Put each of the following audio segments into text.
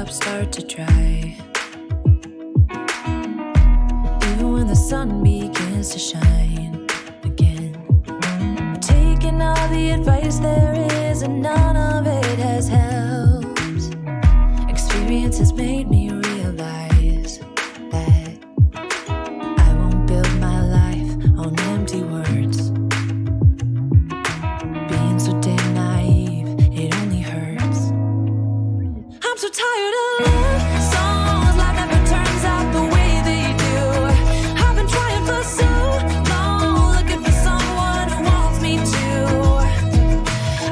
teardrops start to dry. Even when the sun begins to shine again. Taking all the advice there is, and none of it has helped. Experience has made me realize that I won't build my life on empty words. Being so damn naive, it only hurts. I'm so tired of love songs, life never turns out the way they do. I've been trying for so long, looking for someone who wants me to.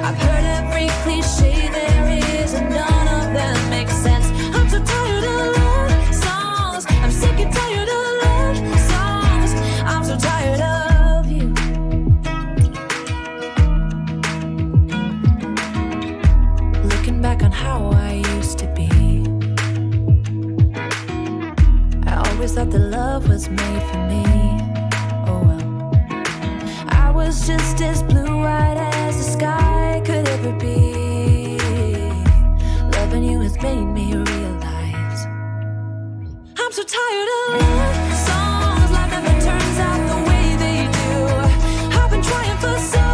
I've heard every cliche there is, and none of them make sense. I'm so tired of love songs, I'm sick and tired of love songs. I'm so tired of you. Looking back on how I used to be, I always thought that love was made for me. Oh well, I was just as blue-eyed as the sky could ever be. Loving you has made me realize I'm so tired of love songs, life never turns out the way they do. I've been trying for so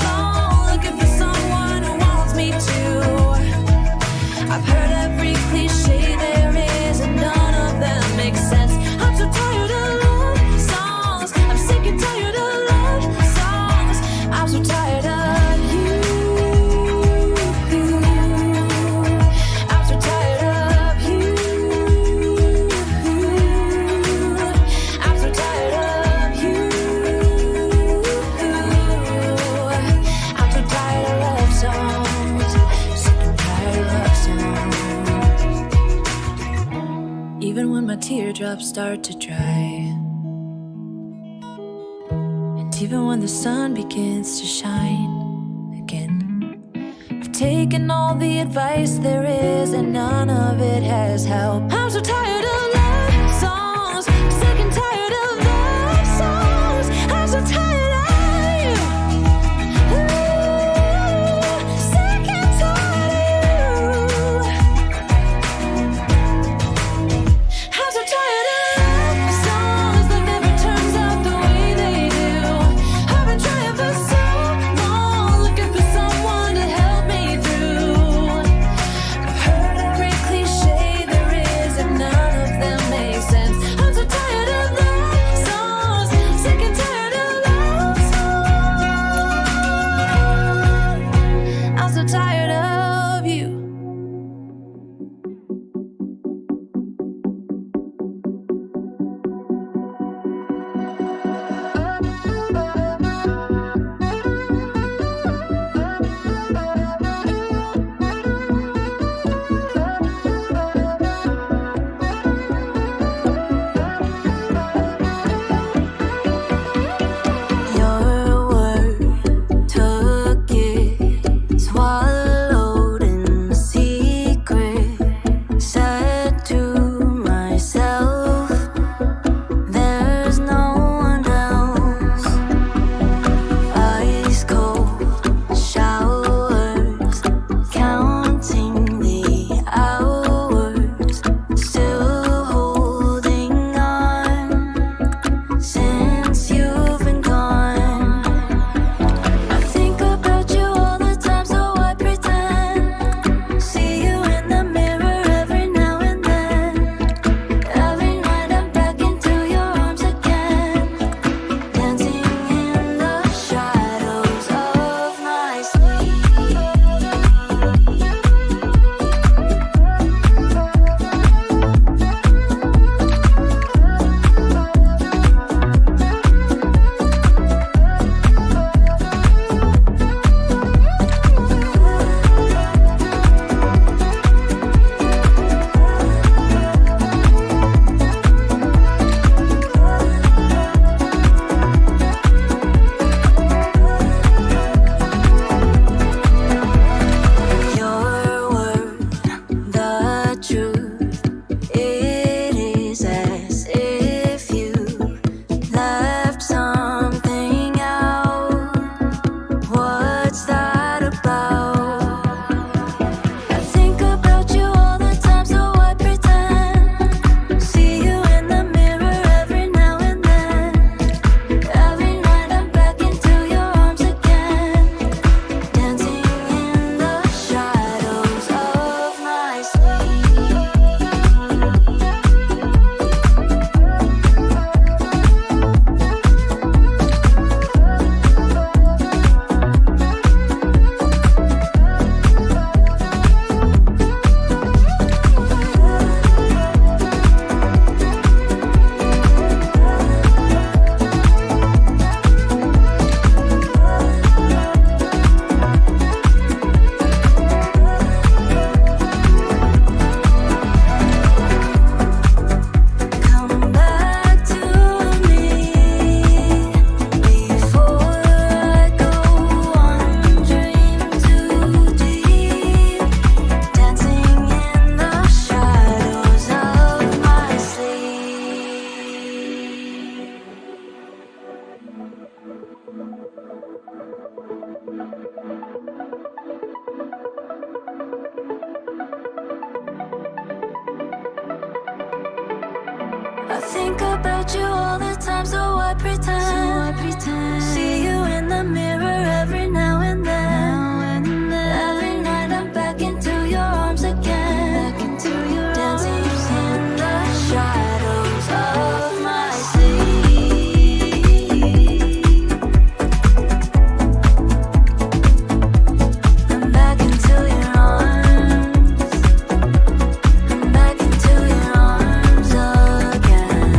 long, looking for someone who wants me to. I've heard every cliche there is, and none of them make sense. I'm so tired of love songs, I'm sick and tired of love songs. I'm so tired of you. I'm so tired of you. I'm so tired of you. I'm so tired of love songs, sick and tired of love songs. Even when my teardrops start to dry, and even when the sun begins to shine again, I've taken all the advice there is, and none of it has helped. I'm so tired of love songs, sick and tired of love songs. I'm so tired of you. Ooh, sick and tired of you. I'm so tired of love songs that never turns out the way they do. I've been trying for so long, looking for someone to help me through. I've heard every cliche there is, and none think about you all the time, so I pretend. See you in the mirror every now and then. Every night I'm back into your arms again. Dancing in the shadows of my sleep. I'm back into your arms. I'm back into your arms again.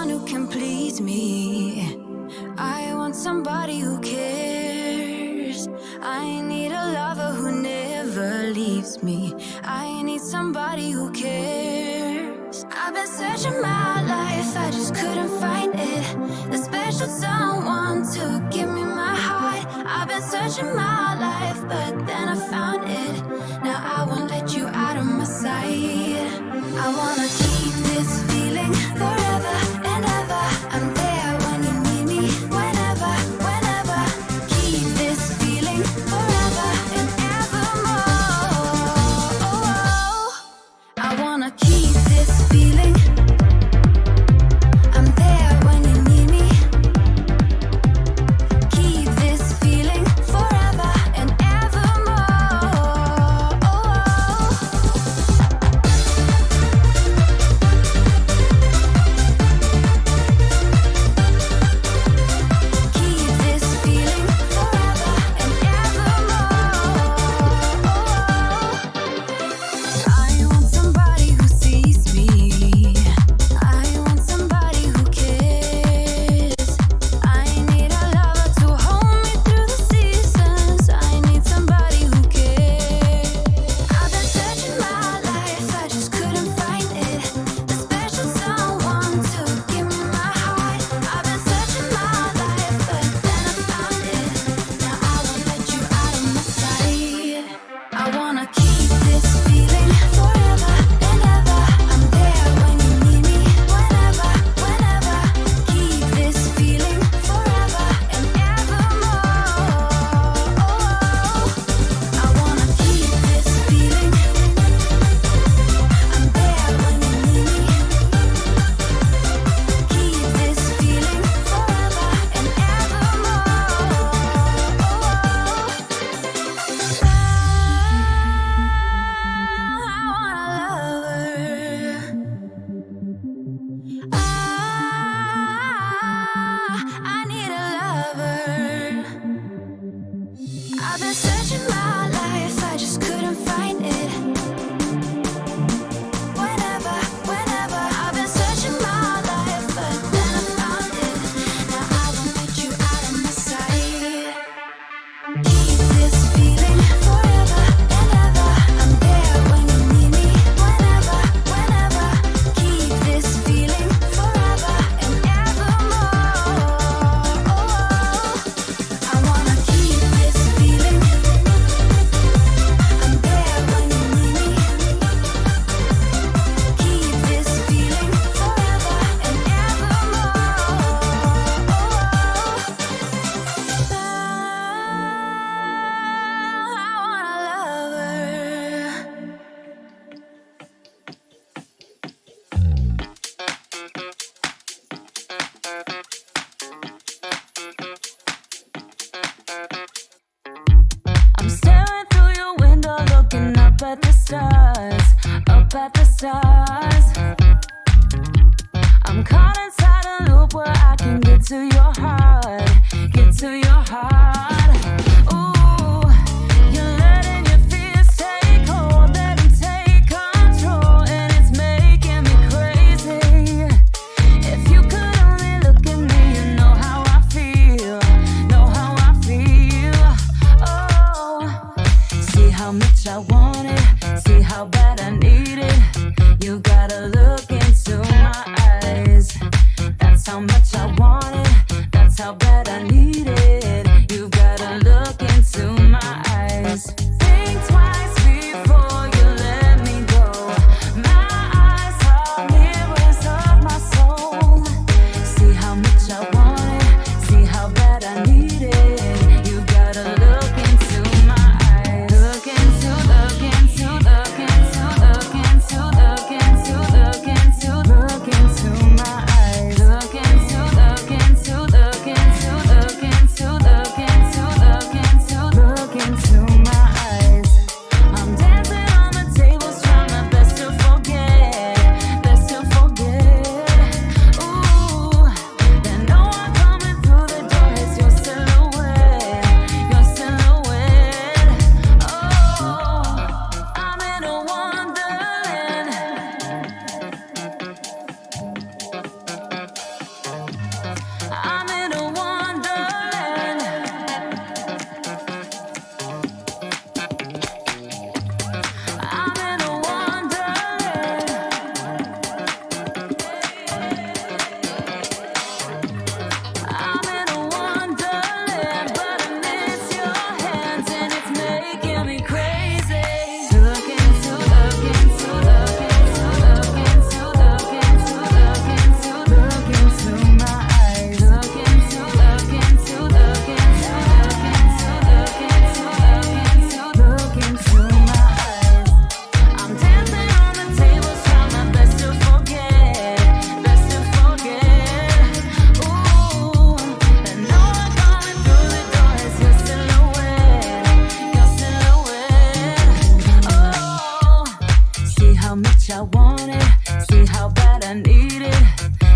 someone who can please me. I want somebody who cares. I need a lover who never leaves me. I need somebody who cares. I've been searching my life, I just couldn't find it. The special someone to give me my heart. I've been searching my life, but then I found it. Now I won't let you out of my sight. I wanna keep this feeling forever and ever. I'm there when you need me, whenever, whenever. Keep this feeling forever and evermore. I wanna keep this feeling. I'm there when you need me. Keep this feeling forever and evermore. Keep this feeling forever and evermore. I want somebody who sees me. I want somebody who cares. I need a lover to hold me through the seasons. I need somebody who cares. I've been searching my life, I just couldn't find it. The special someone to give me my heart. I've been searching my life, but then I found it. Now I won't let you out of my sight. I wanna keep this feeling forever and ever. I'm there when you need me, whenever, whenever. Keep this feeling forever and evermore. I wanna keep this feeling. I'm there when you need me. Keep this feeling forever and I need a lover. I've been searching my life, I just couldn't find it. Whenever, whenever. I've been searching my life, but then I found it. Now I won't let you out of my sight. Keep this feeling forever and ever. I'm there when you need me, whenever, whenever. Keep this feeling forever and evermore. I wanna keep this feeling. I'm there when you need me. Keep this feeling forever and I'm staring through your window, looking up at the stars, up at the stars. I'm caught inside a loop where I can get to your heart, get to your heart. Ooh, you're letting your fears take hold, let them take control, and it's making me crazy. If you could only look at me, you know how I feel, know how I feel. Oh, see how much I want it, see how bad I need it. You gotta look into my eyes. That's how much I want it, that's how bad I need it. You gotta look into my eyes. Think twice before you let me go. My eyes are mirrors of my soul. See how much I want it, see how bad I need it. You gotta look into my eyes. Look into, look into, look into, look into, look into, look into, look into my eyes. Look into,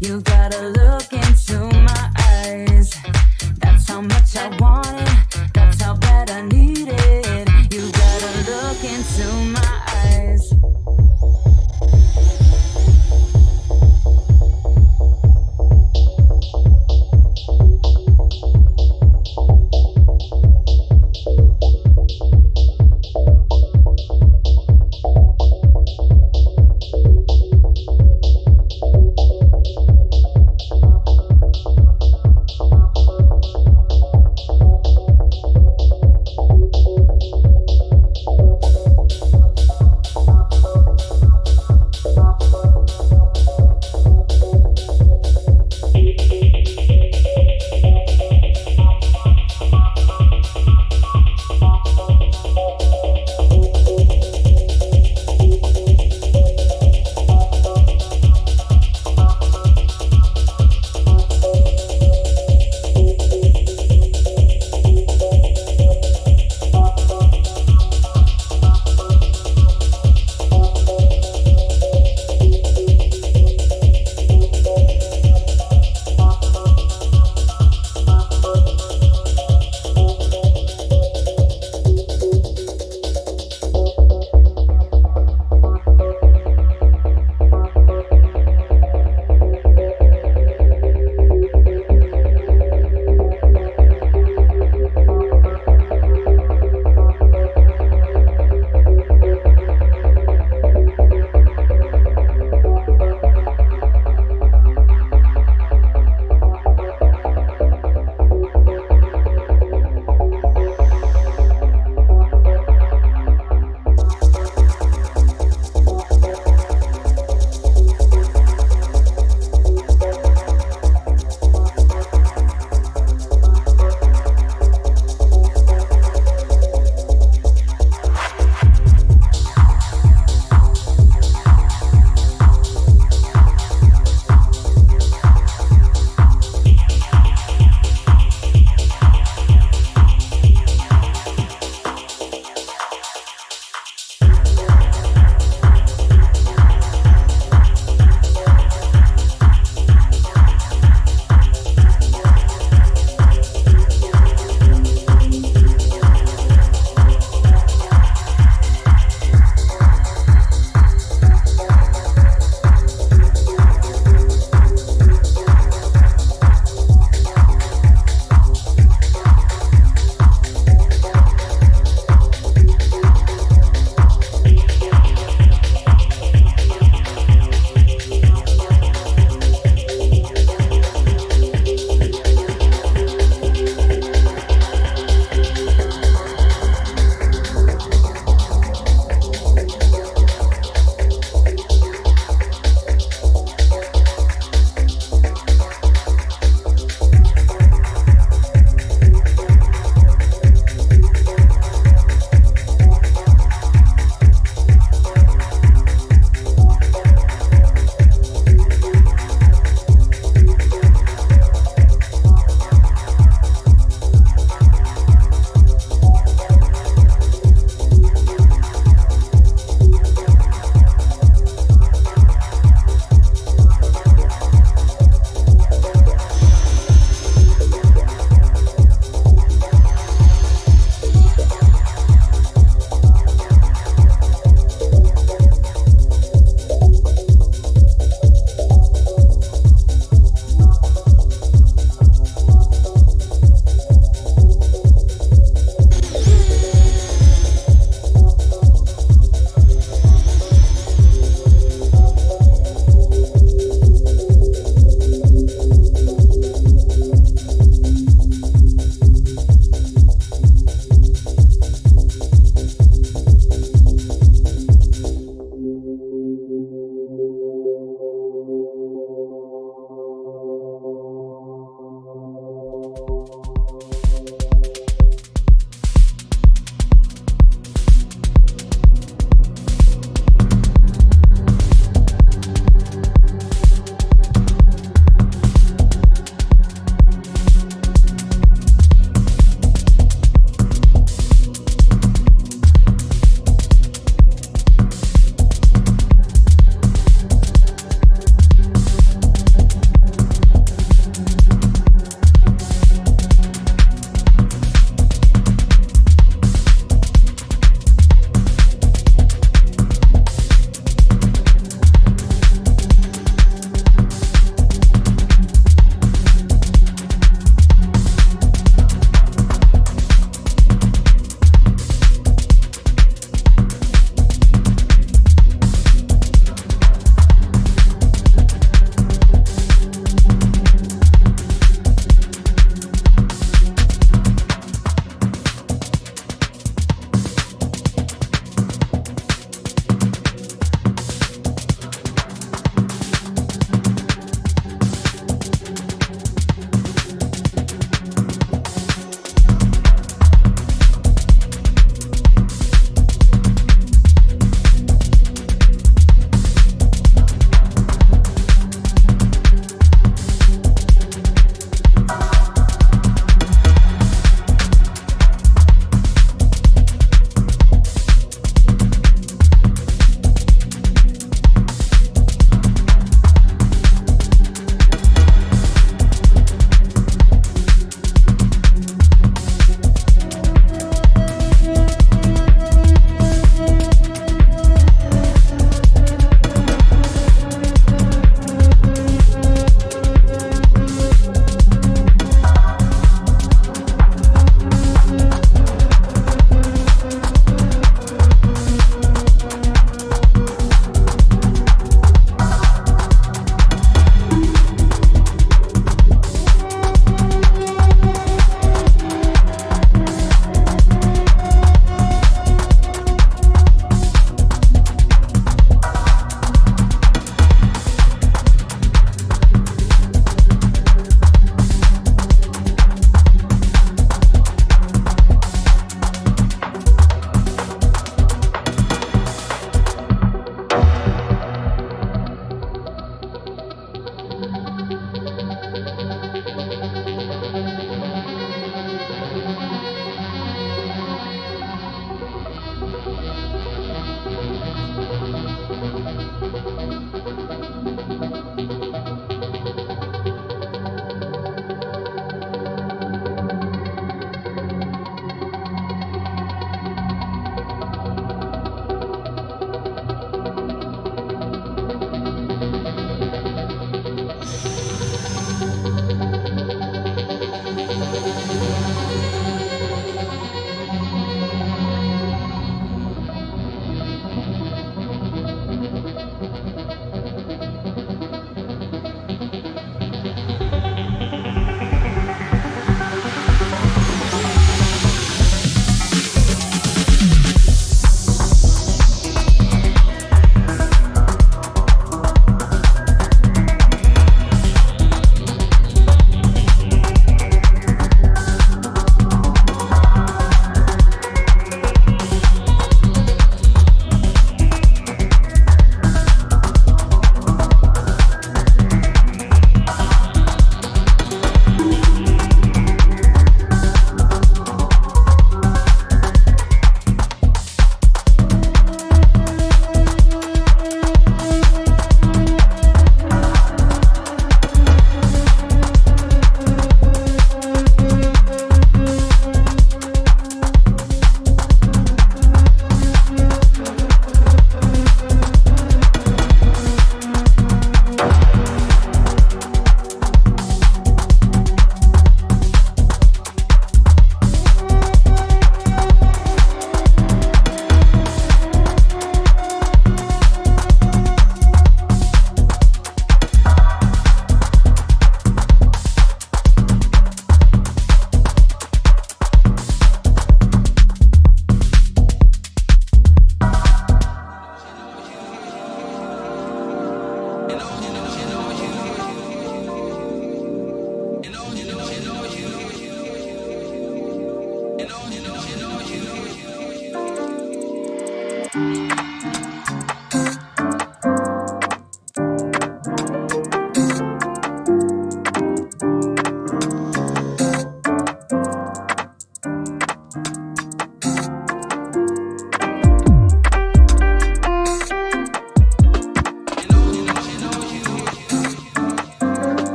You gotta look into my eyes. That's how much I want it. That's how bad I need it. You gotta look into my eyes.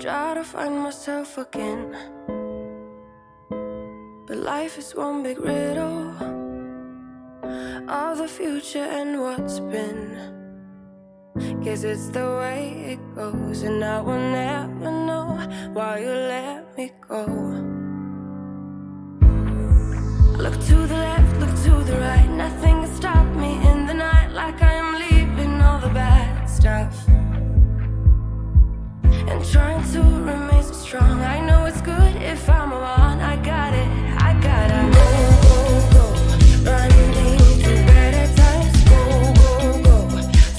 try to find myself again, but life is one big riddle of the future and what's been. Guess it's the way it goes, and I will never know why you let me go. Look to the left, look to the right, nothing can stop me in the night, like I am leaving all the bad stuff and trying to remain so strong. I know it's good if I'm alone. I got it, I gotta go, go, go, running to better times. Go, go, go,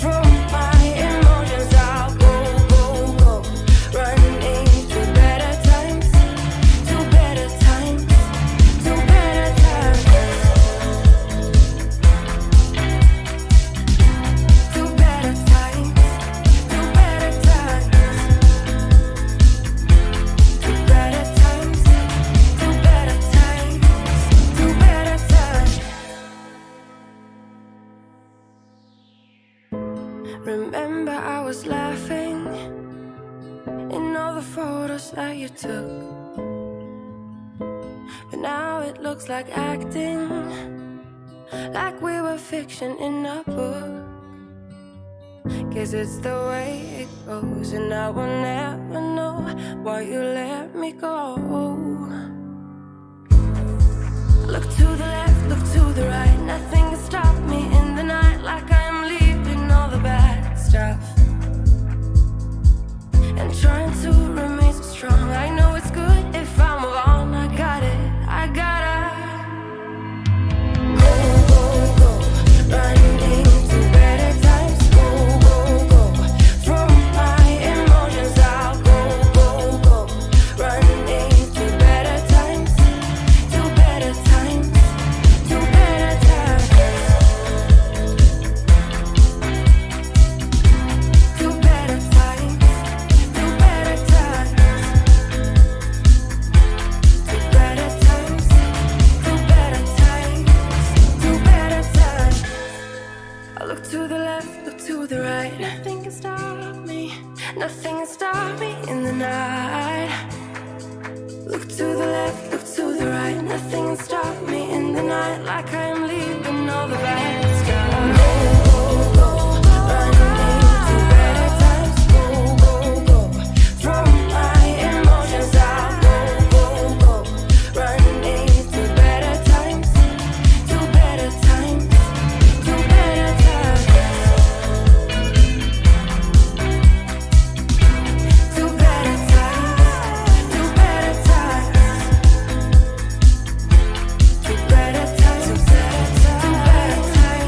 from my emotions I'll go, go, go, running to better times, to better times, to better times, to better times, to better times. Remember I was laughing in all the photos that you took, but now it looks like acting, like we were fiction in a book. Guess it's the way it goes, and I will never know why you let me go. Look to the left, look to the right, nothing can stop me in the night, like I am leaving all the bad stuff and trying to remain so strong. I know it's good if I'm alone. I got it, I gotta go, go, go, running to better times. Go, go, go, from my emotions I'll go, go, go, running to better times, to better times, to better times, to better times, to better times, to better times, to better times, to better times. I look to the left, look to the right, nothing can stop me, nothing can stop me in the night. Look to the left, look to the right, nothing can stop me in the night, like I am leaving all the bad stuff. Go, go, go, running to better times. Go, go, go, from my emotions I'll go, go, go, running to better times, to better times, to better times, to better times, to better times, to better times, to better times, to better times.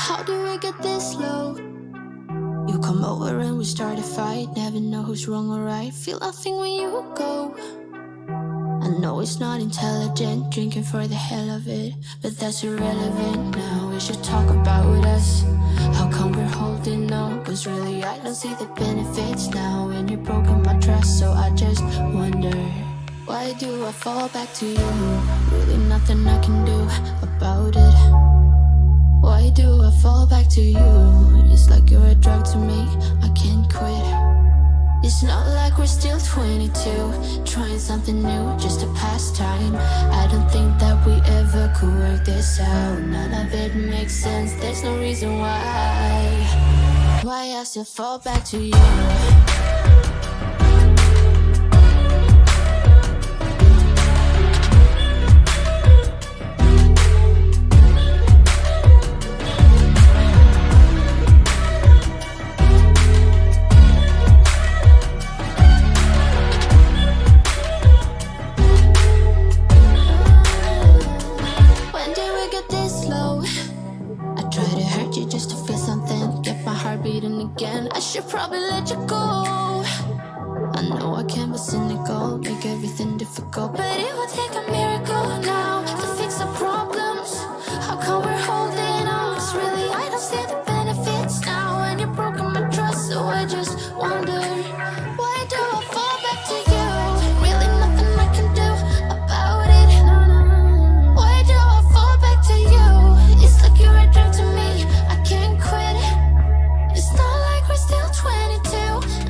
How do we get this low? You come over and we start a fight. Never know who's wrong or right. Feel nothing when you go. I know it's not intelligent, drinking for the hell of it, but that's irrelevant now. We should talk about us. How come we're holding on? Cause really I don't see the benefits now. And you've broken my trust, so I just wonder, why do I fall back to you? Really nothing I can do about it. Why do I fall back to you? It's like you're a drug to me, I can't quit. It's not like we're still 22, trying something new, just a pastime. I don't think that we ever could work this out. None of it makes sense, there's no reason why I still fall back to you. I should probably let you go. I know I can be cynical, make everything difficult, but it would take a miracle now to fix our problems. How come we're holding on? Cause really I don't see the benefits now. And you've broken my trust, so I just wonder, why do I fall back to you? Really nothing I can do about it. Why do I fall back to you? It's like you're a drug to me, I can't quit. It's not like we're still 22,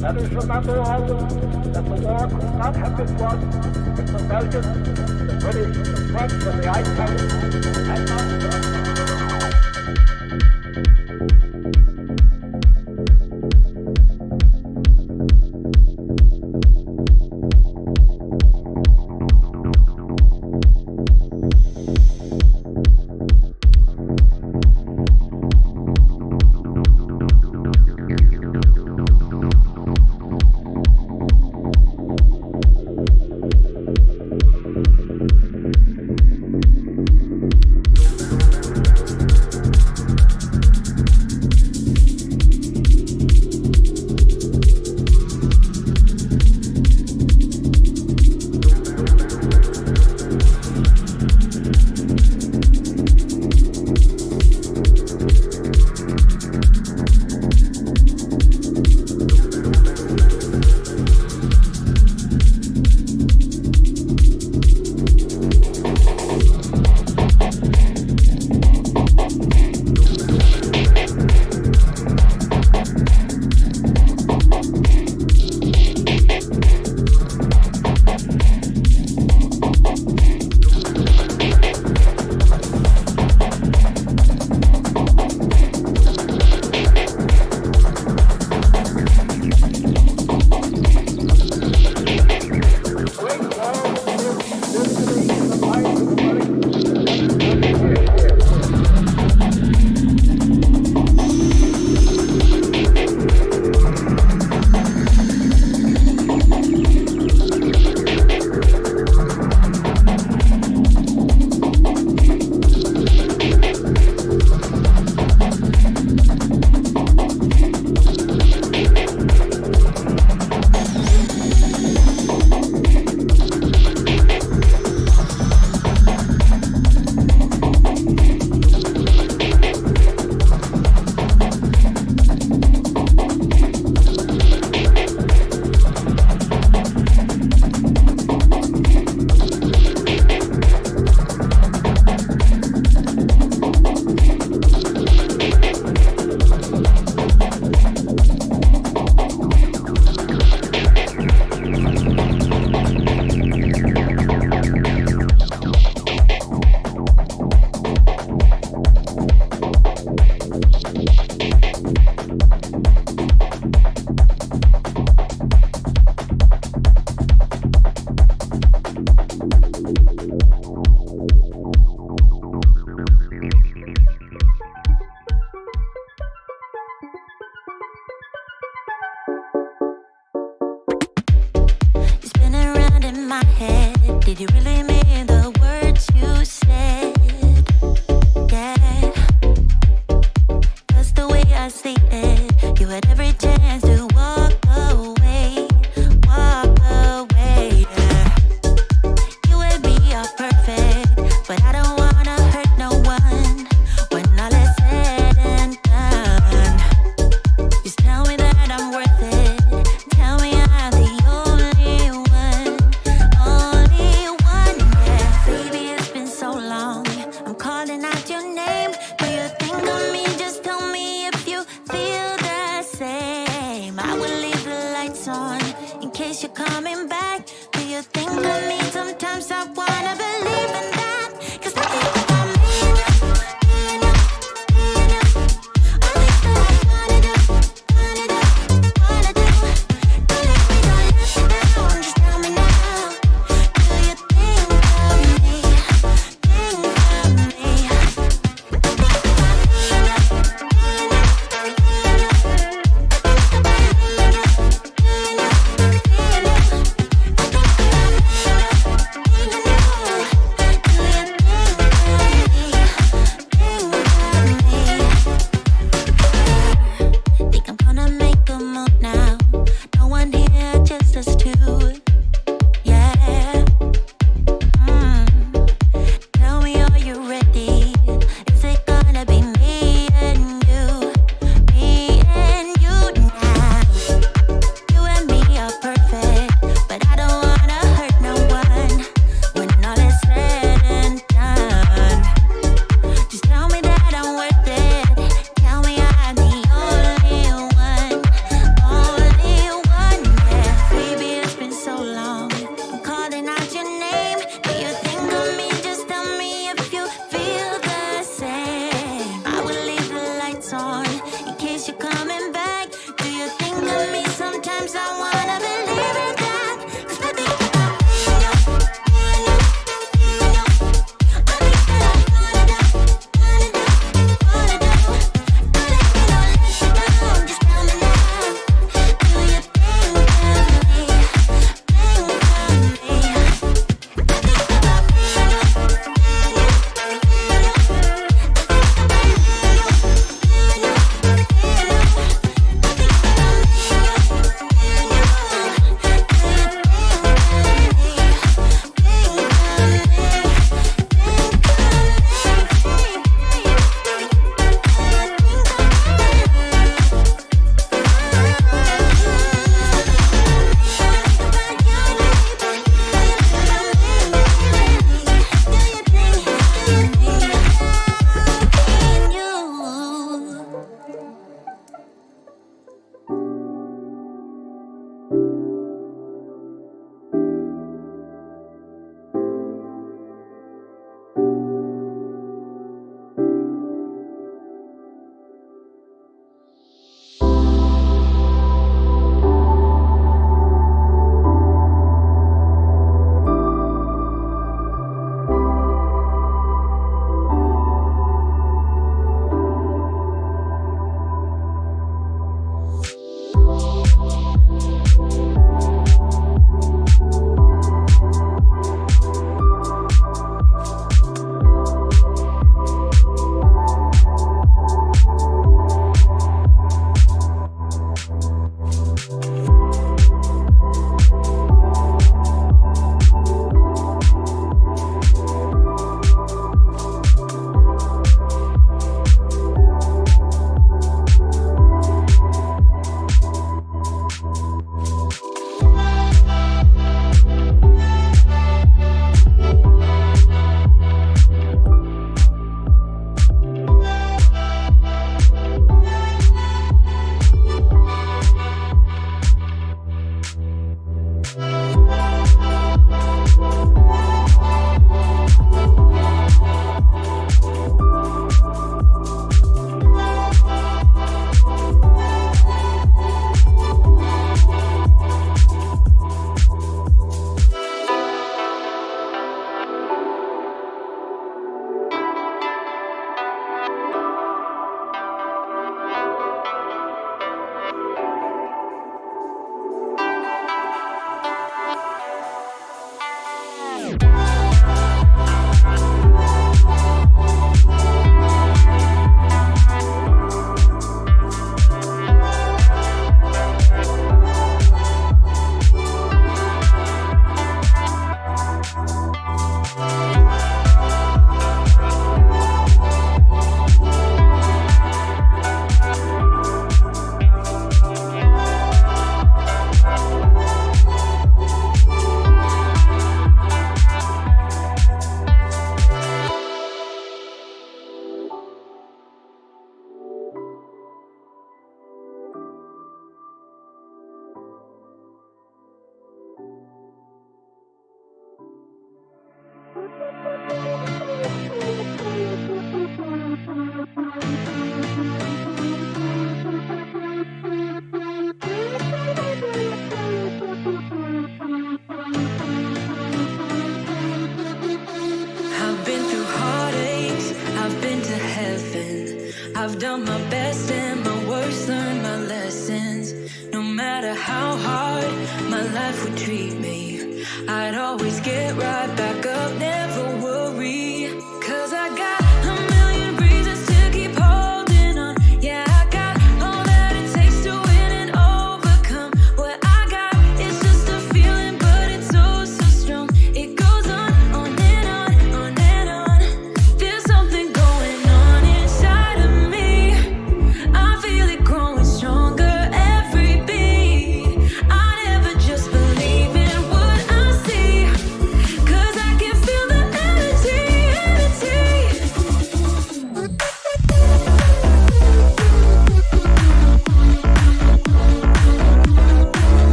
Let us remember always that the war could not have been won if the Belgians, the British, the French, and the Italians had not Did you really mean the words you said? Yeah. 'Cause the way I see it, you had every chance to walk away, yeah. You and me are perfect, but I don't wanna hurt no one when all is said and done. Just tell me that I'm worth it. Tell me I'm the only one, yeah. Baby, it's been so long. I'm calling out your name. Do you think of me? Just tell me if you feel the same. I will leave the lights on in case you're coming back. Do you think of me? Sometimes I wanna believe in that. 'Cause I think about me and you, me and you, me and you. All things that I wanna do, wanna do, wanna do. Don't leave me, don't let me down. Just tell me now. Do you think of me? Think of me? Think about me and you, me and you, me and you. Think about me and you, me and you, me and you. Think about me and you, me and you. I've done my best and my worst, learned my lessons. No matter how hard my life would treat me, I'd always get right back up, never worry. 'Cause I got a million reasons to keep holding on. Yeah, I got all that it takes to win and overcome. What I got is just a feeling, but it's oh so strong. It goes on and on, on and on. There's something going on inside of me. I feel it growing stronger every beat. I never just believe in what I see, 'cause I can feel the energy.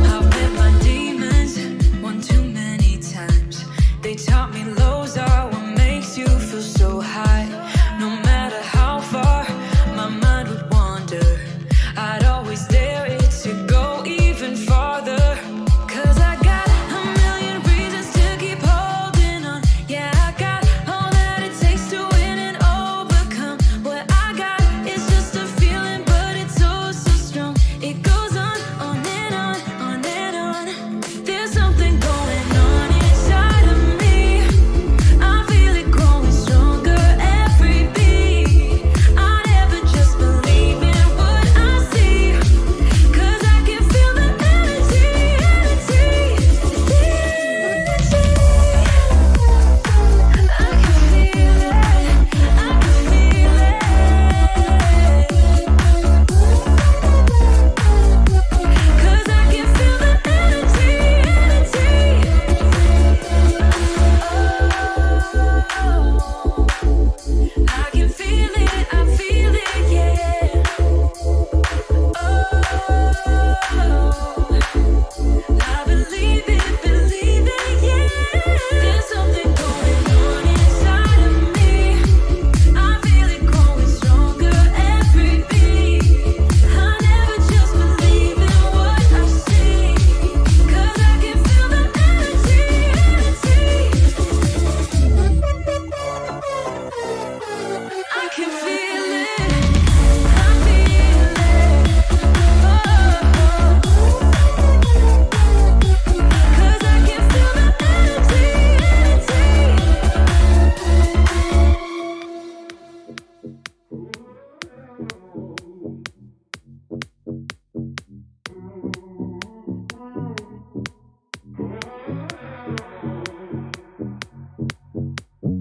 I've met my demons one too many times. They taught me lows are what makes you feel so high. No matter how far my mind would wander, I'd always dare it to go even farther. 'Cause I got a million reasons to keep holding on. Yeah, I got all that it takes to win and overcome. What I got is just a feeling, but it's oh so strong. It goes on and on, on and on. There's something going on inside of me. I feel it growing stronger every beat. I never just believe in what I see, 'cause I can feel the energy. I can feel it, I can feel it. 'Cause I can feel the energy. I can feel it, I feel it, yeah. I believe it, yeah. There's something going on inside of me. I feel it growing stronger every beat. I never just believe in what I see, 'cause I can feel the energy. I can feel it, I feel it, 'cause I can feel the energy.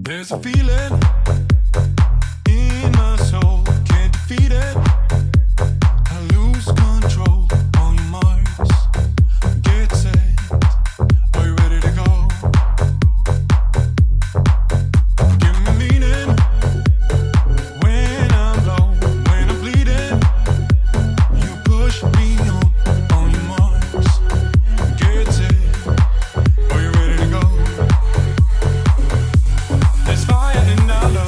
There's a feeling in my soul, can't defeat it. I lose control on your marks. Get set, are you ready to go? Give me meaning when I'm low, when I'm bleeding. You push me on your marks. Get set, are you ready to go? There's fire in our love.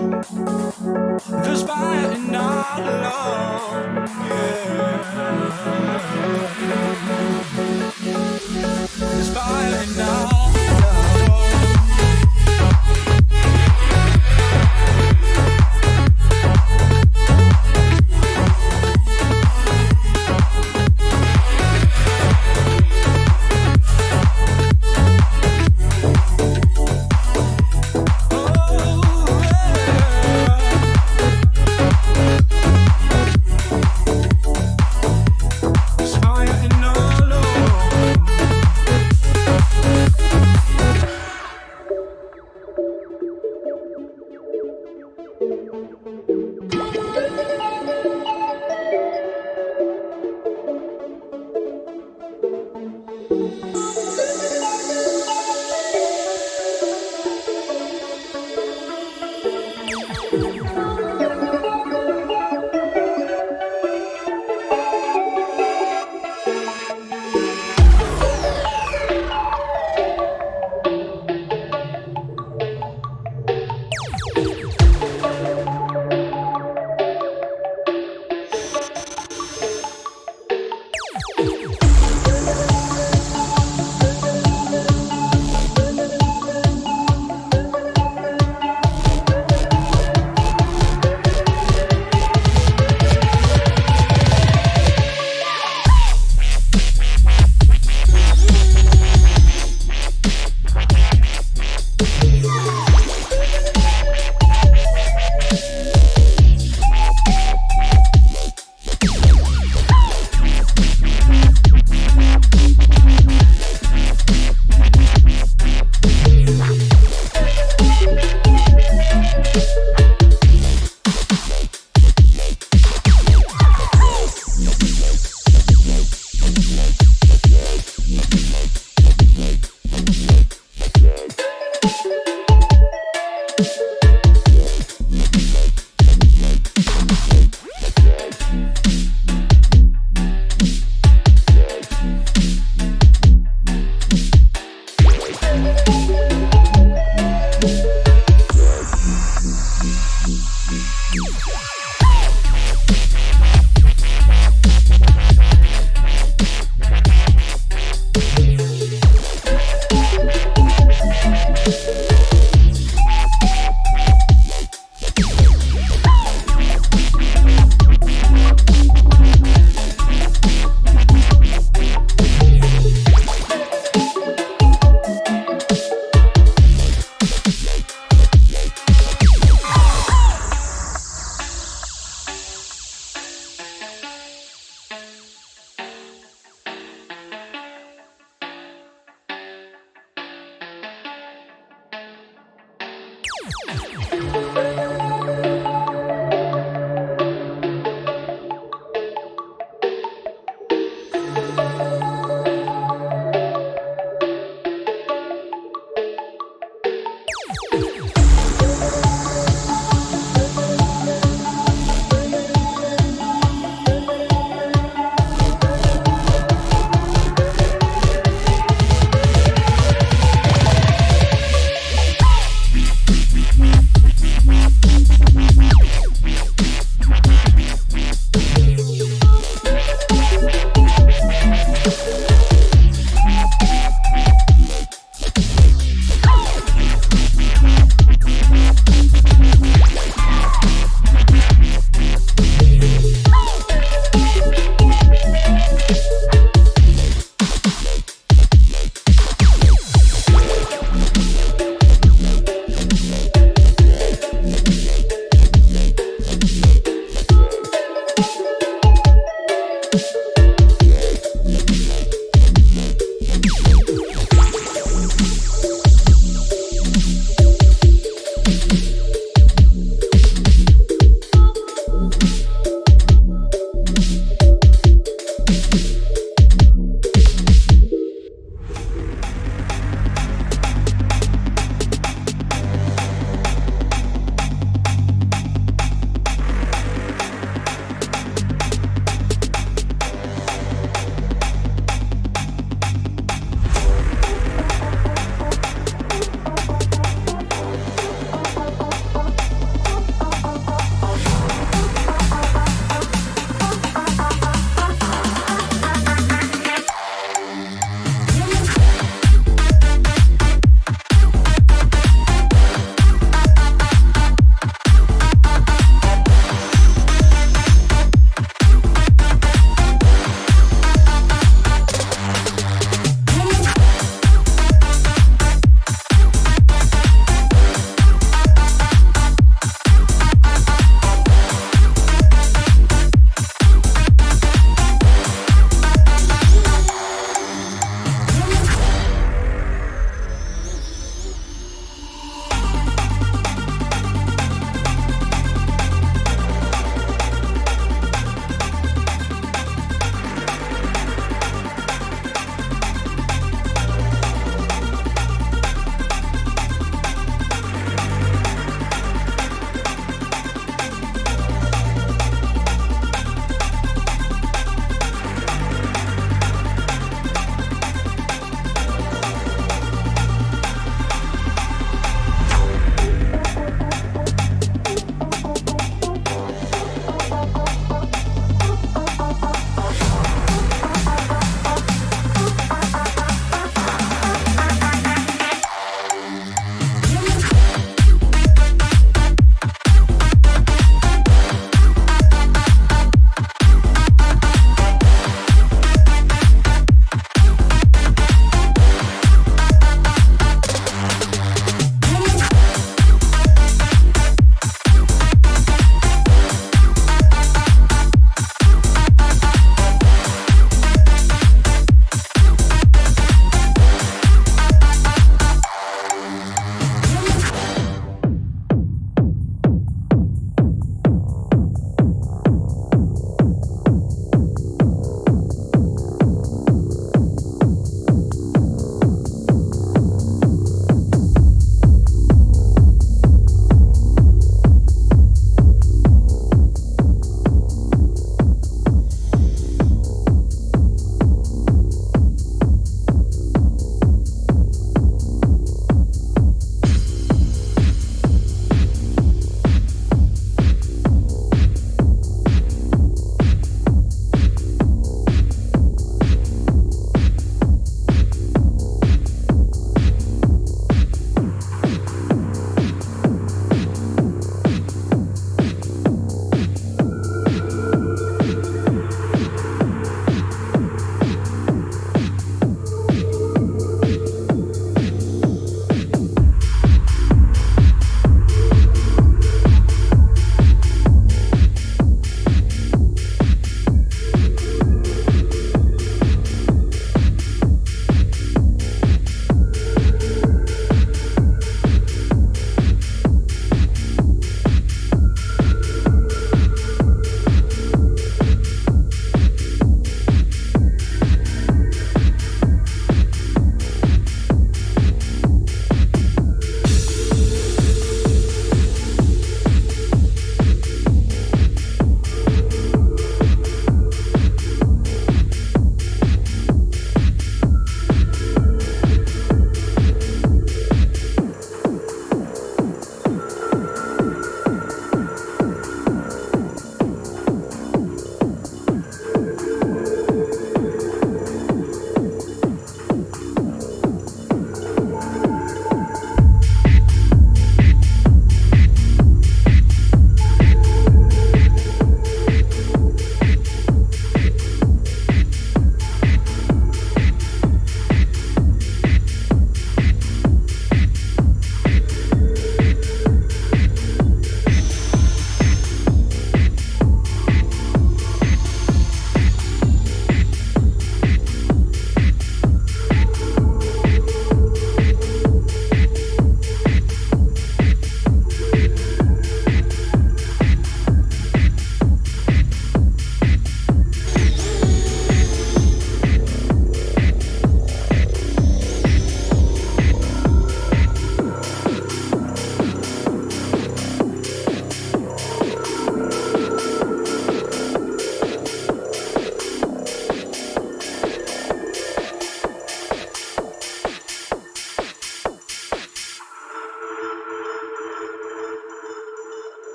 There's fire in our love, yeah. There's fire in our love.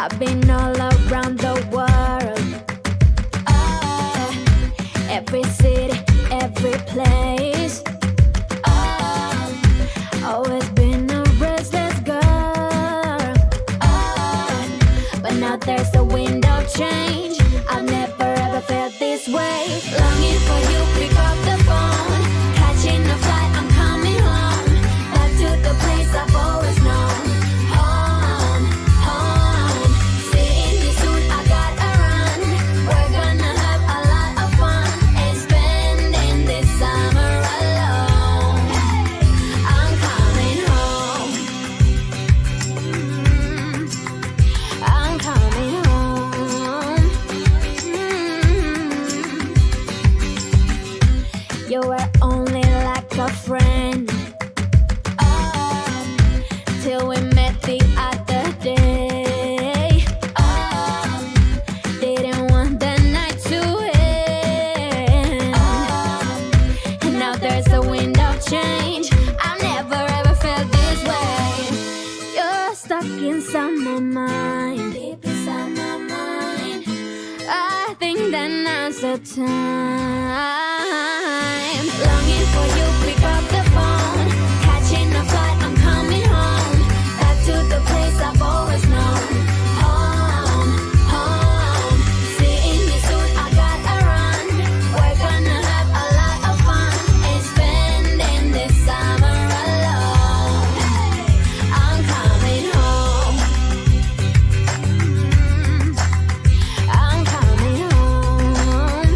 I've been all around the world, every city, every place. Always been a restless girl, but now there's a wind of change. I've never ever felt this way. Longing for you, pick up the phone, catching a flight, I'm coming home, back to the place I've always known. Home, home, seeing you soon, I gotta run. We're gonna have a lot of fun and spending this summer alone. I'm coming home. I'm coming home. You were only like a friend, till we met the other day. Didn't want the night to end, and now there's a wind of change. I've never ever felt this way. You're stuck inside my mind, deep inside my mind. I think that now's the time. Longing for you, pick up the phone, catching a flight, I'm coming home, back to the place I've always known. Home, home, seeing you soon, I gotta run. We're gonna have a lot of fun and spending this summer alone. I'm coming home. I'm coming home.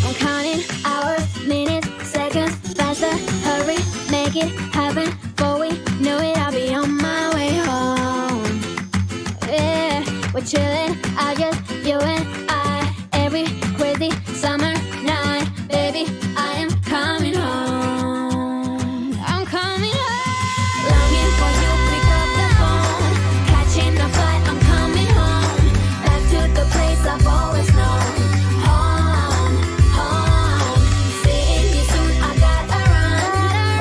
I'm counting hours, minutes, seconds, faster, hurry, make it happen. Before we know it, I'll be on my way home. Yeah, we're chilling, I just, you and I, every crazy summer night. Baby, I am coming home. I'm coming home. Longing for you, pick up the phone, catching a flight, I'm coming home, back to the place I've always known. Home, home, seeing you soon, I gotta run.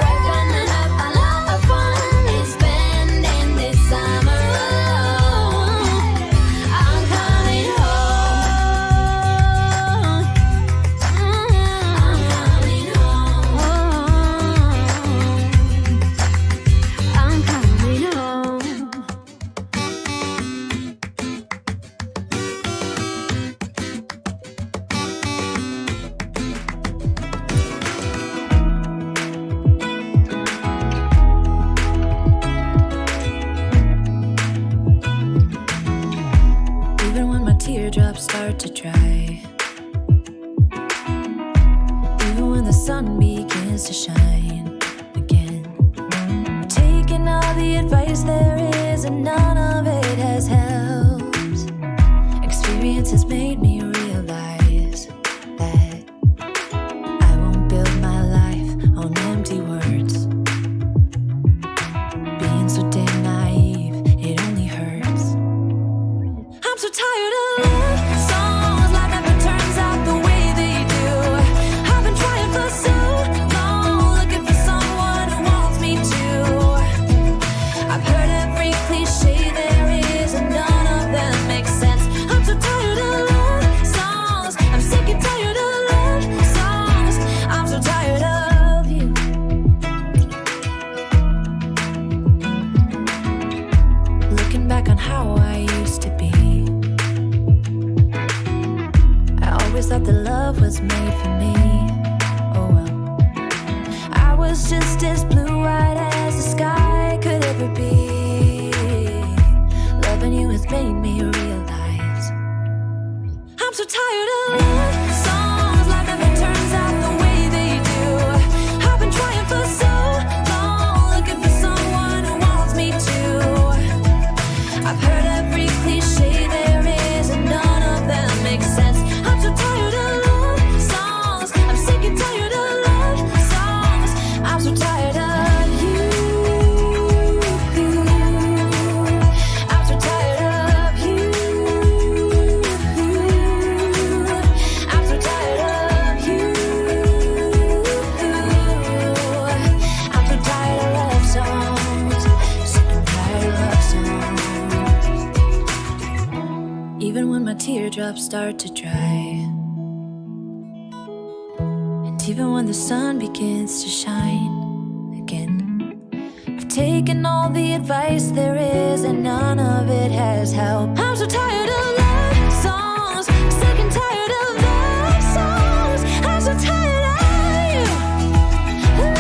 We're gonna have a lot of fun and spending this summer alone. I'm coming home. I'm coming home. I'm coming home. Even when my teardrops start to dry, even when the sun begins to shine again, taking all the advice there is and none of it has helped. Experience has made me realize that I won't build my life on empty words. Being so damn naive, it only hurts. I'm so tired of love songs, life never turns out the way they do. I've been trying for so long, looking for someone who wants me to. I've heard every cliche there is and none of them make sense. I'm so tired of love songs, I'm sick and tired of love songs. I'm so tired of you. Looking back on how I used to be, I always thought that love was made for me. Oh well, I was just as blue-eyed as the sky could ever be. Loving you has made me realize I'm so tired of love songs, life never turns out the way they do. I've been trying for so long, looking for someone who wants me to. I've heard teardrops start to dry. And even when the sun begins to shine again, I've taken all the advice there is and none of it has helped. I'm so tired of love songs, sick and tired of love songs. I'm so tired of you. Ooh,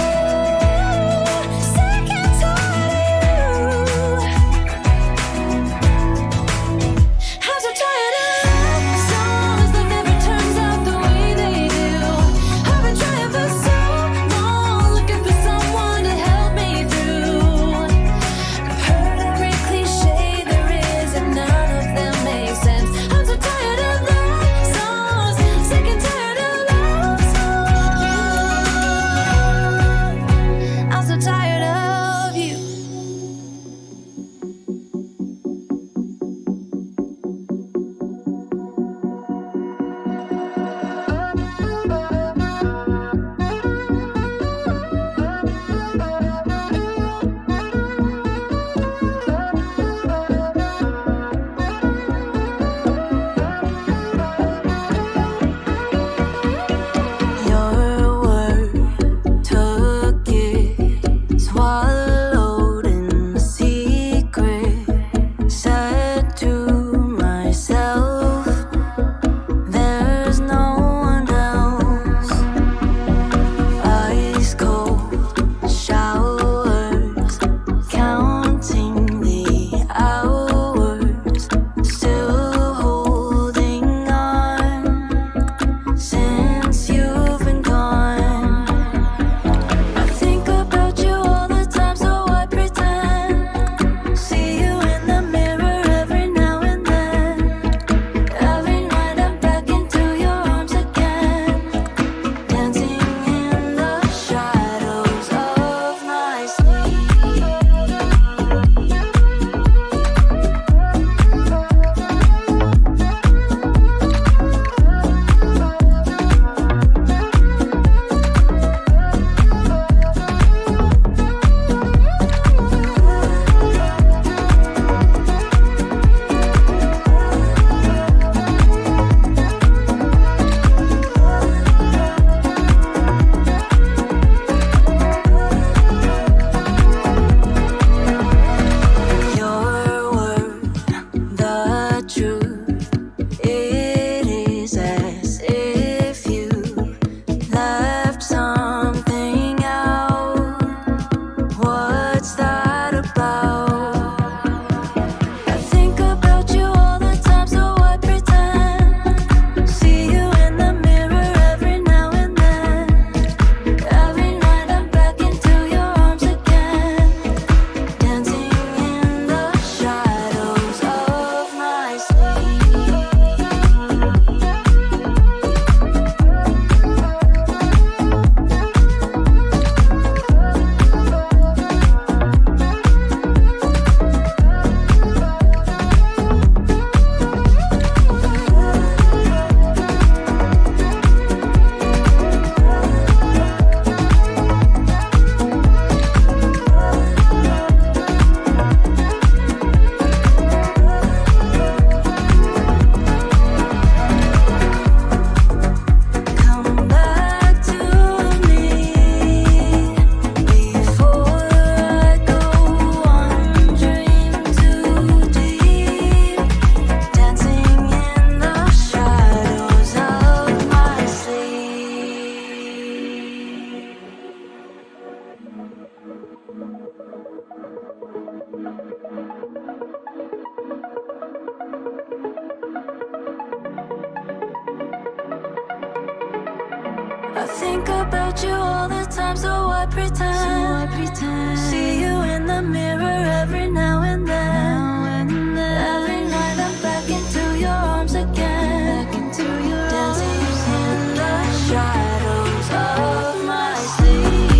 sick and tired of you. I'm so tired of love songs that never turns out the way they do. I've been trying for so long, looking for someone to help me through. I've heard every cliche there is and none of them make sense. I'm so tired of love songs, sick and tired of love songs. I'm so tired of you. Your word took it, swallowed in secret. Said to myself, there's no one else. Ice cold showers, counting the hours, still holding on. Since you've been gone, I think about you all the time, so I pretend. See you in the mirror every now and then. Every night I'm back into your arms again, dancing in the shadows of my sleep. Your word, the truth. It is as if you left something out. What's that about? I think about you all the time, so I pretend. See you in the mirror every now and then. Every night I'm back into your arms again, dancing in the shadows of my sleep. Come back to me before I go wandering too deep, dancing in the shadows of my sleep. I think about you all the time, so I pretend. See you in the mirror every now and then. Every night I'm back into your arms again, dancing in the shadows of my sleep.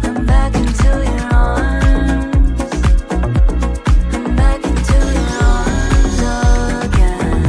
I'm back into your arms. I'm back into your arms again.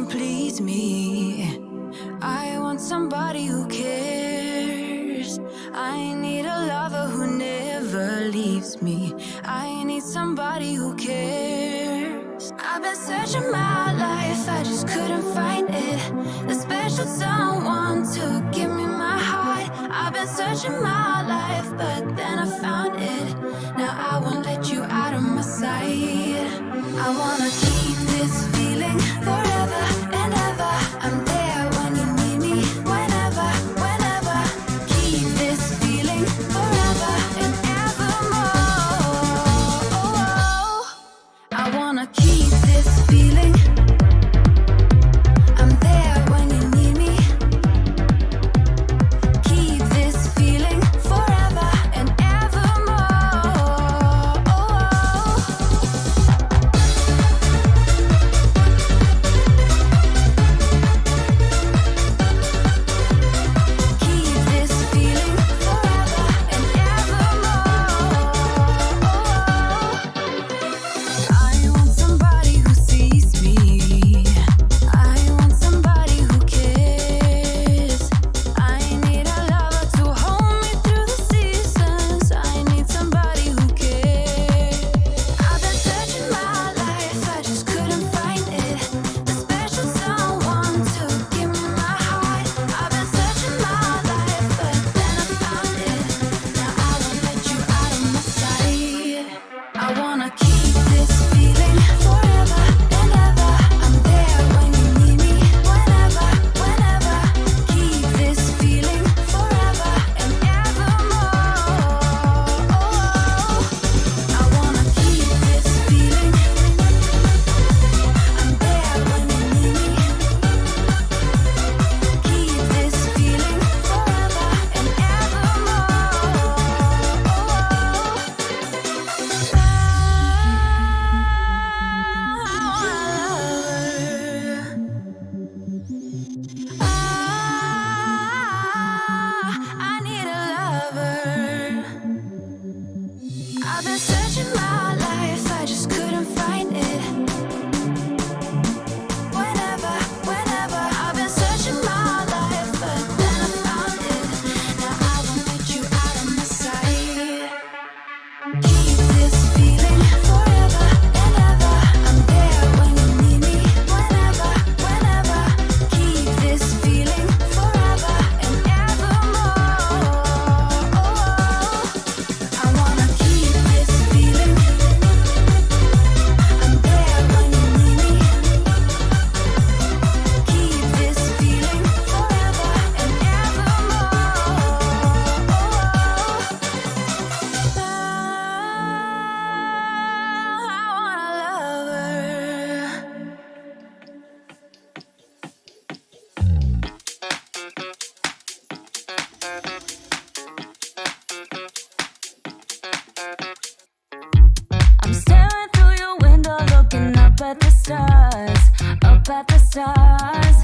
and please me. I want somebody who cares. I need a lover who never leaves me. I need somebody who cares. I've been searching my life, I just couldn't find it. The special someone to give me my heart. I've been searching my life, but then I found it. Now I won't let you out of my sight. I wanna keep this feeling forever and ever. I'm there when you need me, whenever, whenever. Keep this feeling forever and evermore. I wanna keep this feeling. I'm there when you need me. Keep this feeling forever and evermore. Keep this feeling forever and evermore. I want somebody who sees me. I want somebody who cares. I need a lover to hold me through the seasons. I need somebody who cares. I've been searching my life, I just couldn't find it. The special someone to give me my heart. I've been searching my life, but then I found it. Now I won't let you out of my sight. I wanna keep this feeling forever and ever. I'm there when you need me, whenever, whenever. Keep this feeling forever and evermore. I wanna keep this feeling. I'm there when you need me. Keep this feeling forever and evermore. I need a lover. I've been searching my life, I just couldn't find it. Whenever, whenever, I've been searching my life, but then I found it. Now I won't let you out of my sight. Keep this feeling forever and ever. I'm there when you need me, whenever, whenever. Keep this feeling forever and evermore. I wanna keep this feeling. I'm there when you need me. Keep this feeling forever and evermore. I want a lover. I'm staring through your window, looking up at the stars, up at the stars.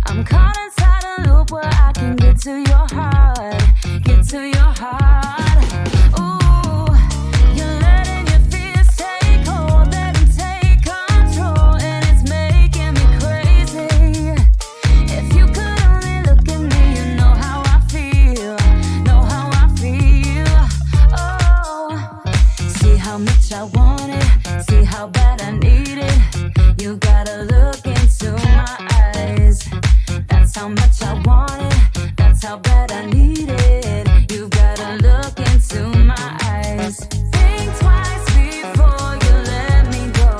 I'm caught inside a loop where I can get to your heart, get to your heart. Ooh, you're letting your fears take hold, let them take control, and it's making me crazy. If you could only look at me, you know how I feel, know how I feel. Oh, see how much I want it, see how bad I need it. You gotta look into my eyes. That's how much I want it, that's how bad I need it. You gotta look into my eyes. Think twice before you let me go.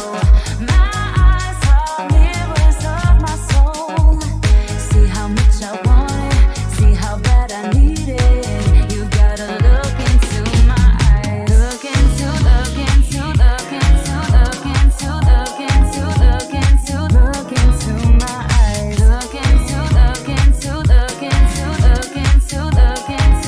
My eyes are mirrors of my soul. See how much I want it, see how bad I need it. You gotta look into my eyes. Look into, look into, look into, look into, look into, look into, look into my eyes. Look into, look into, look into, look into, look into.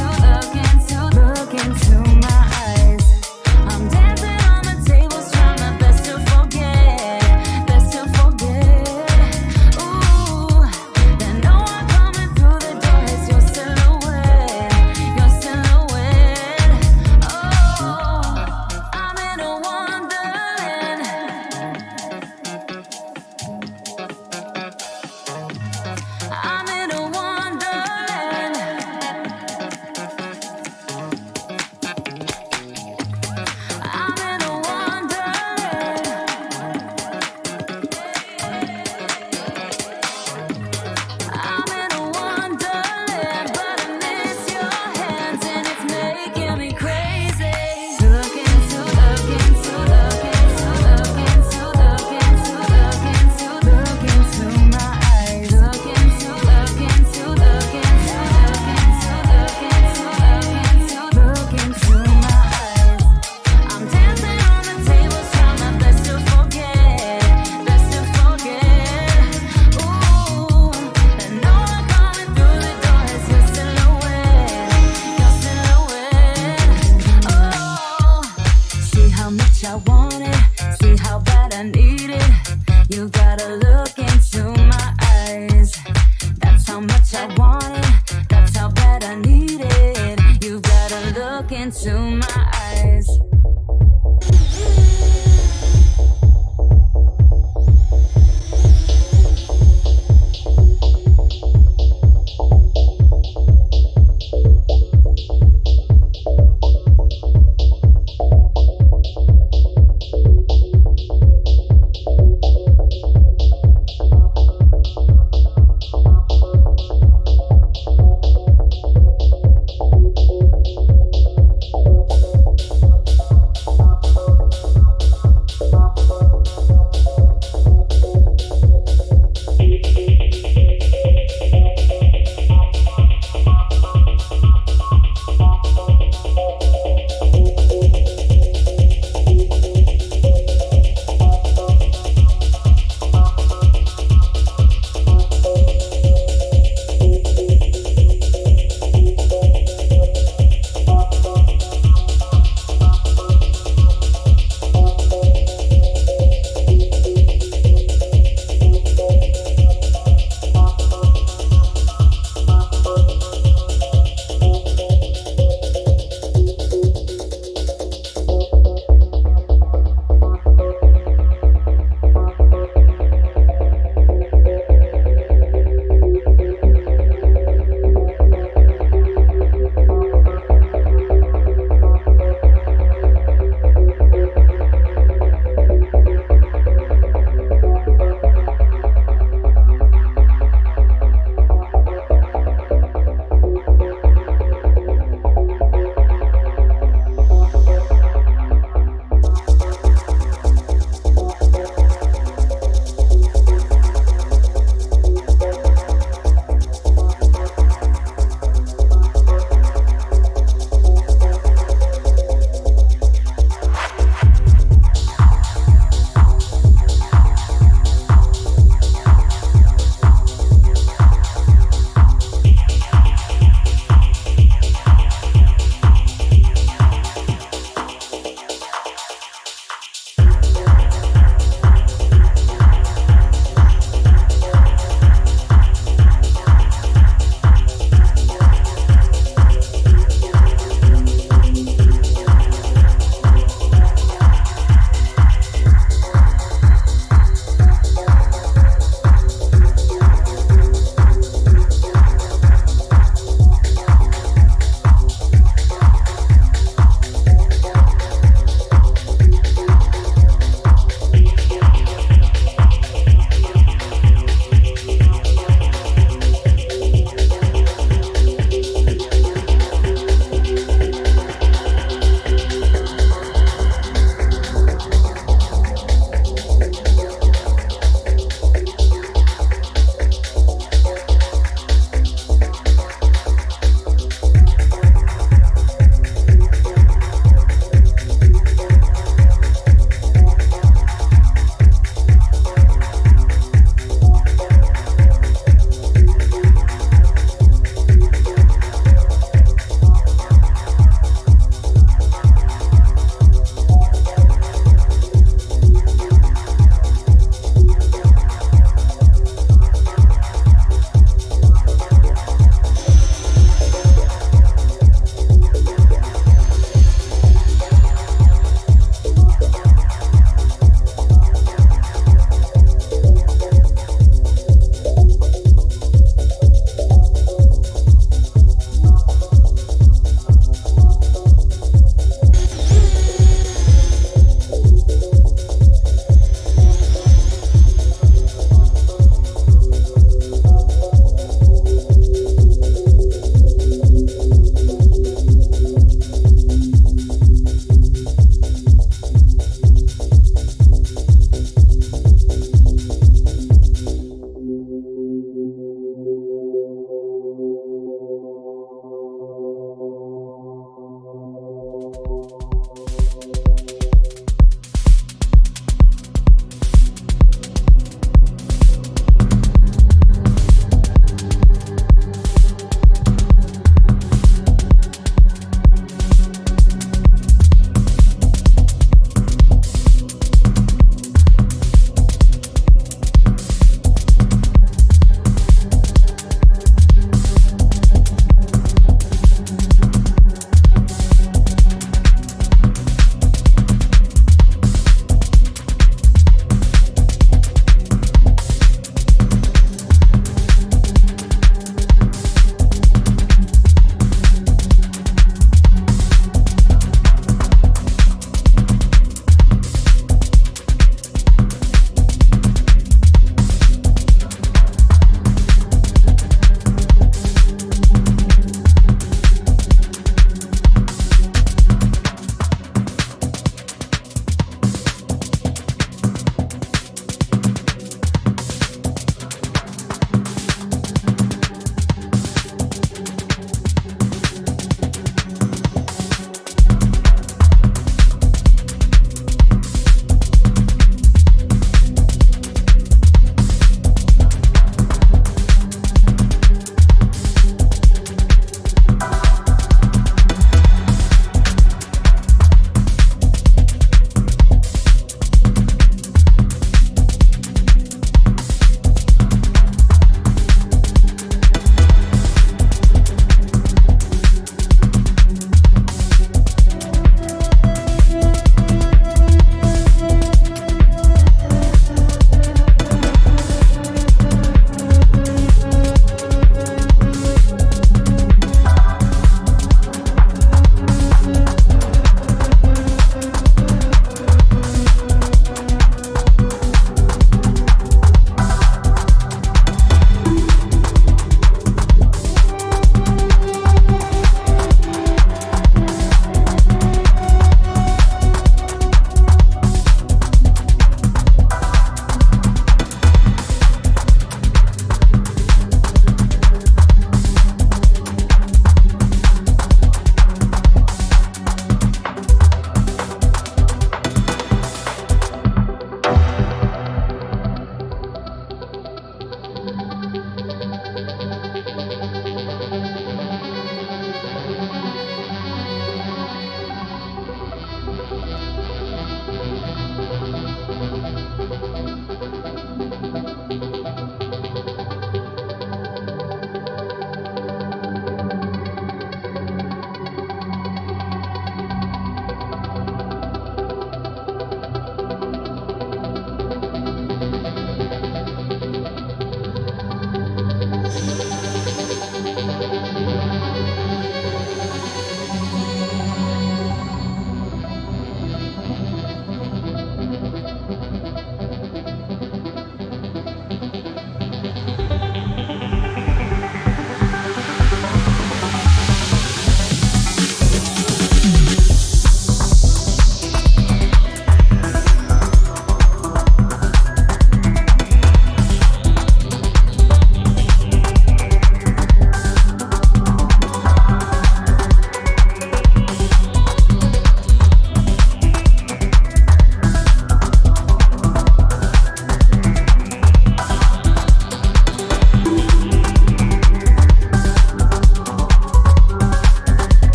want it, see how bad I need it. You gotta look into my eyes. That's how much I want it, that's how bad I need it. You gotta look into my eyes.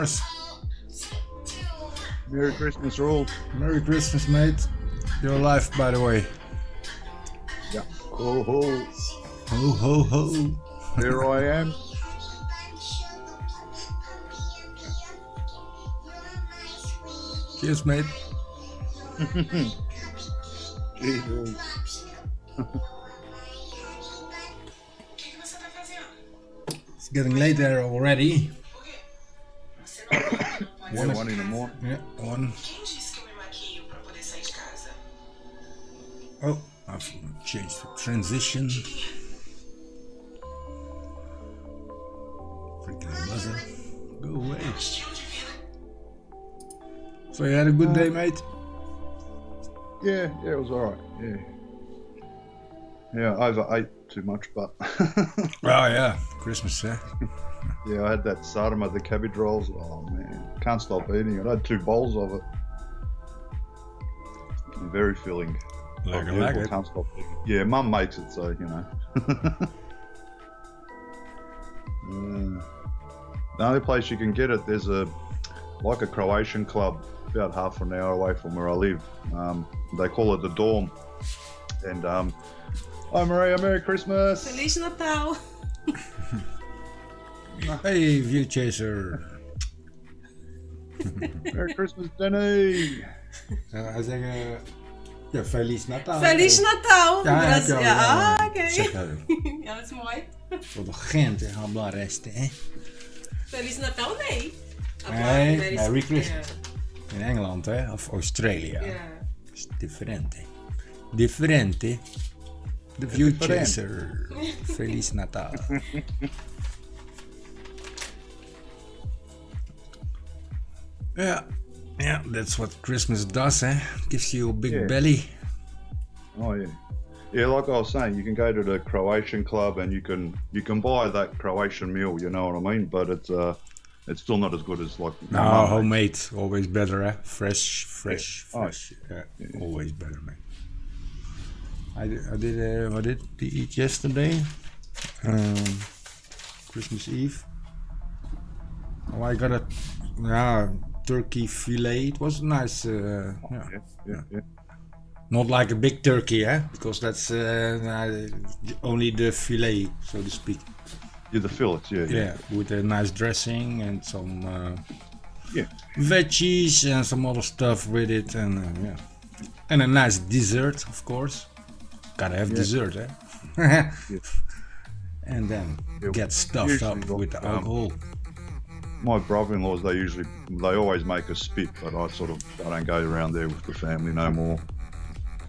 Mars. Merry Christmas, Rule. Merry Christmas, mate. You're alive, by the way. Yeah. Ho ho. Ho ho ho. Here I am. Cheers, mate. Jesus. It's getting late there already. Yeah, 1 in the morning. Yeah, 1. Oh, I've changed the transition. Freaking buzzer. Go away. So you had a good day, mate? Yeah, it was alright. Yeah, I overate too much, but Oh yeah, Christmas, eh? yeah, I had that Sarma, the cabbage rolls. Oh man, can't stop eating it. I had 2 bowls of it. Very filling. Like Oh, like beautiful, it. can't stop eating. Yeah, Mum makes it, so you know. The only place you can get it, there's a Croatian club about half an hour away from where I live. They call it the Dorm. And hi Maria, Merry Christmas. Feliz Natal. Hey, View Chaser. Merry Christmas, Danny. Hij zegt, ja, Feliz Natal. Feliz Natal. Ja, Dat is- heb je al, ja, oké. Zeg dat. Ja, dat is mooi. Voor de Gent, hè, habla resten, hè. Feliz Natal, nee. Nee, Merry Merry Christmas. In Engeland, hè, of Australië. Ja. Dat is different, hè. Different, hè. The View Different. Chaser. Feliz Natal. Yeah, that's what Christmas does, eh? Gives you a big Yeah. belly. Oh yeah. Yeah, like I was saying, you can go to the Croatian club and you can buy that Croatian meal, you know what I mean? But it's still not as good as like No, my mum homemade, always better, eh? Fresh. Oh, Yeah, always better, man. I did what did we eat yesterday? Christmas Eve. Oh, I got a turkey fillet. It was nice. Yeah. Not like a big turkey, eh? Because that's only the fillet, so to speak. Yeah, the fillets, yeah. Yeah, with a nice dressing and some Yeah. veggies and some other stuff with it, and yeah, and a nice dessert, of course. Gotta have dessert, eh? And then Yeah, get stuffed up usually with the like, alcohol. My brother-in-laws, they always make us spit, but I don't go around there with the family no more.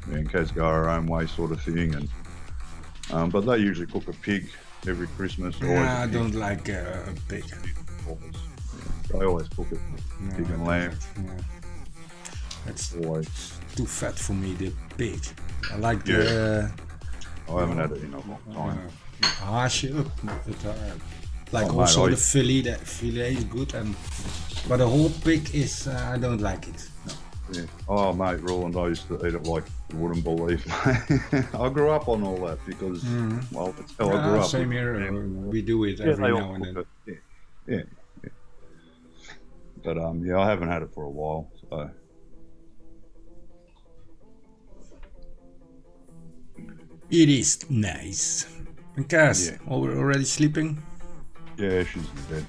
Me and Kaz go our own way, sort of thing, and but they usually cook a pig every Christmas. Yeah, I pig. don't like pig. Always, yeah. They always cook it, No, pig I and don't lamb. like- yeah. That's Always. too fat for me, the pig. I like I haven't had it in a long time. haasje, like Oh, also mate, the fillet. The fillet is good, but the whole pig is I don't like it. No. Yeah. Oh, mate, Rooland, I used to eat it like you wouldn't believe. I grew up on all that because, well, it's how I grew up. Same here. We do it Yeah, every they all now and cook then. it. Yeah. But yeah, I haven't had it for a while. So It is nice. And Cass, Yeah. already sleeping? yeah, she's in bed.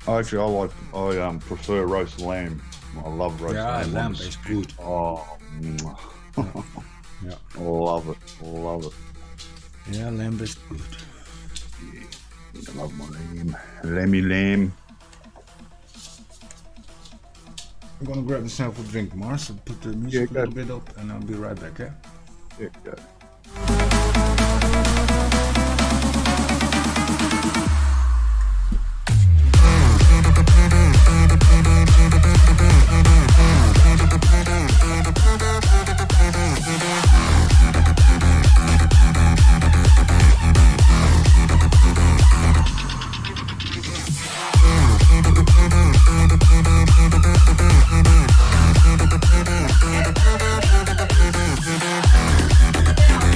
Actually, I prefer roast lamb. I love roast Yeah, lamb. lamb is good. Oh, mwah. Yeah. Love it. Yeah, lamb is good. I love my lamb. Lamb. I'm gonna grab myself a drink, Mars, and put the music Yeah, a go. little bit up, and I'll be right back, eh? Yeah, go. Thank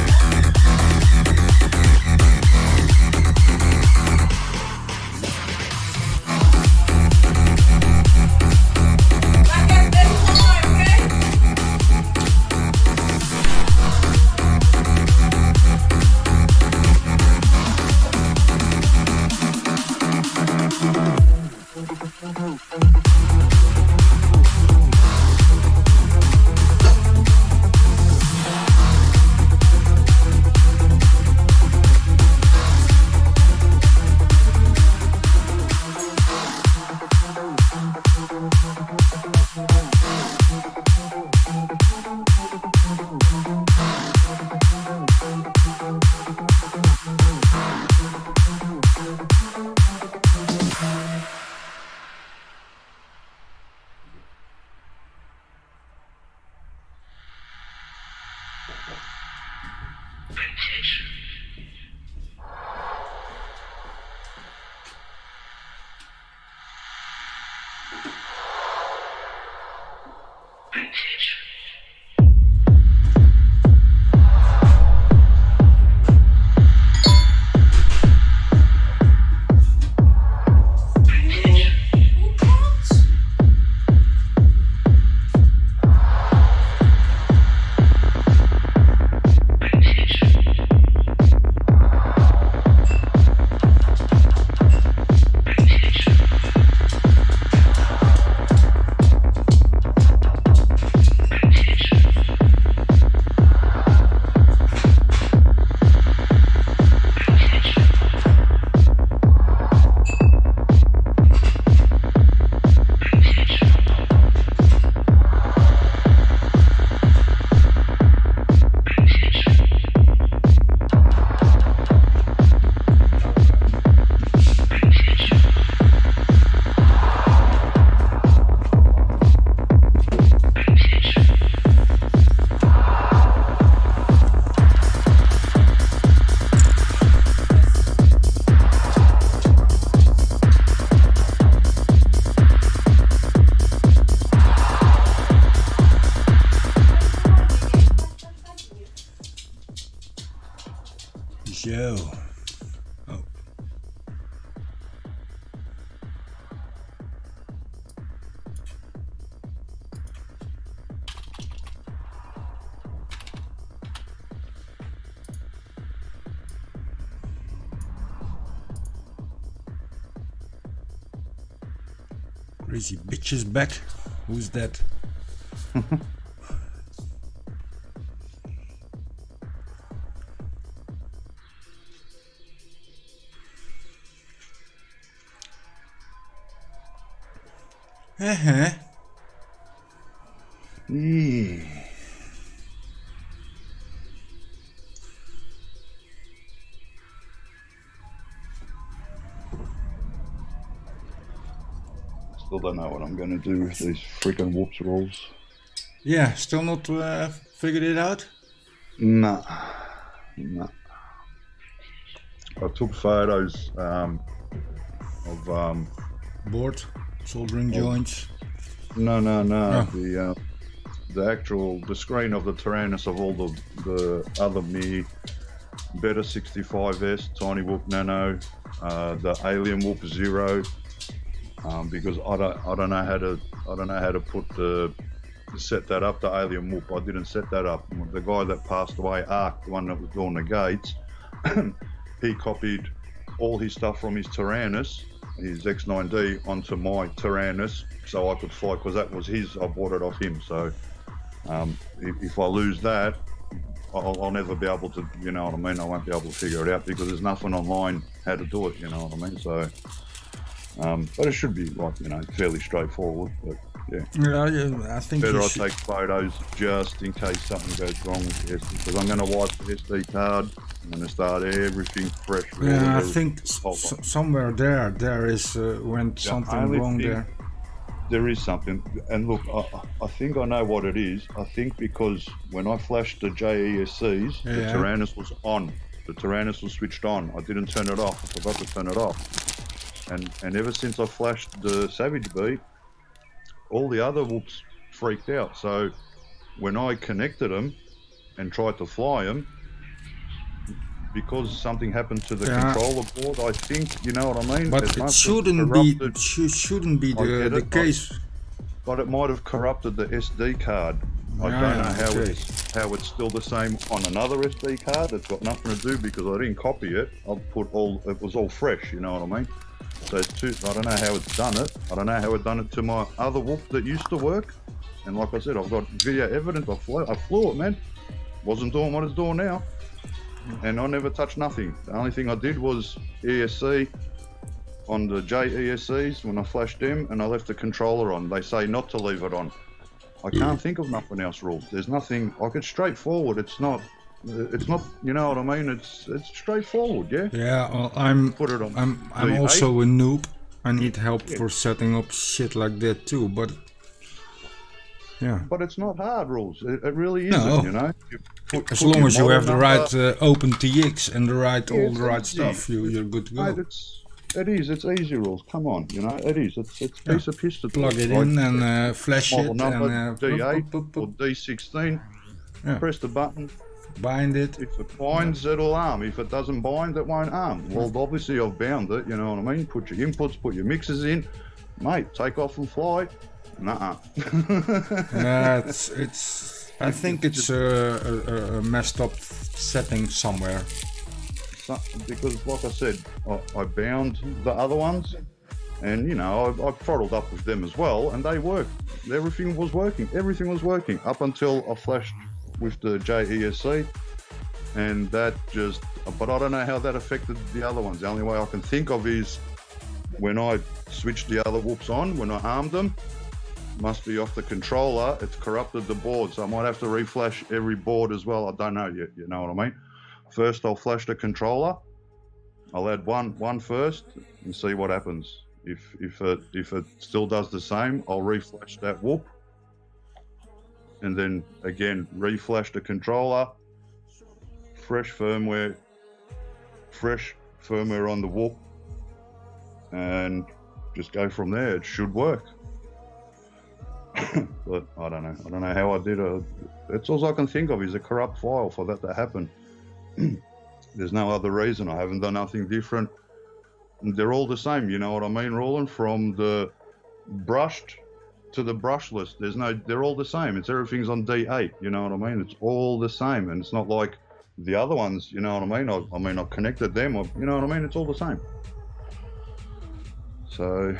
Yo. Oh. Crazy bitch is back. Who's that? Yeah. Still don't know what I'm going to do with these freaking whoops rolls. Yeah, still not figured it out? Nah. I took photos of Board, soldering joints. No. Oh. The screen of the Tyrannus of all the other me, Better 65S, Tiny Whoop Nano, the Alien Whoop Zero, because I don't know how to set that up. The Alien Whoop, I didn't set that up. The guy that passed away, Ark, the one that was doing the gates, he copied all his stuff from his Tyrannus, his X9D, onto my Tyrannus, so I could fly, because that was his. I bought it off him. So if I lose that, I'll never be able to, you know what I mean? I won't be able to figure it out because there's nothing online how to do it, you know what I mean? So, but it should be like, you know, fairly straightforward. But yeah, I think better you I should. take photos just in case something goes wrong with the SD, because I'm going to wipe the SD card. I'm going to start everything fresh. Yeah, I think somewhere there is went something only wrong thing- there. There is something, and look, I think I know what it is. I think because when I flashed the JESCs, the Yeah. Tyrannus was on. The Tyrannus was switched on. I didn't turn it off. I forgot to turn it off. And ever since I flashed the Savage Beat, all the other whoops freaked out. So when I connected them and tried to fly them, because something happened to the controller board, I think, you know what I mean? But it must have shouldn't be corrupted- shouldn't be I get the it, case. But it might have corrupted the SD card. I Yeah, don't know how okay. it's still the same on another SD card. It's got nothing to do because I didn't copy it. It was all fresh, you know what I mean? So it's I don't know how it's done it. I don't know how it done it to my other whoop that used to work. And like I said, I've got video evidence. I flew it, man. Wasn't doing what it's doing now. And I never touched nothing. The only thing I did was ESC on the JESCs when I flashed them, and I left the controller on. They say not to leave it on. I can't think of nothing else, rules. There's nothing. Like, it's straightforward. It's not. You know what I mean? It's straightforward. Yeah. Yeah, well, I'm Put it on. I'm also a noob. I need help for setting up shit like that too. But Yeah. But it's not hard, Rules. It really isn't, No. you know. You As put long your as you have the model right number. open TX and the right all it's the right easy. stuff, you're good to go. Mate, it's easy, Rules. Come on, you know, it is. It's a piece of piss to Plug it like, in and flash model it number and D8 boop, boop, or boop. D16. Yeah. Press the button. Bind it. If it binds, it'll arm. If it doesn't bind, it won't arm. Well, obviously, I've bound it. You know what I mean? Put your inputs, put your mixers in, mate. Take off and fly. Nuh-uh. Yeah, it's. I think it's a messed up setting somewhere. Because, like I said, I bound the other ones, and you know, I throttled up with them as well, and they worked. Everything was working. Everything was working up until I flashed with the JESC, and that just. But I don't know how that affected the other ones. The only way I can think of is when I switched the other whoops on, when I armed them. Must be off the controller. It's corrupted the board, so I might have to reflash every board as well. I don't know yet. You know what I mean? First, I'll flash the controller. I'll add one first and see what happens. If it still does the same, I'll reflash that whoop, and then again reflash the controller. Fresh firmware on the whoop, and just go from there. It should work. But I don't know how I did it. That's all I can think of is a corrupt file for that to happen. There's no other reason. I haven't done nothing different. They're all the same, you know what I mean, Rooland? From the brushed to the brushless, they're all the same. Everything's on D8, you know what I mean? It's all the same, and it's not like the other ones, you know what I mean? I've connected them, you know what I mean? It's all the same. So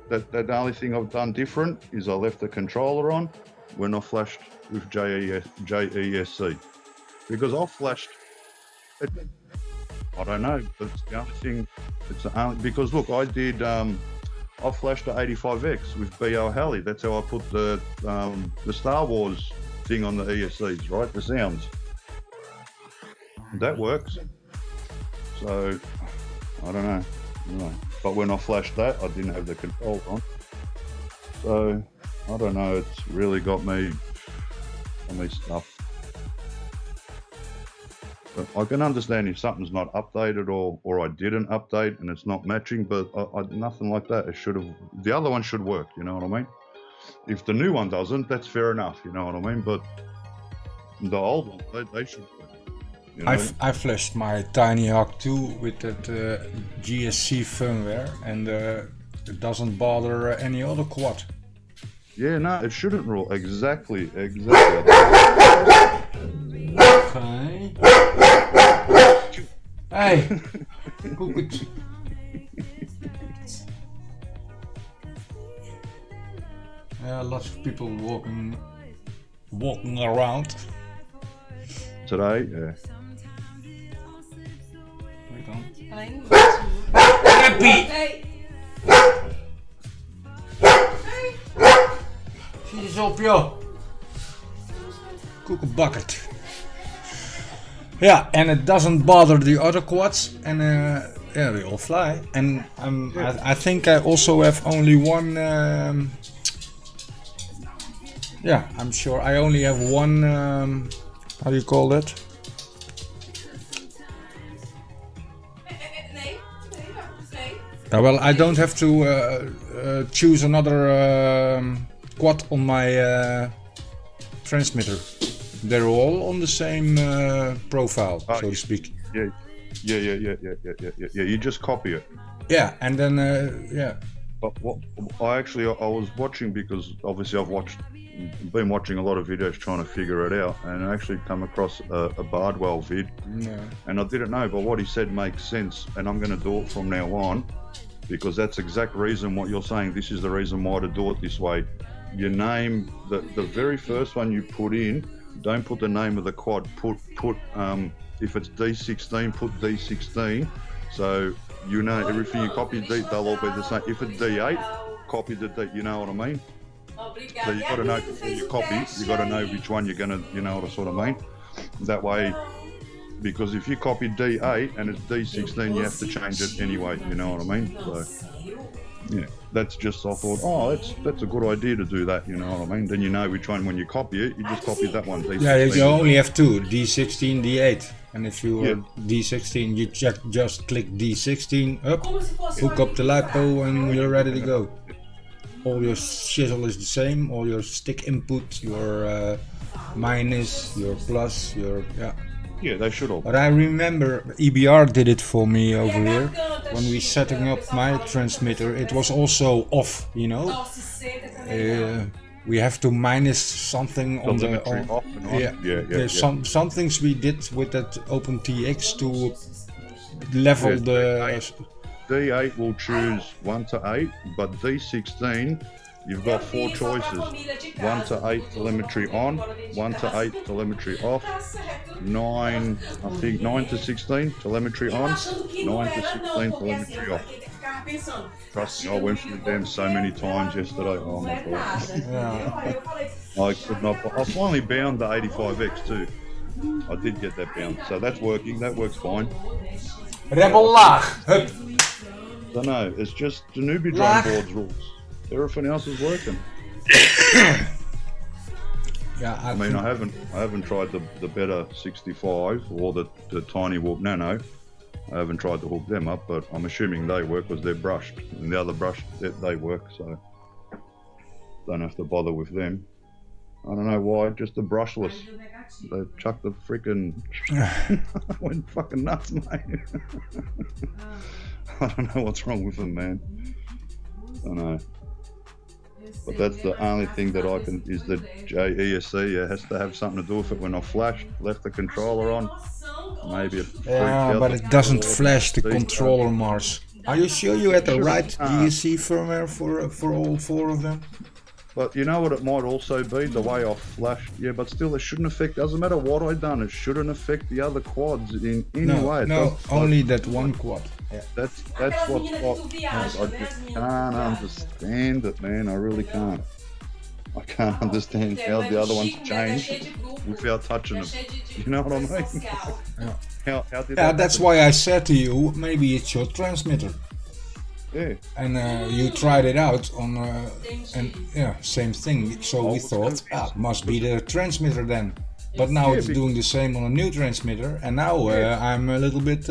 the only thing I've done different is I left the controller on when I flashed with JESC. Because I flashed, I don't know, that's the only thing, because look, I flashed the 85X with BO Halley. That's how I put the Star Wars thing on the ESCs, right? The sounds. That works. So, I don't know. But when I flashed that, I didn't have the controls on. So, I don't know, it's really got me on these stuff. But I can understand if something's not updated or I didn't update and it's not matching, but nothing like that. The other one should work, you know what I mean? If the new one doesn't, that's fair enough, you know what I mean? But the old one, they should work. You know? I flashed my Tiny Hawk 2 with that GSC firmware, and it doesn't bother any other quad. Yeah, no, it shouldn't rule. Exactly. Okay. Hey, cook it. Yeah, lots of people walking around. Today, yeah. Wait on. Alleen Happy! Hey. Zie eens op, joh. Cook a bucket. Yeah, and it doesn't bother the other quads, and yeah, they all fly. And I think I also have only one. Yeah, I'm sure I only have one. How do you call that? Well, I don't have to choose another quad on my transmitter. They're all on the same profile, so to speak. Yeah. You just copy it. Yeah, and then yeah. But what I was watching, because obviously been watching a lot of videos trying to figure it out, and I actually come across a Bardwell vid, and I didn't know, but what he said makes sense, and I'm going to do it from now on, because that's the exact reason what you're saying. This is the reason why to do it this way. You name the very first one you put in. Don't put the name of the quad. Put if it's D16, put D16. So you know everything you copy, they'll all be the same. If it's D8, copy the D. You know what I mean? So you got to know before you copy. You got to know which one you're gonna. You know what I sort of mean? That way, because if you copy D8 and it's D16, you have to change it anyway. You know what I mean? So Yeah, that's just, I thought, oh, that's a good idea to do that, you know what I mean? Then you know which one, when you copy it, you just copy that one. Yeah, you only have two, D16, D8. And if you Yeah. are D16, you just click D16, up, hook up the LiPo, and you're ready to go. All your SHIZZLE is the same, all your stick input, your minus, your plus, your, yeah. Yeah, they should all. But I remember EBR did it for me over here. When we setting up my transmitter, it was also off, you know. We have to minus something on the Telemetry off and on. Yeah. There's some things we did with that OpenTX to level the. D8 will choose 1 to 8, but D16, you've got 4 choices. 1 to 8 telemetry on, 1 to 8 telemetry off, 9 to 16 telemetry on, 9 to 16 telemetry off. Trust me, I went through them so many times yesterday. Oh my god. Yeah. I could not. I finally bound the 85X too. I did get that bound, so that's working. That works fine. Rebel laag. Hup. I know. It's just the newbie drone board's rules. Everything else is working. Yeah, I mean, I haven't tried the better 65 or the tiny Warp Nano. I haven't tried to hook them up, but I'm assuming they work because they're brushed, and the other brush they work, so don't have to bother with them. I don't know why, just the brushless. They chucked the freaking went fucking nuts, mate. I don't know what's wrong with them, man. I don't know. But that's the only thing that I can, is the JESC. It has to have something to do with it. When I flashed, left the controller on, maybe it freaked out. But it doesn't flash the controller, Mars. Are you sure you had the right DSC firmware for all 4 of them? But you know what it might also be? The way I flashed. Yeah, but still, it shouldn't affect, doesn't matter what I done, it shouldn't affect the other quads in any way. No, only that one quad. Yeah. That's what's I just can't understand it, man. I really can't. I can't understand how the other ones change without touching them. You know what I mean? Yeah. How did Yeah, that's why I said to you, maybe it's your transmitter. Yeah. And you tried it out on, and yeah, same thing. So we thought, must be the transmitter then. But now it's doing the same on a new transmitter, and now I'm a little bit.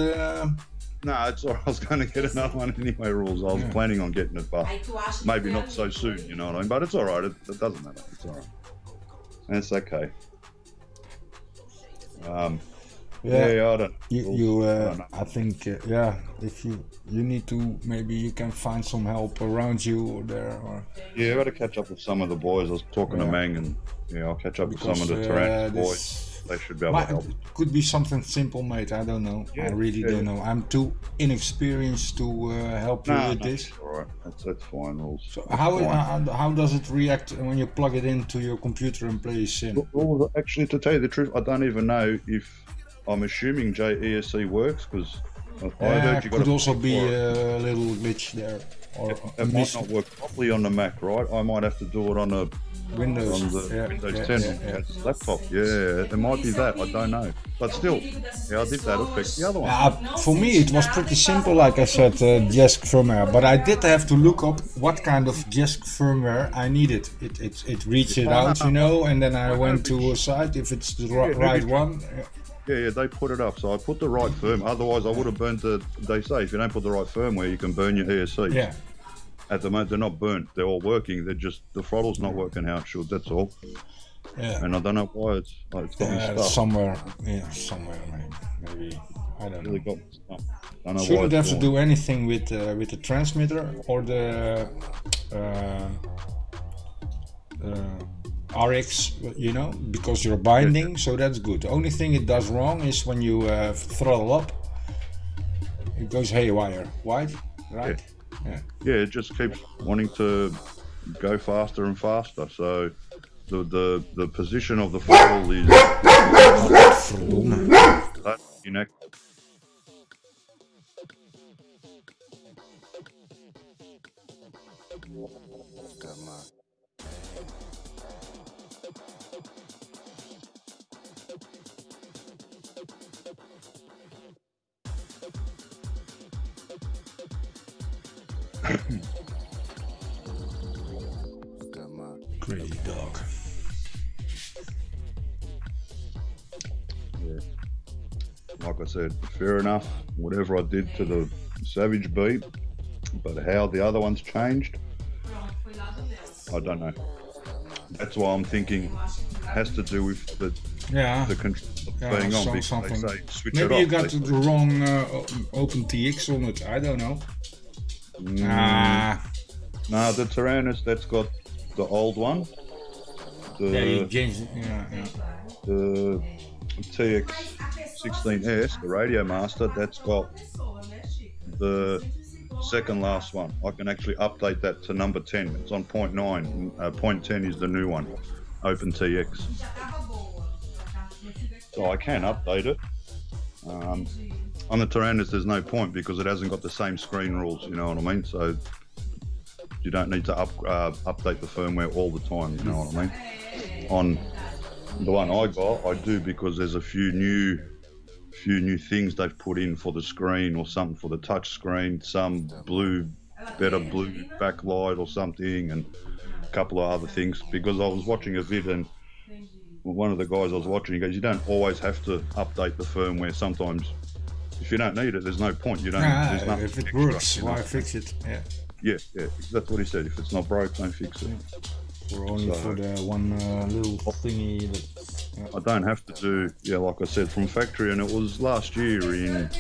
No, it's alright. I was going to get another one anyway, Rules. I was planning on getting it, but maybe not so soon, you know what I mean? But it's alright. It doesn't matter. It's alright. It's okay. Yeah, I don't. I think, if you need to, maybe you can find some help around you or there. Or yeah, I got to catch up with some of the boys. I was talking to Mang, and I'll catch up with some of the Tarantus boys. They should be able to help. It could be something simple, mate. I don't know. I really don't know. I'm too inexperienced to help you with this. Alright, that's fine, Rules. So how does it react when you plug it into your computer and play a sim? Well, actually, to tell you the truth, I don't even know if. I'm assuming JESC works, because I heard you got could also be a little glitch there. Or it might not work properly on the Mac, right? I might have to do it on a Windows, Windows 10 laptop. Yeah, it might be that. I don't know. But still, how did that affect the other one? For me, it was pretty simple, like I said, JESC firmware. But I did have to look up what kind of JESC firmware I needed. It reached it out, you know, and then I went to a site if it's the right one. Yeah, they put it up. So I put the right firm. Otherwise, I would have burnt the. They say if you don't put the right firmware, you can burn your ESC. Yeah. At the moment, they're not burnt. They're all working. They're just the throttle's not working how it should. That's all. Yeah. And I don't know why it's got me stuck. Somewhere, maybe. I don't know. Really got me stuck. I don't know Shouldn't why have to do anything with the transmitter or the RX, you know, because you're binding, so that's good. The only thing it does wrong is when you throttle up, it goes haywire. Why? Right? Yeah, it just keeps wanting to go faster and faster. So the position of the throttle is inaccurate. Yeah. Like I said, fair enough, whatever I did to the Savage beat, but how the other ones changed, I don't know. That's why I'm thinking it has to do with the control being on, because something. they say switch Maybe it you off. got the wrong OpenTX on it, I don't know. No, the Tyrannus, that's got the old one. You changed it. The TX16S, the Radio Master, that's got the second last one. I can actually update that to number 10. It's on point 9. Point 10 is the new one, OpenTX. So I can update it. On the Tyrannus, there's no point because it hasn't got the same screen rules, you know what I mean? So you don't need to update the firmware all the time, you know what I mean? On the one I got, I do, because there's a few new things they've put in for the screen or something for the touch screen, some better blue backlight or something, and a couple of other things. Because I was watching a vid and one of the guys I was watching, he goes, you don't always have to update the firmware. Sometimes if you don't need it, there's no point. You don't. There's nothing if it extra, works, you know? why fix it? Yeah, that's what he said. If it's not broke, don't fix it. Or only for the one little thingy that... I don't have to do, like I said, from factory, and it was last year in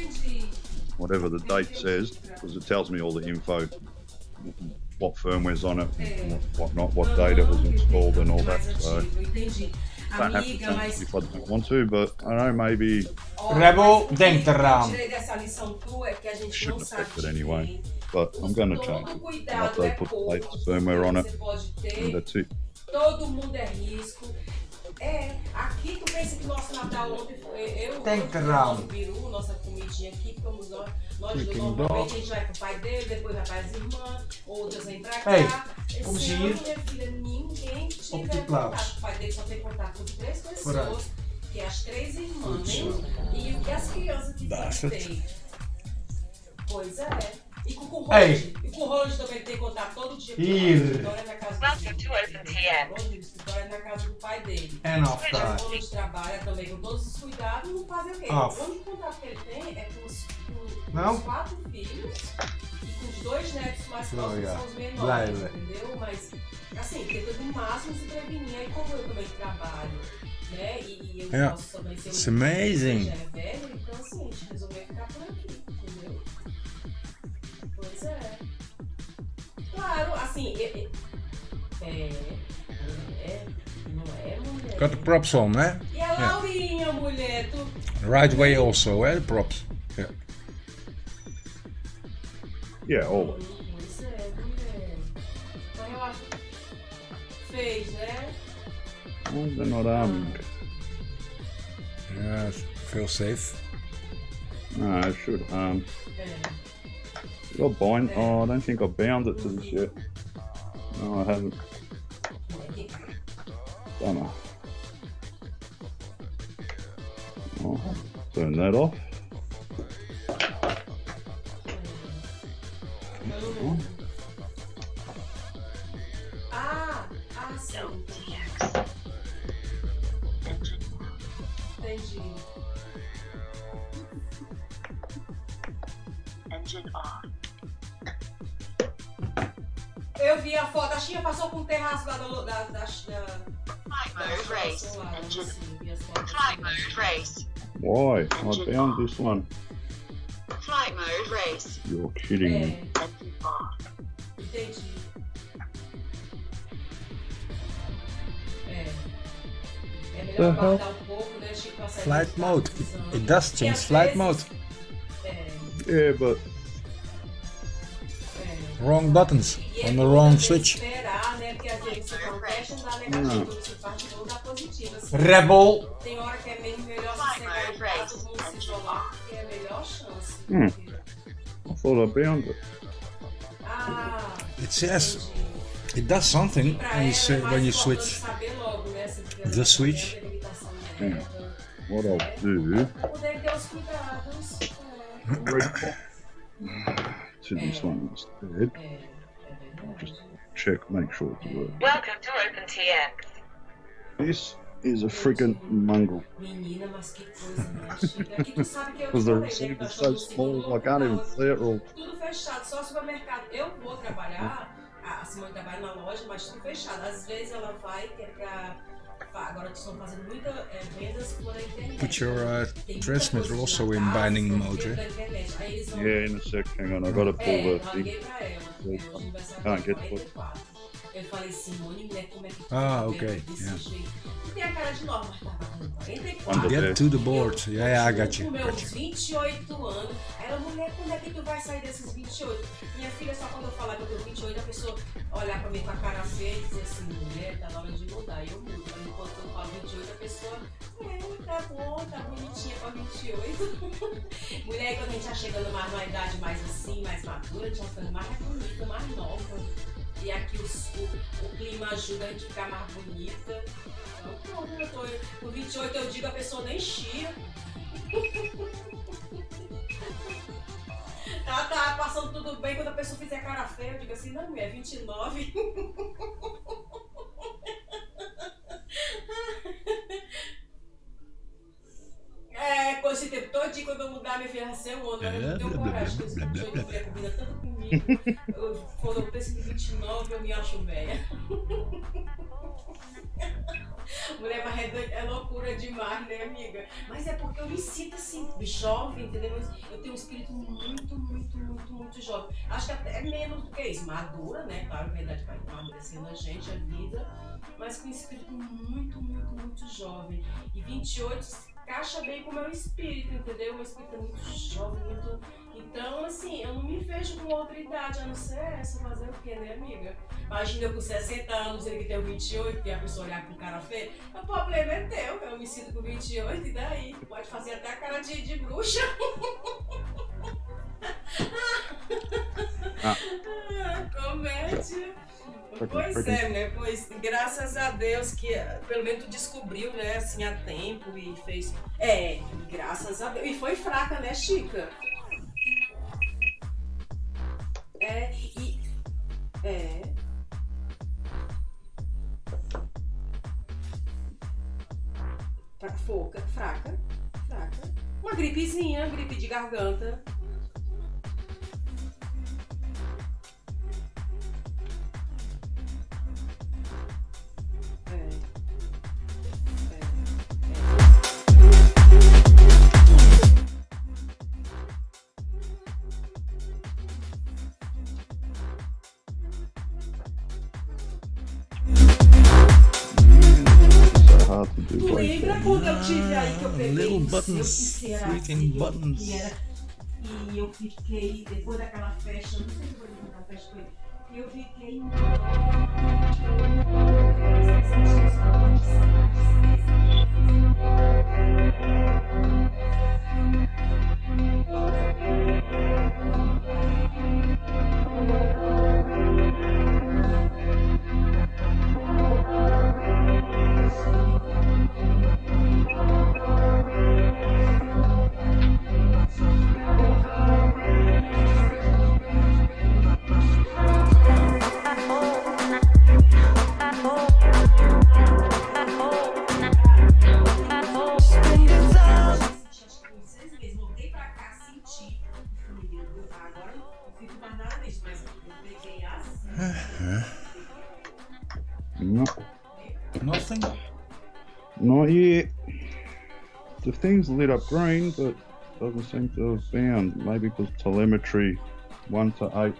whatever the date says, because it tells me all the info, what firmware's on it, what not, what date it was installed and all that, so I don't have to change it if I don't want to, but I don't know, maybe... Rebel, denk eraan. Shouldn't affect it anyway, but I'm going to change it. After I put the latest firmware on it, and that's it. Todo mundo é risco. Aqui tu pensa que nosso Natal ontem foi eu, o peru, nossa comidinha aqui, ficamos nós dois, normalmente a gente vai pro pai dele, depois vai para as irmãs, outras vêm pra cá. Esse ano, minha filha, ninguém tiver contato. O pai dele só tem contato com 3 pessoas, que é as 3 irmãs, e as crianças que tem. Pois é. E com o Roland. E com o Roland também tem contato todo dia. Vitória na casa Vitória na casa do pai dele. O Roland trabalha também com todos os cuidados e não faz o quê? O único contato que ele tem é com os 4 filhos e com os 2 netos mais próximos, que são os menores, entendeu? Mas, assim, tenta do máximo se prevenir. Aí como eu também trabalho, né? E eu posso também ser amazing. Já é velho, então assim, a gente resolveu ficar por aqui, entendeu? Pois é. Claro, assim, não é, mulher. Got the props on, né? E a Laurinha, mulher, tu... Right way also, the props. Yeah, always. Pois é, mulher. Então eu acho que fez, né? Well, they're not arming. Yeah, feel safe. No, I should. You're bind. Oh, I don't think I bound it to this yet. No, I haven't. Bummer. Oh, turn that off. Sim. Entendi. Engine on. Eu vi a foto, a Xinha passou com um terraço lá da Flight mode race. Engine. Flight mode race. Why? I bound this one. Flight mode race. You're kidding me. Engine on. Entendi. É melhor guardar um pouco, né, Chico? Flight mode. It does change flight mode. Yeah, but Wrong buttons on the wrong switch. Rebel. Tem hora que é meio melhor se chegar em casa, vamos se isolar, porque é a melhor chance. I thought I bound it. It says it does something when you switch the switch. What I'll do to this one instead. I'll just check, make sure it's working. Welcome to OpenTX. This is a freaking mongrel. Menina, mas que coisa, né, Chica? Aqui tu sabe que eu Because te the falei, né? receipt Que nós is so estamos no segundo small, I can't even lockdown. see it all. Tudo fechado, só supermercado. Eu vou trabalhar, a Simone trabalha na loja, mas tudo fechado. Às vezes ela vai, que é pra... Agora estão fazendo muitas vendas por internet. Put your Tem muita transmitter coisa also na in casa, binding tem mode. pela internet. Aí eles vão... Yeah, in a sec, hang on, I gotta pull eu the thing. liguei pra ela. Hoje o aniversário Can't dela get é 44. Eu falei, Simone, mulher, como é que tu Ah, tá ok, vendo desse yeah. jeito? Tu tem a cara de nova, mas tava com 44. Under Get there. to the board. Yeah, I got you. Com meus Got you. 28 anos. Aí ela, mulher, quando é que tu vai sair desses 28? Minha filha, só quando eu falar que eu tenho 28, a pessoa olhar pra mim com a cara feia e dizer assim, mulher, tá na hora de mudar. E eu mudo. Mas enquanto eu falo 28, a pessoa, tá bom, tá bonitinha pra 28. Mulher, quando a gente tá chegando mais numa idade mais assim, mais madura, a gente tá ficando mais bonita, mais nova. E aqui o clima ajuda a gente a ficar mais bonita. Então, pronto, eu tô com 28, eu digo, a pessoa nem chia. Tá passando tudo bem, quando a pessoa fizer cara feia, eu digo assim, não, mulher, 29. Com esse tempo todinho, quando eu mudar, minha filha vai ser um ano, mas eu não tenho coragem, porque esse 28 mulher combina tanto comigo. Quando eu penso em 29, eu me acho velha. Mulher, mas é loucura demais, né, amiga? Mas é porque eu me sinto assim, jovem, entendeu? Eu tenho um espírito muito jovem. Acho que até menos do que isso, madura, né? Claro, a verdade vai amadurecendo a gente, a vida, mas com um espírito muito jovem. E 28 encaixa bem com o meu espírito, entendeu? Meu espírito é muito jovem, muito... Então, assim, eu não me vejo com outra idade, a não ser essa, fazer o quê, né, amiga? Imagina eu com 60 anos, ele que tem 28, e a pessoa olhar com cara feia. O problema é teu, eu me sinto com 28, e daí? Pode fazer até a cara de bruxa. Comédia. Pois é, né? Pois graças a Deus que pelo menos tu descobriu, né, assim, a tempo e fez. Graças a Deus. E foi fraca, né, Chica? Fraca. Uma gripezinha, gripe de garganta. Hard to do Tu like lembra that. quando eu tive aí que eu peguei Little o seu buttons, ceráfico, freaking buttons. e eu fiquei, depois daquela festa, não sei se foi daquela festa, e eu fiquei voltei pra cá, senti. Agora não fico mais nada disso, mas eu peguei assim. No, Nothing? not yet. The thing's lit up green, but doesn't seem to have found. Maybe because telemetry 1 to 8.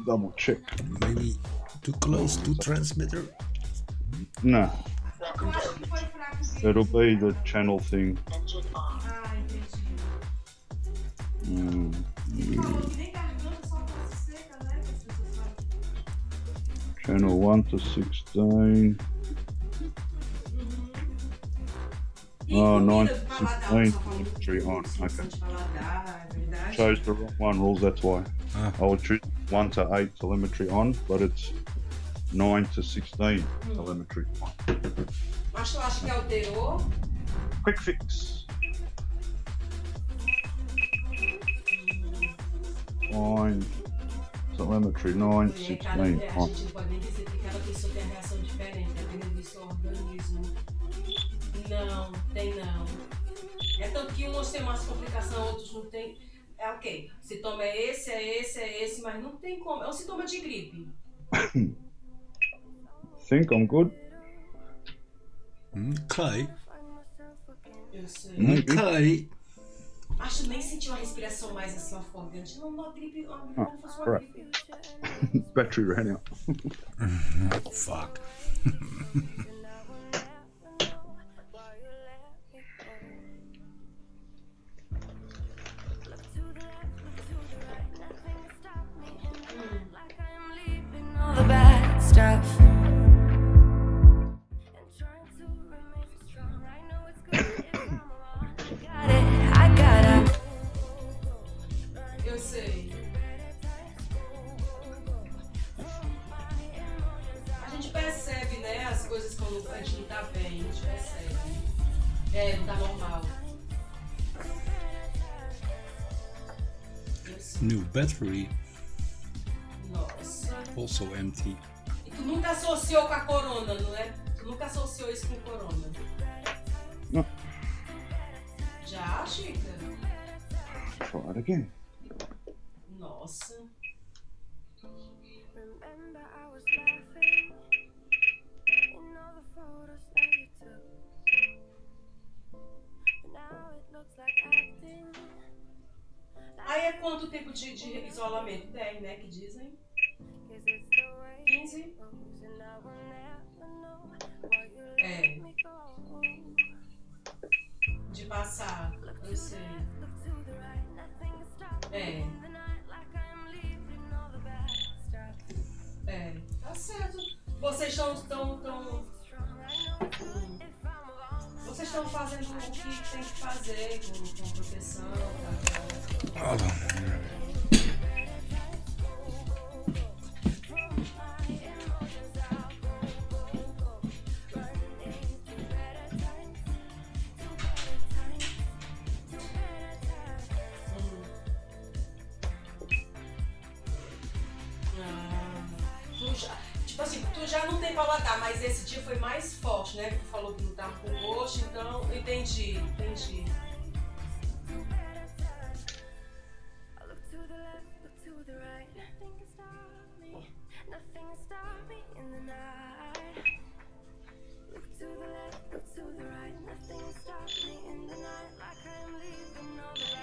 Double check. Maybe too close to transmitter? No, Eu acho que foi fraco mesmo. it'll be the channel thing. Engine on. Ah, entendi. Mm, Falou que nem garganta, só tosse seca, né? Que as pessoas falam. channel 1 to 16. E Oh, comida 9 do to paladar, 16. só falando Telemetry on. restrição Okay. de paladar, é verdade? Chose the wrong one, rules, that's why. Ah. I would choose 1 to 8 telemetry on, but it's 9 to 16 telemetry on. Mas tu acha que alterou? Quick fix. Fine. telemetry 9, A 16. gente não pode nem dizer que cada pessoa tem a reação diferente, dependendo do seu organismo. Não, tem não. É tanto que uns têm mais complicação, outros não tem. É ok. O sintoma é esse, mas não tem como. É um sintoma de gripe. Think I'm good. Clay. Eu sei. Clay. Acho que nem senti uma respiração mais assim ofegante. Não, uma gripe, como fosse uma Right. gripe. Battery ran out. Fuck. All the bad stuff. And trying to remain strong. I know it's good if I'm wrong. I gotta. Eu sei. A gente percebe, né, as coisas quando a gente não tá bem, a gente percebe. É, não tá normal. Eu sei. New battery. Nossa. Also empty. E tu nunca associou com a corona, não é? Tu nunca associou isso com corona? No. Já, Chica? Try it again. Nossa. Remember I was laughing in all the photos that you took. But now it looks like acting. Aí é quanto tempo de isolamento? 10, né, que dizem? 15? É. De passar, eu sei. É. É. Tá certo. Vocês estão vocês estão fazendo o que tem que fazer com proteção, tá? Hold on. Tipo assim, tu já não tem paladar, mas esse dia foi mais forte, né? Tu falou que não tava com gosto, então entendi.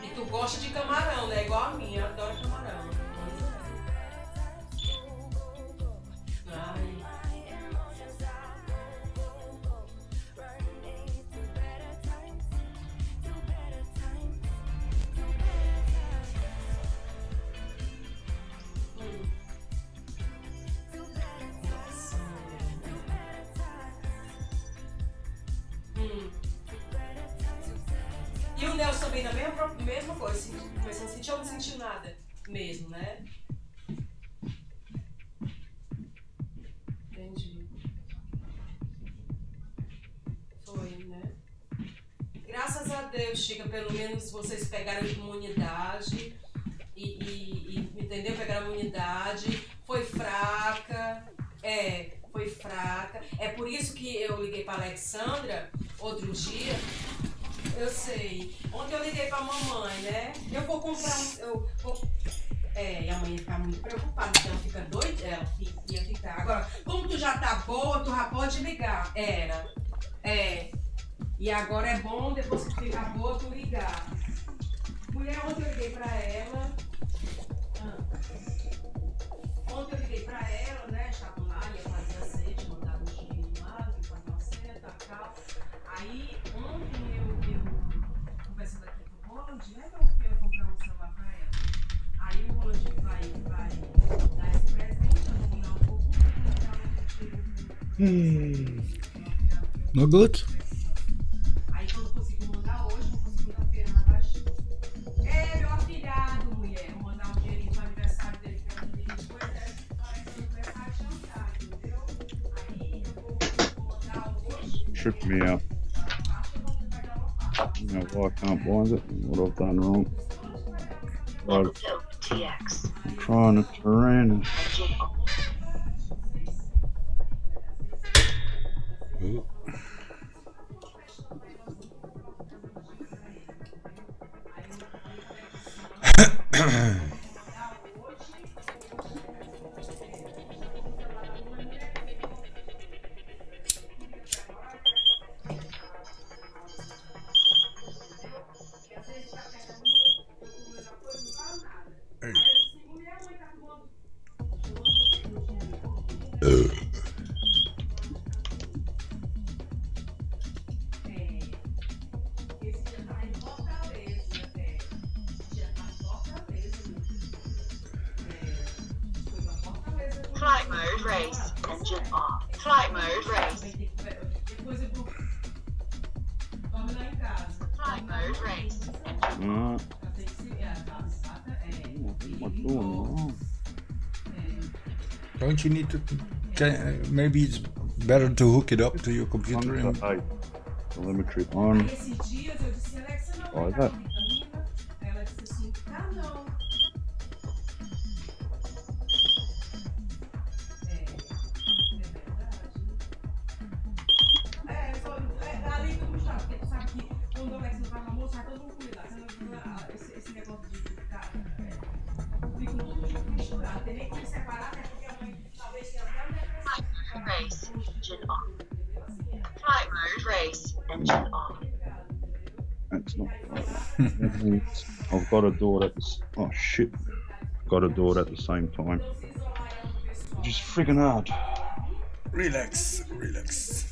E tu gosta de camarão, né? Igual a minha, eu adoro camarão. Ai. E o Nelson também da mesma coisa, começou a sentir ou não sentiu nada mesmo, né? Entendi. Foi, né? Graças a Deus, Chica, pelo menos vocês pegaram imunidade e entendeu? Pegaram a imunidade, foi fraca, foi fraca. É por isso que eu liguei pra Alexandra outro dia. Eu sei. Ontem eu liguei pra mamãe, né? Eu vou comprar e a mãe ia ficar muito preocupada, porque ela fica doida, ela ia ficar. Agora, como tu já tá boa, tu já pode ligar. E agora é bom, depois que tu ficar boa, tu ligar. Mulher, ontem eu liguei pra ela. Ontem eu liguei pra ela, né? Estava lá, ia fazer a sede, mandava um dinheiro lá, ia fazer uma seta e tal. Aí, ontem eu conversando aqui com o Roland, né? Eu comprei um celular pra ela. Aí o Roland vai dar esse presente, eu vou mudar um pouco, No good? Aí quando conseguir mandar hoje, vou conseguir segunda-feira na baixinha. Meu afilhado, mulher, vou mandar um dinheirinho pro aniversário dele, que é um dinheirinho de coisa, parece que o aniversário de jantar, entendeu? Aí eu vou mandar hoje. Tripped me out. I don't know why I can't bind it. What I've done wrong. Episode 2. TX. I'm trying to turn. Engine on. Ooh. Flight mode race. Engine off. Flight mode race. Flight mode race. Engine off. What's going on? Don't you need to? Maybe it's better to hook it up to your computer. And Hey, telemetry on. Try that. Race. Engine off. Flight mode race. Engine off. That's not right. I've got to do it at the. Oh shit! Got to do it at the same time. Which is friggin' hard. relax, relax.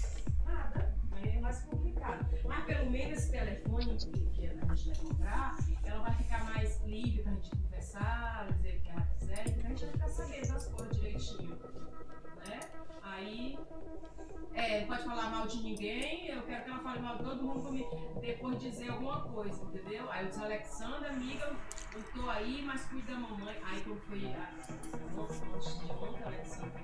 É mais complicado. Mas pelo menos esse telefone que a gente vai comprar, ela vai ficar mais livre pra gente conversar, dizer o que ela quiser, então a gente vai ficar sabendo das coisas direitinho. Né? Aí, não pode falar mal de ninguém, eu quero que ela fale mal de todo mundo pra me depois dizer alguma coisa, entendeu? Aí eu disse, Alexandra, amiga, eu tô aí, mas cuida da mamãe. Aí quando foi ontem, Alexandra,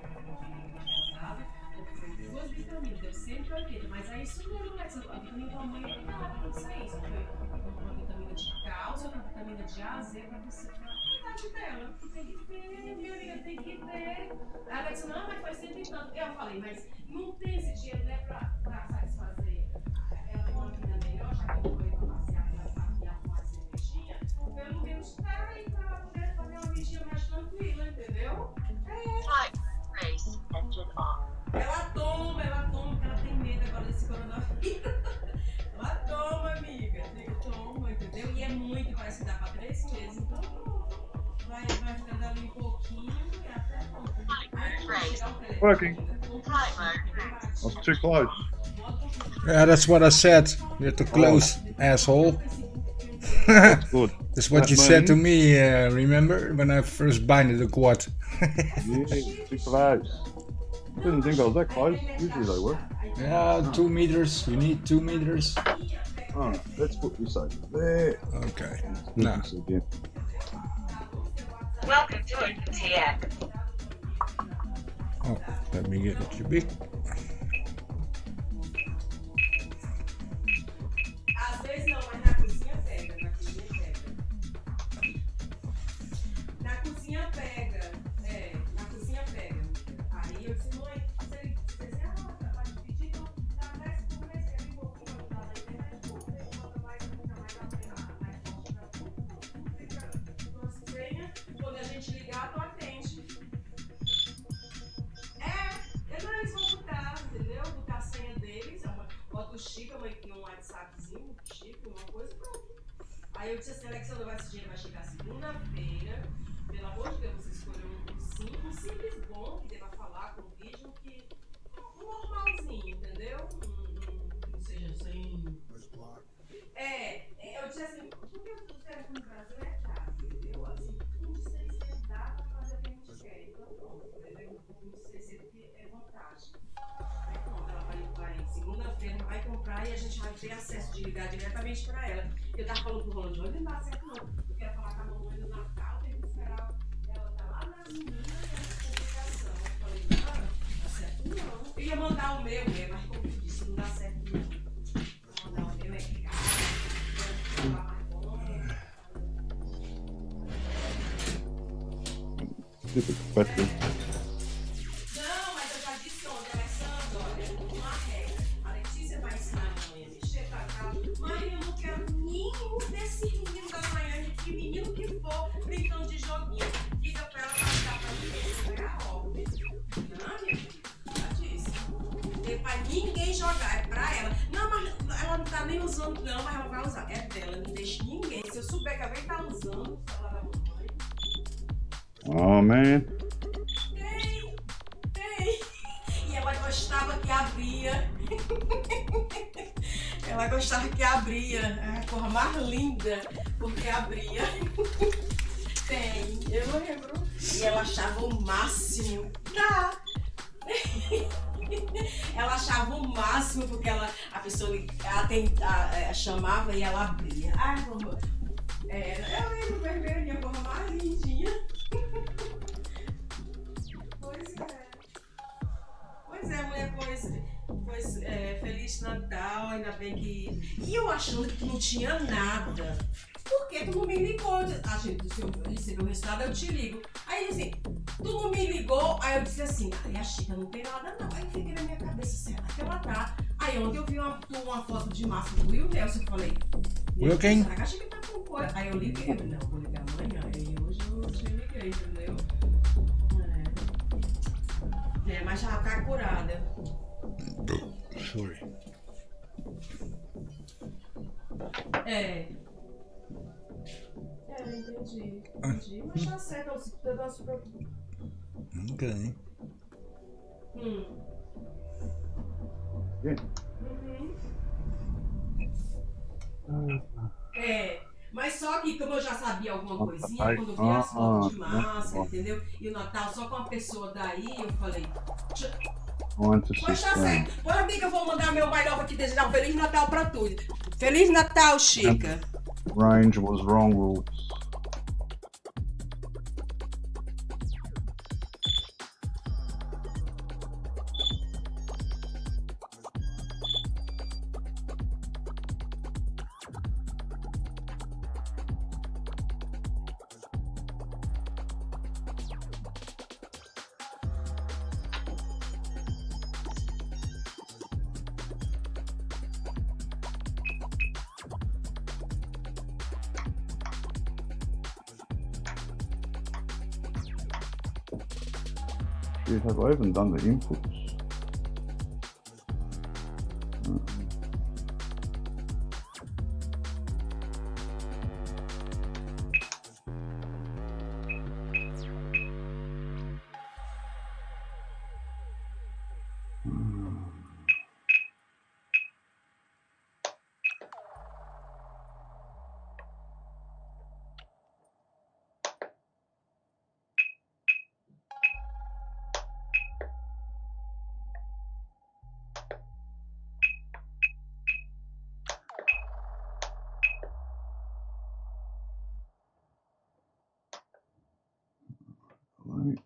duas vitaminas, deu 180, mas aí isso não, Alexandra, a vitamina da mãe não dá pra você isso. Foi uma vitamina de cálcio, outra vitamina de A, Z, pra você, pra idade dela. Tem que ter, minha amiga, tem que ter. A Alexandra, não, mas faz 100 e tanto. Eu falei, mas não tem esse dinheiro, né, pra satisfazer. Ela tem uma vida melhor, já que eu vou ir pra passear, pra arrumar a cervejinha, pelo menos tá aí pra poder fazer uma vidinha mais tranquila, entendeu? Flight race. Engine off. Ela toma, porque ela tem medo agora desse coronavírus. Ela toma, amiga. Toma, entendeu? E é muito, parece que dá pra 3 meses. Então, vai ficando ali um pouquinho e até pronto. Aí, quando chegar o telefone, Working. Flight mode race. I was too close. Yeah, that's what I said. You're too close, asshole. That's good. That's what That you said to means- me, remember? When I first binded the quad. Yeah, too close. Didn't think I was that close. Usually they were. Yeah, 2 meters. You need 2 meters. Alright, let's put this over there. Okay. Put Now, this again. Welcome to OpenTX. oh, let me get it big. às vezes não, mas na cozinha pega. Na cozinha pega. Na cozinha pega. Aí eu disse, mãe, você vai dividir, então dá 10 por mês, que é bem pouquinho, pra ajudar na internet, bota mais a pena, mais forte pra tudo. Fica uma senha, quando a gente ligar, tu atende. Eles vão botar, entendeu? Botar a senha deles, bota o Chico, a mãe tem um WhatsAppzinho, Chico, uma coisa, pronto. Aí eu disse assim, Alexandra, esse dinheiro vai chegar segunda-feira. Pelo amor de Deus, você escolheu um simples bom, que dê pra falar com o vídeo, um normalzinho, entendeu? Não seja assim. Eu disse assim, porque o telefone no Brasil é caro, entendeu? Assim, um de 600 dá pra fazer o que a gente quer. Então pronto, entendeu? Um de 600 é vantagem. Aí pronto, ela vai segunda-feira, vai comprar e a gente vai ter acesso de ligar diretamente pra ela. Eu tava falando pro Roland, não dá certo não. Eu quero falar com a mamãe do Natal, tem que esperar ela tá lá nas meninas e publicação. Eu falei, não, dá certo não. Eu ia mandar o meu, mas como eu disse, não dá certo não. Vou mandar o meu, é caro. Eu vou falar mais bom. Stupid question. Não, mas eu já disse ontem, Alessandro, olha, uma regra. A Letícia vai ensinar a mãe a mexer pra cá. Mãe, eu não quero nenhum desses meninos da manhã, que menino que for, brincando de joguinho. Diga pra ela passar pra mim, você vai a ordem. Não, minha filha, já disse. Não tem pra ninguém jogar, é pra ela. Não, mas ela não tá nem usando, não, mas ela vai usar. É dela, não deixa ninguém. Se eu souber que alguém tá usando, ela vai mamãe. Oh man. Tem. E ela gostava que abria. Ela gostava que abria. É a cor mais linda, porque abria. Tem, eu lembro. E ela achava o máximo. Tá. Ela achava o máximo porque a pessoa chamava e ela abria. Ai, vamos. Eu lembro vermelhinha, a cor mais lindinha. Pois é, mulher, pois Feliz Natal, ainda bem que. E eu achando que tu não tinha nada. Por que tu não me ligou? A gente, se eu receber o resultado, eu te ligo. Aí assim, tu não me ligou, aí eu disse assim, ai, a Chica não tem nada não. Aí eu fiquei na minha cabeça, será que ela tá? Aí ontem eu vi uma foto de massa do Will Nelson e falei, Will quem? será que a Chica tá com coisa? Aí eu liguei, eu falei, não, vou ligar amanhã. Aí hoje eu te liguei, entendeu? Mas já tá curada. Sorry. Entendi. Mas tá certo, não se preocupe. Ok. Mas só que como eu já sabia alguma coisinha, quando eu vi as fotos de máscara, entendeu? E o Natal só com uma pessoa daí, eu falei... Pois tá certo. Pois amiga, que eu vou mandar meu pai nova aqui desejar um Feliz Natal pra tudo. Feliz Natal, Chica. Range was wrong rules. Shit, have I even done the inputs? Right.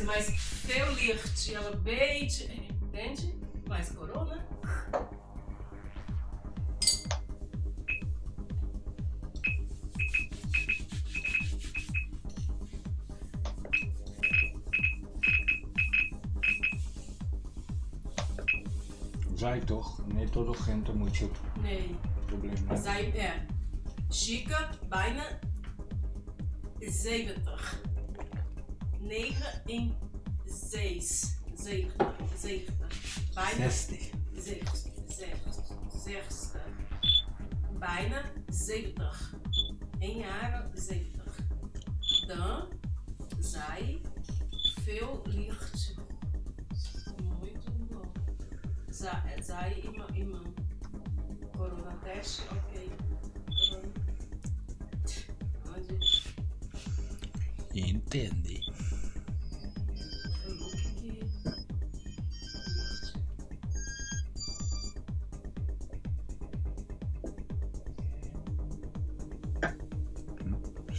Mas teu lirt, ela beite, entende? Mais corona. Zij toch? Nee, toch geen te moet je op Nee. probleem. Zij, Chica, bijna 70. 9 in 6. 70. Bijna 60. 60. Bijna 70. 1 jaar 70. Dan zij veel licht. Muito bom. Zij iemand. Coronateste, ok. Entendi.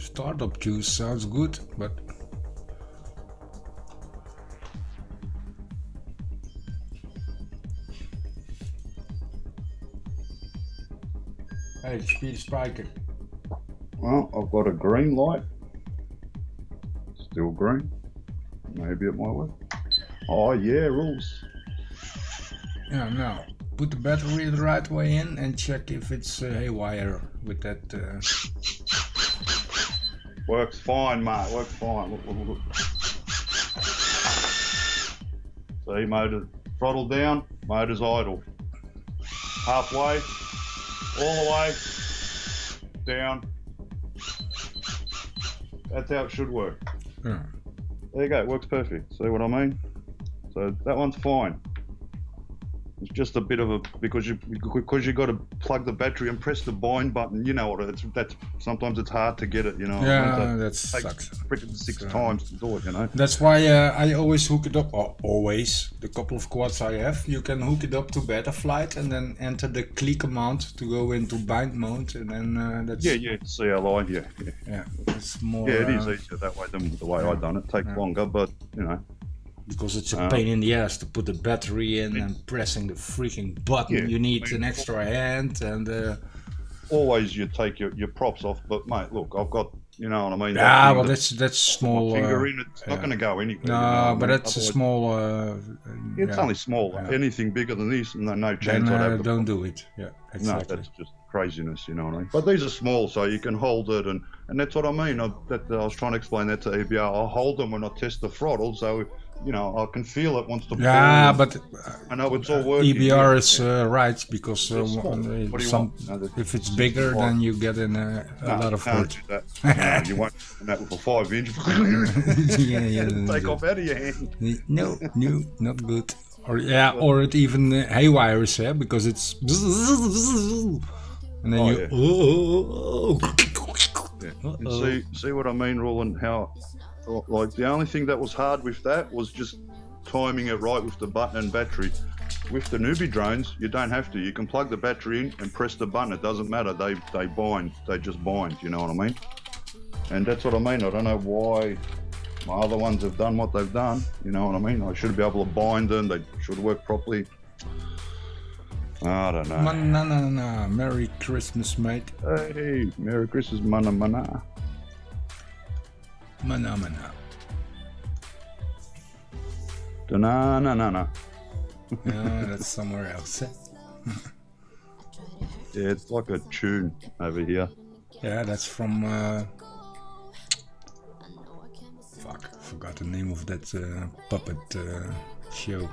Startup juice sounds good, but hey, the speed is spiking. Well, I've got a green light. Still green. Maybe it might work. Oh yeah, rules. Yeah, now put the battery the right way in and check if it's haywire with that. Works fine, mate. Works fine. Look. See, motor throttle down, motor's idle. Halfway, all the way, down. That's how it should work. Yeah. There you go, it works perfect. See what I mean? So that one's fine. It's just a bit of a because you got to plug the battery and press the bind button. You know what? That's sometimes it's hard to get it. You know. Yeah, that takes sucks. freaking 6 times to do it. You know. That's why I always hook it up. Or always, the couple of quads I have, you can hook it up to Betaflight and then enter the click command to go into bind mode, and then that's Yeah, CLI. yeah. It's more. Yeah, it is easier that way than the way I done it. Takes longer, but you know. Because it's a pain in the ass to put the battery in and pressing the freaking button. Yeah, You need an extra hand and. Always you take your props off, but mate, look, I've got, you know what I mean. Yeah, well, that's small. Finger in, it's not going to go anywhere. No, you know but I mean? that's a small. It's only small. Yeah. Anything bigger than this, no chance. Then I'd have don't do it. Yeah, exactly. No, that's just craziness, you know what I mean. But these are small, so you can hold it, and that's what I mean. I was trying to explain that to EBR. I'll hold them when I test the throttle, so you know I can feel it once the. Yeah, but I know it's all working. EBR is right because No, if it's bigger, then you get in a lot of hurt. Do that. No, you won't do that with a 5-inch. yeah. Take off out of your hand. No, not good. Or it even haywires, because it's and then And see what I mean, Rooland? How like the only thing that was hard with that was just timing it right with the button and battery. With the newbie drones, you don't have to. You can plug the battery in and press the button. It doesn't matter. They bind. They just bind. You know what I mean? And that's what I mean. I don't know why my other ones have done what they've done. You know what I mean? I should be able to bind them. They should work properly. I don't know. Mana. Merry Christmas, mate. Hey, Merry Christmas, mana. Mana. Da-na-na-na-na. Yeah, that's somewhere else. Yeah, it's like a tune over here. Yeah, that's from. Forgot the name of that puppet show.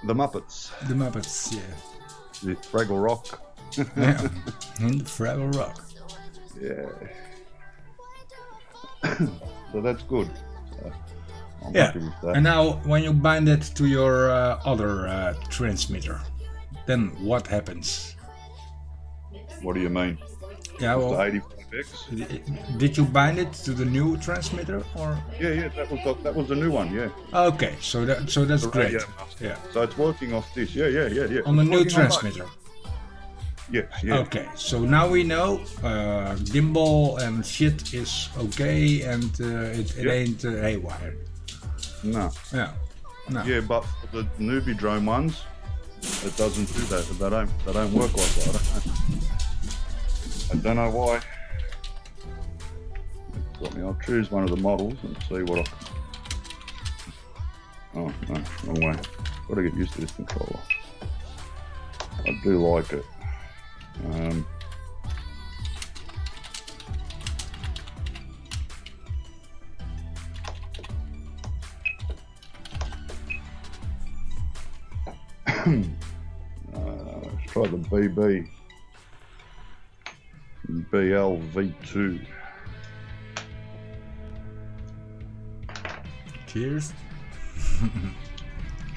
The Muppets. The Muppets, yeah. The Fraggle Rock. Yeah, in the Fraggle Rock. Yeah. So that's good. So I'm Yeah, happy with that. and now when you bind it to your other transmitter, then what happens? What do you mean? Yeah, The well, 85X? did you bind it to the new transmitter or? Yeah, that was the new one, yeah. Okay, so that's great. radio master. Yeah, So it's working off this, yeah. on the It's new working on transmitter. that. Yeah. Okay, so now we know gimbal and shit is okay, and it ain't haywire. No. Yeah, no. Yeah, but for the newbie drone ones, it doesn't do that. They don't work like that. I don't know why. I'll choose one of the models and see what I. Oh no, wrong way. Gotta get used to this controller. I do like it. Let's try the BLV2. Cheers.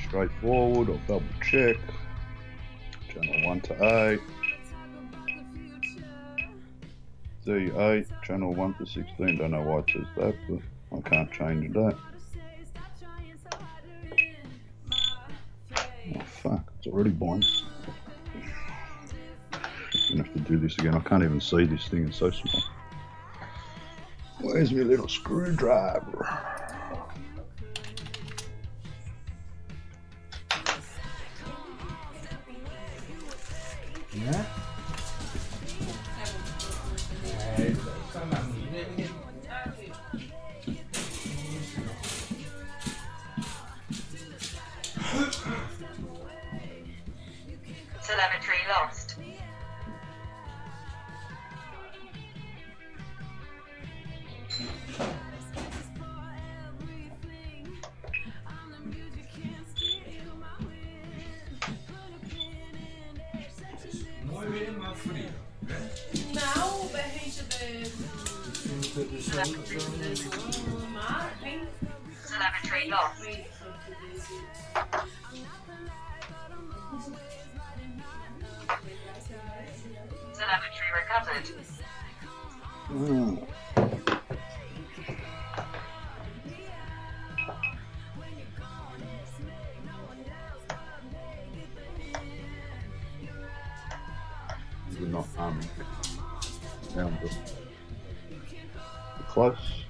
Straightforward, I'll double check. Channel 1 to 8. D8, channel 1 to 16. Don't know why it says that, but I can't change that. Oh fuck, it's already blind. I'm gonna have to do this again. I can't even see this thing, it's so small. Where's my little screwdriver? Ja? Nee, dat kan nou niet. Nee. Telemetry lost. Mooi weer, maar vrij. Nou, bij eentje de maar geen Telemetry lost. Telemetry recovered. You're not down to close.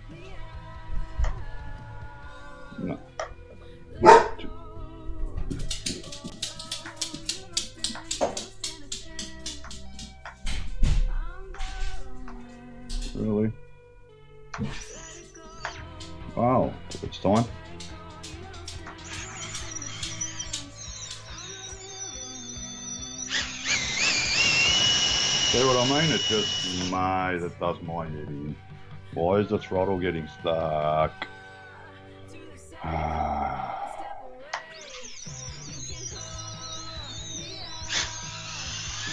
No. Really? Wow, it's time. See what I mean? It's just, mate, it does my head in. Why is the throttle getting stuck?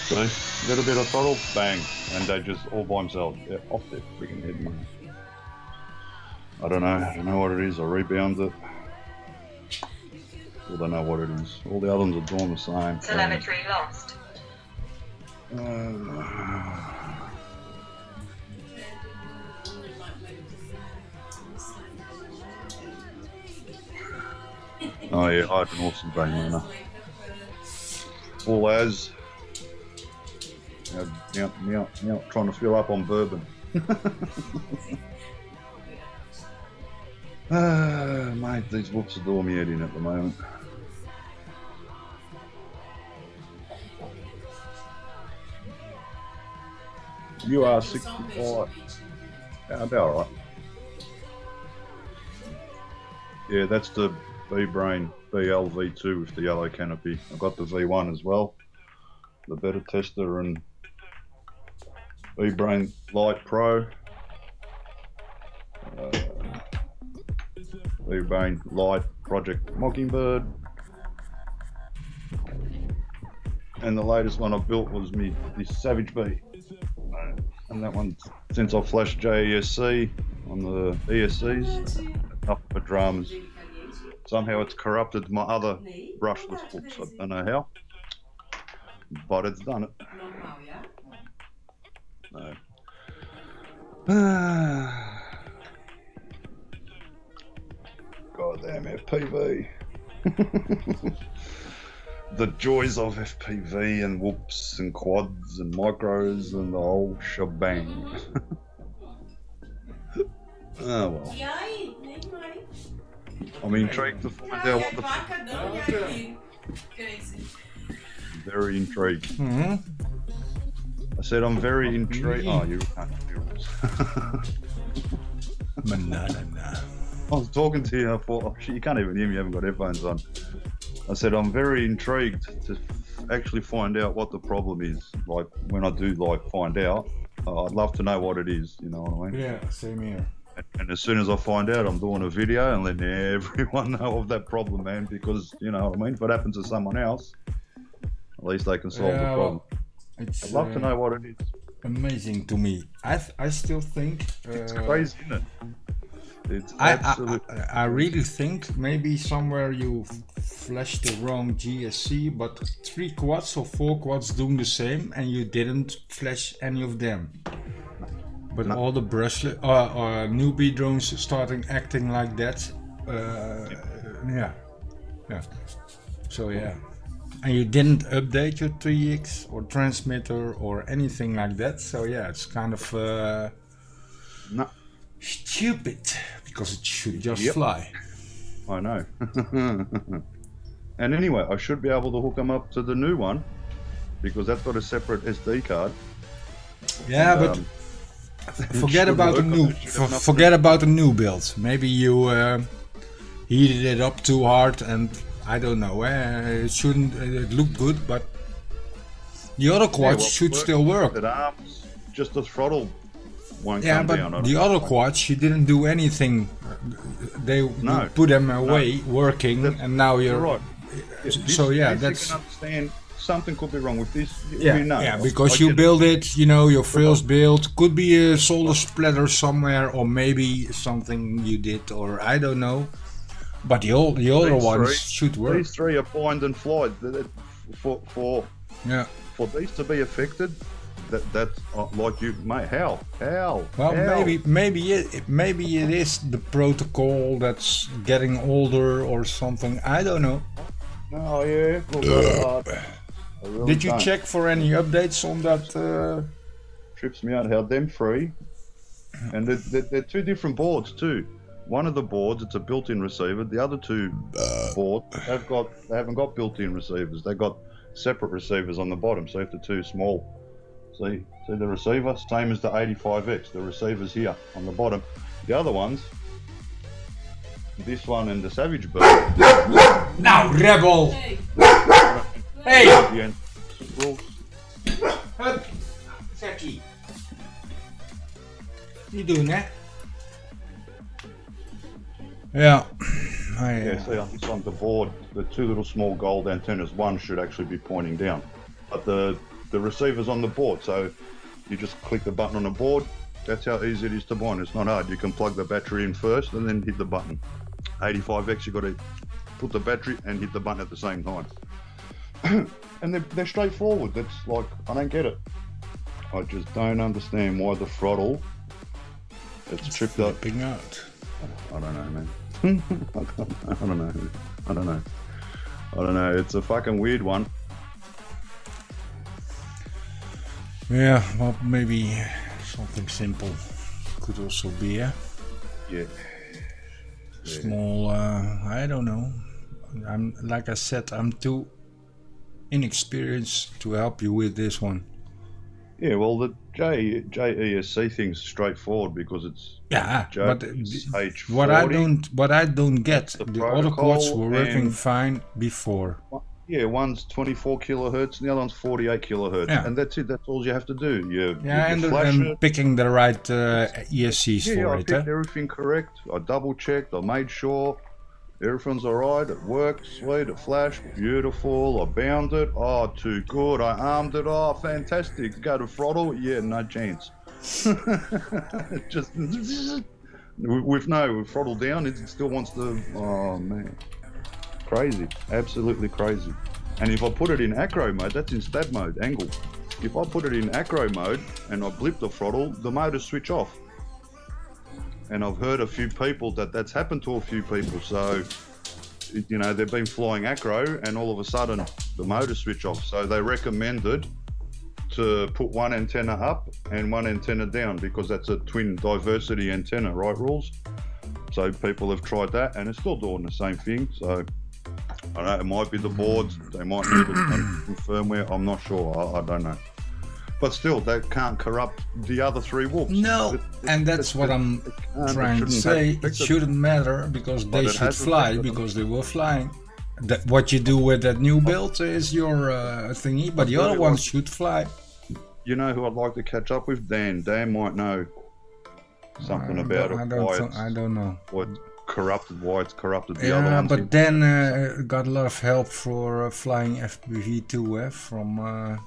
See, little bit of throttle, bang, and they just all by themselves. They're off their freaking head, man. I don't know what it is. I rebound it. Still don't know what it is. All the other ones are doing the same. Telemetry lost. Oh yeah, I had an awesome brain runner. Full as. Now, trying to fill up on bourbon. Mate, these books are doing me head in at the moment. You are 65. Yeah, I'll be alright. Yeah, that's the B-Brain BLV2 with the yellow canopy. I've got the V1 as well. The Beta Tester and B-Brain Lite Pro. B-Brain Lite Project Mockingbird. And the latest one I built was this Savage Bee. And that one, since I flashed JESC on the ESCs, up for drums, somehow it's corrupted my other brushless books. I don't know how, but it's done it. No. Goddamn FPV. The joys of FPV and whoops and quads and micros and the whole shebang. Oh well. I'm intrigued to find out what the... Very intrigued. Mm-hmm. I said I'm very intrigued. Oh, you can't hear us. I was talking to you, I thought, oh shit, you can't even hear me, you haven't got headphones on. I said I'm very intrigued to actually find out what the problem is. Like when I do find out, I'd love to know what it is, you know what I mean? Yeah, same here. And as soon as I find out, I'm doing a video and letting everyone know of that problem, man, because, you know what I mean? If it happens to someone else, at least they can solve the problem. It's, I'd love to know what it is. Amazing to me. I still think... it's crazy, isn't it? It's absolutely... I really think maybe somewhere you flashed the wrong GSC, but 3 quads or 4 quads doing the same and you didn't flash any of them. But all the brushless or newbie drones starting acting like that. Yeah. So yeah. And you didn't update your 3X or transmitter or anything like that. So yeah, it's kind of... No. stupid because it should just Yep. fly. I know. And anyway, I should be able to hook them up to the new one because that's got a separate SD card. Yeah, but forget about the new. Forget about the new build. Maybe you heated it up too hard, and I don't know. It shouldn't. It looked good, but the other quads should still work. The arms, just the throttle won't Yeah, come but down. the other quads, you didn't do anything. You put them away, working, and now you're right. So yeah, this that's. you can understand. Something could be wrong with this. Yeah, we know. yeah, because you build it, you know, your first build could be a solder splatter somewhere, or maybe something you did, or I don't know. But the other ones should work. These three are bind and fly. For these to be affected, that's like you, mate. How? Well, How? maybe it is the protocol that's getting older or something. I don't know. Oh yeah. Look, I really Did you don't. check for any updates on that? Trips me out how them three, and they're two different boards too. One of the boards, it's a built-in receiver. The other two boards, they haven't got built-in receivers. They've got separate receivers on the bottom. So if they're too small, see the receiver, same as the 85X. The receiver's here on the bottom. The other ones, this one and the Savage Bird. Now, Rebel! Hey! Yeah, rules. Hup! Zeki! Niet doen, hè? Ja. Yeah, see on this one, the board, the two little small gold antennas, one should actually be pointing down. But the receiver's on the board, so you just click the button on the board. That's how easy it is to bind. It's not hard. You can plug the battery in first and then hit the button. 85X, you got to put the battery and hit the button at the same time. And they're straightforward. That's like, I don't get it. I just don't understand why the throttle, it's tripped up. Flipping out. I don't know, man. I don't know. It's a fucking weird one. Yeah, well, maybe something simple could also be, yeah? Yeah. Small, I don't know. Like I said, I'm too inexperienced to help you with this one. Yeah, well, the JESC thing's straightforward because it's but H40. what I don't get, the other quads were working and- fine before. Yeah, one's 24 kilohertz and the other one's 48 kilohertz, Yeah. and that's it. That's all you have to do. You flash and it. picking the right ESCs Yeah, for I it. picked everything correct. I double checked. I made sure everything's all right. It worked. Sweet. It flashed. Beautiful. I bound it. Oh, too good. I armed it. Oh, fantastic. Go to throttle. Yeah, no chance. Just with throttle down, it still wants to. Oh man, crazy. Absolutely crazy. And if I put it in acro mode, that's in stab mode, angle. If I put it in acro mode and I blip the throttle, the motors switch off. And I've heard a few people that's happened to a few people. So, you know, they've been flying acro and all of a sudden the motors switch off. So they recommended to put one antenna up and one antenna down because that's a twin diversity antenna, right, Rules? So people have tried that and it's still doing the same thing. So I don't know, it might be the boards, they might need a firmware, I'm not sure, I don't know. But still, they can't corrupt the other three wolves. No, and that's what I'm trying to say. It shouldn't matter because they should fly because they were flying. That what you do with that new build is your thingy, but the other ones should fly. You know who I'd like to catch up with? Dan. Dan might know something about it. I don't know. Why it's corrupted the other Yeah, ones. but then got a lot of help for flying FPV2 from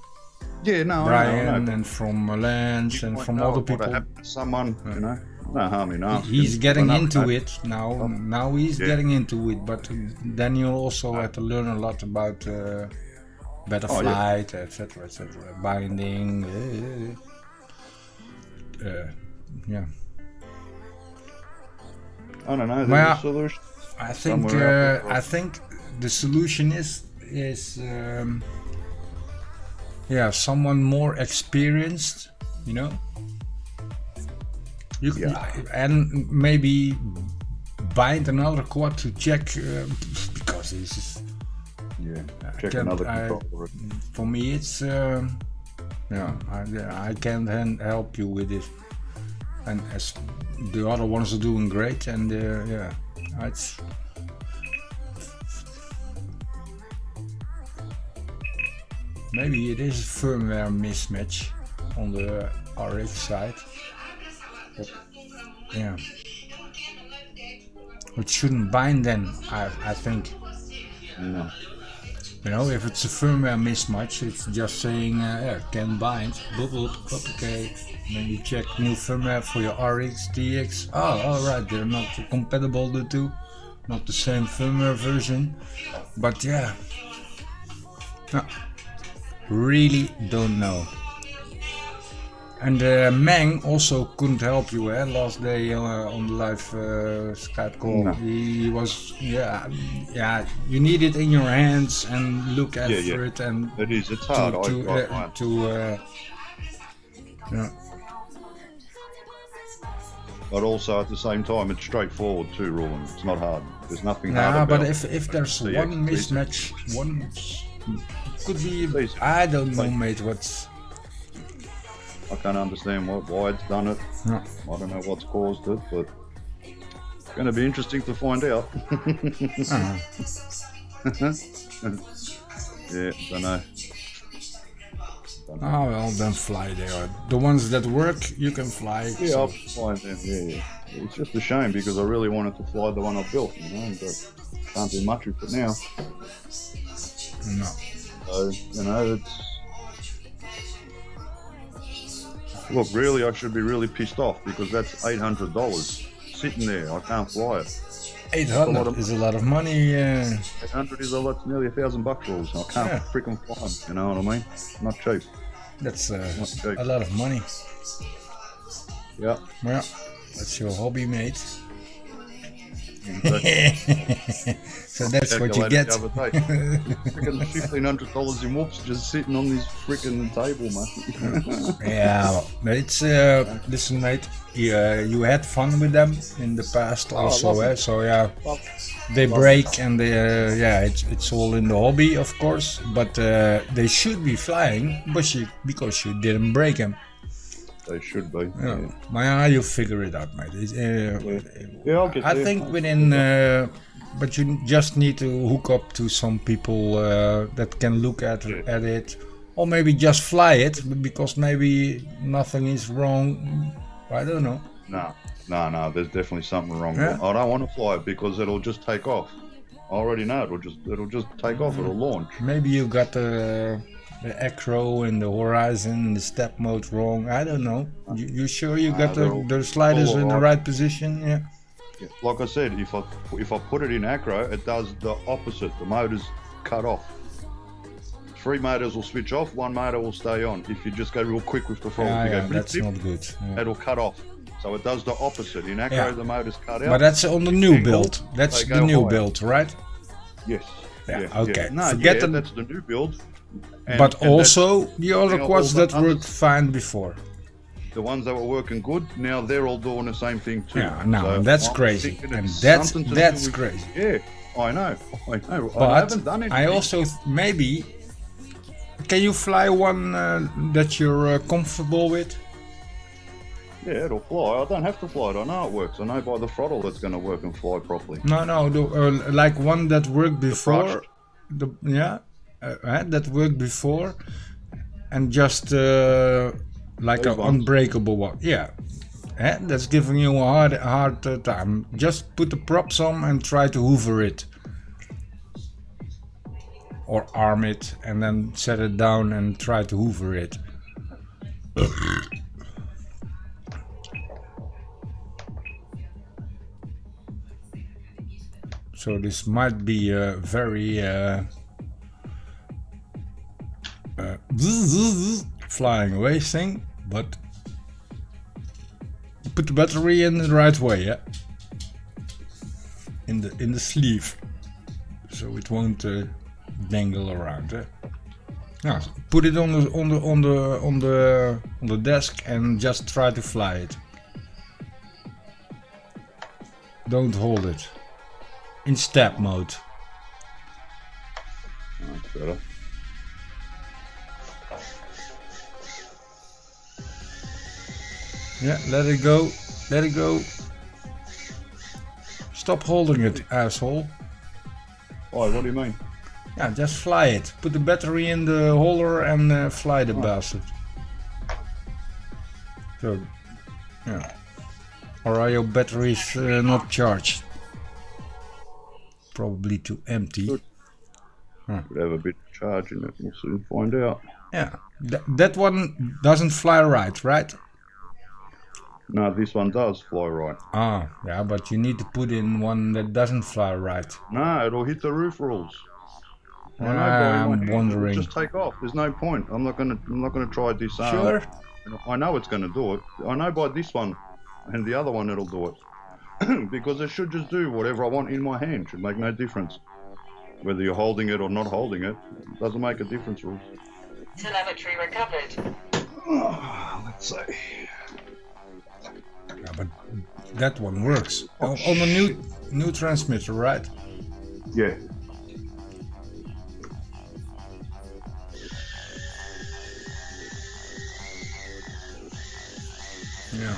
Brian and from Lance and from other people. Someone, you know, no harm in asking. He's getting into it now. Now he's getting into it, but Daniel also had to learn a lot about better flight, etc., etc., binding. Yeah. I don't know. Well, Solution. I think the solution is someone more experienced, you know. And maybe bind another quad to check because this is check another controller. for me it's I can't help you with it, and as the other ones are doing great, and it's maybe it is a firmware mismatch on the RX side. Yeah, it shouldn't bind then, I think. No. You know, if it's a firmware mismatch, it's just saying can bind. Okay. Then you check new firmware for your RX, TX. Oh, alright, they're not compatible, the two. Not the same firmware version. But yeah. No, really don't know. And Mang also couldn't help you last day on the live Skype call. No. He was, you need it in your hands and look after it. And it is, it's hard. But also at the same time, it's straightforward too, Rooland. It's not hard. There's nothing hard about but if there's one mismatch, one could be, I don't know, mate, what's... I can't understand why it's done it. No. I don't know what's caused it, but it's going to be interesting to find out. Yeah, don't know. Oh well, then fly there. The ones that work, you can fly. Yeah, I'll fly them. Yeah. It's just a shame because I really wanted to fly the one I built, you know, but can't do much with it now. No. So, you know, it's... Look, really, I should be really pissed off because that's $800 sitting there. I can't fly it. 800 is a lot of money. 800 is nearly $1,000 rules. I can't freaking fly them. You know what I mean? Not cheap. That's Not cheap. a lot of money. Yeah. Well, that's your hobby, mate. Exactly. So that's what you get. Freaking $1,500 in whoops just sitting on this freaking table, man. Yeah, but it's listen, mate. You had fun with them in the past also, so yeah, they break and they, it's all in the hobby, of course. But they should be flying, because you didn't break them. They should be. Yeah, you figure it out, mate. I'll get I there. think within, but you just need to hook up to some people that can look at it, or maybe just fly it because maybe nothing is wrong. I don't know. No. There's definitely something wrong. Yeah. I don't want to fly it because it'll just take off. I already know it'll just take off. It'll launch. Maybe you got the acro and the horizon and the step mode wrong. I don't know. You sure you got the sliders in the right position? Yeah. Like I said, if I put it in acro, it does the opposite. The motor's cut off. 3 motors will switch off, 1 motor will stay on. If you just go real quick with the throttle, that's not good. Yeah. It'll cut off. So it does the opposite. In acro, the motor's cut out. But that's on the new build. That's the new build, right? Yes. Yeah. Okay. No, Forget that's the new build. But also the other quads that worked fine before. The ones that were working good, now they're all doing the same thing too. Yeah, no, that's crazy. And that's crazy. Yeah, I know. But I haven't done it. I also maybe. Can you fly one that you're comfortable with? Yeah, it'll fly. I don't have to fly it. I know it works. I know by the throttle it's going to work and fly properly. No, like one that worked before. That worked before, and just like an unbreakable one. Yeah, that's giving you a hard time. Just put the props on and try to hoover it. Or arm it and then set it down and try to hoover it. So this might be a very flying away thing, but put the battery in the right way, yeah. In the sleeve, so it won't dangle around. Now put it on the desk and just try to fly it. don't hold it. In step mode. That's better. Yeah, let it go. Let it go. Stop holding it, asshole. Oh, what do you mean? Yeah, just fly it. Put the battery in the holder and fly the bastard. So, yeah. Or are your batteries not charged? Probably too empty. Could have a bit of charge in it. We'll soon find out. Yeah, that one doesn't fly right? No, this one does fly right. Ah, yeah, but you need to put in one that doesn't fly right. No, it'll hit the roof rules. I know, boy, I'm wondering. Just take off. There's no point. I'm not gonna try this. Sure. I know it's gonna do it. I know by this one and the other one it'll do it. Because it should just do whatever I want in my hand. Should make no difference. Whether you're holding it or not holding it, doesn't make a difference, rules. Telemetry recovered. Let's see. Yeah, but that one works. On a new transmitter, right? Yeah. Yeah.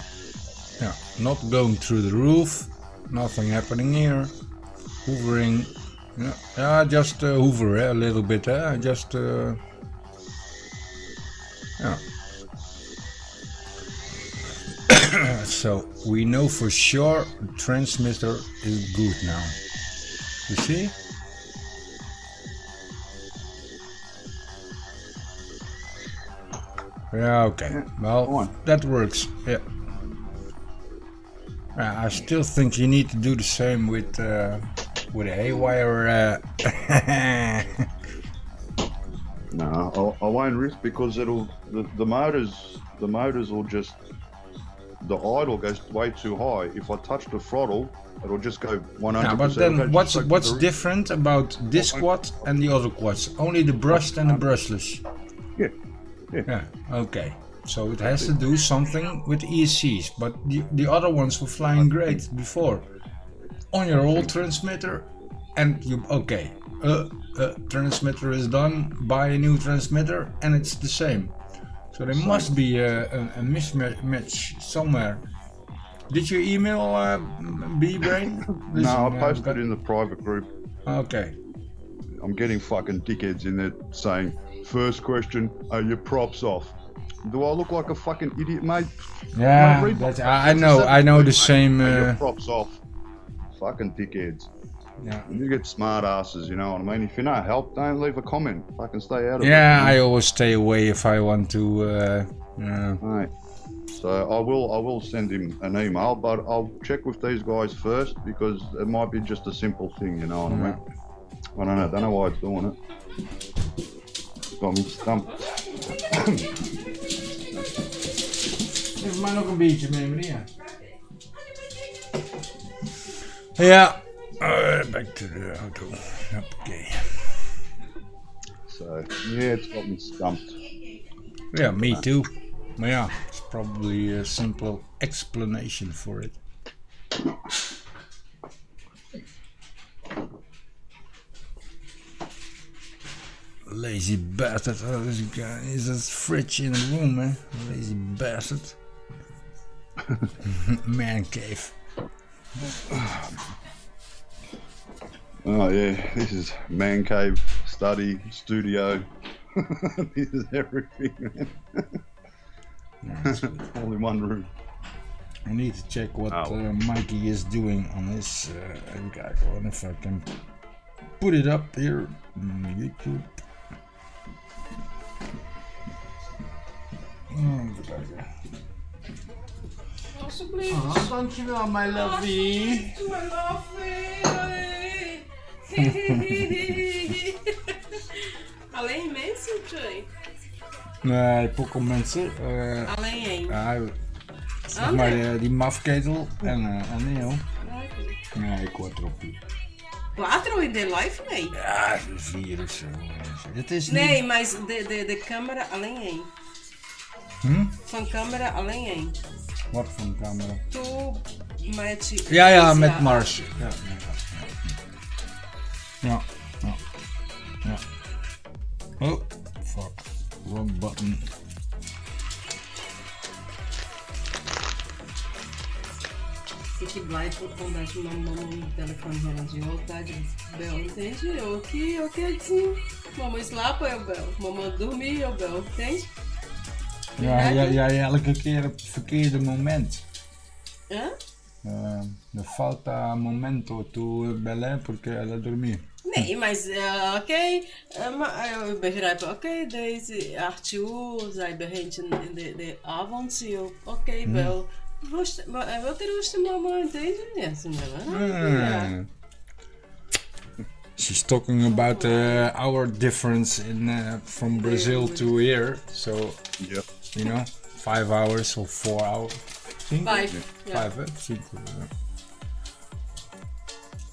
Yeah. Not going through the roof. Nothing happening here. Hoovering. Yeah, just hoover a little bit. Just. Yeah. So we know for sure the transmitter is good now. You see? Yeah, okay. Well, that works. Yeah. I still think you need to do the same with a haywire. No, I won't risk because it'll the motors will just. The idle goes way too high. If I touch the throttle, it'll just go 100%. Yeah, but then what's different about this quad and the other quads? Only the brushed and the brushless. Yeah. Okay. So it has to do something with ESCs, but the other ones were flying great before. On your old transmitter, and you transmitter is done. Buy a new transmitter, and it's the same. So there must be a mismatch somewhere. Did you email B-Brain? No, I posted in the private group. Okay. I'm getting fucking dickheads in there saying, first question, are your props off? Do I look like a fucking idiot, mate? Yeah, I know the same. Are your props off? Fucking dickheads. Yeah. You get smart asses, you know what I mean? If you need help, don't leave a comment. Fucking stay out of it. Yeah, I always stay away if I want to. Right. So I will send him an email, but I'll check with these guys first because it might be just a simple thing, you know what I mean? I don't know why it's doing it. Got me stumped. Geef mij nog een beetje mee, meneer. Ja. Back to the auto. Okay. So yeah, it's got me stumped. Yeah, me too. Maar ja, it's probably a simple explanation for it. Lazy bastard. Oh, this guy is a fridge in the room, man. Lazy bastard. Man cave. Oh yeah, this is man cave, study, studio. This is everything, man. All in one room. I need to check what Mikey is doing on his guy. And if I can put it up here on YouTube. Alsjeblieft. Oh, dankjewel, my lovey. My lovey. Alleen mensen of twee? Nee, pokkel mensen. Alleen één. Zeg maar die mafketel en Neo. Nee, quattro. Quatro in de live? Nee. Ja, 4 of zo. Het is nee, maar de camera alleen één. Van camera alleen één. Wat van camera? Toe, Ja, met Mars. Ja. Oh, fuck. Wrong button. Fique blij por contar de mamãe no telefone rolando de vontade. Bel, entende? Eu aqui sim. Mamãe slapa, eu Bel. Mamãe dormir, eu Bel. Entende? Ja, elke keer op het verkeerde moment. Hã? Falta momento tu belle porque ela dormir. Nee, mas ok. Ik begrijp, oké, deze 8 uur, zij begint in de avond. Oké, wel. Wat is de mama entende? Ja, ze nemen. She's talking about the hour difference in from Brazil to here. So, Yep. you know, 5 hours or 4 hours. 5. Ja. 5, hè? 5.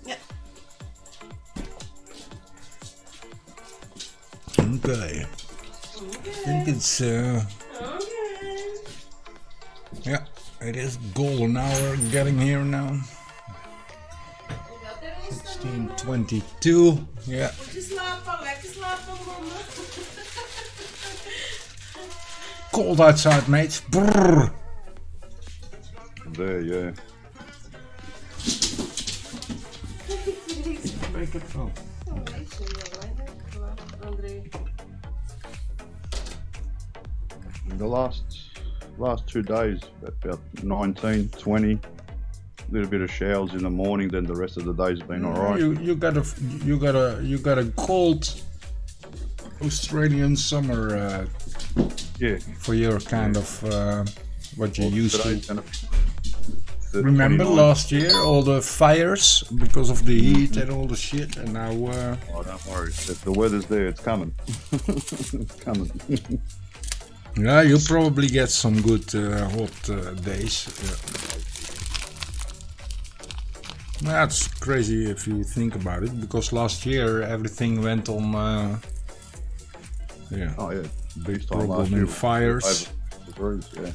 Ja. Okay. I think it's yeah, it is golden hour getting here now. 16:22. Yeah. Lekker slapen, mama. Cold outside, mate. Brrr. There, yeah. Break it up. The last 2 days, about 19, 20. Little bit of showers in the morning. Then the rest of the day's been all right. You got a cold Australian summer Yeah. for your kind of what you used to. Today's gonna be Remember 29. last year all the fires because of the heat and all the shit, and now Oh, don't worry. If the weather's there, it's coming. It's coming. yeah, you'll probably get some good hot days. That's crazy if you think about it, because last year everything went on Oh yeah. Beast time problem last in year. fires. Over degrees, yeah.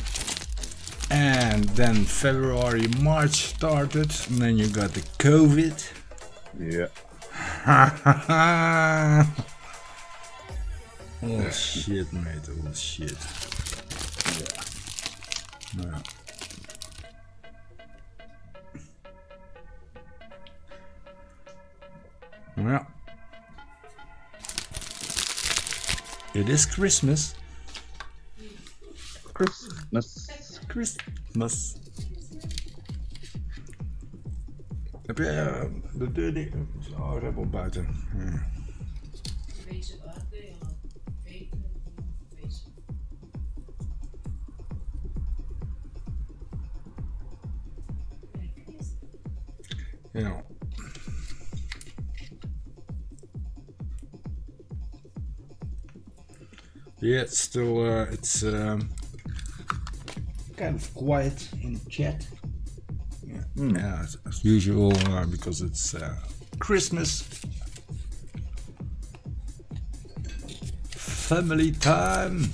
And then February, March started, and then you got the COVID. Yeah. Oh shit, mate, oh shit. Yeah. Yeah. It is Christmas. Christmas. Heb je de deur dicht? Oh, rebel buiten. Ja. Ja. Yeah, it's still it's kind of quiet in the chat. Yeah, yeah, as usual, because it's Christmas. Family time.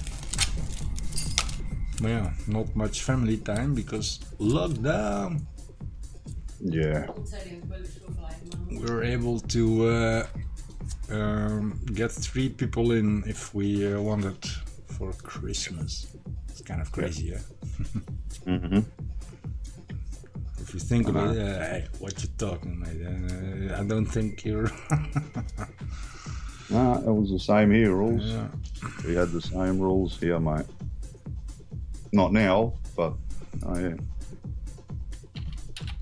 But yeah, not much family time because lockdown. Yeah. We're able to get 3 people in if we wanted for Christmas. It's kind of crazy, yeah? Mm-hmm. If you think about it, hey, what you talking, mate? I don't think you're... Nah, it was the same here, rules. Yeah. We had the same rules here, mate. Not now, but oh yeah.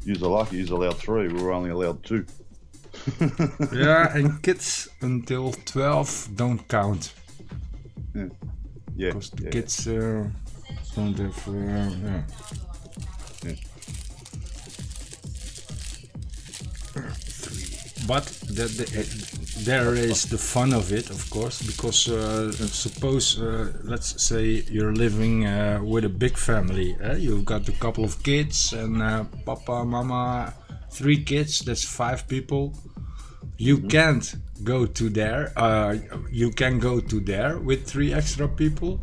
You're lucky, you're allowed 3, we were only allowed 2. Yeah, and kids until 12 don't count. Yeah. Yeah. Because the Yeah. kids don't have... yeah. Yeah. But there is the fun of it, of course, because suppose, let's say you're living with a big family. You've got a couple of kids and papa, mama, 3 kids, that's 5 people. You can't go to there, you can go to there with 3 extra people,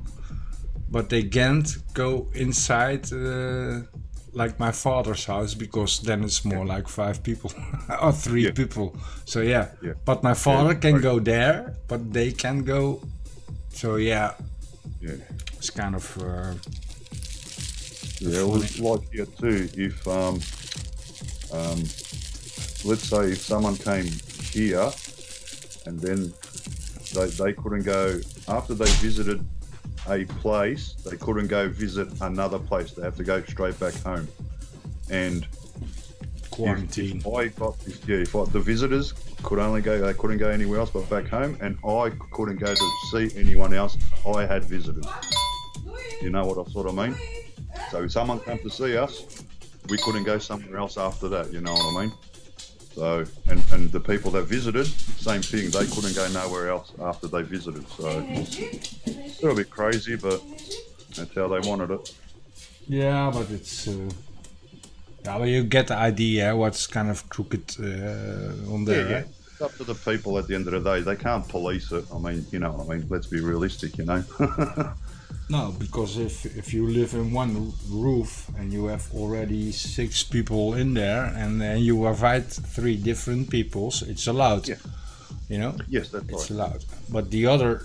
but they can't go inside like my father's house, because then it's more like 5 people or 3 people. So yeah. But my father can go there, but they can go. So yeah. It's kind of. It was like here too. If let's say if someone came here, and then they couldn't go after they visited a place, they couldn't go visit another place. They have to go straight back home. And quarantine. If I got this, the visitors could only go, they couldn't go anywhere else but back home, and I couldn't go to see anyone else. I had visitors. You know what I sort of mean? So if someone came to see us, we couldn't go somewhere else after that. You know what I mean? So, and the people that visited, same thing. They couldn't go nowhere else after they visited. So it's a little bit crazy, but that's how they wanted it. Yeah, but it's. Yeah, well, you get the idea what's kind of crooked on there. Yeah. It's up to the people at the end of the day. They can't police it. I mean, you know what I mean? Let's be realistic, you know? No, because if you live in one roof and you have already 6 people in there, and then you invite 3 different peoples, it's allowed. Yeah. You know? Yes, that's it's right. allowed. But the other,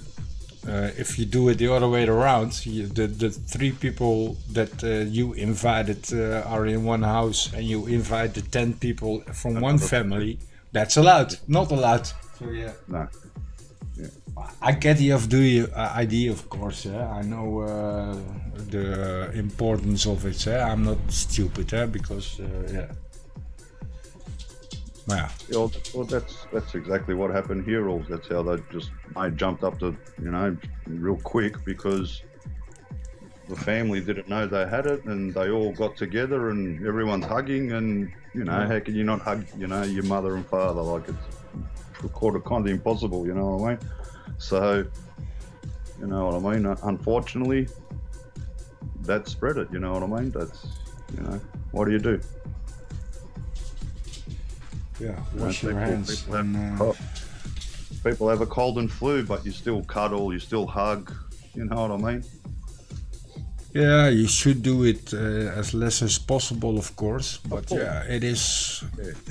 if you do it the other way around, the 3 people that you invited are in one house, and you invite the 10 people from one family, that's allowed. Not allowed. So yeah. No. I get the idea, of course. I know the importance of it. I'm not stupid, because yeah. Yeah, well, that's exactly what happened here. All that's how I jumped up to, you know, real quick, because the family didn't know they had it, and they all got together, and everyone's hugging, and you know, how can you not hug, you know, your mother and father? Like, it's kind of impossible, you know what I mean? So, you know what I mean? Unfortunately, that spread it, you know what I mean? That's, you know, what do you do? Yeah, wash your hands. People have a cold and flu, but you still cuddle, you still hug, you know what I mean? Yeah, you should do it as less as possible, of course. But yeah, it is.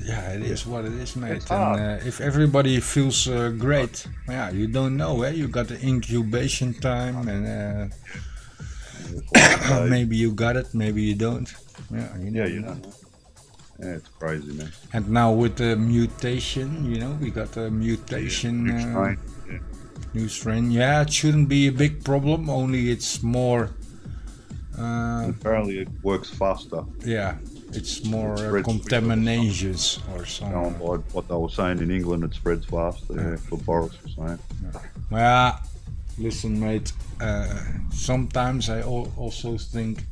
Yeah, it is what it is, mate. And if everybody feels great, yeah, you don't know. You got the incubation time, and maybe you got it, maybe you don't. Yeah, you know. Yeah, you know. Yeah, it's crazy, man. And now with the mutation, you know, we got a mutation. New strain. Yeah, it shouldn't be a big problem. Only it's more. Apparently it works faster. Yeah, it's more contaminations or something. By what they were saying in England, it spreads faster. Yeah, what Boris was saying. Well, listen, mate. Sometimes I also think,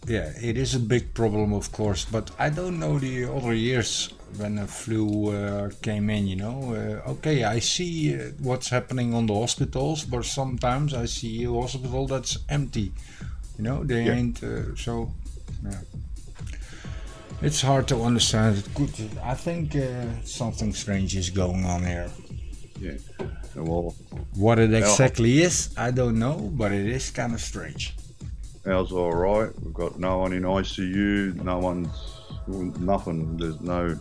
yeah, it is a big problem, of course. But I don't know the other years when the flu came in. You know, okay, I see what's happening on the hospitals, but sometimes I see a hospital that's empty. You know, they ain't so. Yeah, it's hard to understand. I think something strange is going on here. Yeah. Well, what it exactly is, I don't know, but it is kind of strange. Ours all right. We've got no one in ICU. Nothing. There's no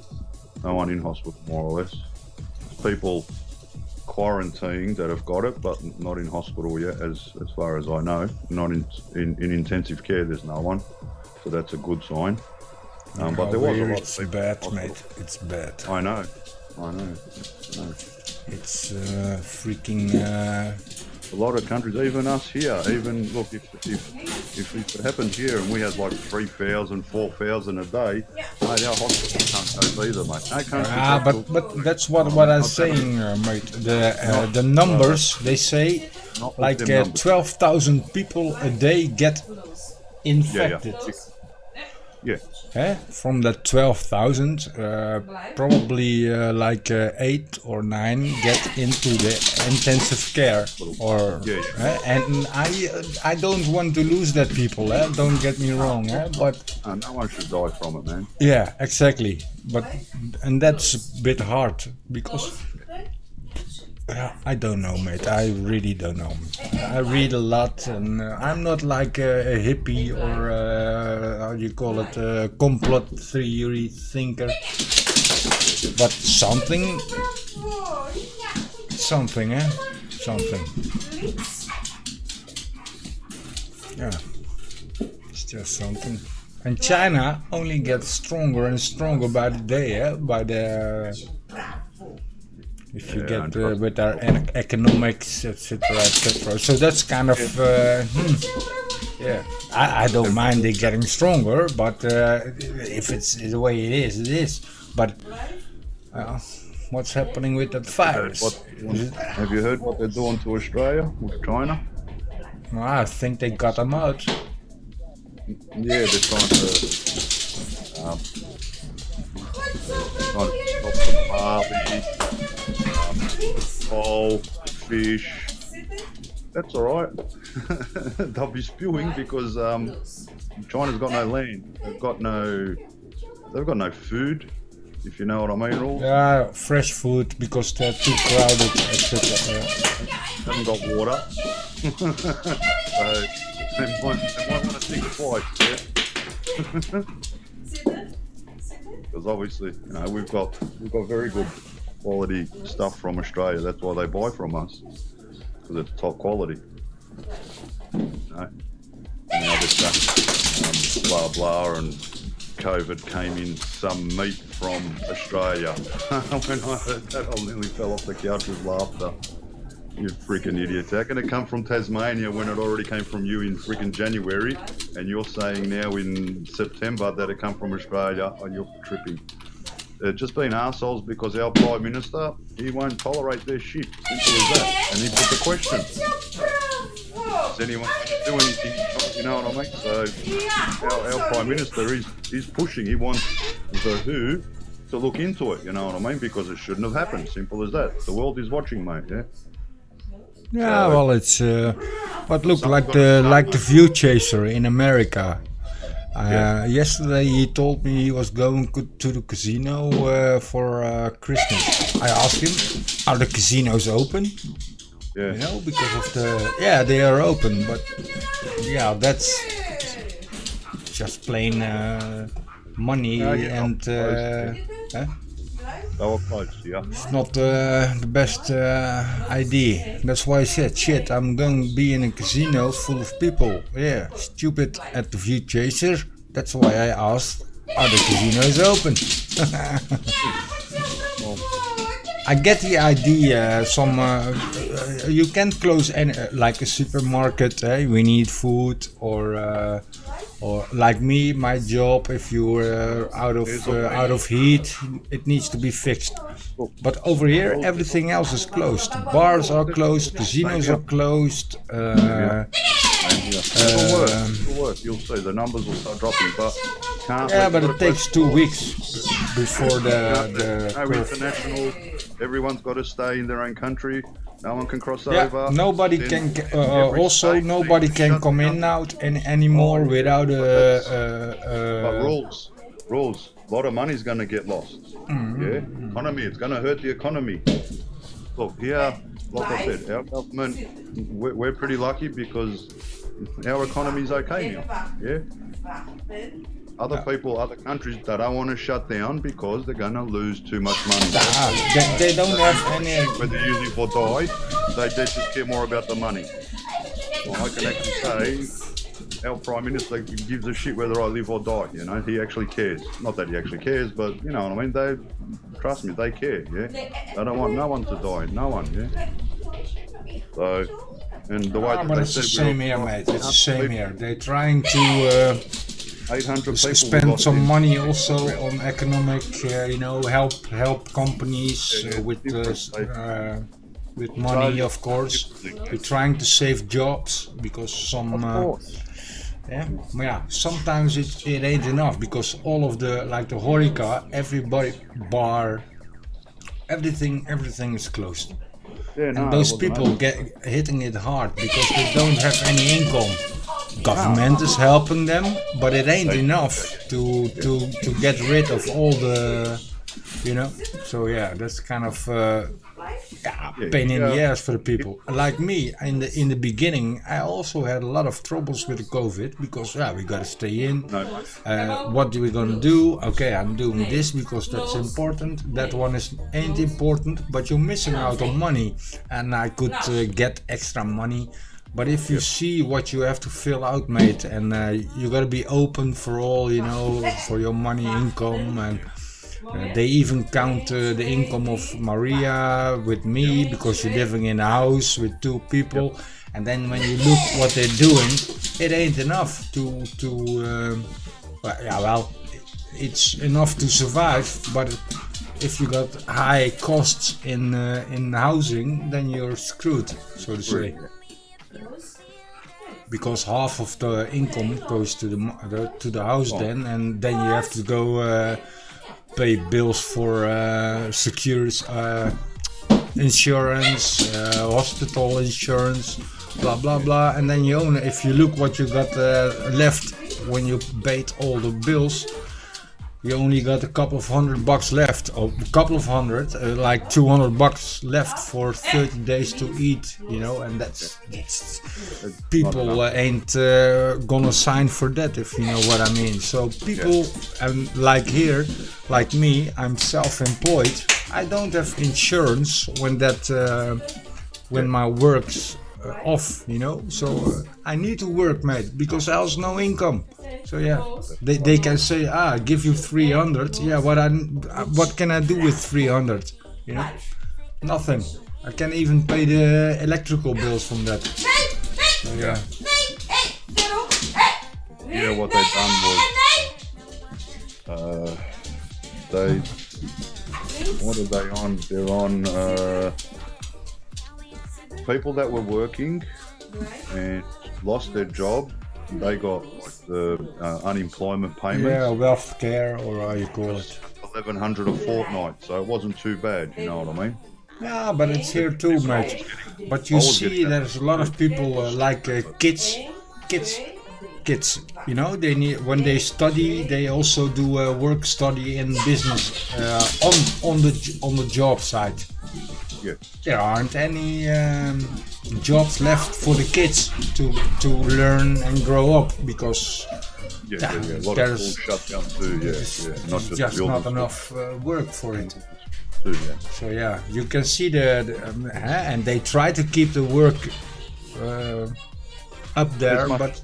one in hospital, more or less. People quarantined that have got it, but not in hospital yet, as far as I know. Not in intensive care. There's no one, so that's a good sign. But there was a lot of people. It's bad, mate. It's bad. I know. It's freaking. A lot of countries, even us here, even look, if it happened here and we had like 3,000, 4,000 a day, mate, our hospital can't cope either, mate. But that's what I'm saying, mate. The numbers, they say, like 12,000 people a day get infected. Yeah. From that 12,000, probably like 8 or 9 get into the intensive care, and I don't want to lose that people. Don't get me wrong, but no one should die from it, man. Yeah, exactly. And that's a bit hard because I don't know, mate. I really don't know. I read a lot, and I'm not like a hippie or how do you call it, a complot theory thinker. But something, eh? Something. Yeah, it's just something. And China only gets stronger and stronger by the day, eh? By the if you get with our economics, etc., etc. So that's kind of yeah. I don't mind it getting stronger, but if it's the way it is, it is. But what's happening with that virus? Have you heard what they're doing to Australia with China? Well, I think they got them out. Yeah, they're trying to stop the barley, coal, fish. That's all right. They'll be spewing because China's got no land. They've got no food. If you know what I mean, Rule. Yeah, fresh food because they're too crowded, etc. Haven't got water. So they might want to think twice, yeah. Because obviously, you know, we've got very good quality stuff from Australia. That's why they buy from us, because it's top quality. You know, and now they're blah blah, and COVID came in some meat from Australia. When I heard that, I nearly fell off the couch with laughter. You freaking idiots. How can it come from Tasmania when it already came from you in freaking January, and you're saying now in September that it come from Australia? Oh, you're tripping. They're just being arseholes because our Prime Minister, he won't tolerate their shit. Simple as that. And he put the question. Is anyone going to do anything? You know what I mean? So our Prime Minister, he's pushing. He wants the WHO to look into it. You know what I mean? Because it shouldn't have happened. Simple as that. The world is watching, mate. Yeah. Yeah, well, it's but look, like the View Chaser in America. Yesterday he told me he was going to the casino for Christmas. I asked him, are the casinos open? Yeah. You know, because of the they are open, but yeah, that's just plain money and. They were close, yeah. It's not the best idea. That's why I said, shit, I'm going to be in a casino full of people. Yeah, stupid at the View Chaser. That's why I asked, are the casinos open? I get the idea. You can't close any, like a supermarket. We need food, or like me, my job. If you're out of heat, it needs to be fixed. But over here, everything else is closed. Bars are closed. Casinos are closed. It'll work. You'll see the numbers will start dropping, but can't. Yeah, but it takes 2 weeks before the international. Everyone's got to stay in their own country. No one can cross Yeah, over. nobody Then can. every Also, state nobody needs to can shut come down. in out anymore without But rules. A lot of money's going to get lost. Yeah, economy. It's going to hurt the economy. Look here, like I said, our government. We're pretty lucky because our economy's okay now. Yeah. Other people, other countries, they don't want to shut down because they're going to lose too much money. They don't have any. Whether you live or die, they just care more about the money. Well, I can actually say our Prime Minister gives a shit whether I live or die, you know, he actually cares. Not that he actually cares, but you know what I mean, trust me, they care, yeah? They don't want no one to die, no one, yeah? So, and the way that But they it's the said same here, mate. It's the same here. They're trying to 800 people spend some money also on economic, help companies with money, of course. We're trying to save jobs because some. Sometimes it ain't enough because all of the Horeca, everybody bar, everything is closed. And those people get hitting it hard because they don't have any income. Government is helping them, but it ain't enough to get rid of all the, So yeah, that's kind of pain in the ass for the people. Like me, in the beginning, I also had a lot of troubles with the COVID because we gotta stay in. What are we gonna do? Okay, I'm doing this because that's important. That one ain't important, but you're missing out on money, and I could get extra money. But if you see what you have to fill out, mate, and you gotta be open for all, for your money income, and they even count the income of Maria with me because you're living in a house with 2 people, and then when you look what they're doing, it ain't enough to it's enough to survive, but if you got high costs in housing, then you're screwed, so to say. Because half of the income goes to the house and then you have to go pay bills for insurance, hospital insurance, blah blah blah, and then if you look what you got left when you paid all the bills, you only got a couple of $100 left, or a couple of hundred, like $200 left for 30 days to eat, and that's people ain't gonna sign for that, if you know what I mean. So people, and like here, like me, I'm self-employed. I don't have insurance when my work's off, so I need to work, mate, because else no income. So they can say, give you 300. What can I do with 300? Nothing. I can't even pay the electrical bills from that. So, what they done was what are they on? They're on people that were working and lost their job. They got the unemployment payment. Yeah, wealth care, or how you call it. $1,100 a fortnight, so it wasn't too bad, you know what I mean? Yeah, but it's here too, mate. But you see, there's a lot of people like kids. They need, when they study, they also do work study in business on the job side. Yeah. There aren't any jobs left for the kids to learn and grow up because a lot of schools shut down too. Not just not enough work for it. So you can see and they try to keep the work up there, but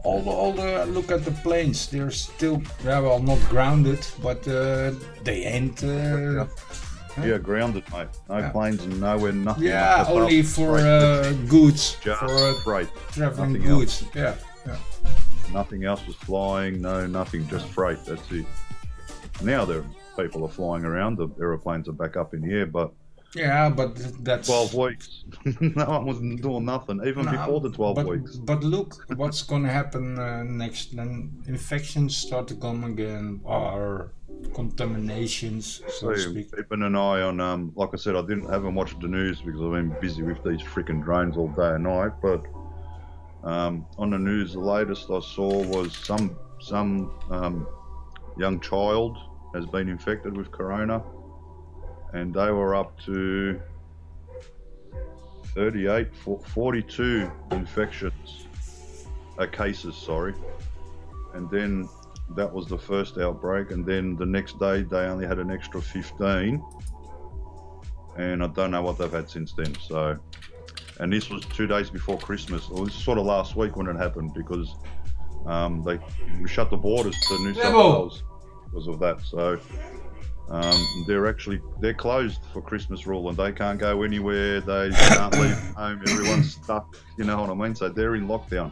all the look at the planes. They're still not grounded, but they ain't. Grounded, mate. No planes and nowhere, nothing. Yeah, only for goods, for freight, traveling goods. Yeah. Nothing else was flying. No, nothing. Just freight. That's it. Now people are flying around. The aeroplanes are back up in the air, but. Yeah, but that's 12 weeks. No one was doing nothing, even before the 12 weeks. But look, what's going to happen next? Then infections start to come again, or contaminations, so to speak. Keeping an eye on, like I said, I haven't watched the news because I've been busy with these freaking drones all day and night. But on the news, the latest I saw was some young child has been infected with corona. And they were up to 42 cases, and then that was the first outbreak, and then the next day they only had an extra 15, and I don't know what they've had since then. So, and this was 2 days before Christmas, or this is sort of last week when it happened, because they shut the borders to New South Wales because of that. So they're closed for Christmas, Rooland. They can't go anywhere. They can't leave home. Everyone's stuck. You know what I mean? So they're in lockdown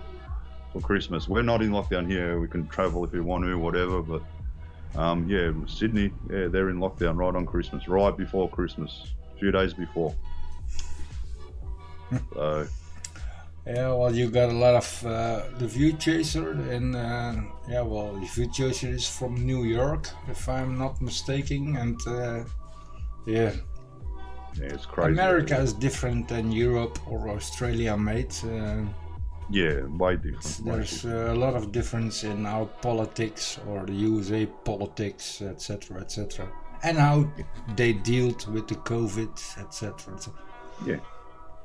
for Christmas. We're not in lockdown here. We can travel if we want to, whatever. But Sydney, they're in lockdown right on Christmas, right before Christmas, a few days before. So. Yeah, well, you got a lot of the View Chaser, and the View Chaser is from New York, if I'm not mistaken, and it's crazy. America is different than Europe or Australia, mate. Way different. There's a lot of difference in our politics or the USA politics, etc., etc. and how they dealt with the COVID, etc. Yeah.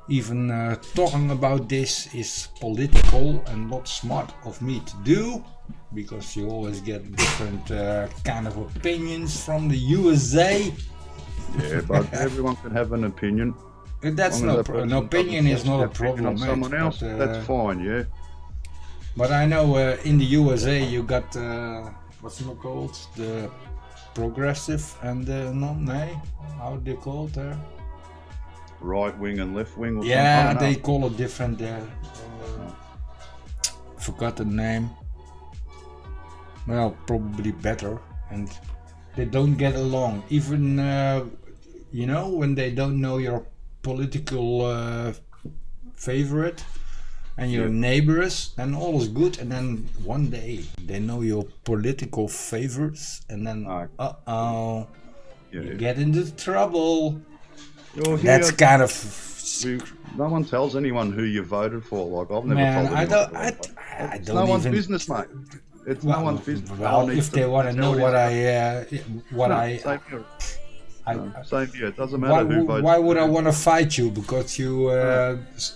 Even talking about this is political and not smart of me to do, because you always get different kind of opinions from the USA. Yeah, but everyone can have an opinion. That's Long as no that an person opinion doesn't is not a force their opinion problem, on someone mate, else, but, that's fine, yeah. But I know in the USA you got what's it called, the progressive and the non-nay, how they call it there? Right wing and left wing or Yeah, something. they call it different there. Forgot the name. Well, probably better, and they don't get along. Even you know, when they don't know your political favorite and your neighbors, then all is good. And then one day they know your political favorites, and then you get into trouble. That's kind of. No one tells anyone who you voted for. Like I've never told anyone. I It's don't no one's even. business, mate. It's no one's business. Well, if they want to know what Same here. It doesn't matter who votes. Why would I want to fight you? Because you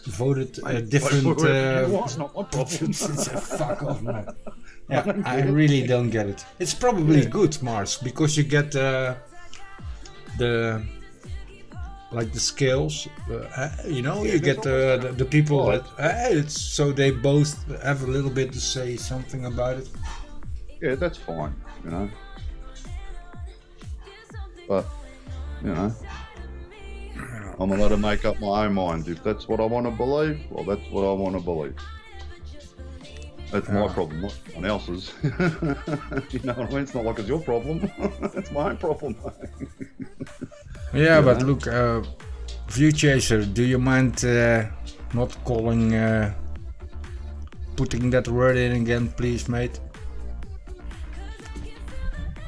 voted a different. Not my problem. Fuck off, man. Yeah, I really don't get it. It's probably good, Mars, because you get the scales. You know, you get the people that it's so they both have a little bit to say something about it. Yeah, that's fine. You know, but. You know, I'm allowed to make up my own mind. If that's what I want to believe, well, that's what I want to believe. That's my problem, not someone else's. You know what I mean? It's not like it's your problem. It's my own problem. Yeah, but look, View Chaser, do you mind not calling, putting that word in again, please, mate?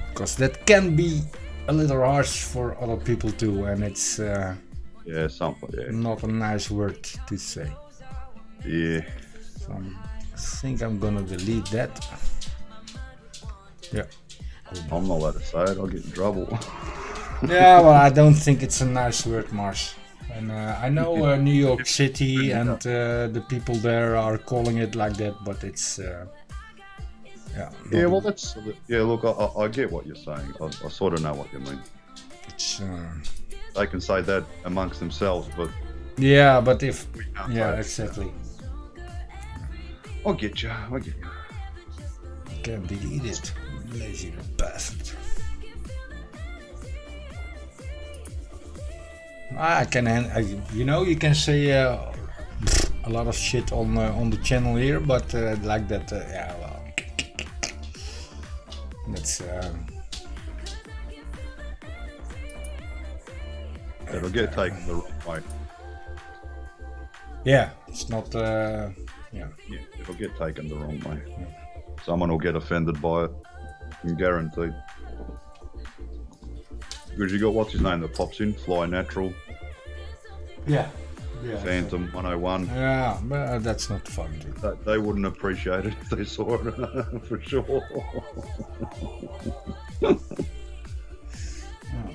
Because that can be a little harsh for other people too, and it's not a nice word to say. Yeah. So I think I'm gonna delete that. Yeah. I'm not allowed to say it, I'll get in trouble. Yeah, well, I don't think it's a nice word, Mars. And I know New York City and the people there are calling it like that, but it's yeah, well, that's look, I get what you're saying. I sort of know what you mean. It's they can say that amongst themselves, but yeah, but if exactly. I get you. You can't delete it, lazy bastard. I can, you know, you can say a lot of shit on the channel here, but like that, yeah, well, that's. It'll get taken the wrong way. Yeah, it's not. Yeah, it'll get taken the wrong way. Yeah. Someone will get offended by it. I'm guaranteed. Because you got what's his name that pops in, Fly Natural. Yeah. Phantom 101. Yeah, but that's not fun, dude. They wouldn't appreciate it if they saw it, for sure.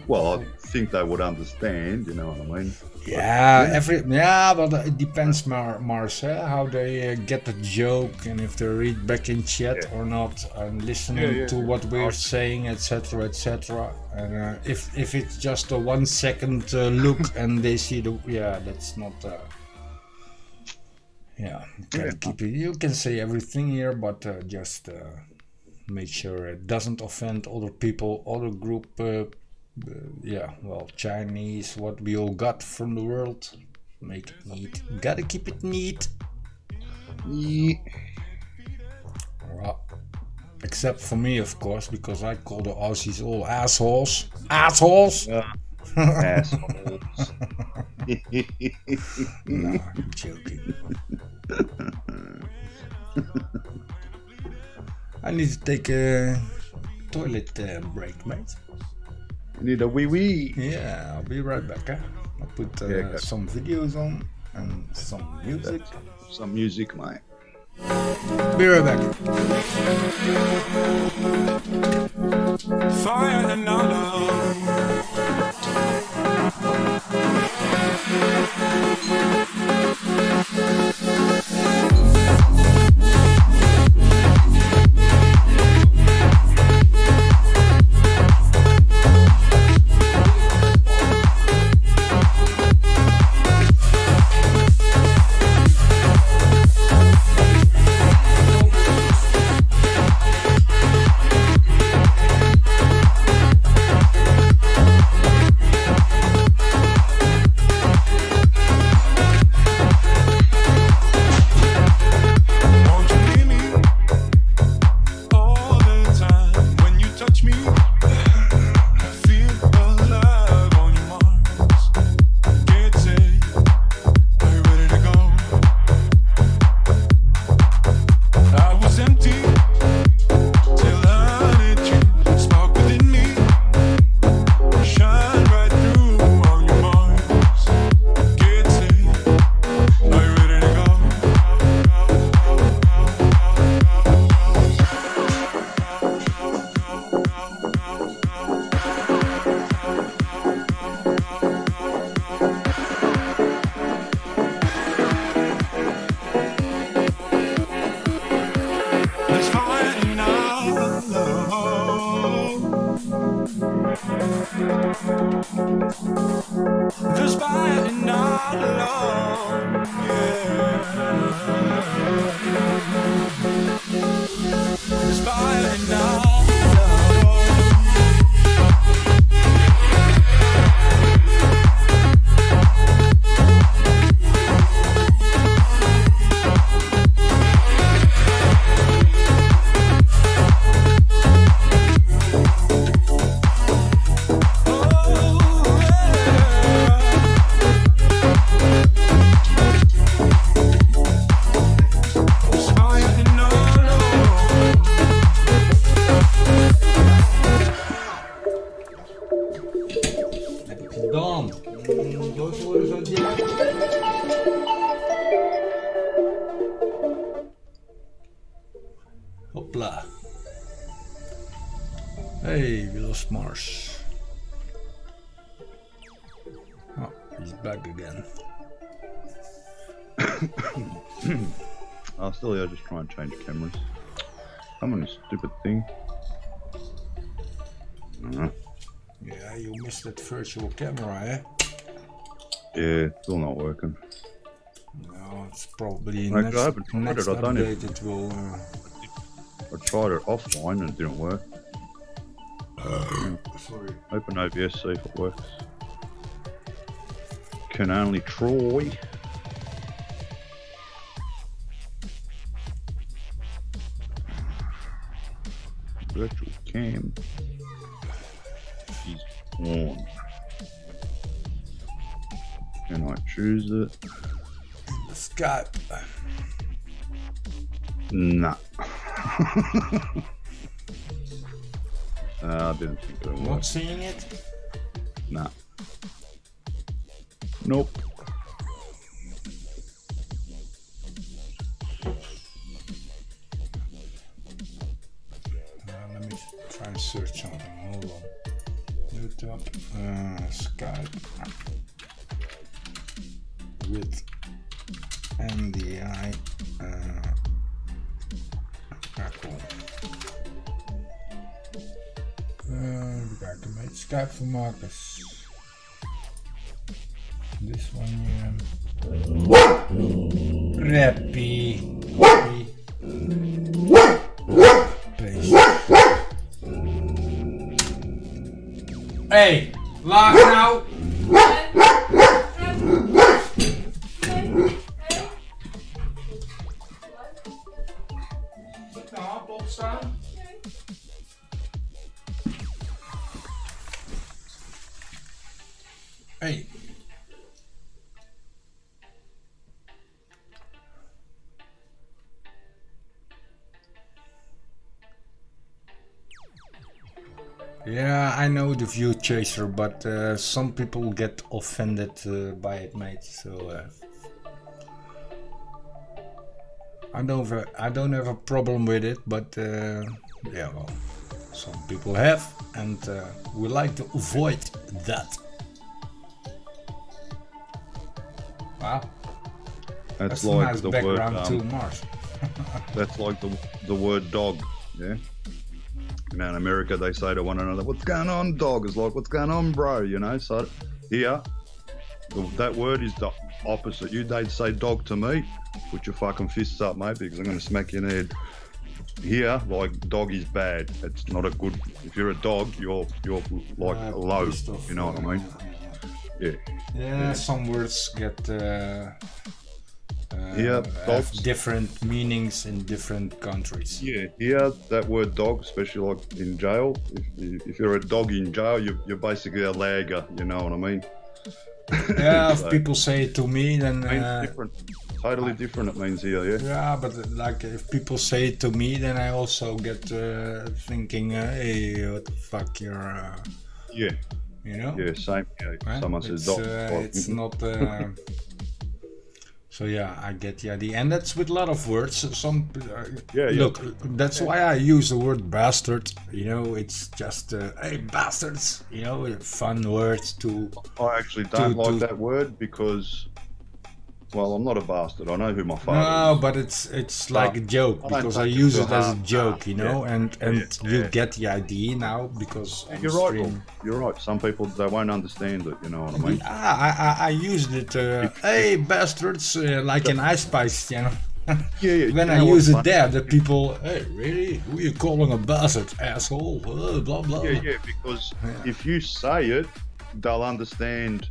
Well, I think they would understand, you know what I mean? Yeah, but it depends, Mars, how they get the joke and if they read back in chat or not, and listening to what we're saying, etc., etc. And if it's just a 1 second look and they see that's not. You can keep it. You can say everything here, but just make sure it doesn't offend other people, other group. Chinese, what we all got from the world. Make it neat. Gotta keep it neat. Yeah. Well, except for me, of course, because I call the Aussies all assholes. Assholes! Assholes. No, I'm joking. I need to take a toilet break, mate. You need a wee. Yeah, I'll be right back. I'll put some videos on and some music. Some music, mate. Be right back. Fire and our love. There's fire in our love, yeah. There's fire in our love. Hopla. Hey, we lost Mars. Oh, he's back again. I'll still just try and change cameras. Come on, you stupid thing. Yeah, you missed that virtual camera, eh? Yeah, still not working. No, it's probably I next haven't tried it, I don't update it will... I tried it offline and it didn't work. Sorry. Open OBS, see if it works. Can only try. Virtual cam is on. Can I choose it? Skype. Nah. I didn't think it would work. Not seeing it? Nah. Nope. Let me try and search something. Hold on. YouTube, Skype with NDI. Cool. Even kijken, een beetje Skype voor Marcus. This one here. Rappy. Paste. Hey, laag nou. Moet de hap opstaan? Hey. Yeah, I know the view chaser, but some people get offended by it, mate. So I don't have a problem with it, but yeah, well, some people have, and we like to avoid that. Wow, that's a like nice the background word. to Mars. That's like the word dog. Yeah. Now in America they say to one another, "What's going on, dog?" It's like, "What's going on, bro?" You know. So here, that word is the opposite. They'd say dog to me. Put your fucking fists up, mate, because I'm going to smack you in the head. Here, like, dog is bad. It's not a good. If you're a dog, you're like low. You know what I mean? Yeah. Some words get yeah, have different meanings in different countries. Yeah, here that word dog, especially like in jail. If you're a dog in jail, you're basically a lagger. You know what I mean? Yeah, So, if people say it to me, then it means different. Totally different. It means here. Yeah. Yeah, but like if people say it to me, then I also get thinking, hey, what the fuck, you're. Yeah. You know? Yeah, same. Yeah. Right? Someone says dog. It's not. So yeah, I get the idea, and that's with a lot of words. Some look, that's why I use the word bastard. You know, it's just hey bastards. You know, fun words to. I actually don't like that word because, well, I'm not a bastard. I know who my father is. No, but it's like a joke because I use it as a joke, you know, and you get the idea now because you're right. You're right. Some people they won't understand it. You know what I mean? I used it. Hey bastards, like in Ice Spice, you know. Yeah. When I use it there, the people, hey, really? Who are you calling a bastard, asshole? Blah blah. Yeah. Because if you say it, they'll understand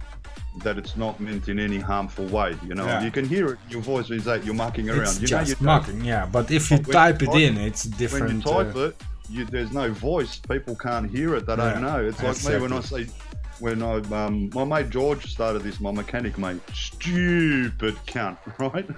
that it's not meant in any harmful way, you know. You can hear it in your voice when you say you're mucking around. It's you just know mucking, yeah. But if you type it in, it's different. When you type it, there's no voice. People can't hear it. They don't know. It's like me when I say, my mate George started this. My mechanic mate, stupid cunt, right?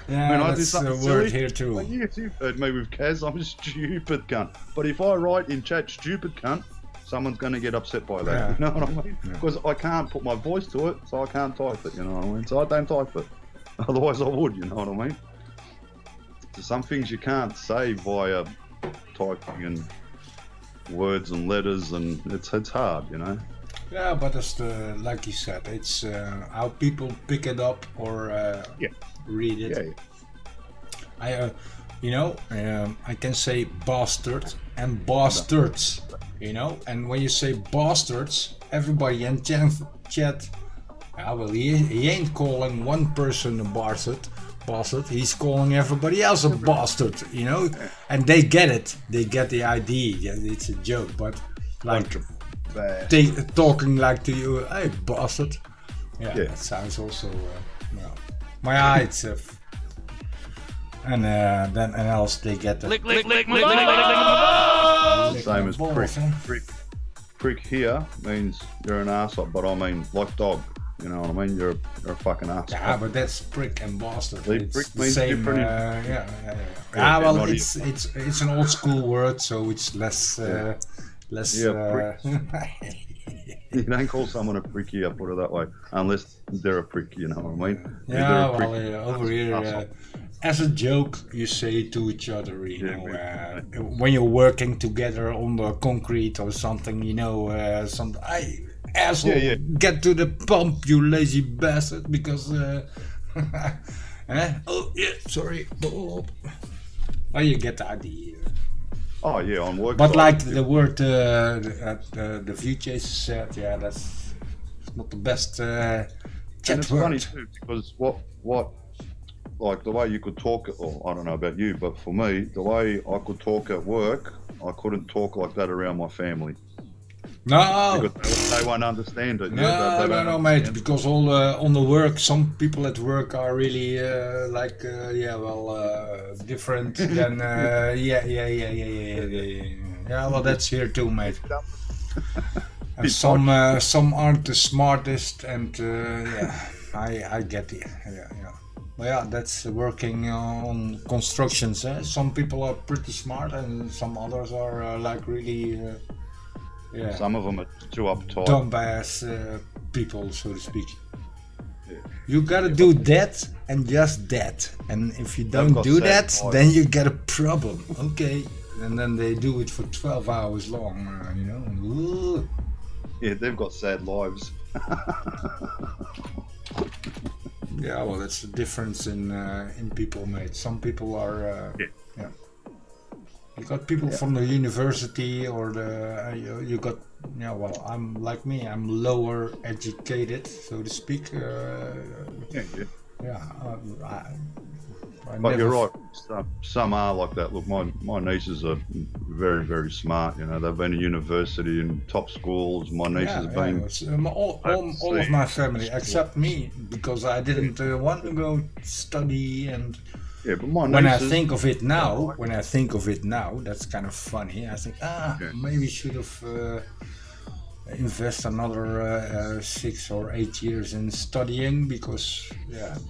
Yeah, when that's a word here too. Like, you've heard me with Kaz. I'm a stupid cunt. But if I write in chat stupid cunt, someone's going to get upset by that, you know what I mean? Because I can't put my voice to it, so I can't type it, you know what I mean? So I don't type it. Otherwise I would, you know what I mean? So some things you can't say via typing and words and letters, and it's hard, you know? Yeah, but it's like you said, it's how people pick it up or read it. I I can say bastard and bastards. You know, and when you say bastards, everybody in chat, well, he ain't calling one person a bastard, he's calling everybody else a bastard, you know, and they get it, they get the idea, it's a joke, but like talking like to you, hey bastard, that sounds also, my eye, it's and then else they get the same as prick here means you're an arsehole, but I mean like dog, you know what I mean? You're a fucking arsehole. Yeah, but that's prick and bastard. It's prick the means same. different. Well, it's an old school word, so it's less. You don't call someone a prick here, put it that way, unless they're a prick, you know what I mean? Yeah, well, over here, as a joke, you say to each other, you know, when you're working together on the concrete or something, you know, hey, asshole, get to the pump, you lazy bastard, because, oh, yeah, sorry, well, you get the idea. Oh yeah, on work. But like the word the VJ said, that's not the best chat and it's word. funny too, because what like the way you could talk, or I don't know about you, but for me, the way I could talk at work, I couldn't talk like that around my family. No, because they won't understand it. No, mate. Because all on the work, some people at work are really different than Yeah, well, that's here too, mate. And some aren't the smartest, and I get it. Well, that's working on constructions. Some people are pretty smart, and some others are like really. Some of them are too uptight. Dumbass people, so to speak. You gotta do that and just that. And if you don't got do sad that, lives. then you get a problem. Okay. And then they do it for 12 hours long, you know. Ooh. Yeah, they've got sad lives. Yeah, well, that's the difference in people, mate. Some people are, yeah. You got people from the university or you got, yeah, well, I'm like me, I'm lower educated, so to speak. Yeah, I But never you're right. Some are like that. Look, my nieces are very, very smart. You know, they've been to university and top schools. My niece has been. It's, all of my family except me, because I didn't want to go study. And Yeah, but my when I nieces. think of it now, that's kind of funny. I think, maybe should have invest another 6 or 8 years in studying, because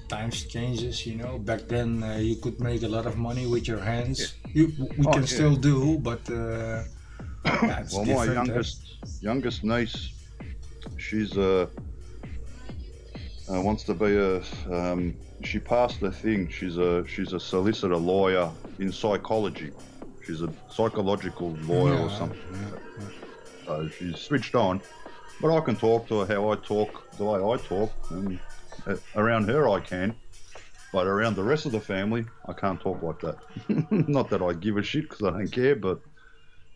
times changes, you know. Back then you could make a lot of money with your hands. We can still do, but it's Well, different. my youngest niece, she's wants to be a. She passed the thing. She's a solicitor lawyer in psychology. She's a psychological lawyer or something. So she's switched on, but I can talk to her how I talk, the way I talk, and around her I can, but around the rest of the family I can't talk like that. Not that I give a shit, because I don't care, but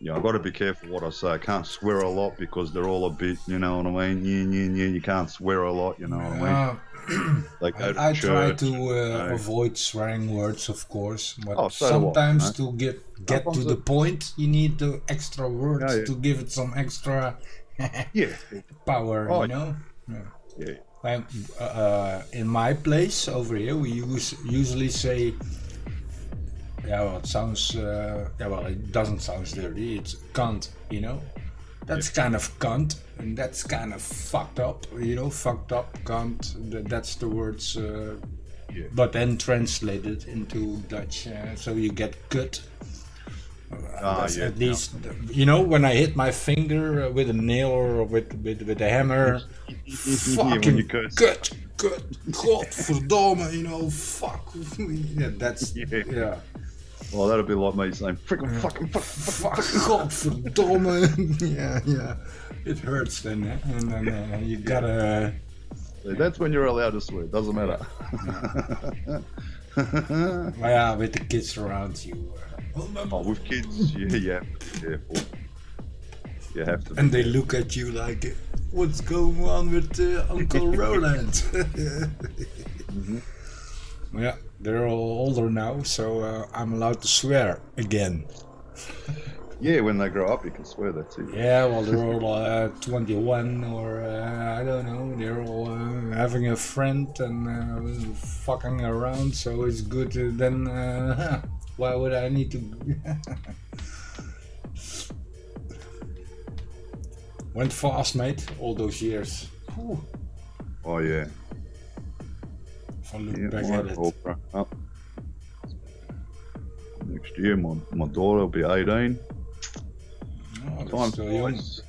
yeah, I've got to be careful what I say. I can't swear a lot because they're all a bit, you know what I mean? You can't swear a lot, you know what I mean? They go to I try church, to avoid swearing words, of course, but so do I, sometimes mate. to get to Sometimes the point, you need the extra words to give it some extra Yeah. power, Oh, you know? Yeah. In my place over here, we usually say, it sounds, it doesn't sound dirty, it's cunt, you know? That's kind of cunt, and that's kind of fucked up, you know, fucked up, cunt, that's the words, but then translated into Dutch, so you get kut. At least, you know, when I hit my finger with a nail or with a hammer, fucking you curse. kut, godverdomme, you know, fuck. That's, yeah. Well, that'll be like me saying, fucking fuck. Godverdomme. Yeah. It hurts then, and then you gotta. That's when you're allowed to swear. Doesn't matter. Yeah, with the kids around you. With kids, you have to be careful. You have to. And they look at you like, what's going on with Uncle Rooland? Yeah, they're all older now, so I'm allowed to swear again. Yeah, when they grow up, you can swear. That's it. Yeah, well, they're all 21 or I don't know. They're all having a friend and fucking around, so it's good. Then why would I need to? Went fast, mate. All those years. Whew. Oh yeah. If I look back at it. Oh. Next year, my daughter will be 18. Oh, Time still young. flies.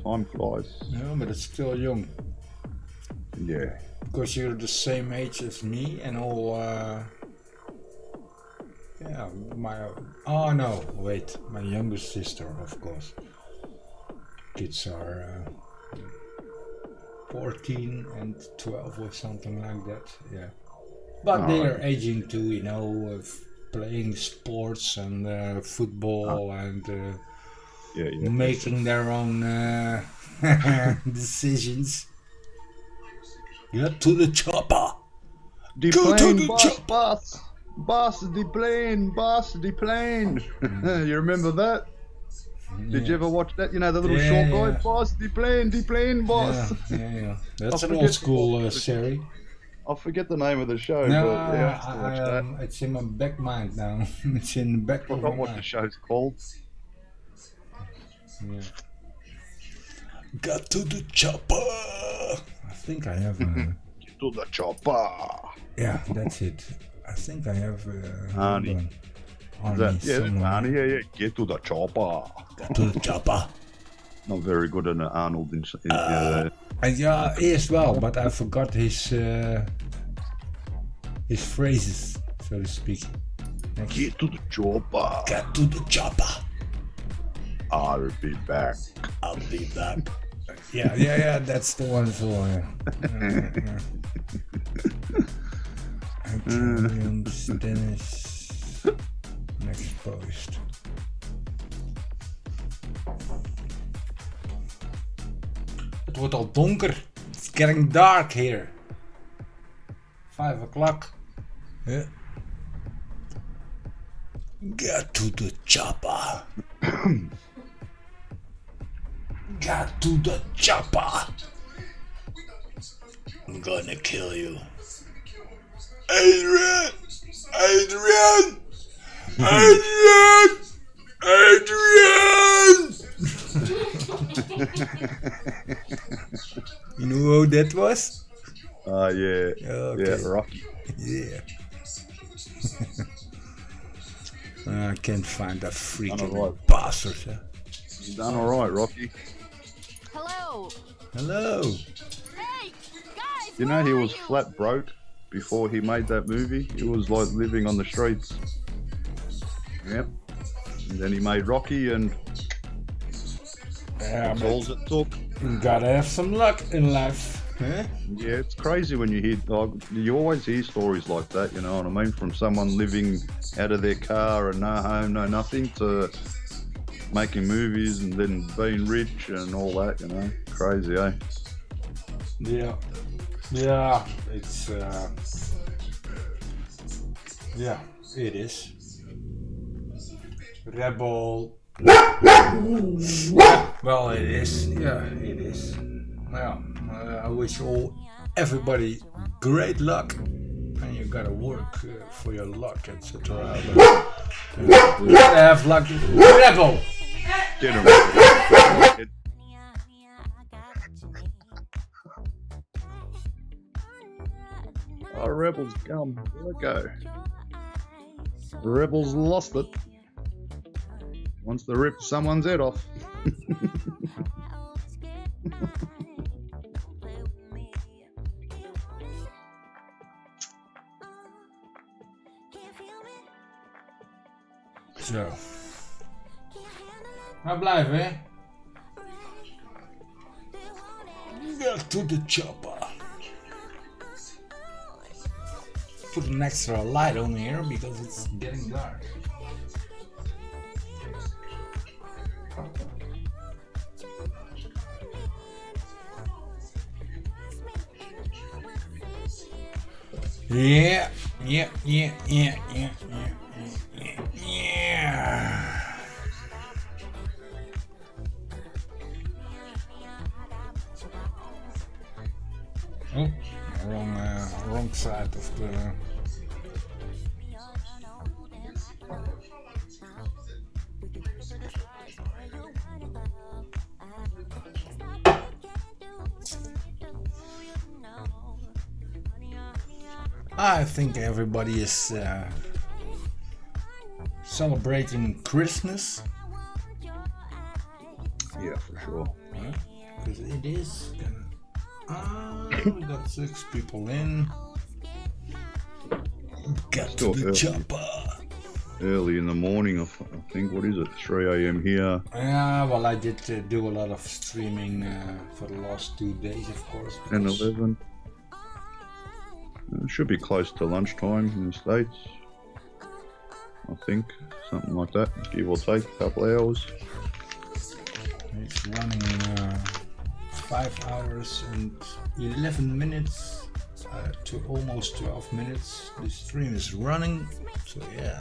Time flies. Yeah, but it's still young. Yeah. Because you're the same age as me and all. Oh no, wait, my younger sister, of course. Kids are 14 and 12 or something like that. Yeah, but they are aging too, you know, playing sports and football and making their own decisions. Get to the chopper. Go to the chopper. Boss the plane. You remember that? Did you ever watch that? You know, the little short guy, boss the plane, boss. Yeah. That's an old school series. I forget the name of the show, No, but yeah, I used to watch that. it's in my back mind now. It's in the back I of my forgot what the mind. show's called. Yeah. Got to the chopper. I think I have. Get to the chopper. Yeah, that's it. I think I have. Arnie. Arnie That's somewhere. Arnie, yeah. Get to the chopper. To the chopper. Not very good at Arnold. Ja, eerst wel, but I forgot his phrases, so to speak. Get to the chopper. Get to the chopper. I'll be back. I'll be back. Yeah, that's the one as well, yeah. Williams, Dennis. Next post. Het wordt al donker. It's getting dark here. 5 o'clock. Yeah. Get to the chopper. Get to the chopper. I'm gonna kill you. Adrian! Adrian! Adrian! Adrian! You know who that was? Yeah. Okay. Yeah, Rocky. Yeah. I can't find that freaking bastard. Huh? You done alright, Rocky. Hello. Hello. Hey, guys. You know where he are was you? flat broke before he made that movie. He was like living on the streets. Yep. And then he made Rocky, and Yeah, that's all it took. you gotta have some luck in life. Huh? Yeah, it's crazy when you hear, you always hear stories like that, you know what I mean? From someone living out of their car and no home, no nothing, to making movies and then being rich and all that, you know? Crazy, eh? Yeah. Yeah, it's yeah, it is. Rebel. Well, it is. Yeah, it is. Well, I wish everybody great luck, and you gotta work for your luck, etc. You gotta have luck. Rebel. Get him. Oh, Rebels come. Let go. The Rebels lost it. Wants to rip someone's head off. Zo. Maar blijven, hè? Get to the chopper. Put an extra light on here because it's getting dark. Yeah. Oh, wrong side of the. I think everybody is celebrating Christmas. Yeah, for sure. Because it is. We got 6 people in. Get Still to the early. chopper. Early in the morning, I think, what is it, 3 a.m. here? Yeah, well, I did do a lot of streaming for the last 2 days, of course. 10, because- 11. It should be close to lunchtime in the States. I think, something like that, give or take a couple hours. It's running 5 hours and 11 minutes to almost 12 minutes. The stream is running, so yeah.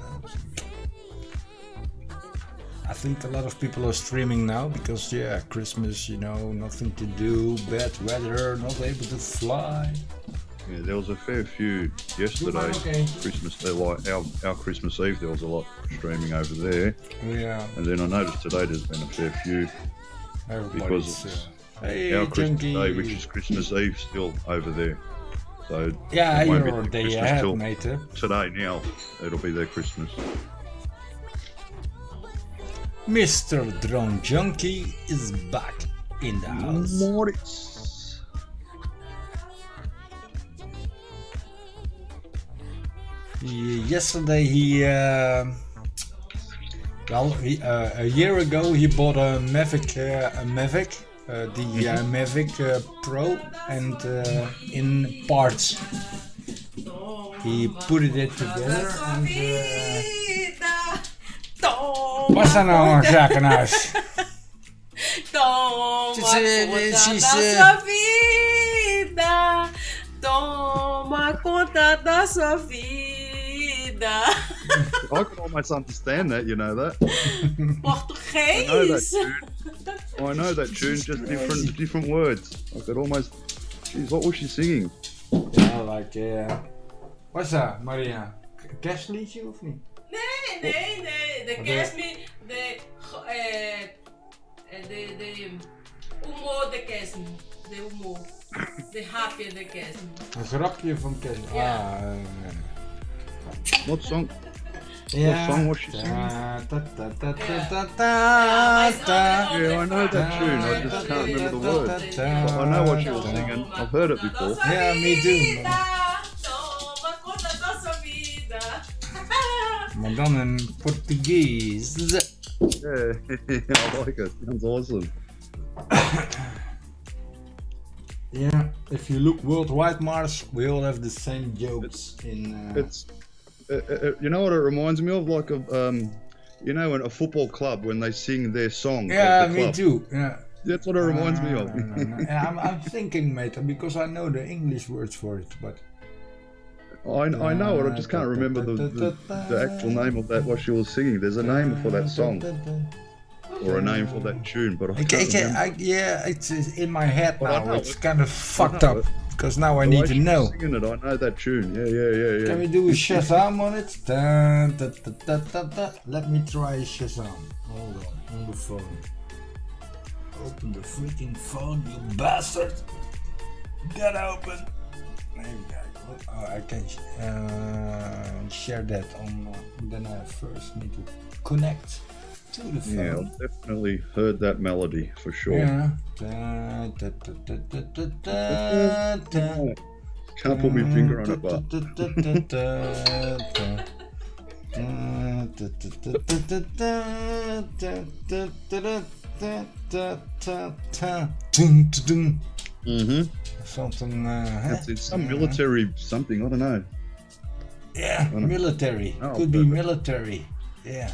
I think a lot of people are streaming now because, yeah, Christmas, you know, nothing to do, bad weather, not able to fly. Yeah, there was a fair few yesterday. Okay. Christmas, like our Christmas Eve, there was a lot streaming over there. Yeah, And then I noticed today there's been a fair few. everybody's. it's Hey, our Christmas Junkie. Day, which is Christmas Eve, still over there. So Yeah, it won't be you're a their day Christmas ahead, till mate. Huh? today now. It'll be their Christmas. Mr. Drone Junkie is back in the house. Moritz. Yesterday a year ago he bought a Mavic, Mavic Pro, and in parts he put it together and what's dat nou een zakenhuis? Toma conta da sua vida. Toma conta da sua vida. I can almost understand that, you know that. Português. I know that tune, just different words. I could almost. Jeez, what was she singing? Ja, like what's dat, Maria? Kerstliedje of niet? Nee. De kerstmis, de humor de kerstmis. De humor. De hapje de kerstmis. Een grapje van kerst. Ja. What song? Yeah. What song was she singing? Yeah, I know that tune, I just can't remember the words. But I know what she was singing, I've heard it before. Yeah, me too. Toma conta da sua vida. Maar dan in Portugees. Yeah, I like it, sounds awesome. Yeah, if you look worldwide, Mars, we all have the same jokes It's, you know what it reminds me of? Like you know, in a football club when they sing their song. Yeah, at the me club. too. Yeah. That's what it reminds me of. No. Yeah, I'm thinking, mate, because I know the English words for it, but I know it. I just can't remember the actual name of that. What she was singing. There's a name for that song or a name for that tune, but I can't remember. Yeah, it's in my head But I now. know It's it. kind of fucked up because now I The need way to she was know. Singing it, I know that tune. Yeah. Can we do a Shazam on it? Let me try Shazam. Hold on the phone. Open the freaking phone, you bastard! Get open! There you go. Oh, I can share that on. Then I first need to connect to the phone. Yeah, I've definitely heard that melody for sure. Yeah. Can't put my finger on it, but Something. it's some military something. I don't know. Yeah, military. Oh, Could be perfect. military. Yeah.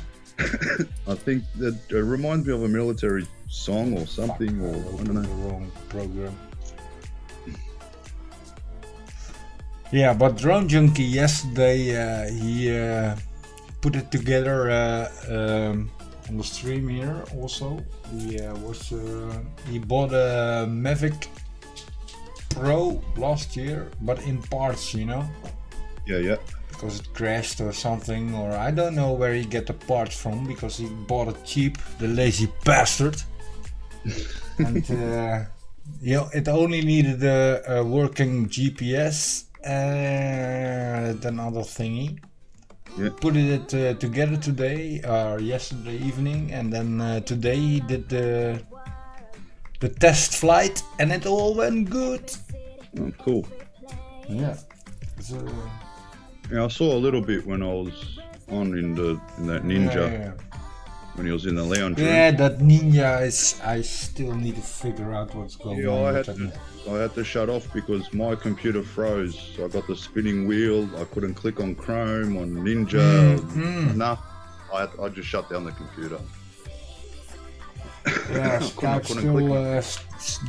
I think that reminds me of a military song or something, or I don't The know. wrong program. Yeah, but Drone Junkie yesterday he put it together on the stream here also. He bought a Mavic Pro last year, but in parts, you know, Yeah. because it crashed or something, or I don't know where he get the parts from, because he bought it cheap, the lazy bastard. And it only needed a working GPS and another thingy. Yeah. Put it together today or yesterday evening, and then today he did the test flight, and it all went good. Oh, cool. Yeah. Yeah, I saw a little bit when I was on in that Ninja Yeah. when he was in the lounge room. Yeah, that Ninja is. I still need to figure out what's going Yeah, on. I had to shut off because my computer froze. I got the spinning wheel. I couldn't click on Chrome, on Ninja. Nah, I just shut down the computer. Yeah, Skype couldn't still.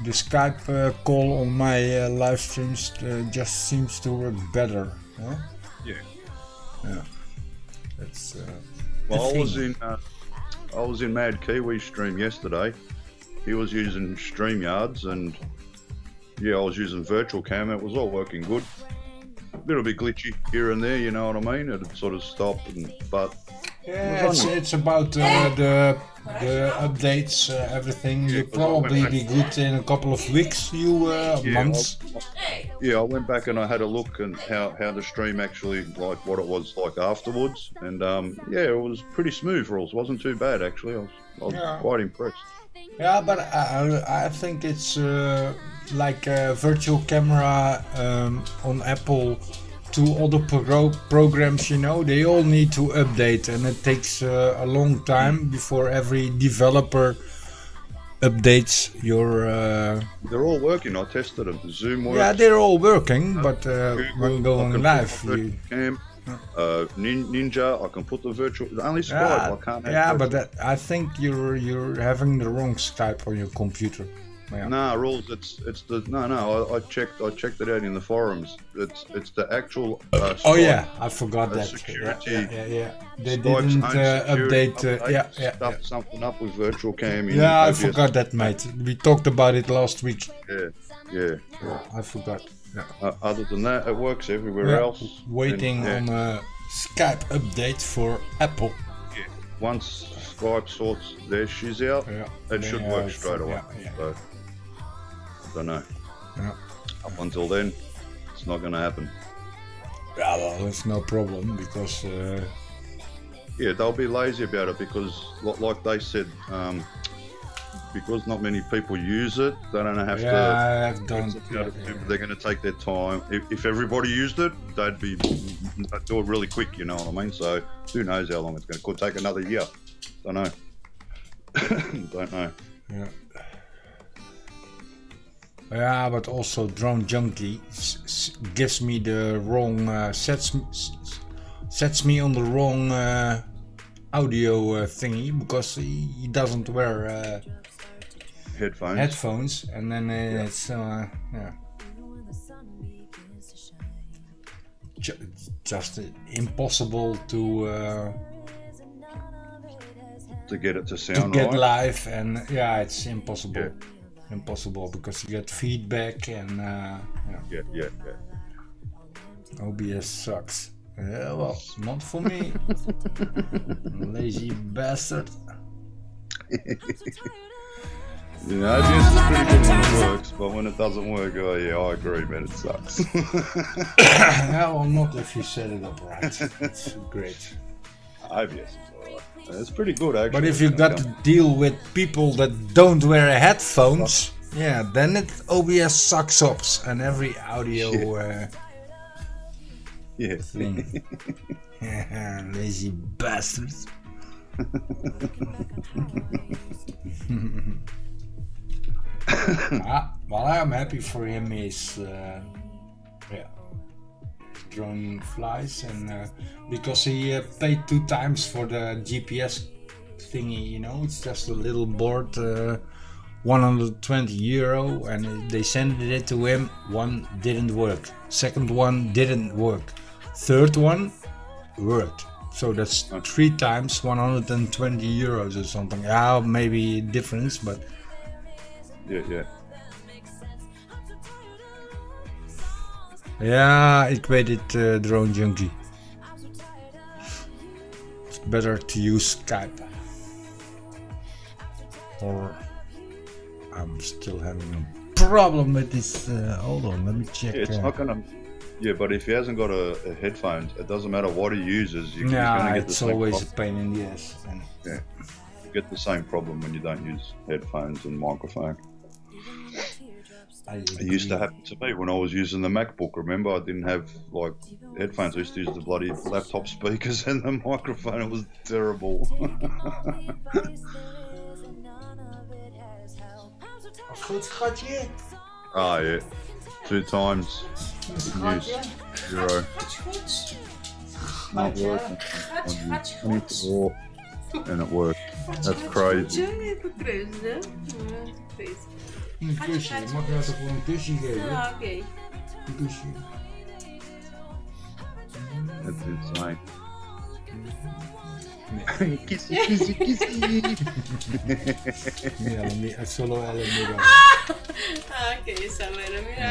The Skype call on my live streams just seems to work better. Huh? Yeah. That's. Well, the thing. I was in Mad Kiwi stream yesterday. He was using StreamYards, and yeah, I was using virtual cam. It was all working good. A little bit glitchy here and there, you know what I mean? It'd sort of stop, but Yeah, it's about the updates, everything. You'll probably be good in a couple of weeks, months. I went back and I had a look at how the stream actually, like what it was like afterwards, and it was pretty smooth. It wasn't too bad actually. I was quite impressed. Yeah, but I think it's like a virtual camera on Apple to other programs, you know, they all need to update, and it takes a long time before every developer updates your. They're all working. I tested them. Zoom works. Yeah, they're all working, but when going live, Ninja, I can put the virtual. Only Skype, I can't. But I think you're having the wrong Skype on your computer. Yeah. Nah, rules. It's the no. I checked it out in the forums. It's the actual. Oh yeah, I forgot that. Security. Yeah. They didn't update. Something up with virtual cam. Yeah, I forgot that, mate. We talked about it last week. Yeah. I forgot. Yeah. Other than that, it works everywhere else. Waiting on a Skype update for Apple. Yeah. Once Skype sorts their shiz out, it should work straight away. So, I don't know. Yeah. Up until then, it's not going to happen. Yeah, well, it's no problem because. They'll be lazy about it because, like they said, because not many people use it, they don't have to. They're going to take their time. If everybody used it, they'd do it really quick. You know what I mean? So who knows how long it's going to could take another year? Don't know. Don't know. Yeah. Yeah, but also Drone Junkie gives me the wrong sets me on the wrong audio thingy because he doesn't wear headphones, and then it's just impossible to get it to sound to get right. live, and it's impossible. Impossible because you get feedback and OBS sucks. Yeah, well, not for me. Lazy bastard. OBS is pretty good when it works, but when it doesn't work, I agree, man, it sucks. Well, not if you set it up right. It's great. OBS is alright. It's pretty good, actually. But if you got to deal with people that don't wear headphones, then OBS sucks up and every audio thing. Lazy bastards. Well, I'm happy for him. He's drone flies, and because he paid 2 times for the GPS thingy, you know, it's just a little board, €120, and they sent it to him. One didn't work, second one didn't work, third one worked. So that's 3 times €120 or something. Yeah, maybe difference, but ja, ik weet het, Drone Junkie. It's better to use Skype. Or I'm still having a problem with this. Hold on, let me check. It's not gonna. Yeah, but if he hasn't got a headphones, it doesn't matter what he uses. He's gonna get the it's same always problem. a pain in the ass. And You get the same problem when you don't use headphones and microphone. It used to happen to me when I was using the MacBook. Remember, I didn't have like headphones. I used to use the bloody laptop speakers and the microphone. It was terrible. Goed, schatje. Ah, yeah. 2 times. Use 0. Not working. 24. And it worked. That's crazy. Een kusje, je mag jou toch gewoon een kusje geven? Ja, oké. Een kusje. That's insane. Kissy. Mira, solo ela mira. Ok, esa era mira.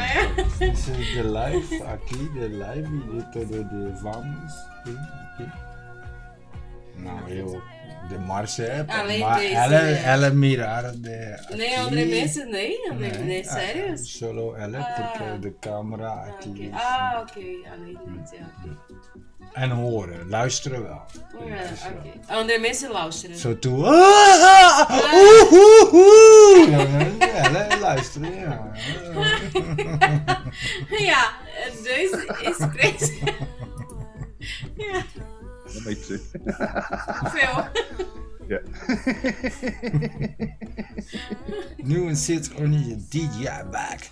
This is the live, aqui, the live, e todo de vamos. Aqui. Nou joh, de Mars heb. Além Maar desse, ela mirar de. Nem aqui. André Messi, nem André Messi, sério? Solo ela, porque de camera aqui. Ok. is- Ok. Além disso, ok. En horen, luisteren wel. Ja, ok. André Messi luisteren. Zo toe. Ela luisteren, ja. Ja, deze is crazy. Ja, Me too. veel. Yeah. Nu zit only DJ back.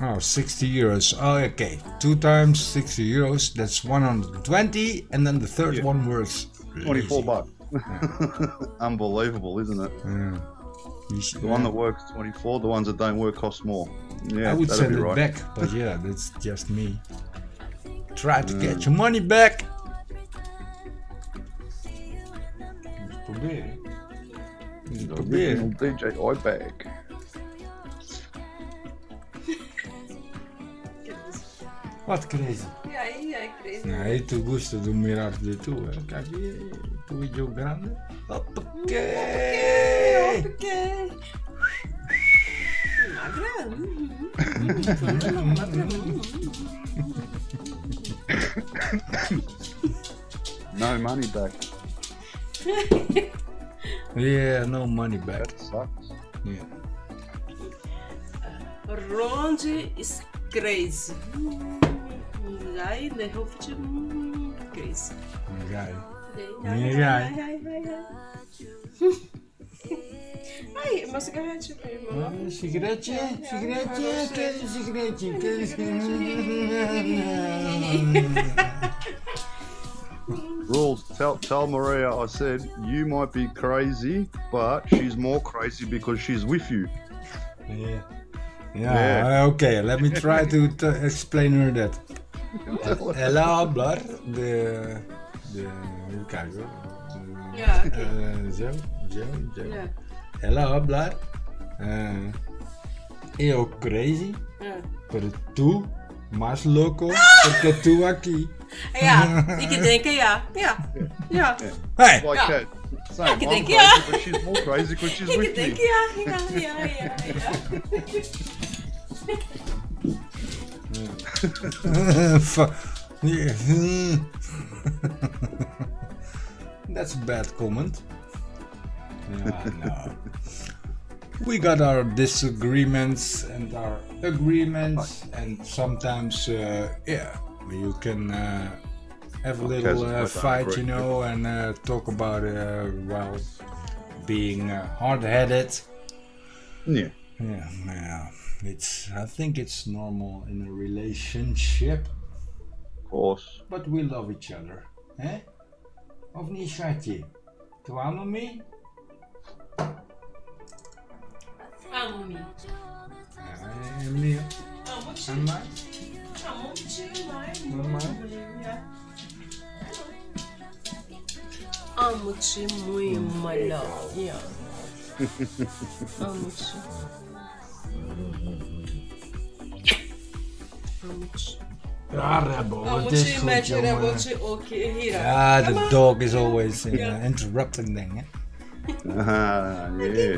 Oh, 60 euros. Oh, okay. 2 times 60 euros. That's 120. And then the third one works. 24 bucks. Unbelievable, isn't it? Yeah. The one that works 24, the ones that don't work cost more. Yeah, I would that'd send be it right. back, but yeah, that's just me. Try to get your money back. Eens proberen. Eens The proberen. original DJ iBag. Wat crazy. Ja, crazy. Nee, tu gusto de mirar de tu. Kijk hier, tu e Joe Grande. Hoppakee! Porque... No money back. Yeah, no money back. That sucks. Yeah. Roland is crazy. Jij de hoofdje crazy. Guy. Ja. Ai, uma cigarrete pra irmã. Sigaretje, sigaretje, ken een sigaretje, ken een Rules, tell Maria I said you might be crazy, but she's more crazy because she's with you. Yeah. Yeah, okay, let me try to explain her that. Ella Blar, de even kijken hoor. Ja, oké. Zo. Ja. Ella Blar, eu crazy, pero tu mais louco porque tu aqui. Ja, ik denk ja. Hey! Like that. Same, I can I'm think, crazy, yeah. but she's more crazy because she's Ik with denk me. ja. That's a bad comment. Yeah, no. We got our disagreements and our agreements, and sometimes, you can have a little fight, you know, and talk about, being hard-headed. Yeah. Yeah, I think it's normal in a relationship, Of course. but we love each other, hè? Of niet, schatje? Tu ama me? Amo me. En me? Amo te. En mij? Amo te demais. Amo te muito, my love. Yeah. Amo te. Amo te. Ja, Rebel, Amo het is te goed, met je jongen. rebeltje ook hira. Ja, the dog is always interrupting thing, hè? Yeah.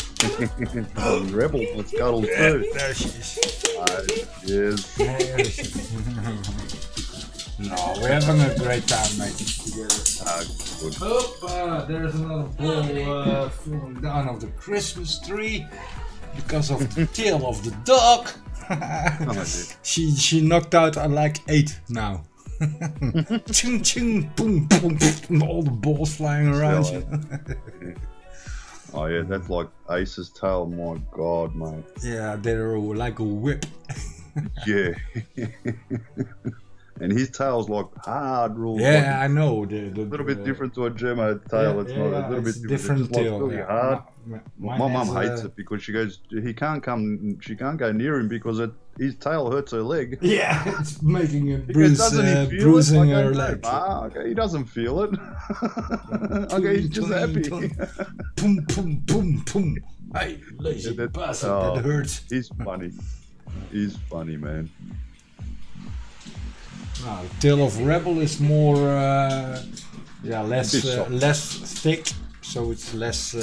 Rebel was cuddled too. There she is. Yes. There she is. No, we're having a great time, mate. Together. Good. Oh, there's another ball falling down of the Christmas tree because of the tail of the dog. She knocked out like 8 now. Ching ching, boom boom, boom, all the balls flying around. Oh yeah, that's like Ace's tail. My God, mate. Yeah, they're like a whip. Yeah. And his tail's like hard rule. Yeah, like I know. a little bit different to a Gemma tail. It's not a little bit different. It's tail. like really hard. My Mine mum has, hates it because she goes, she can't go near him because his tail hurts her leg. Yeah, it's making a Because doesn't he feel bruising it? her Like, leg. Okay, he doesn't feel it. Okay, he's just happy. Boom, boom, boom, boom. Hey, lazy that- bastard, oh. that hurts. He's funny. He's funny, man. No, Tail of Rebel is more, less thick, so it's less,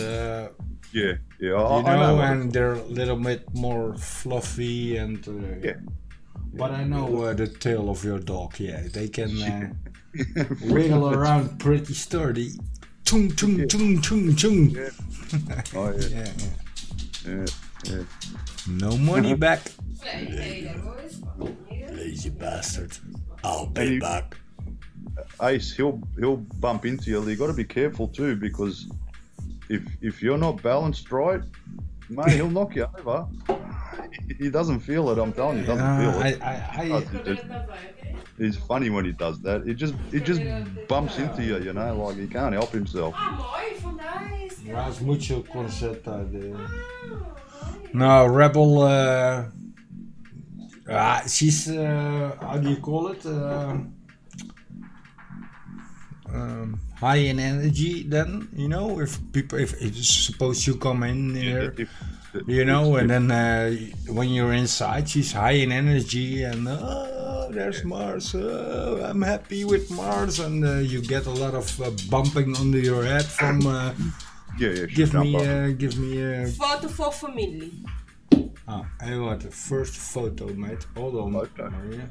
Yeah, you I know, what and they're a little bit more fluffy and. Yeah. But I know the tail of your dog. Yeah, they can wiggle around pretty sturdy. Chung chung chung chung chung. Yeah. Oh yeah. Yeah. No money back. Lazy bastard. I'll pay back. Ace, he'll bump into you. You got to be careful too, because if you're not balanced right, mate, he'll knock you over. He doesn't feel it. I'm telling you, he doesn't feel it. He's funny when he does that. It just bumps into you, you know, like he can't help himself. Ja, is mucho concerta. No, Rebel. She's how do you call it? High in energy. Then you know, if suppose you come in here. You know, and then when you're inside, she's high in energy, and there's Mars. I'm happy with Mars, and you get a lot of bumping under your head from. Give me a Photo for family. I want the first photo, mate. Hold on, Okay. Maria.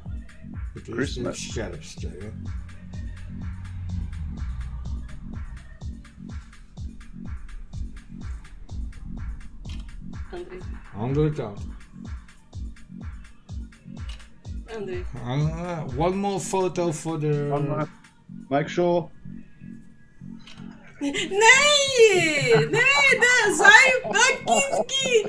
It is Christmas. the sheriff's day. André. 100 out. André. One more photo for the. Make sure. Nee, sai daqui.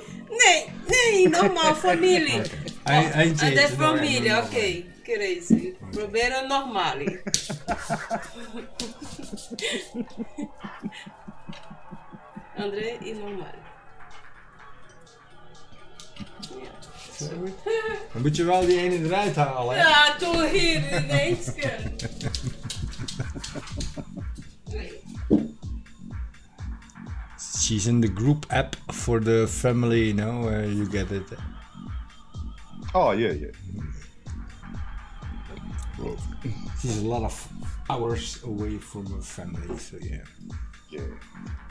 Nee, normal, família. Até família, ok. Crazy. Problema normal. André e normal. Dan moet je wel die ene eruit halen, hè? Ja, toe hier ineens. She's in the group app for the family, you know, you get it. Oh yeah. She's a lot of hours away from her family, so yeah. Yeah.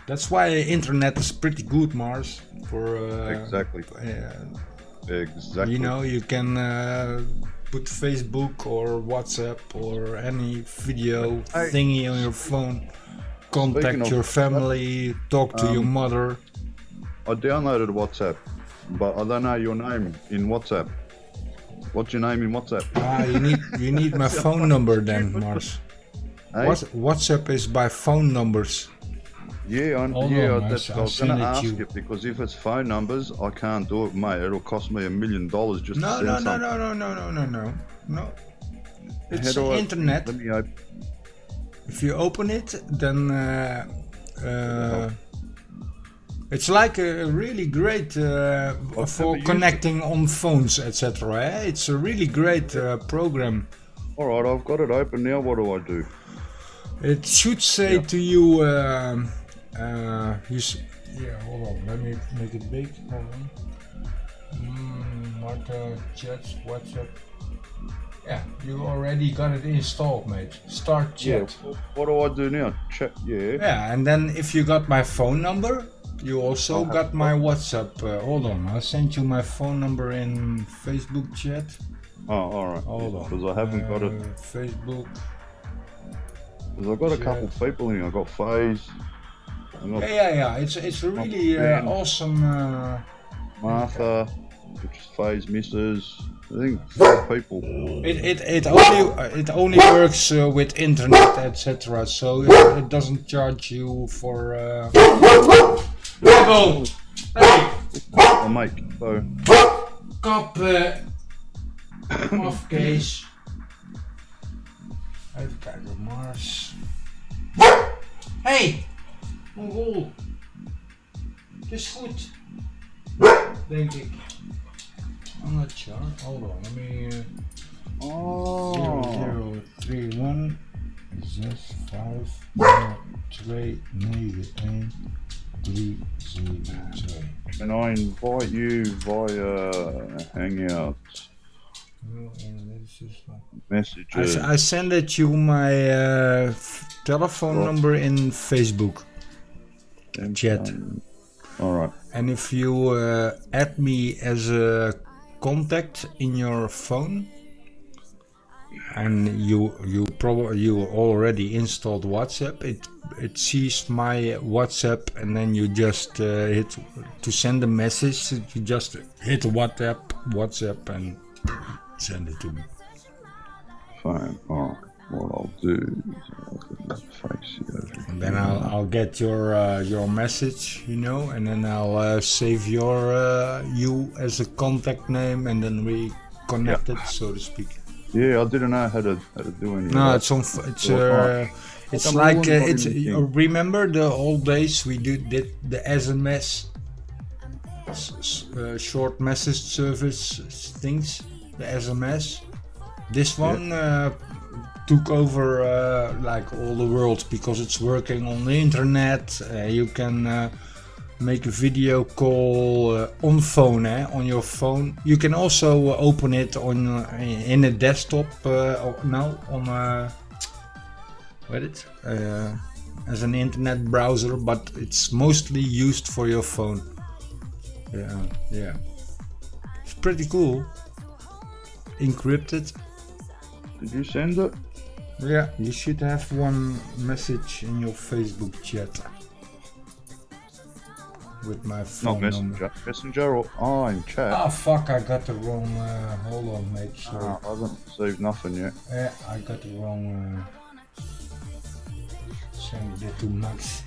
That's why internet is pretty good, Mars. For Exactly. Exactly. You know, you can put Facebook or WhatsApp or any video thingy on your phone. Contact your family, talk to your mother. I downloaded WhatsApp, but I don't know your name in WhatsApp. What's your name in WhatsApp? You need my phone number then, Mars. Hey? WhatsApp is by phone numbers. Yeah, that's what I was going to ask you, because if it's phone numbers, I can't do it, mate. It'll cost me $1 million just to send something. No. It's internet. Let me open. If you open it, then it's like a really great for connecting on phones, etc. It's a really great program. All right, I've got it open now. What do I do? It should say to you. Hold on. Let me make it big. Hold on. Marta, chats, WhatsApp. Yeah, you already got it installed, mate. Start chat. Yeah, what do I do now? Chat, yeah. Yeah, and then if you got my phone number, you also got my WhatsApp. Hold on, I'll send you my phone number in Facebook chat. Oh, alright. Hold on. Because I haven't got it. Facebook. Because I've got a couple people in here. I've got FaZe. Yeah. It's really awesome. Martha, which is FaZe Misses. I think 4 people. It only works with internet, etc. So it doesn't charge you for. Rebel! Hey! I'll make so. Kap af, Kees. Even kijken, Mars. Hey! Mongool. Het is goed. Denk ik. I'm not sure. Hold on, let me. 0031 65 02 91 302. Can I invite you via Hangout? messages. I send it you my telephone number in Facebook chat. All right. And if you add me as a contact in your phone, and you already installed WhatsApp, it sees my WhatsApp, and then you just hit to send a message. You just hit WhatsApp and send it to me. Fine. All right. What I'll do is I'll face you over. And then I'll get your message, you know, and then I'll save your you as a contact name, and then we connect it, so to speak. Yeah, I didn't know how to do any. No, of it's on. It's I'm like wondering it's. anything. Remember the old days we did the SMS, short message service things, the SMS. This one took over like all the world because it's working on the internet. You can make a video call on phone, on your phone. You can also open it on in a desktop now on as an internet browser, but it's mostly used for your phone. Yeah, it's pretty cool. Encrypted. Did you send it? Yeah, you should have one message in your Facebook chat with my phone Not number. Messenger or in chat. Oh fuck, I got the wrong, hold on mate, sorry. I haven't received nothing yet. Yeah, I got the wrong, send it to Max.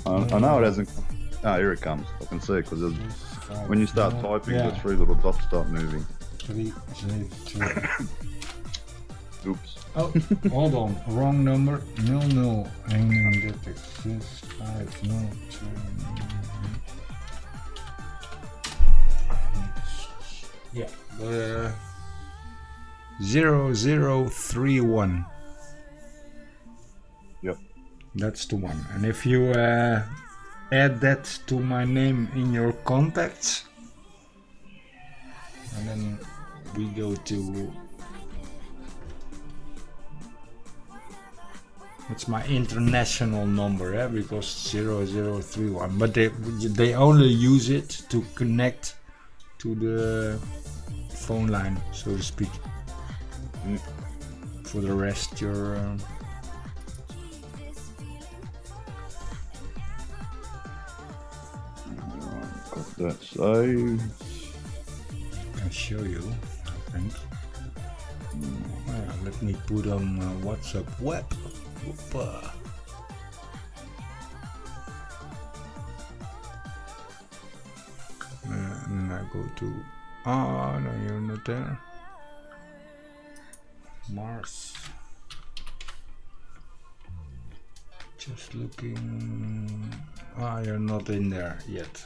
I know it hasn't come. Ah, here it comes. I can see it because when you start typing, the three little dots start moving. 372. Oops. Oh, hold on, wrong number. 00 31 502. Yeah, 0031. Yep. That's the one. And if you add that to my name in your contacts, and then we go to, it's my international number, because 0031, but they only use it to connect to the phone line, so to speak. For the rest, you're got that saved. I'll show you, I think. Let me put on WhatsApp web. Whoopa. And I go to, oh no, you're not there. Mars. Just looking. Ah, you're not in there yet.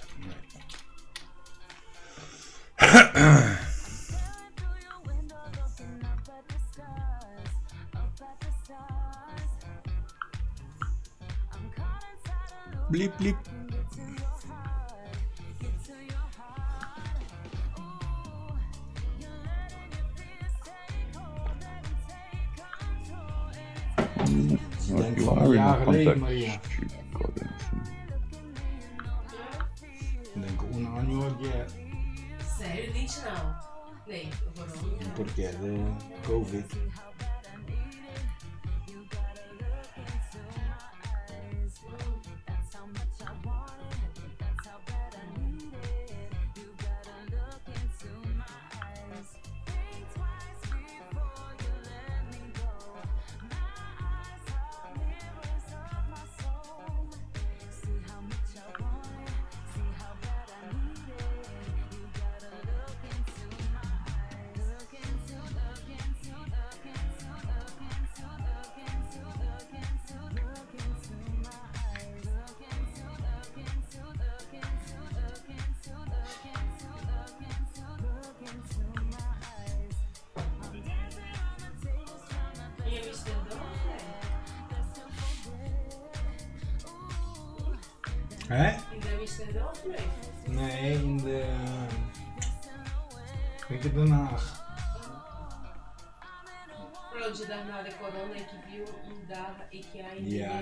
Bleep bleep. Like you van are een in jaar my geleden, contacts. Maria. Shoot, got anything. Denk un año ayer, Sério, Lynch não. Nem, agora porque é de Covid. Hè? In Amsterdam of nee? Nee, in de Vind ik Den Haag. Onde dá nada corona e que viu dava e que aí Ja.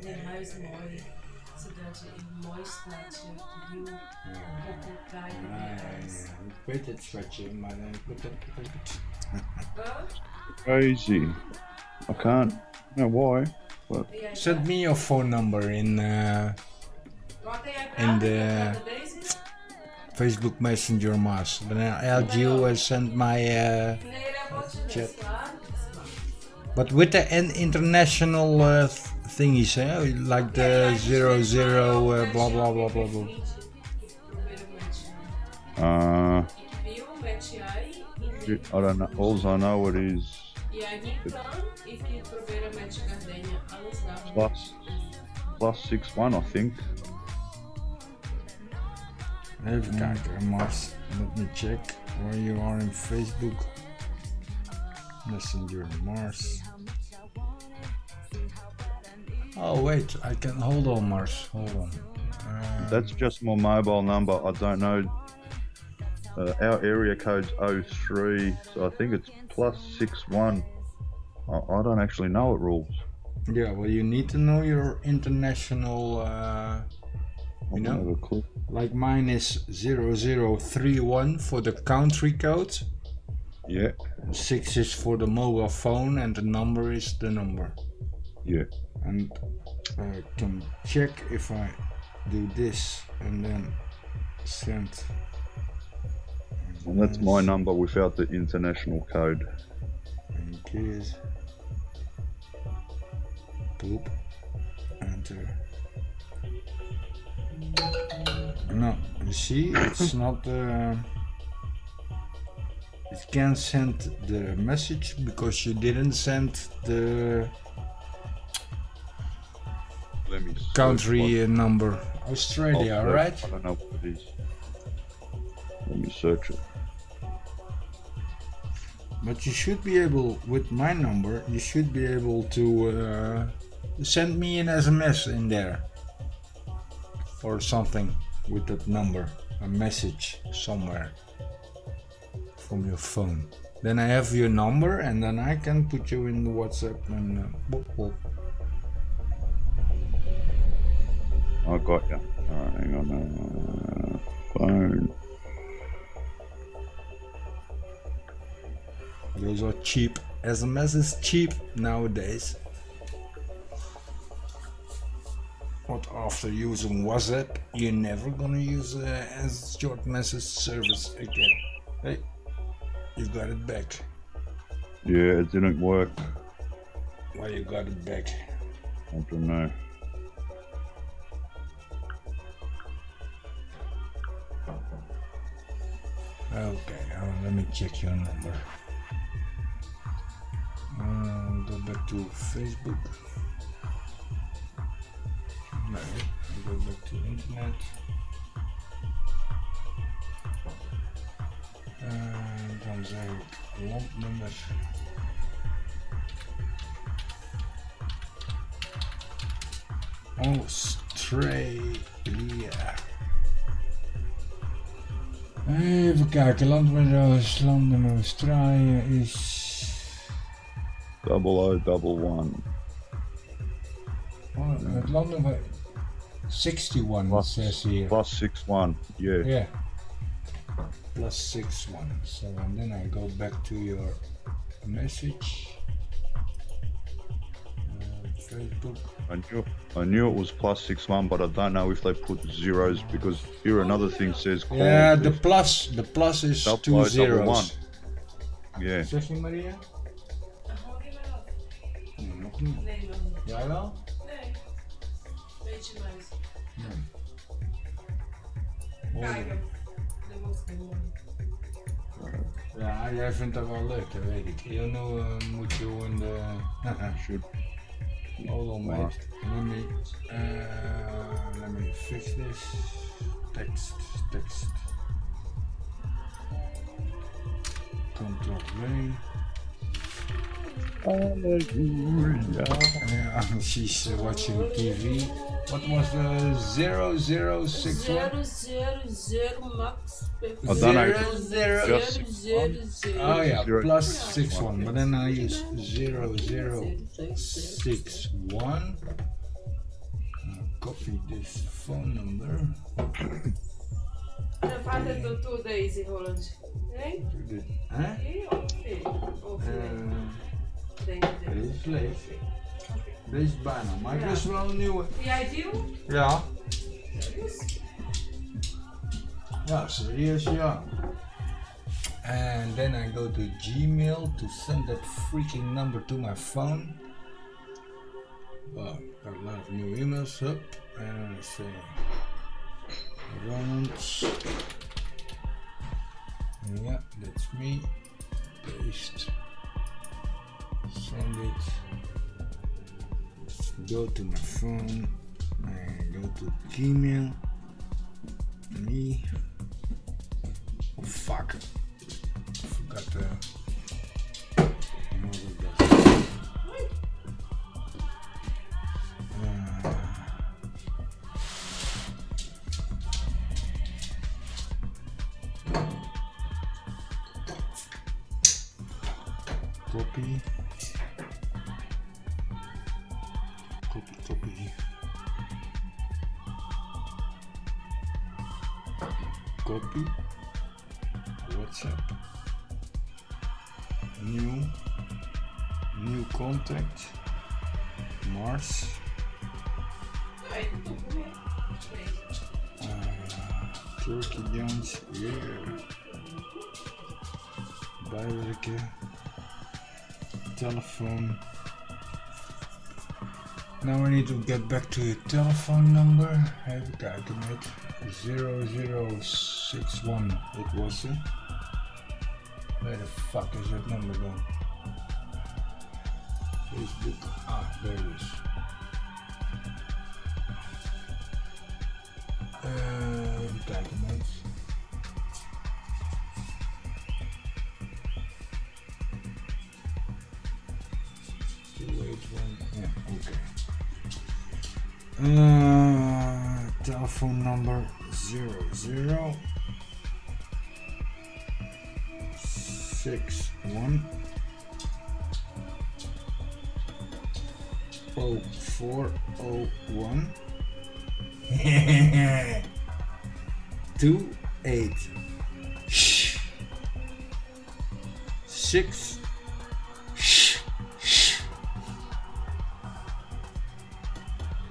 nem mais morre. Cidade maior cidade que viu pouco cai. Ik weet het, schatje, maar ik moet het... Crazy. I can't know why. But Send me your phone number in the Facebook Messenger, Mars. Then I'll add you and send my chat. But with the international thingies, like the 00 blah blah blah blah blah. I don't know. All I know it is +61, I think. Even kijken, Mars. Let me check where you are in Facebook. Messenger, Mars. Oh wait, I can hold on, Mars. Hold on. That's just my mobile number. I don't know. Our area code's 03, so I think it's +61. I don't actually know it rules. Yeah, well, you need to know your international. You know, have a clue. like mine is 0031 for the country code. Yeah, 6 is for the mobile phone, and the number is the number. yeah. And I can check if I do this and then send. And that's my number without the international code. Thank you. Poop. Enter. No, you see, it's not. It can't send the message because you didn't send the Let me search country number. Australia, what- right? I don't know what it is. Let me search it. But you should be able, with my number, you should be able to send me an SMS in there or something with that number, a message somewhere from your phone. Then I have your number and then I can put you in the WhatsApp and boop, boop. I got you. Alright, hang on. Phone. Those are cheap. SMS is cheap nowadays. But after using WhatsApp, you're never gonna use a short message service again. Hey, you got it back. Yeah, it didn't work. Why you got it back? I don't know. Okay, let me check your number. Go back to Facebook. No, go back to internet. Dan zeg ik landnummer. Australia. Even kijken, landnummer Australië is 0011. Het landnummer 61 says here. +61. Yeah. Yeah. +61. So and then I go back to your message. Facebook. I knew it was +61, but I don't know if they put zeros because here another thing says call. Yeah, the plus is Double 2 O, zeros. double one. Yeah. Zeg je Maria? Nee, nog niet. Nee, nog niet. Jij wel? Nee. Beetje mais. Oh. Kijk, dat wordt gewoon. Ja, jij vindt dat wel leuk, dat weet ik. You know, moet je in de... Should. Hold on, mate. Let me fix this. Text. Control V. Hallelujah. Yeah, she's watching TV. What was the 0061? 000 max. I don't know. Just 000. Oh yeah, Zero. plus 61. But then I use 0061. Copy this phone number. Dan vaak het dan toe deze Holland. Nee? Huh? Of denk ik. Deze is leeg. Deze is bijna, maar ik wist wel een nieuwe. Jij deal? Ja. Ja, serieus, ja. And then I go to Gmail to send that freaking number to my phone. Well, got a lot of new emails up. And I say, Rooland. Yeah, that's me. Paste. Send it. Go to my phone and go to Gmail. Me. Oh fuck. I forgot the. Copy. Copy. WhatsApp. New contact. Mars. Turkey Jones. Yeah. Bijwerken. Telephone. Now I need to get back to the telephone number. Even kijken met 0061. It was it. Where the fuck is that number gone? Facebook. Ah, there it is. Even kijken met. Yeah, okay. Telephone number 0061 0401 28 6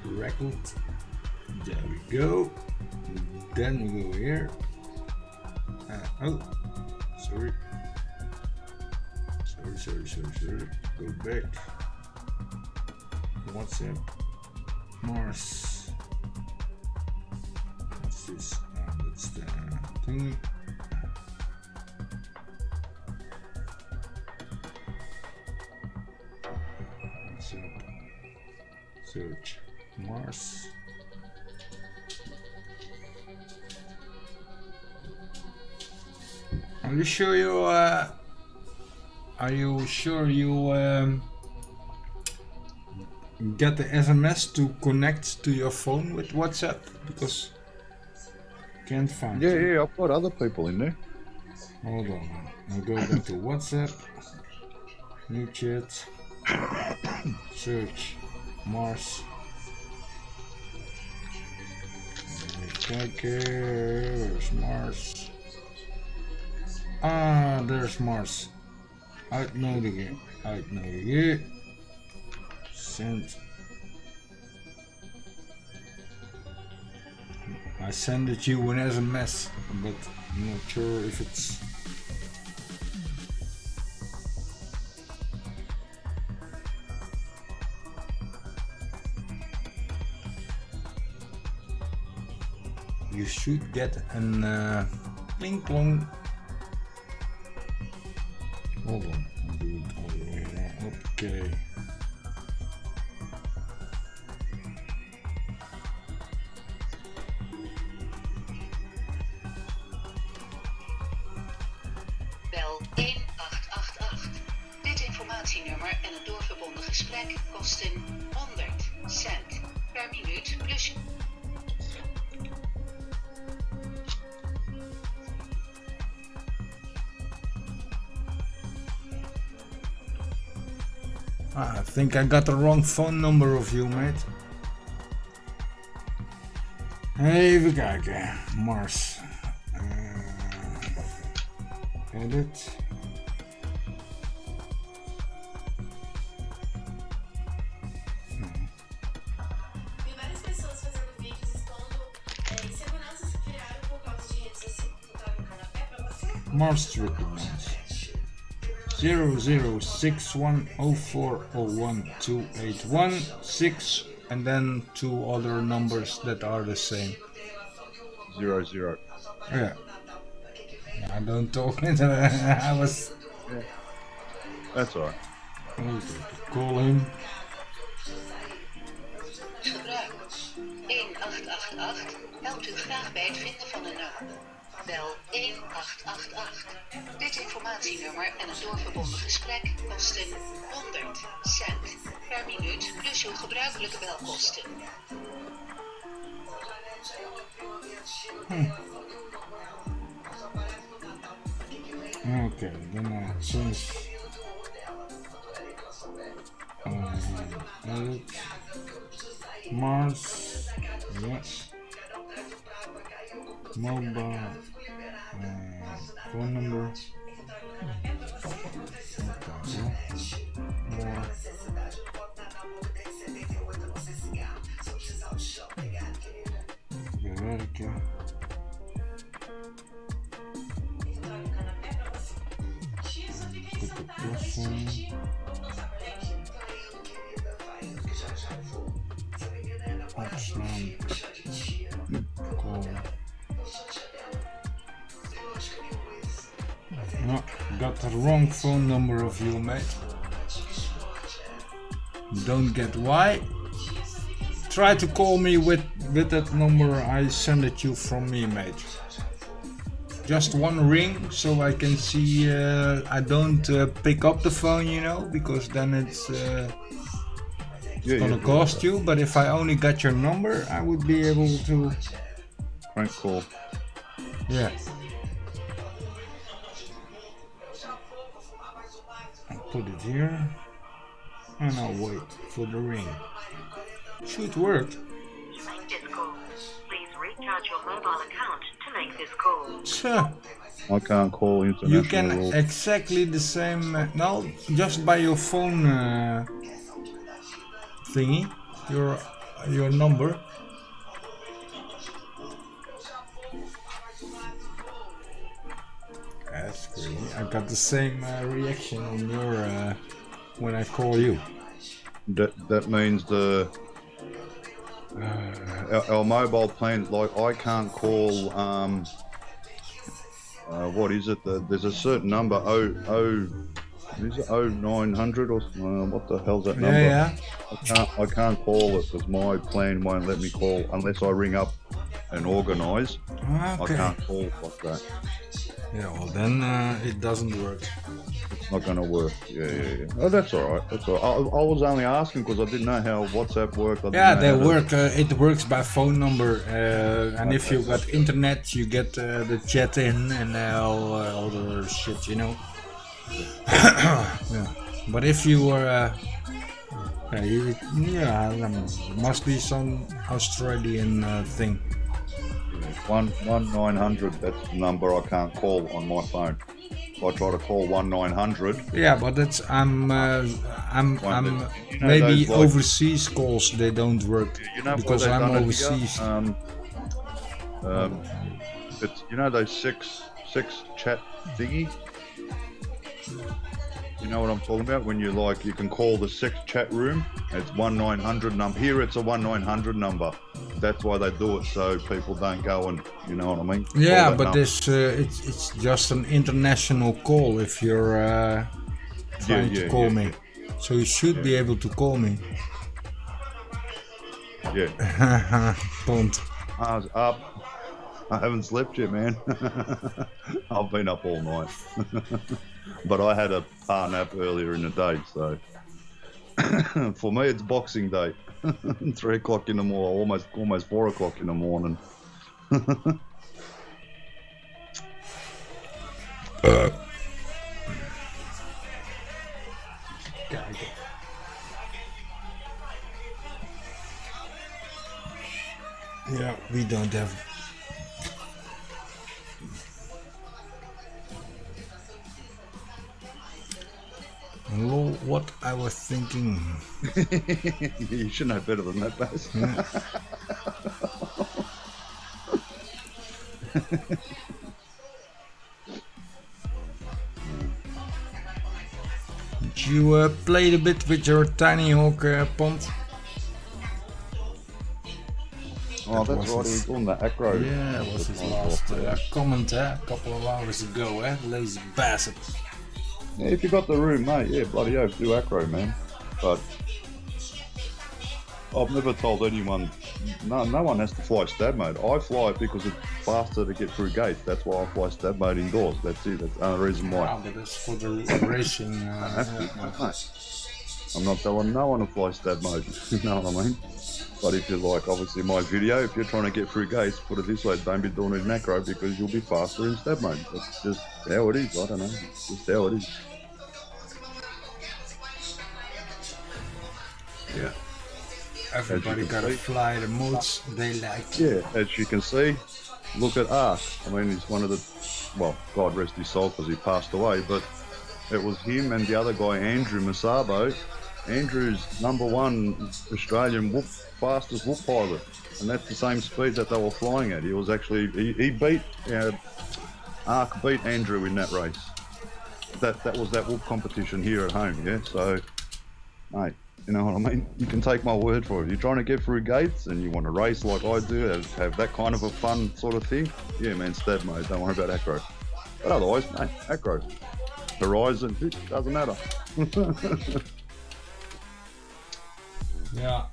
record. There we go. Then we go here. Oh, sorry. Go back. WhatsApp. Mars. What's this? That's the thing. WhatsApp. Search. Mars. Are you sure you get the SMS to connect to your phone with WhatsApp? Because can't find it. Yeah, I've got other people in there. Hold on. I'll go back to WhatsApp. New chat. Search. Mars. Where's Mars? Ah, there's Mars. Uitnodigen. Send. I send it you an SMS, but I'm not sure if it's. You should get an pling plong. Hold on, I'll do it all the way around. Okay. Bel 1888. Dit informatienummer en een doorverbonden gesprek kosten 100 cent per minuut plus. I think I got the wrong phone number of you, mate. Even kijken. Mars. Edit. Tem várias pessoas fazendo vídeos expondo inseguranças que criaram por causa de redes sociais. Botar no canapé pra você? Mars treatment. 006104012816 and then two other numbers that are the same. 00. Yeah. I don't talk it. I was. That's alright. Call him. Gebruik 1888 helpt u graag bij het vinden van een nummer. Bel 1888. Dit informatienummer en een doorverbonden gesprek kosten 100 cent per minuut plus uw gebruikelijke belkosten. Okay, then I change. Edit. Mars. Yes. Mobile. Phone number. Okay. More. Verwerken. Put the plus in. Option. Call. No, got the wrong phone number of you, mate. Don't get why. Try to call me with that number I send it you from me, mate. Just one ring so I can see. I don't pick up the phone, you know, because then it's gonna cost you. But if I only got your number, I would be able to. Prank call. Yeah. I'll put it here and I'll wait for the ring. Should work. You make this call. Please recharge your mobile account to make this call. So, I can't call international. you can rules. exactly the same. No, just by your phone thingy, your number. That's crazy. I got the same reaction on your when I call you. That means the our mobile plans, like I can't call what is it, there's a certain number, is it 0900 or what the hell's that number? Yeah. I can't call it because my plan won't let me call unless I ring up and organise. Okay. I can't call like that. Yeah, well then it doesn't work. It's not going to work. Yeah. Oh, that's all right. That's all right. I was only asking because I didn't know how WhatsApp worked. Yeah, they work. It works by phone number, and if you got internet, you get the chat in and all the shit, you know. Yeah. But if you were, must be some Australian thing. 1900. That's the number I can't call on my phone. If I try to call 1900. Yeah, but that's I'm maybe those, like, overseas calls they don't work You know because what they've I'm done overseas. It's those six chat thingy. You know what I'm talking about? When you can call the 6 chat room. It's 1900 number. Here it's a 1900 number. That's why they do it so people don't go and you know what I mean. Yeah, but this it's just an international call if you're trying to call me. So you should be able to call me. Yeah. Don't. I was up. I haven't slept yet, man. I've been up all night. But I had a power nap earlier in the day, so For me, it's Boxing Day. 3 o'clock in the morning, almost 4 o'clock in the morning. Yeah, we don't have. Lol, what I was thinking. You should know better than that, Baz. Did you played a bit with your tiny hawk pond? Oh, that's right, he was on the acro. Yeah, that was his last comment a couple of hours ago, lazy bastard. Yeah, if you got the room, mate, yeah, bloody oath, do acro, man. But I've never told anyone, no one has to fly stab mode. I fly it because it's faster to get through gates. That's why I fly stab mode indoors. That's it, that's the only reason why. Yeah, but that's for the racing. I'm not telling no one to fly stab mode, you know what I mean? But if you like, obviously my video, if you're trying to get through gates, put it this way, don't be doing it in acro because you'll be faster in stab mode. That's just how it is, I don't know, it's just how it is. Yeah. Everybody gotta fly the modes they like. Yeah, as you can see, look at Ark. I mean, he's one of the, well, God rest his soul because he passed away, but it was him and the other guy, Andrew Masabo. Andrew's #1 Australian fastest whoop pilot, and that's the same speed that they were flying at. He was actually, he beat, Ark beat Andrew in that race. That was that whoop competition here at home, yeah? So, mate, you know what I mean? You can take my word for it. You're trying to get through gates and you want to race like I do, have that kind of a fun sort of thing, yeah, man, stab mode, don't worry about acro. But otherwise, mate, acro. Horizon, it doesn't matter. Yeah.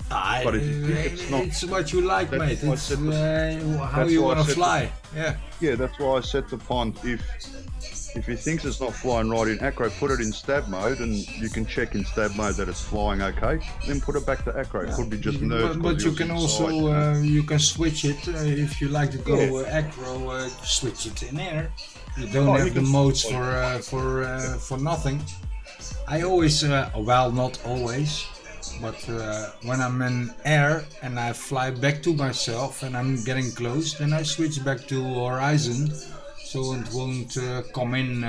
But if you think it's not, it's what you like, mate. It's how you want to fly. Yeah. Yeah, that's why I set the pond. If he thinks it's not flying right in acro, put it in stab mode, and you can check in stab mode that it's flying okay. Then put it back to acro. It could be just nerves. But you can also you can switch it if you like to go acro. Switch it in air. You don't have the modes for nothing. I always, well, not always. But when I'm in air and I fly back to myself and I'm getting close, then I switch back to horizon, so it won't come in.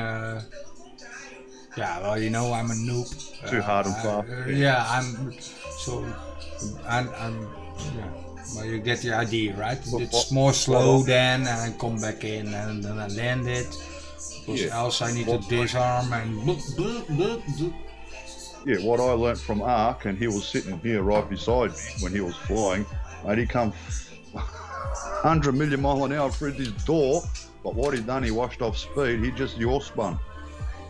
Yeah, well, you know, I'm a noob. Too hard and fast. Yeah, I'm. So, I'm. Yeah. Well, you get the idea, right? It's more slow then, and I come back in and then I land it. Because else I need to disarm and. Yeah, what I learnt from Ark, and he was sitting here right beside me when he was flying, and he come 100 million mile an hour through this door, but what he done, he washed off speed, he just yaw spun.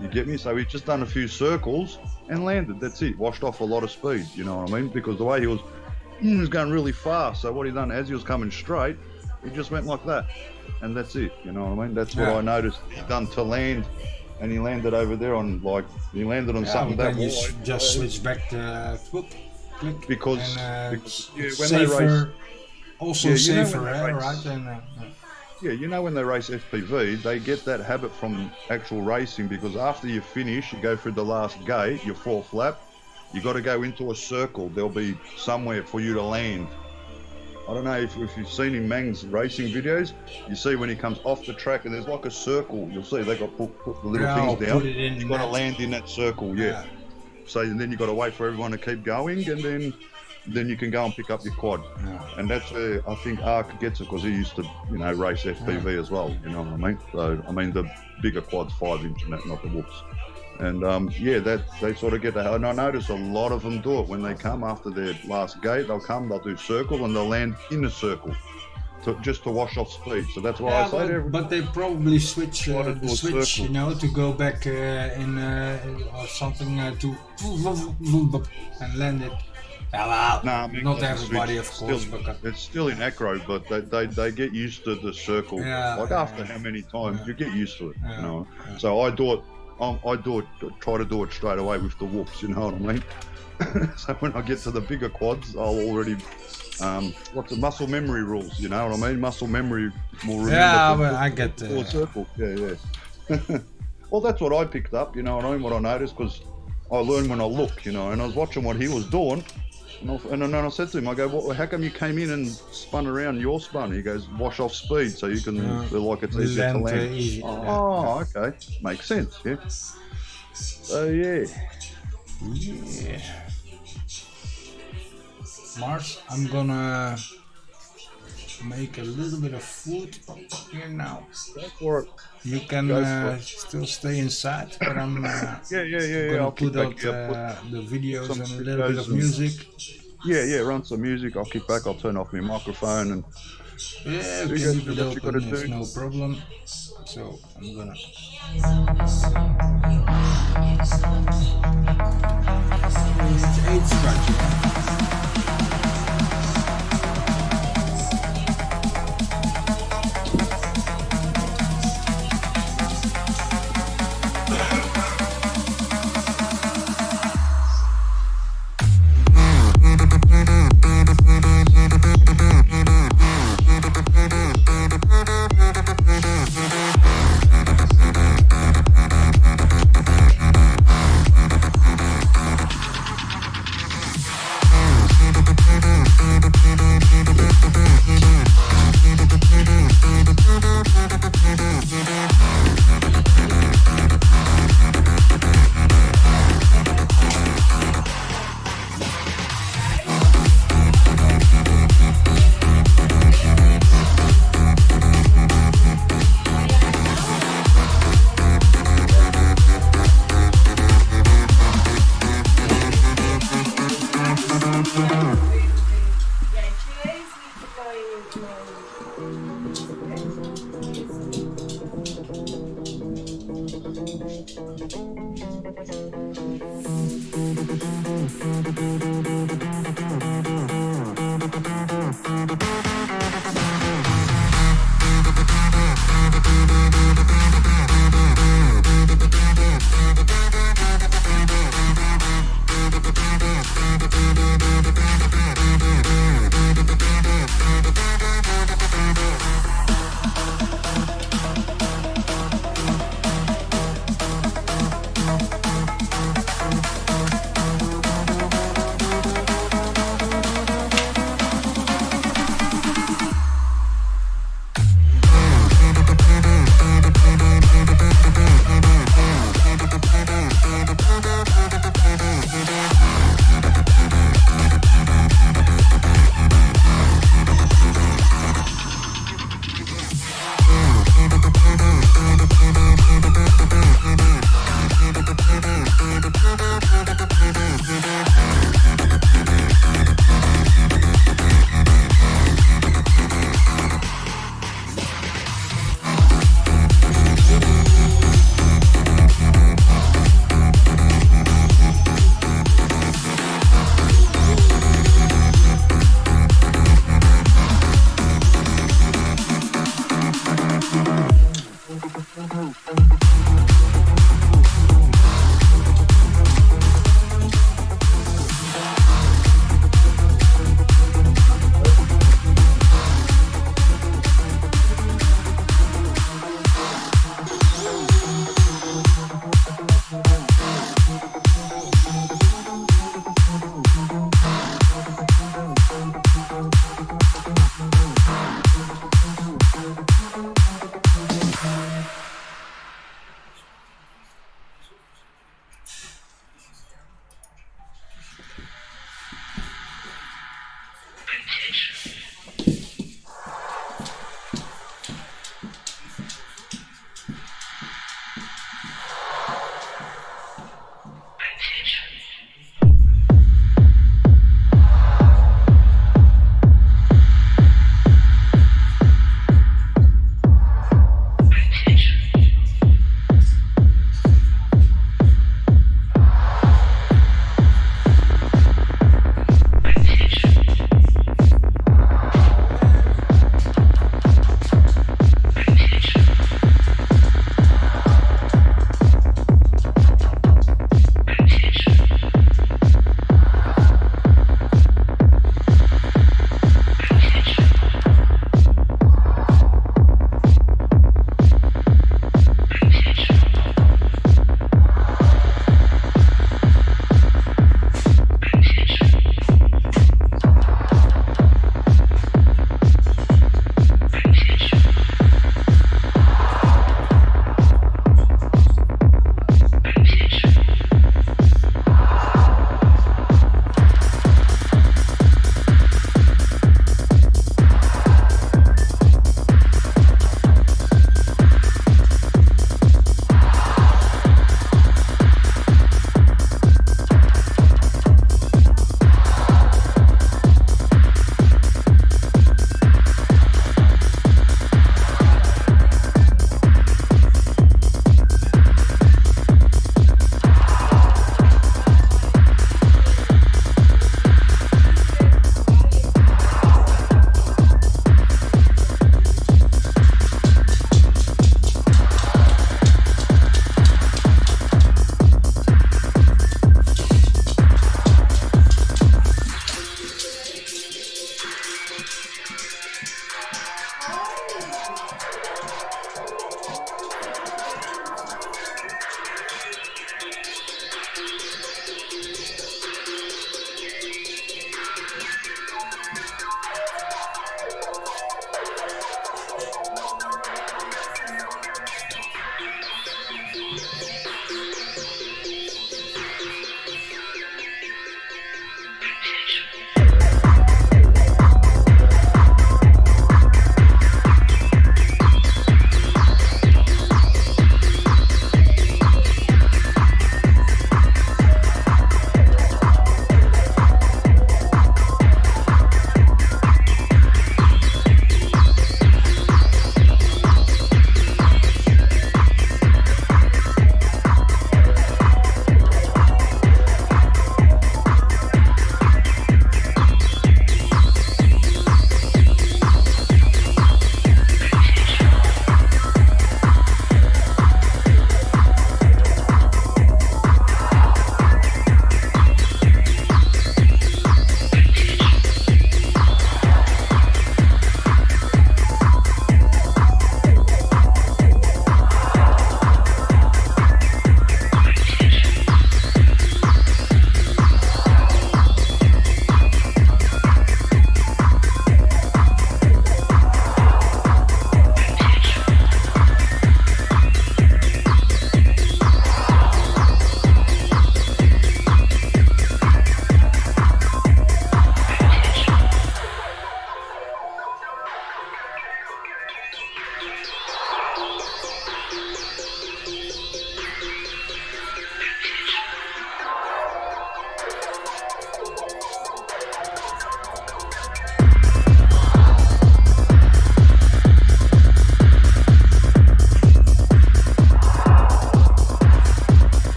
You get me? So he just done a few circles and landed, that's it, washed off a lot of speed, you know what I mean? Because the way he was going really fast, so what he done, as he was coming straight, he just went like that, and that's it, you know what I mean? That's what I noticed he done to land. And he landed over there on, like, he landed on something that you just switch back to click. Because when safer, they race, also safer, right? And, yeah, you know when they race FPV, they get that habit from actual racing because after you finish, you go through the last gate, your fourth lap, you got to go into a circle. There'll be somewhere for you to land. I don't know if you've seen in Mang's racing videos, you see when he comes off the track and there's like a circle, you'll see they got put the little things down, you've got to land in that circle, So then you've got to wait for everyone to keep going and then you can go and pick up your quad. And that's where I think Ark gets it because he used to, you know, race FPV as well, you know what I mean? So, I mean, the bigger quad's 5-inch and that, not the whoops. And yeah, that they sort of get that. And I notice a lot of them do it when they come after their last gate. They'll come, they'll do circle, and they'll land in a circle, just to wash off speed. So that's why I say to everyone. But they probably switch the switch, you know, to go back in or something to and land it. Well, I mean, not everybody, of course. It's still in acro, but they get used to the circle. Like after how many times, you get used to it. You know. So I do it I try to do it straight away with the whoops. You know what I mean? So when I get to the bigger quads, I'll already what's the muscle memory rules? You know what I mean? Muscle memory will remember. Yeah, but I get circle. Yeah. Well, that's what I picked up. You know what I mean? What I noticed, because I learn when I look. You know, and I was watching what he was doing. And then I said to him, I go, well, how come you came in and spun around your spun? He goes, wash off speed so you can feel like it's easier to land. Okay. Makes sense, yeah. So, yeah. Mars, I'm gonna make a little bit of food here now. Go for it. You can still stay inside, but I'm gonna I'll put out the videos and a little bit of music. Yeah, run some music. I'll kick back. I'll turn off my microphone and yeah, we can leave it open. It's no problem. So I'm gonna. It's 8 scratches.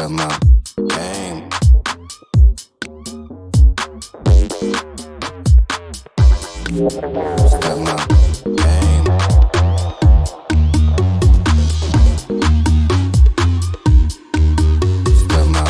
Stomach game. Stomach game. Stomach game.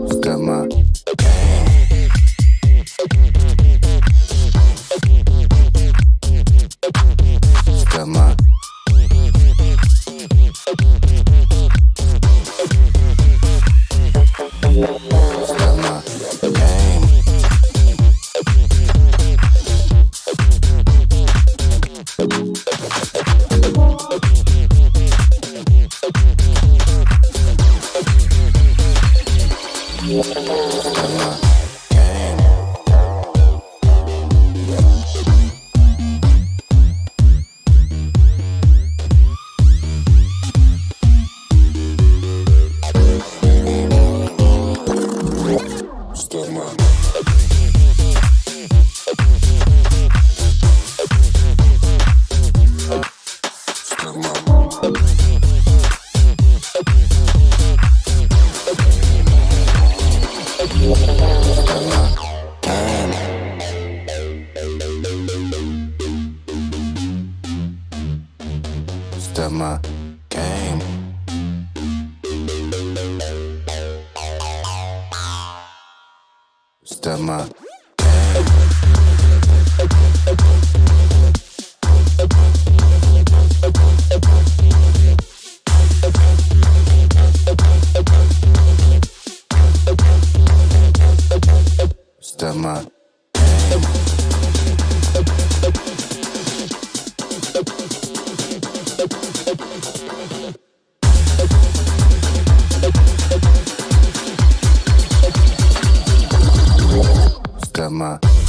Stomach game. Stomach. Stomach. Stomach. Stomach game. Stomach game. Stomach. Stomach game. Stomach game. Stomach game. Stomach.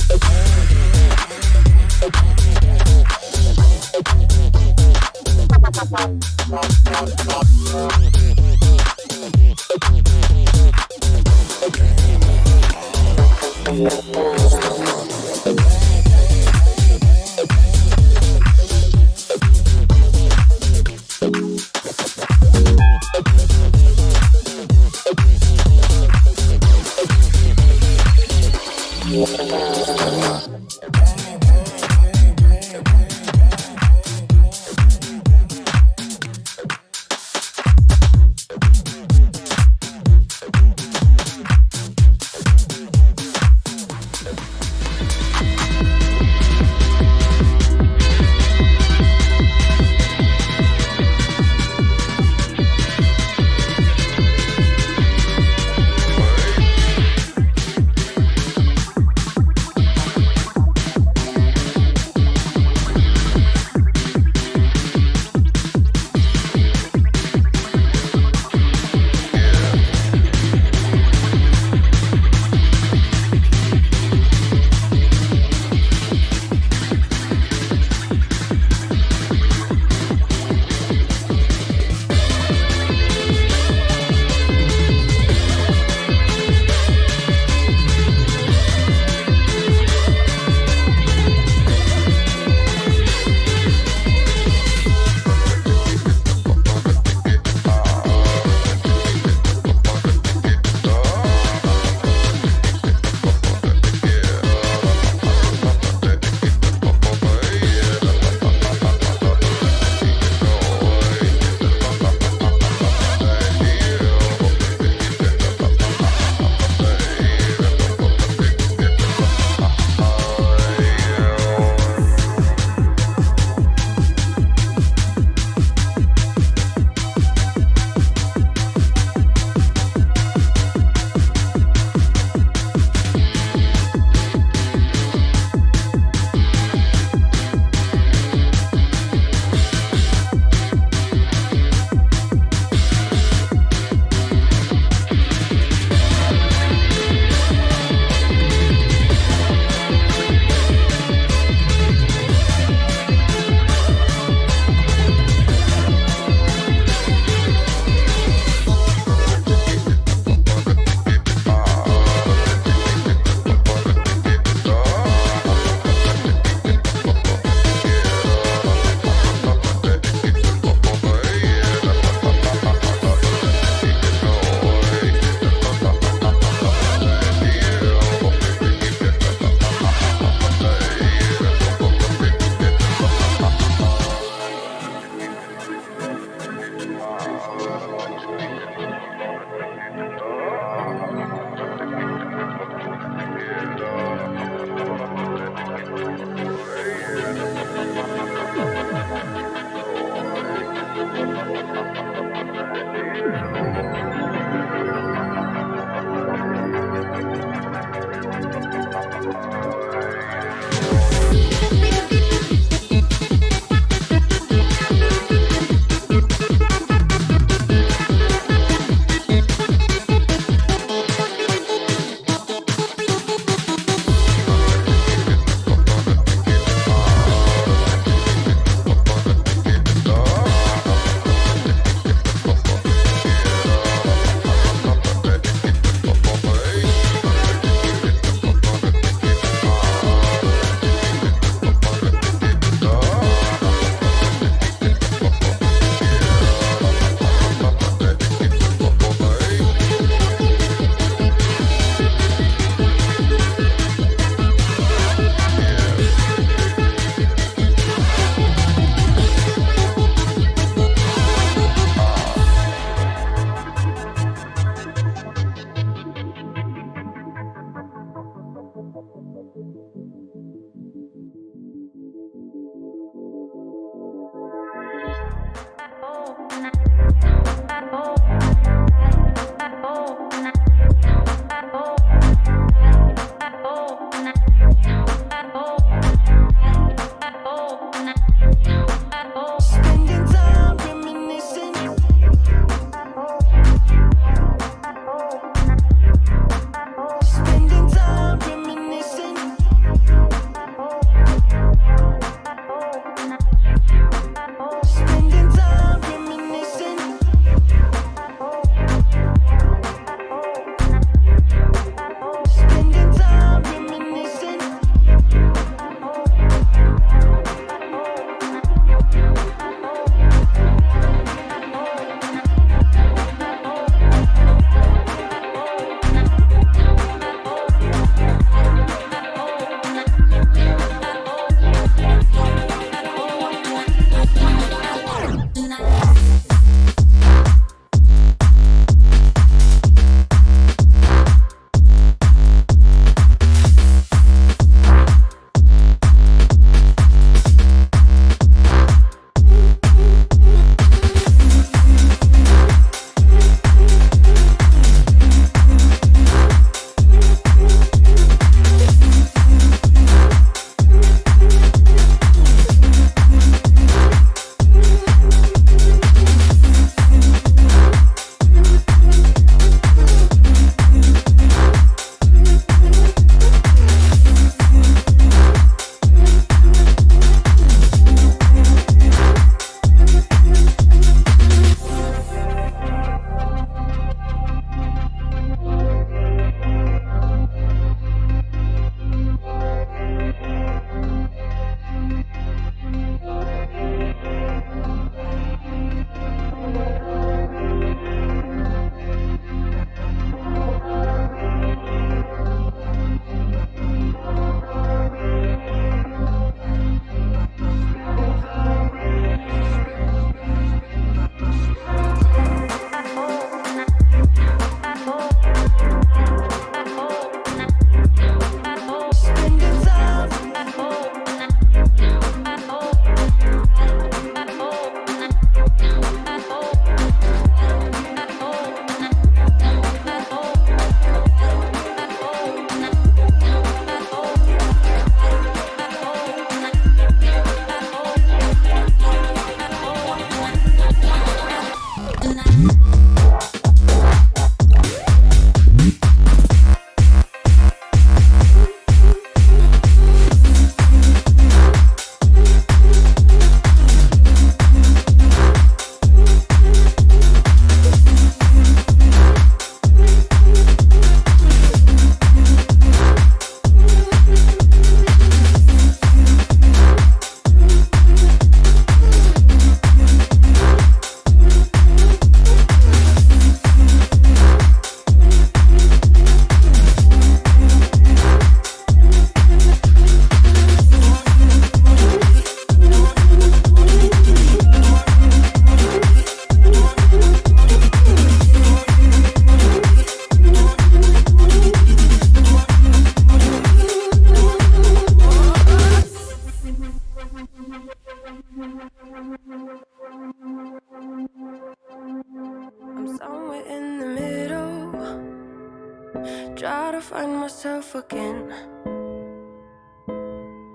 find myself again.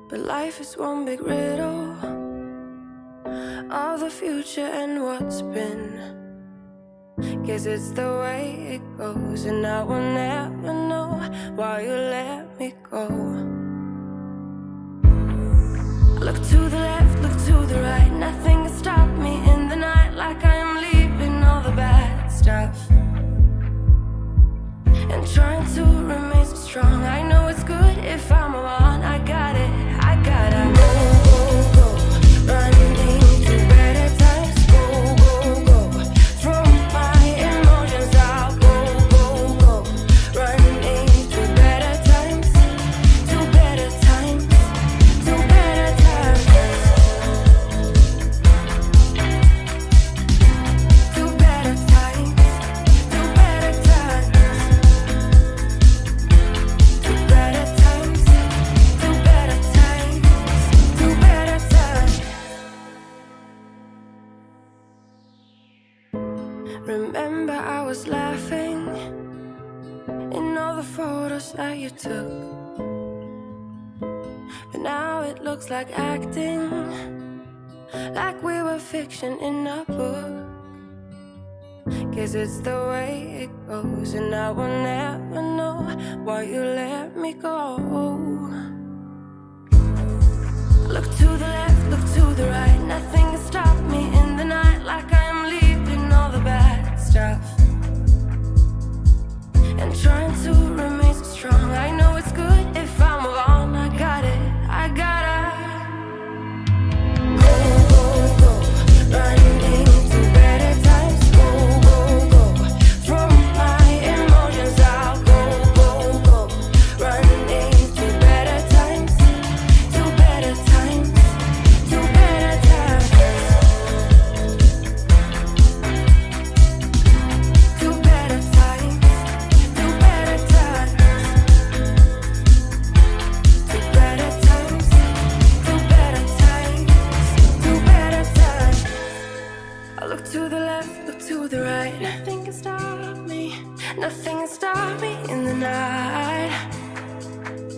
But life is one big riddle of the future and what's been. Guess it's the way it goes, and I will never know why you let me go. Look to the left, look to the right, nothing can stop me in the night, like I am leaving all the bad stuff and trying to remain so strong. I know it's good if I'm alone. I got it, I gotta go, go, go, running to better times. Go, go, go, from my emotions I'll go, go, go, running to better times, to better times, to better times, to better times, to better times. Remember I was laughing in all the photos that you took, but now it looks like acting, like we were fiction in a book. Guess it's the way it goes, and I will never know why you let me go. Look to the left, look to the right, nothing can stop me in the night, like I am leaving all the bad stuff and trying to remain so strong. I know it's good if I'm alone. I got it, I gotta go, go, go, running to better times. Go, go, go, from my emotions I'll go, go, go, running to better times, to better times, to better times, to better times, to better times, to better times, to better times, to better times. I look to the left, look to the right, nothing can stop me, nothing can stop me in the night.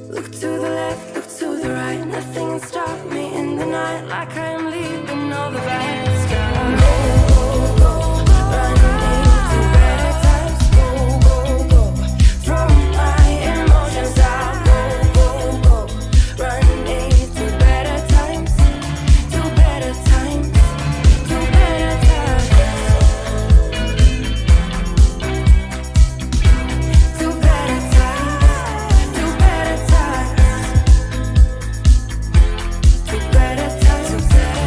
Look to the left, look to the right, nothing can stop me in the night, like I am leaving all the bad stuff. Go, go, go, running to better times. Go, go, go, from my emotions I'll go, go, go, running to better times, to better times, to better times, to better times, to better times, to better times, to better times.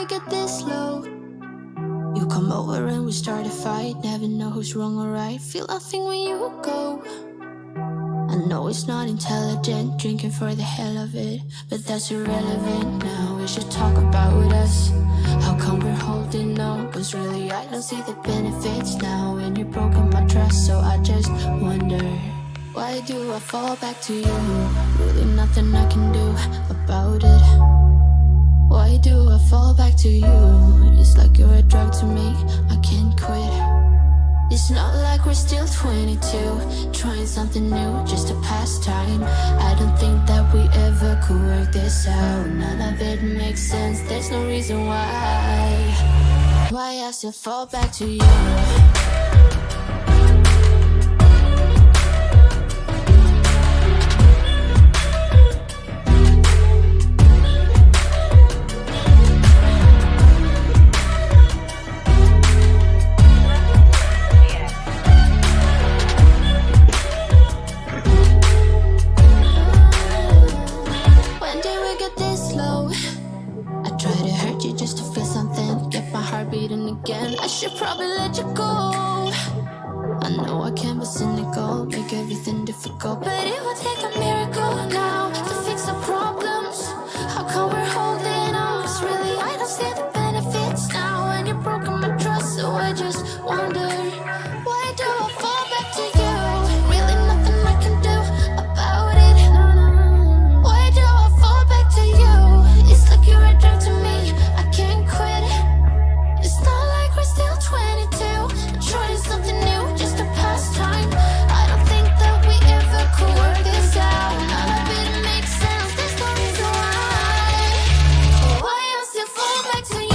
we get this low? You come over and we start a fight. Never know who's wrong or right. Feel nothing when you go. I know it's not intelligent, drinking for the hell of it, but that's irrelevant now. We should talk about us. How come we're holding on? Cause really I don't see the benefits now. When you're broken my trust, so I just wonder, why do I fall back to you? Really nothing I can do about it. Why do I fall back to you? It's like you're a drug to me, I can't quit. It's not like we're still 22, trying something new just to pass time. I don't think that we ever could work this out. None of it makes sense, there's no reason why I still fall back to you. I should probably let you go. I know I can be cynical, make everything difficult, but it would take a miracle now to fix our problems. How come we're holding on? Cause really I don't see the benefits now. And you've broken my trust, so I just wonder, why do I fall back to you? Really nothing I can do about it. Why do I fall back to you? It's like you're a drug to me, I can't quit. It's not like we're still 22, trying something new just to pass time. I don't think that we ever could work this out. None of it makes sense, there's no reason why I still fall back to you.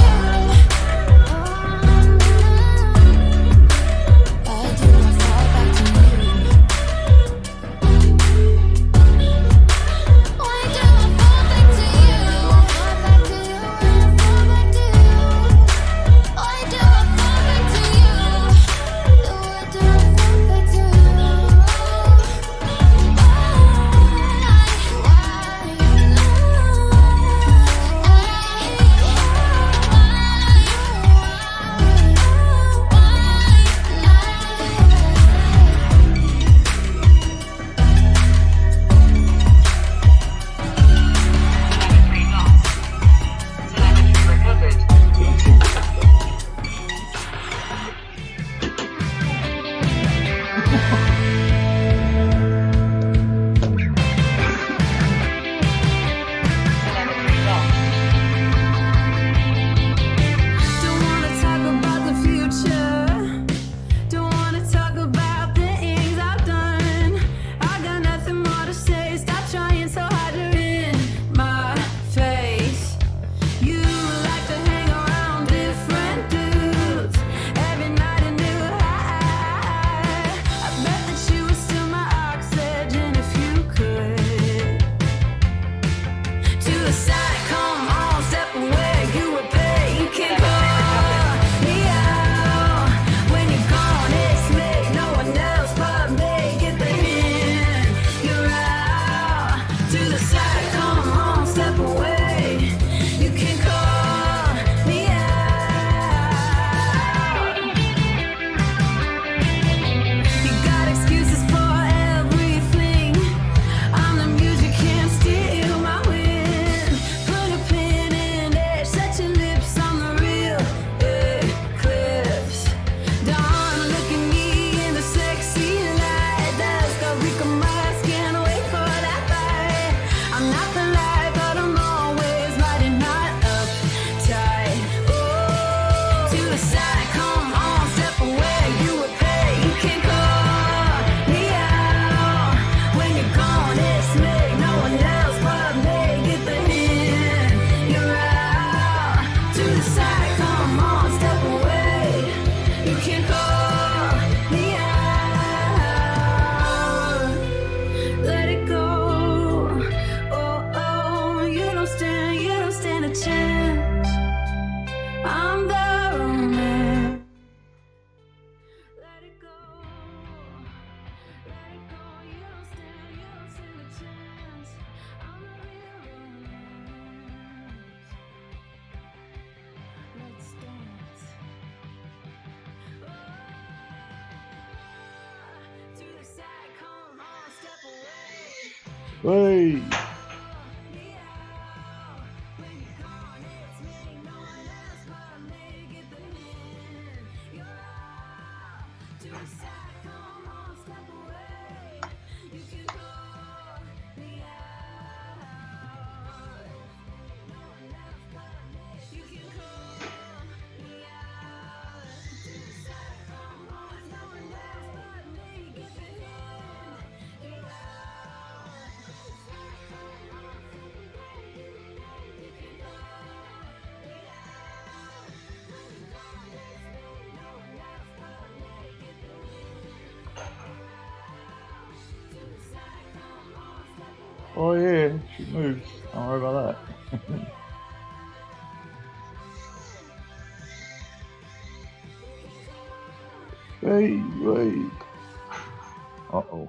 Hey! Oh yeah, she moves. Don't worry about that. Hey, wait. Uh-oh.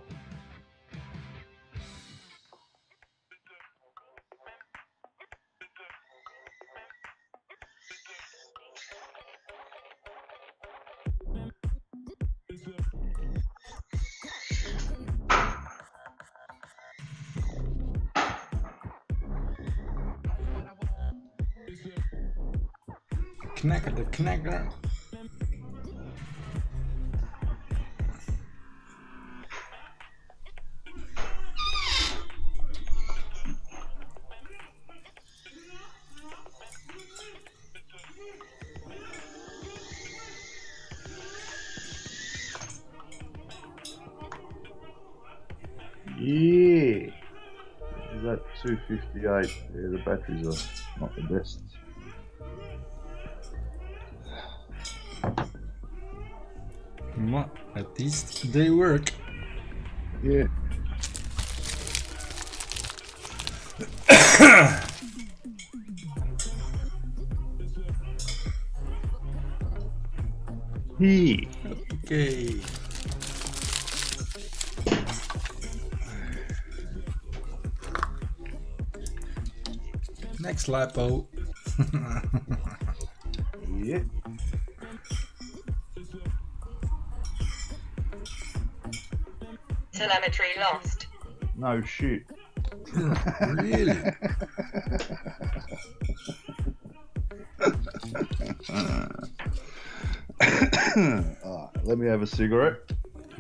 Knacker the knacker. Yeah. Is that 258? Yeah, the batteries are not the best. Well, at least they work. Yeah. Yeah. Okay. Next lipo. Yeah. Telemetry lost. No shit. Really? Let me have a cigarette.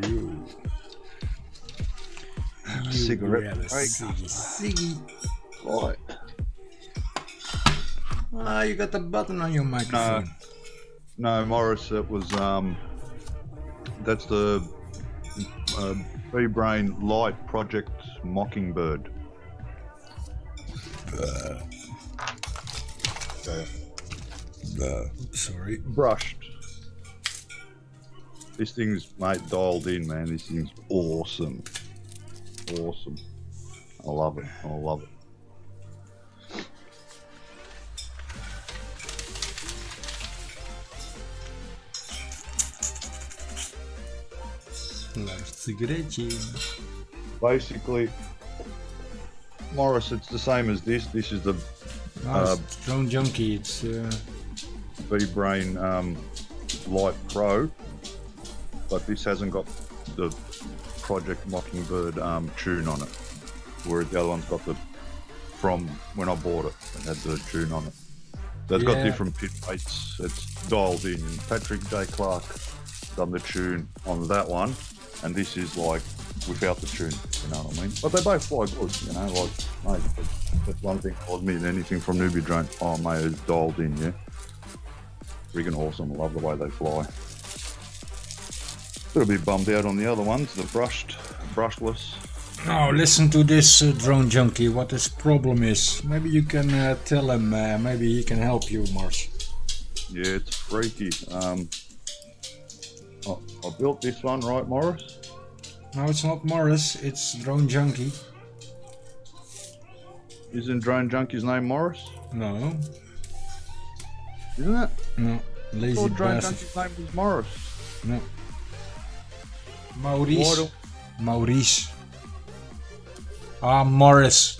You Cigarette have a break. Siggy. Right. Ah, you got the button on your microphone. No, Morris, it was that's the B-Brain Light Project Mockingbird. Sorry. Brushed. This thing's, mate, dialed in, man. This thing's awesome. Awesome. I love it. I love it. Last cigarette. Basically, Morris, it's the same as this. This is the It's Drone Junkie. It's B-Brain Light Pro, but this hasn't got the Project Mockingbird tune on it, whereas the other one's got the, from when I bought it, it had the tune on it. So it's got different pit rates. It's dialed in. And Patrick J. Clark done the tune on that one, and this is like without the tune, you know what I mean? But they both fly good, you know, like, mate, that's one thing caused me anything from Newbie Drone. Oh, mate, it's dialed in, yeah. Freaking awesome. I love the way they fly. A little bit bummed out on the other ones, the brushless. Now listen to this Drone Junkie, what his problem is. Maybe you can tell him, maybe he can help you, Mars. Yeah, it's freaky. I built this one, right, Morris? No, it's not Morris, it's Drone Junkie. Isn't Drone Junkie's name Morris? No. Isn't it? No, I lazy thought Drone bastard. Junkie's name was Morris. No. Maurice. Why Maurice. Ah, Maurice.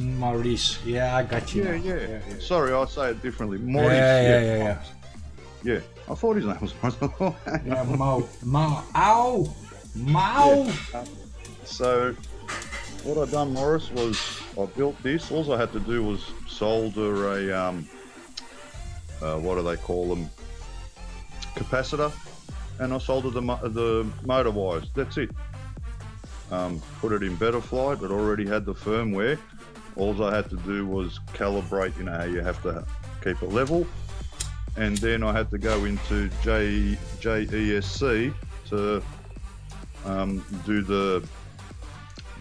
Yeah, I got you. Yeah. Sorry, I say it differently. Maurice. Yeah. Yeah, I thought his name was Morris. Yeah, Mao. Yeah. So, what I done, Morris, was I built this. All I had to do was solder a what do they call them? Capacitor, and I soldered the motor wires. That's it. Put it in Betterflight. It already had the firmware. All I had to do was calibrate. You know how you have to keep it level, and then I had to go into JESC to do the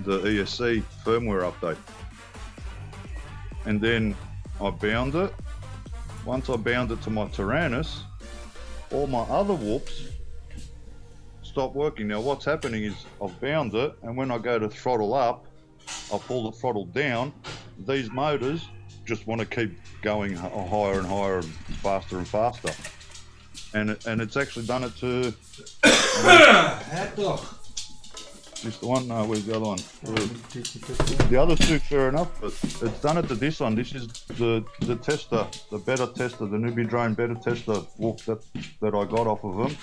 ESC firmware update, and then I bound it. Once I bound it to my Tyrannus, all my other whoops stopped working. Now what's happening is I've bound it, and when I go to throttle up, I pull the throttle down. These motors just want to keep going higher and higher and faster, and it's actually done it to. This the one? No, where's the other one? The other two, fair enough, but it's done it to this one. This is the tester, the beta tester, the newbie drone beta tester whoop that I got off of them.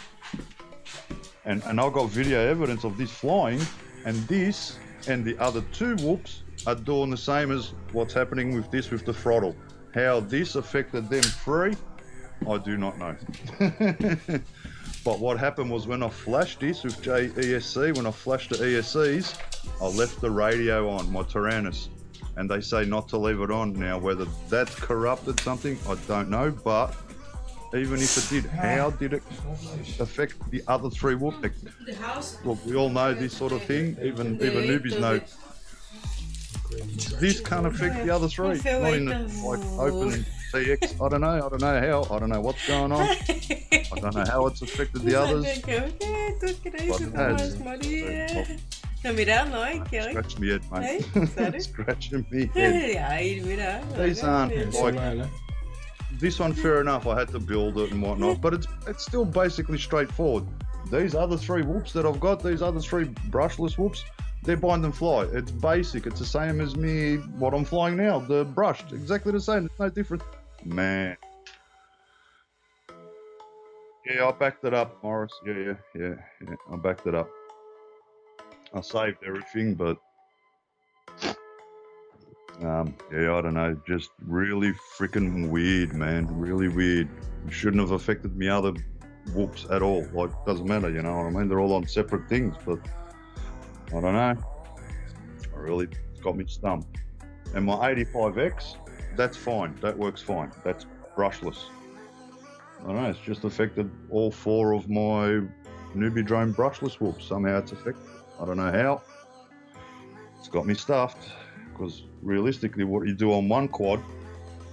And I got video evidence of this flying, and this and the other two whoops are doing the same as what's happening with this with the throttle. How this affected them three, I do not know. But what happened was when I flashed this with JESC, when I flashed the ESCs, I left the radio on, my Tyrannus, and they say not to leave it on. Now, whether that corrupted something, I don't know, but even if it did, how did it affect the other three whoop? Look, we all know this sort of thing, even newbies know. This can't affect the other three, not in the like open TX. I don't know how, I don't know what's going on. I don't know how it's affected the others. Scratch me head, mate. Scratching me head. These aren't like this one. Fair enough. I had to build it and whatnot, but it's still basically straightforward. These other three whoops that I've got, these other three brushless whoops, they're bind and fly. It's basic. It's the same as me. What I'm flying now, the brushed, exactly the same. It's no different, man. Yeah, I backed it up, Morris. Yeah. I backed it up. I saved everything, but yeah, I don't know. Just really freaking weird, man. Really weird. It shouldn't have affected me other whoops at all. Like, doesn't matter, you know what I mean? They're all on separate things, but I don't know. Really got me stumped. And my 85X, that's fine. That works fine. That's brushless. I don't know. It's just affected all four of my newbie drone brushless whoops. Somehow it's affected. I don't know how. It's got me stuffed. Because realistically, what you do on one quad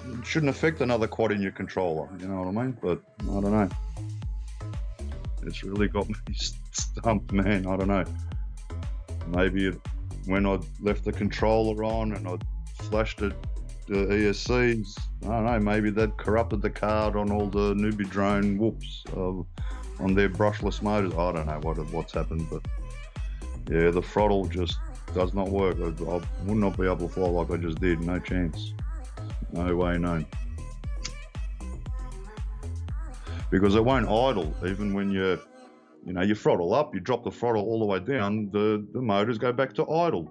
it shouldn't affect another quad in your controller. You know what I mean? But I don't know. It's really got me stumped, man. I don't know. Maybe when I left the controller on and I flashed the ESCs, I don't know, maybe that corrupted the card on all the newbie drone whoops on their brushless motors. I don't know what's happened, but yeah, the throttle just does not work. I would not be able to fly like I just did. No chance. No way, no. Because it won't idle even when you throttle up, you drop the throttle all the way down, the motors go back to idle.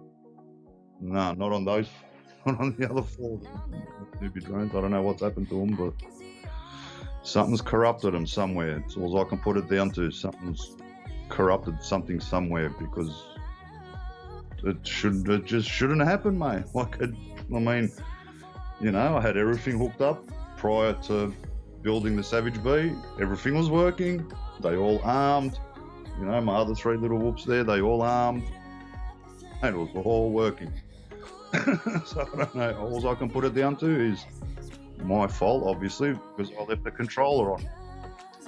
No, not on those, not on the other four newbie drones. I don't know what's happened to them, but something's corrupted them somewhere. It's all I can put it down to. Something's corrupted something somewhere because it just shouldn't happen, mate. Like, I mean, I had everything hooked up prior to building the Savage Bee. Everything was working. They all armed. My other three little whoops there, they all armed. And it was all working. So I don't know. All I can put it down to is my fault, obviously, because I left the controller on.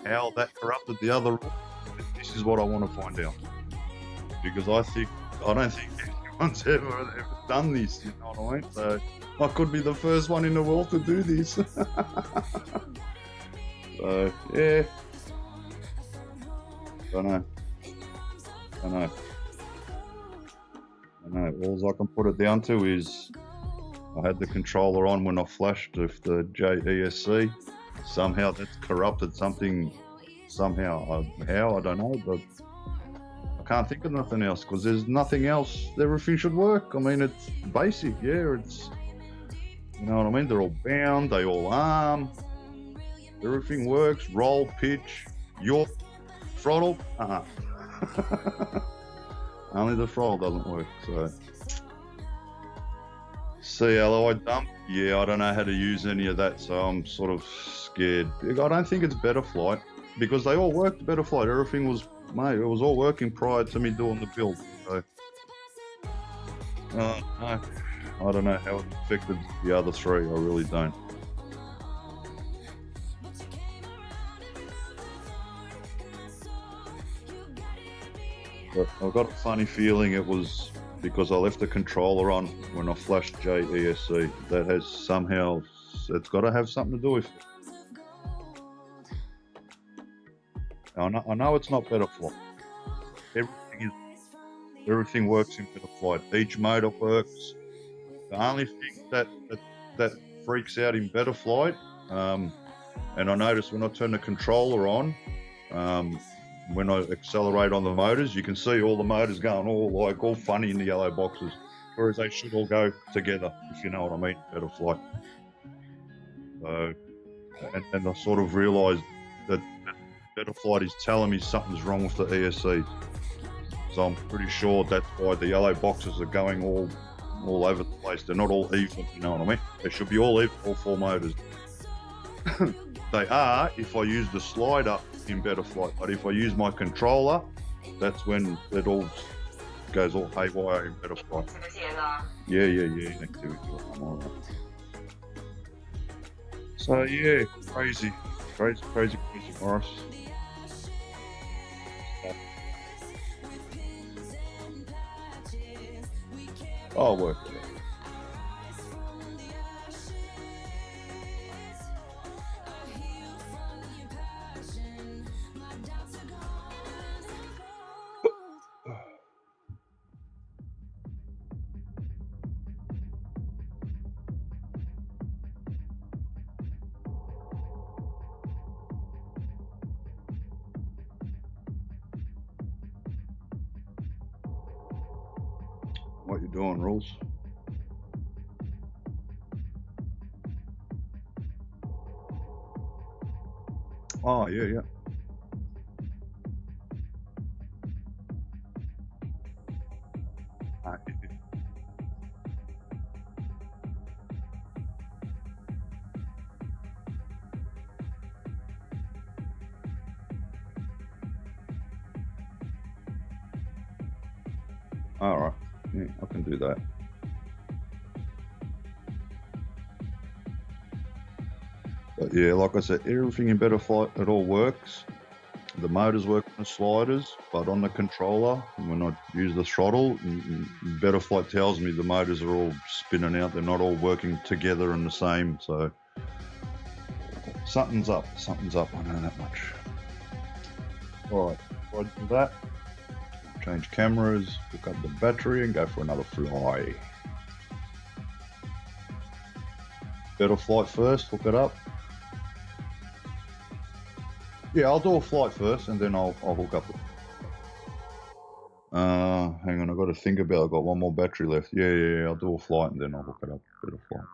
How that corrupted the other, this is what I want to find out. Because I don't think anyone's ever done this, you know what I mean? So I could be the first one in the world to do this. So, yeah. Don't know. All I can put it down to is I had the controller on when I flashed with the JESC. Somehow that's corrupted something. Somehow. How? I don't know, but can't think of nothing else because there's nothing else. Everything should work. I mean, it's basic. Yeah, it's, you know what I mean? They're all bound. They all arm. Everything works. Roll, pitch, your throttle. Only the throttle doesn't work. So, CLO I dump. Yeah, I don't know how to use any of that, so I'm sort of scared. I don't think it's Betaflight because they all worked. Betaflight, everything was, mate, it was all working prior to me doing the build. So, no, I don't know how it affected the other three. I really don't. But I've got a funny feeling it was because I left the controller on when I flashed JESC. That has somehow, it's got to have something to do with it. I know it's not Betaflight. Everything works in Betaflight. Each motor works. The only thing that freaks out in Betaflight, and I noticed when I turn the controller on, when I accelerate on the motors, you can see all the motors going all funny in the yellow boxes, whereas they should all go together, if you know what I mean, Betaflight. So, and I sort of realised that Betaflight is telling me something's wrong with the ESC. So I'm pretty sure that's why the yellow boxes are going all over the place. They're not all even, you know what I mean? They should be all even, all four motors. They are if I use the slider in Betaflight, but if I use my controller, that's when it all goes all haywire in Betaflight. Yeah, activity alarm, all right. So yeah, crazy, Morris. I'll work it out. What you doing, Rules? Oh, yeah. All right. Yeah, I can do that. But yeah, like I said, everything in Betaflight, it all works. The motors work on the sliders, but on the controller, when I use the throttle, Betaflight tells me the motors are all spinning out. They're not all working together in the same. So something's up. I know that much. All right, before I do that, change cameras, hook up the battery, and go for another fly. Betaflight first, hook it up. Yeah, I'll do a flight first, and then I'll hook up. Hang on, I've got to think about it. I've got one more battery left. Yeah, I'll do a flight, and then I'll hook it up. Betaflight.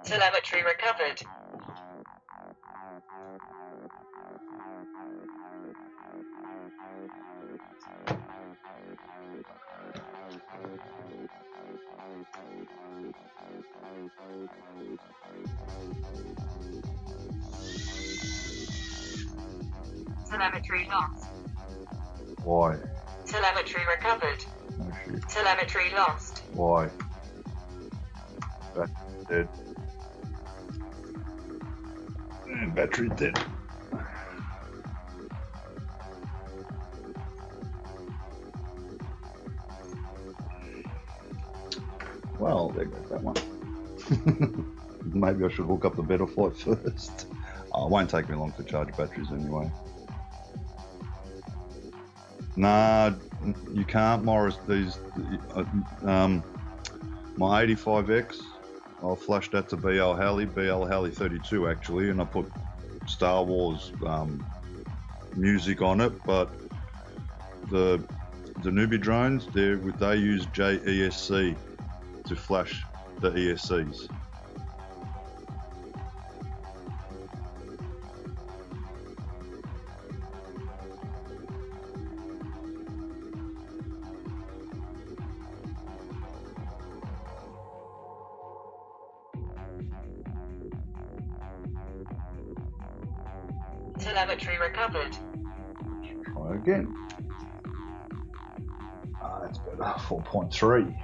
Telemetry recovered. Telemetry lost. Why? Telemetry recovered. Oh, shit. Telemetry lost. Why? That's dead. And battery dead. Well, there goes that one. Maybe I should hook up the Betaflight first. Oh, it won't take me long to charge batteries anyway. Nah, you can't, Morris. These, my 85X, I flashed that to BL Halley 32 actually, and I put Star Wars music on it. But the newbie drones, they use JESC to flash the ESCs. Telemetry recovered. Try again. That's better. 4.3.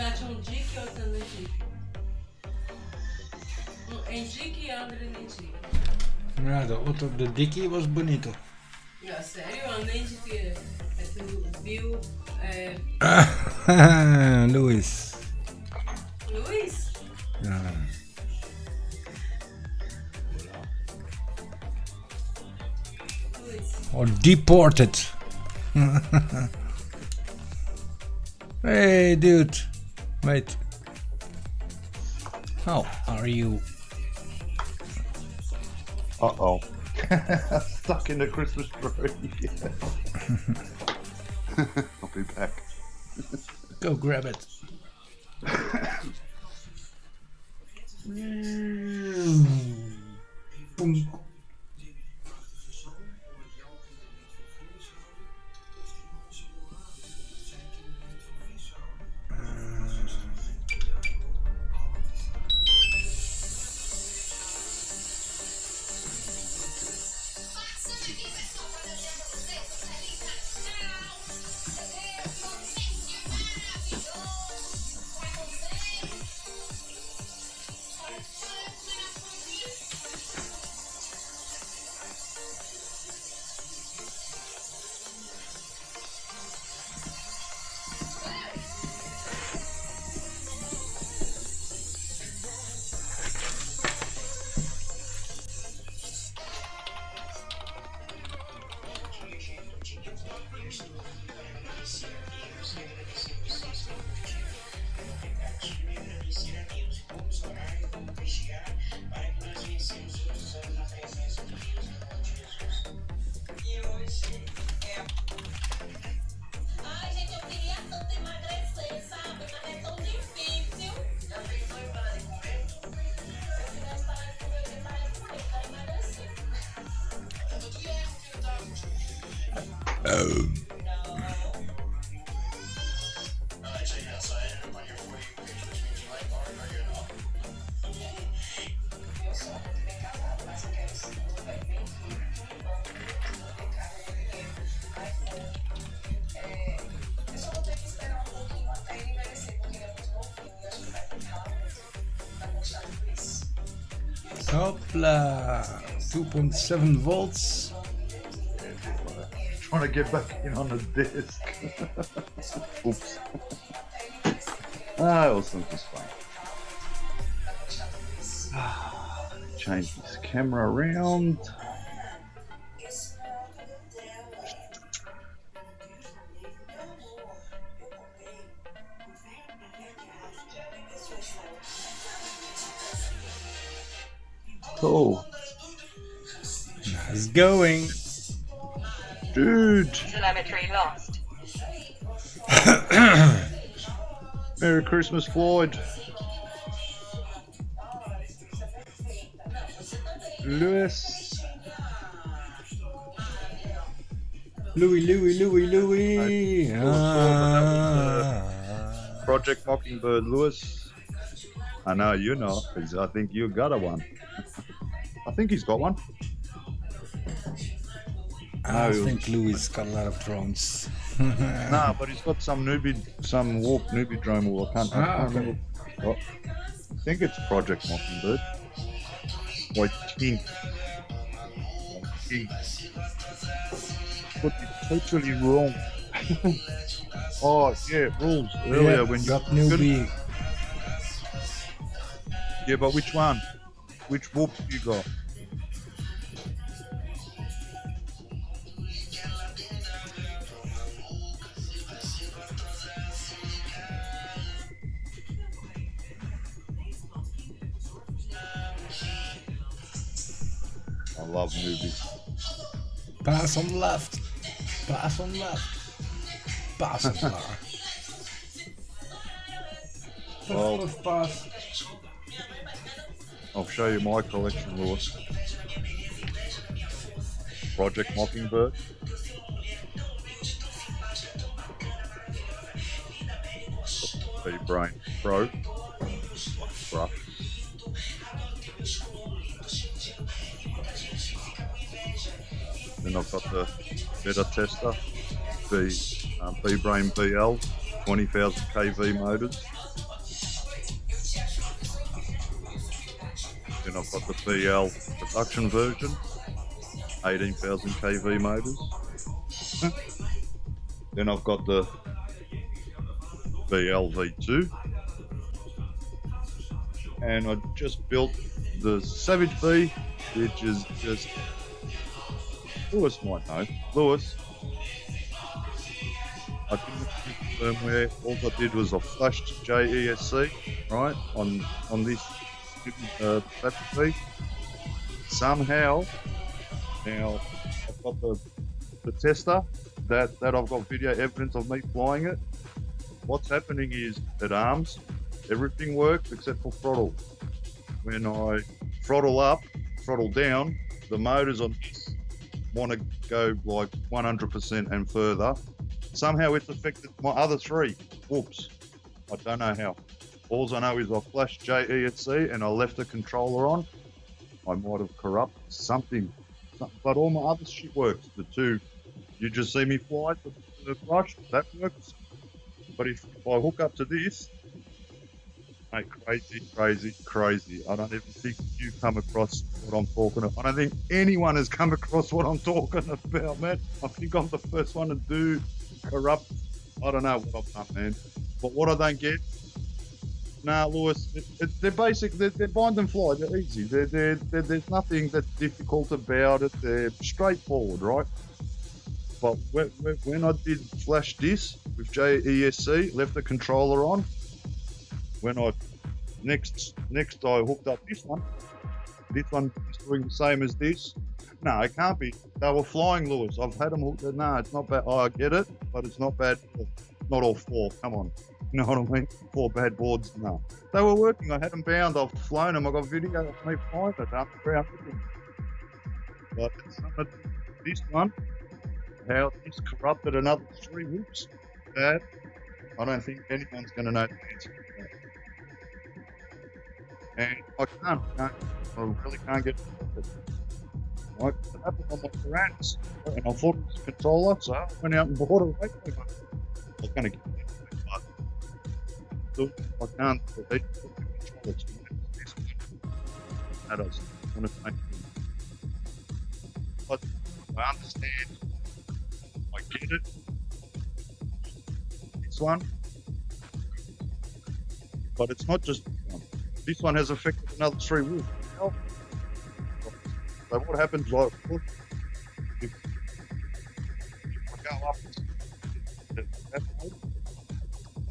Tati, um Dick ou outro no Dick? Em Dick e André no Dick. Ja, de Dickie was bonito. Ja, sério? André de tu viu... Luis. Luis? Ja. Luis. Or deported. Hey, dude. Mate. How are you? Uh-oh. Stuck in the Christmas tree. I'll be back. Go grab it. Boom. Hopla, 2.7 volts. Trying to get back in on the desk. Oops. Ah, it was just fun. Change this camera around. Cool. Nice going. Dude. Telemetry lost. Merry Christmas, Floyd. Lewis. Louis. Project Mockingbird, Lewis. I know you know, because I think you got a one. I think he's got one. I think Louis got a lot of drones. Nah, but he's got some warp newbie drone. I can't remember. I think it's Project Mockingbird. I think. Could be totally wrong. Oh yeah, rules earlier when you got newbie. Yeah, but which one? Which whoop you got? I love newbies. Pass on left. Pass on left. Pass on left. Well, Pass. I'll show you my collection, Lewis. Project Mockingbird. B-Brain Pro. Brush. Then I've got the Beta Tester, B-Brain BL, 20,000 kV motors. Then I've got the BL production version, 18,000 kV motors. Then I've got the BL V2. And I just built the Savage B, which is just... Lewis might know. Lewis. I didn't use firmware. All I did was I flashed JESC, right, on this Savage B. Somehow, now I've got the tester that I've got video evidence of me flying it. What's happening is at arms, everything works except for throttle. When I throttle up, throttle down, the motors on this want to go like 100% and further. Somehow it's affected my other three. Whoops. I don't know how. All I know is I flashed JESC and I left the controller on. I might have corrupted something. But all my other shit works. The two, you just see me fly the brush, that works. But if I hook up to this, mate, crazy. I don't even think you come across what I'm talking about. I don't think anyone has come across what I'm talking about, man. I think I'm the first one to do corrupt. I don't know what I've done, man. But what I don't get, nah, Lewis, they're basic. They're bind and fly. They're easy. There's nothing that's difficult about it. They're straightforward, right? But when I did flash this with JESC, left the controller on. When I next I hooked up this one is doing the same as this. No, it can't be. They were flying, Lewis. I've had them hooked. No, it's not bad. Oh, I get it, but it's not bad. Not all four. Come on. You know what I mean? 4 bad boards. No, they were working. I had them bound. I've flown them. I got video of me flying it down the ground with them. But this one, how this corrupted another 3 whoops, that I don't think anyone's going to know the answer to that. And I really can't get it. Right? It happened on my Tyrannus, and I thought it was a controller, so I went out and bought a radio. I was going to get it, but I can't. They control it. That doesn't want to make it. But I understand. I get it. This one. But it's not just this one. This one has affected another 3 wolves. So what happens like if I go up,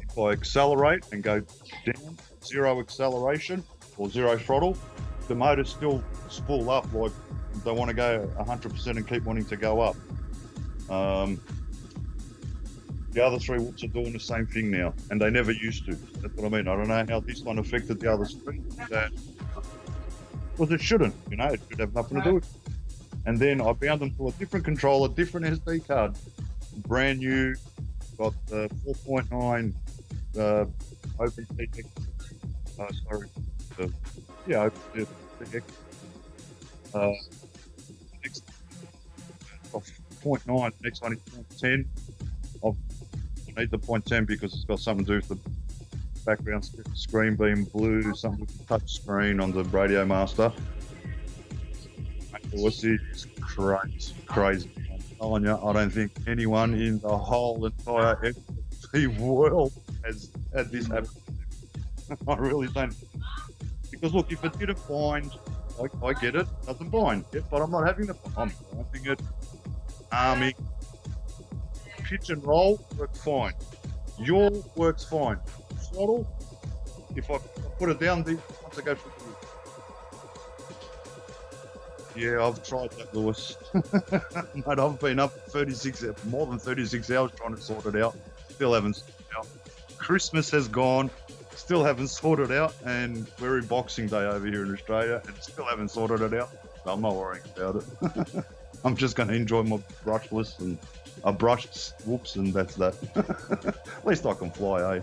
if I accelerate and go down, 0 acceleration or 0 throttle, the motors still spool up like they want to go 100% and keep wanting to go up. The other 3 whoops are doing the same thing now, and they never used to. That's what I mean. I don't know how this one affected the other 3. Because it shouldn't, you know, it should have nothing to do with it. And then I bound them to a different controller, different SD card, brand new, got the 4.9 OpenTX, OpenTX, next 0.9, next one is 0.10. I need the 0.10 because it's got something to do with the background screen being blue, something with the touch screen on the Radio Master. This is crazy. I'm telling you, I don't think anyone in the whole entire FT world has had this happen. I really don't. Because look, if it didn't bind, I get it, it doesn't bind. Yeah, but I'm not having it. I'm binding it. Arming. Pitch and roll works fine. Yaw works fine. Throttle, if I put it down deep, once I go through the yeah, I've tried that, Lewis. Mate, I've been up more than 36 hours trying to sort it out. Still haven't sorted it out. Christmas has gone, still haven't sorted it out, and we're in Boxing Day over here in Australia, and still haven't sorted it out. So I'm not worrying about it. I'm just going to enjoy my brushless and I brushed whoops, and that's that. At least I can fly, eh?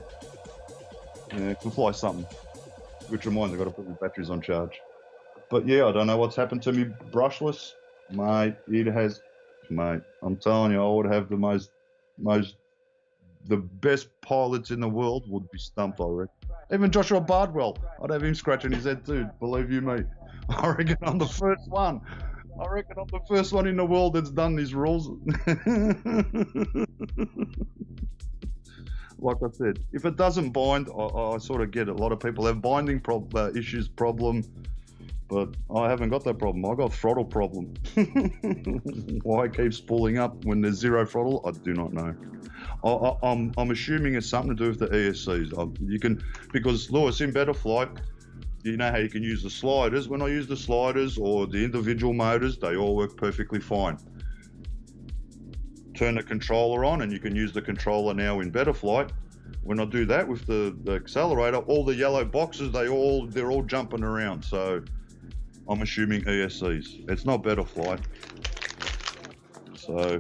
Yeah, I can fly something. Which reminds me, I've got to put my batteries on charge. But yeah, I don't know what's happened to me brushless. Mate, I'm telling you, I would have the best pilots in the world would be stumped, I reckon. Even Joshua Bardwell, I'd have him scratching his head too, believe you me. I reckon I'm the first one. I reckon I'm the first one in the world that's done these rules. Like I said, if it doesn't bind, I sort of get it. A lot of people have binding issues problem, but I haven't got that problem. I got throttle problem. Why it keeps pulling up when there's 0 throttle, I do not know. I'm assuming it's something to do with the ESCs. Because Lewis, in Betaflight, you know how you can use the sliders. When I use the sliders or the individual motors, they all work perfectly fine. Turn the controller on and you can use the controller now in Betaflight. When I do that with the accelerator, all the yellow boxes, they're all jumping around. So I'm assuming ESCs. It's not Betaflight. So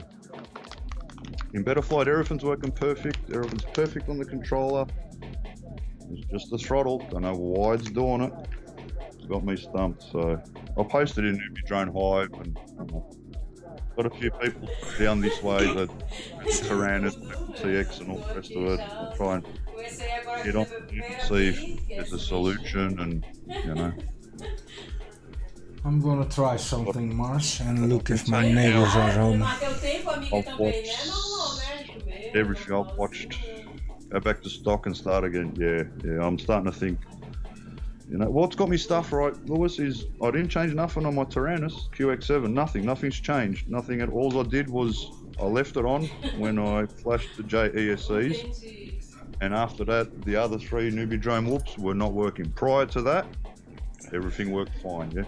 in Betaflight, everything's working perfect. Everything's perfect on the controller. It's just the throttle. Don't know why it's doing it. It's got me stumped. So I posted in Newbie Drone Hive and got a few people down this way that Tyrannus, TX and all the rest of it. I'll try and get on and see if there's a solution and, you know. I'm gonna try something, Mars, and look if my neighbors are home. I've watched everything. I've watched. Go back to stock and start again. Yeah. I'm starting to think. You know what's got me stuff right, Lewis, is I didn't change nothing on my Tyrannus QX7. Nothing's changed. Nothing at all. I did was I left it on when I flashed the JESCs, and after that, the other 3 Newbie Drone whoops were not working. Prior to that, everything worked fine. Yeah.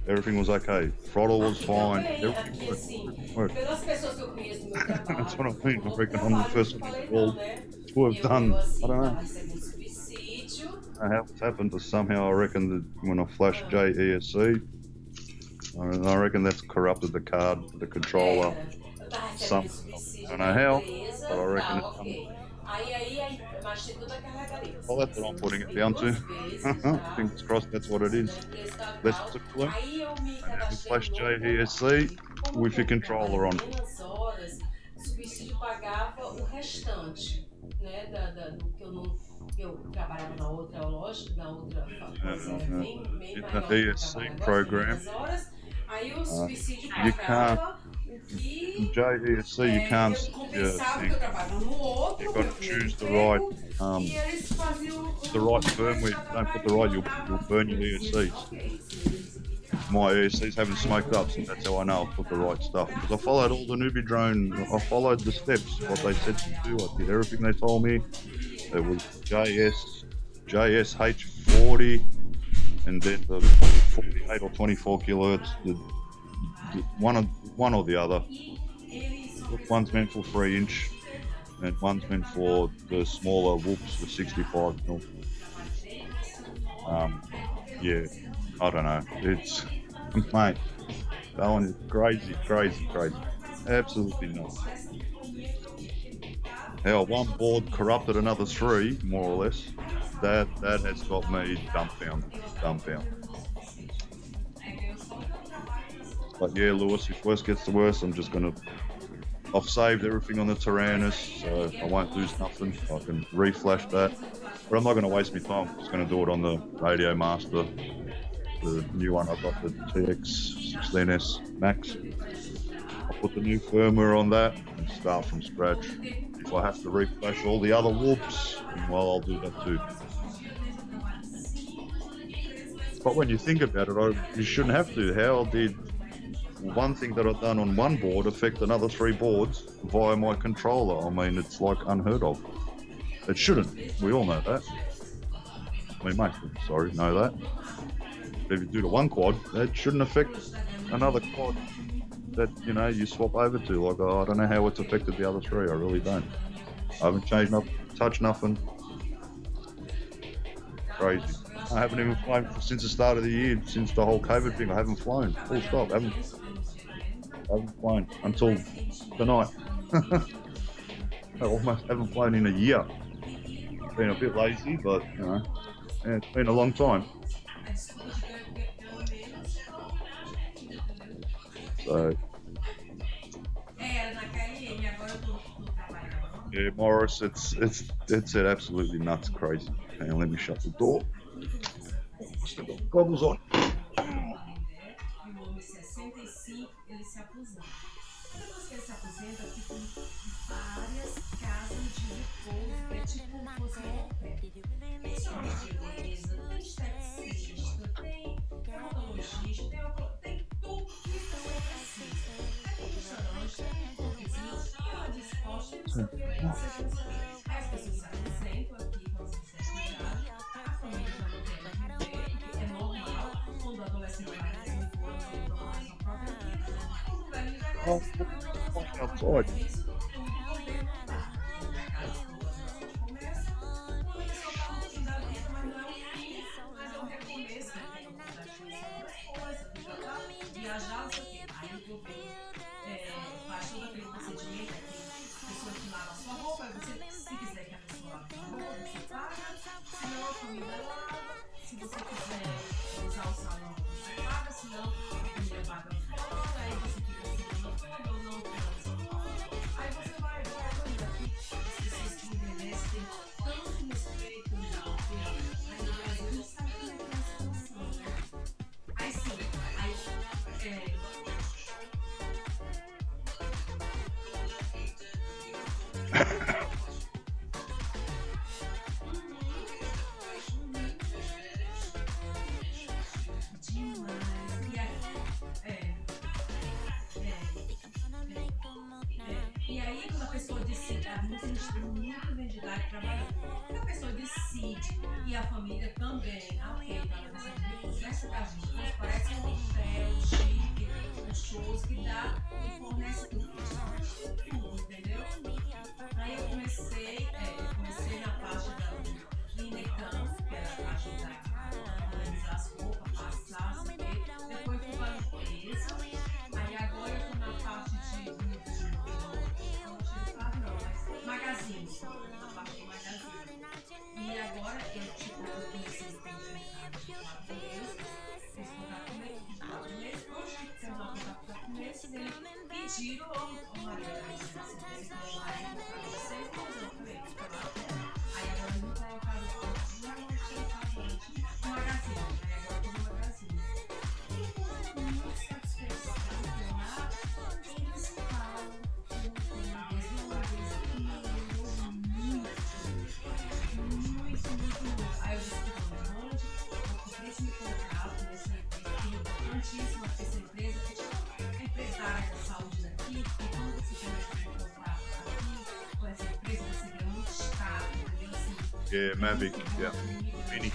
Everything was okay. Throttle was fine. Everything worked. That's what I mean. I reckon I'm the first one in the world to have done. I don't know. How it's happened, but somehow I reckon that when I flashed JESC, I reckon that's corrupted the card, the controller. some, I don't know how, but I reckon it's coming. Well, that's what I'm putting it down to. Fingers crossed that's what it is. Let's circle it and have a flash JVSC with your controller on. Subsídio pagava o restante, né, do que eu trabalhava na outra loja, na outra coisa, bem maior, DSC program. horas, aí o subsídio You pagava o que JVSC, you can't compensava que eu trabalhava no outro, you've got to choose the right firmware. If you don't put the right, you'll burn your ESCs. My ESCs haven't smoked up, so that's how I know I've put the right stuff. Because I followed all the newbie drone, I followed the steps, what they said to do. I did everything they told me. It was JSH40, and then the 48 or 24 kilohertz, one or the other. One's meant for 3-inch, and one's meant for the smaller whoops, the 65 mil. Yeah, I don't know. It's, mate, that one is crazy. Absolutely nuts. Hell, one board corrupted another 3, more or less. That has got me dumbfounded. But yeah, Lewis, if worst gets to worst, I've saved everything on the Tyrannus, so I won't lose nothing. I can reflash that. But I'm not going to waste my time. I'm just going to do it on the Radio Master, the new one. I've got the TX16S Max. I'll put the new firmware on that and start from scratch. If I have to reflash all the other whoops, well, I'll do that too. But when you think about it, you shouldn't have to. How did one thing that I've done on one board affect another 3 boards via my controller? I mean, it's like unheard of. It shouldn't. We all know that. I mean, most of us, know that. If you do the one quad, that shouldn't affect another quad that, you swap over to. Like, I don't know how it's affected the other 3. I really don't. I haven't changed nothing, touched nothing. Crazy. I haven't even flown since the start of the year, since the whole COVID thing. I haven't flown. Full stop. I haven't flown until tonight. I almost haven't flown in a year. Been a bit lazy, but yeah, it's been a long time. So yeah, Morris, it's absolutely nuts, crazy. Hang on, let me shut the door. Still got goggles on. Outside. E a família também. Ok, nessa casa de shows, parece um hotel chique, shows que dá e fornece tudo, entendeu? Aí eu comecei na parte da Inecam, que era a parte da organizar as roupas, passar, assim, depois fui para a limpeza, aí agora eu tô na parte de Yeah, Mavic, yeah. Mini.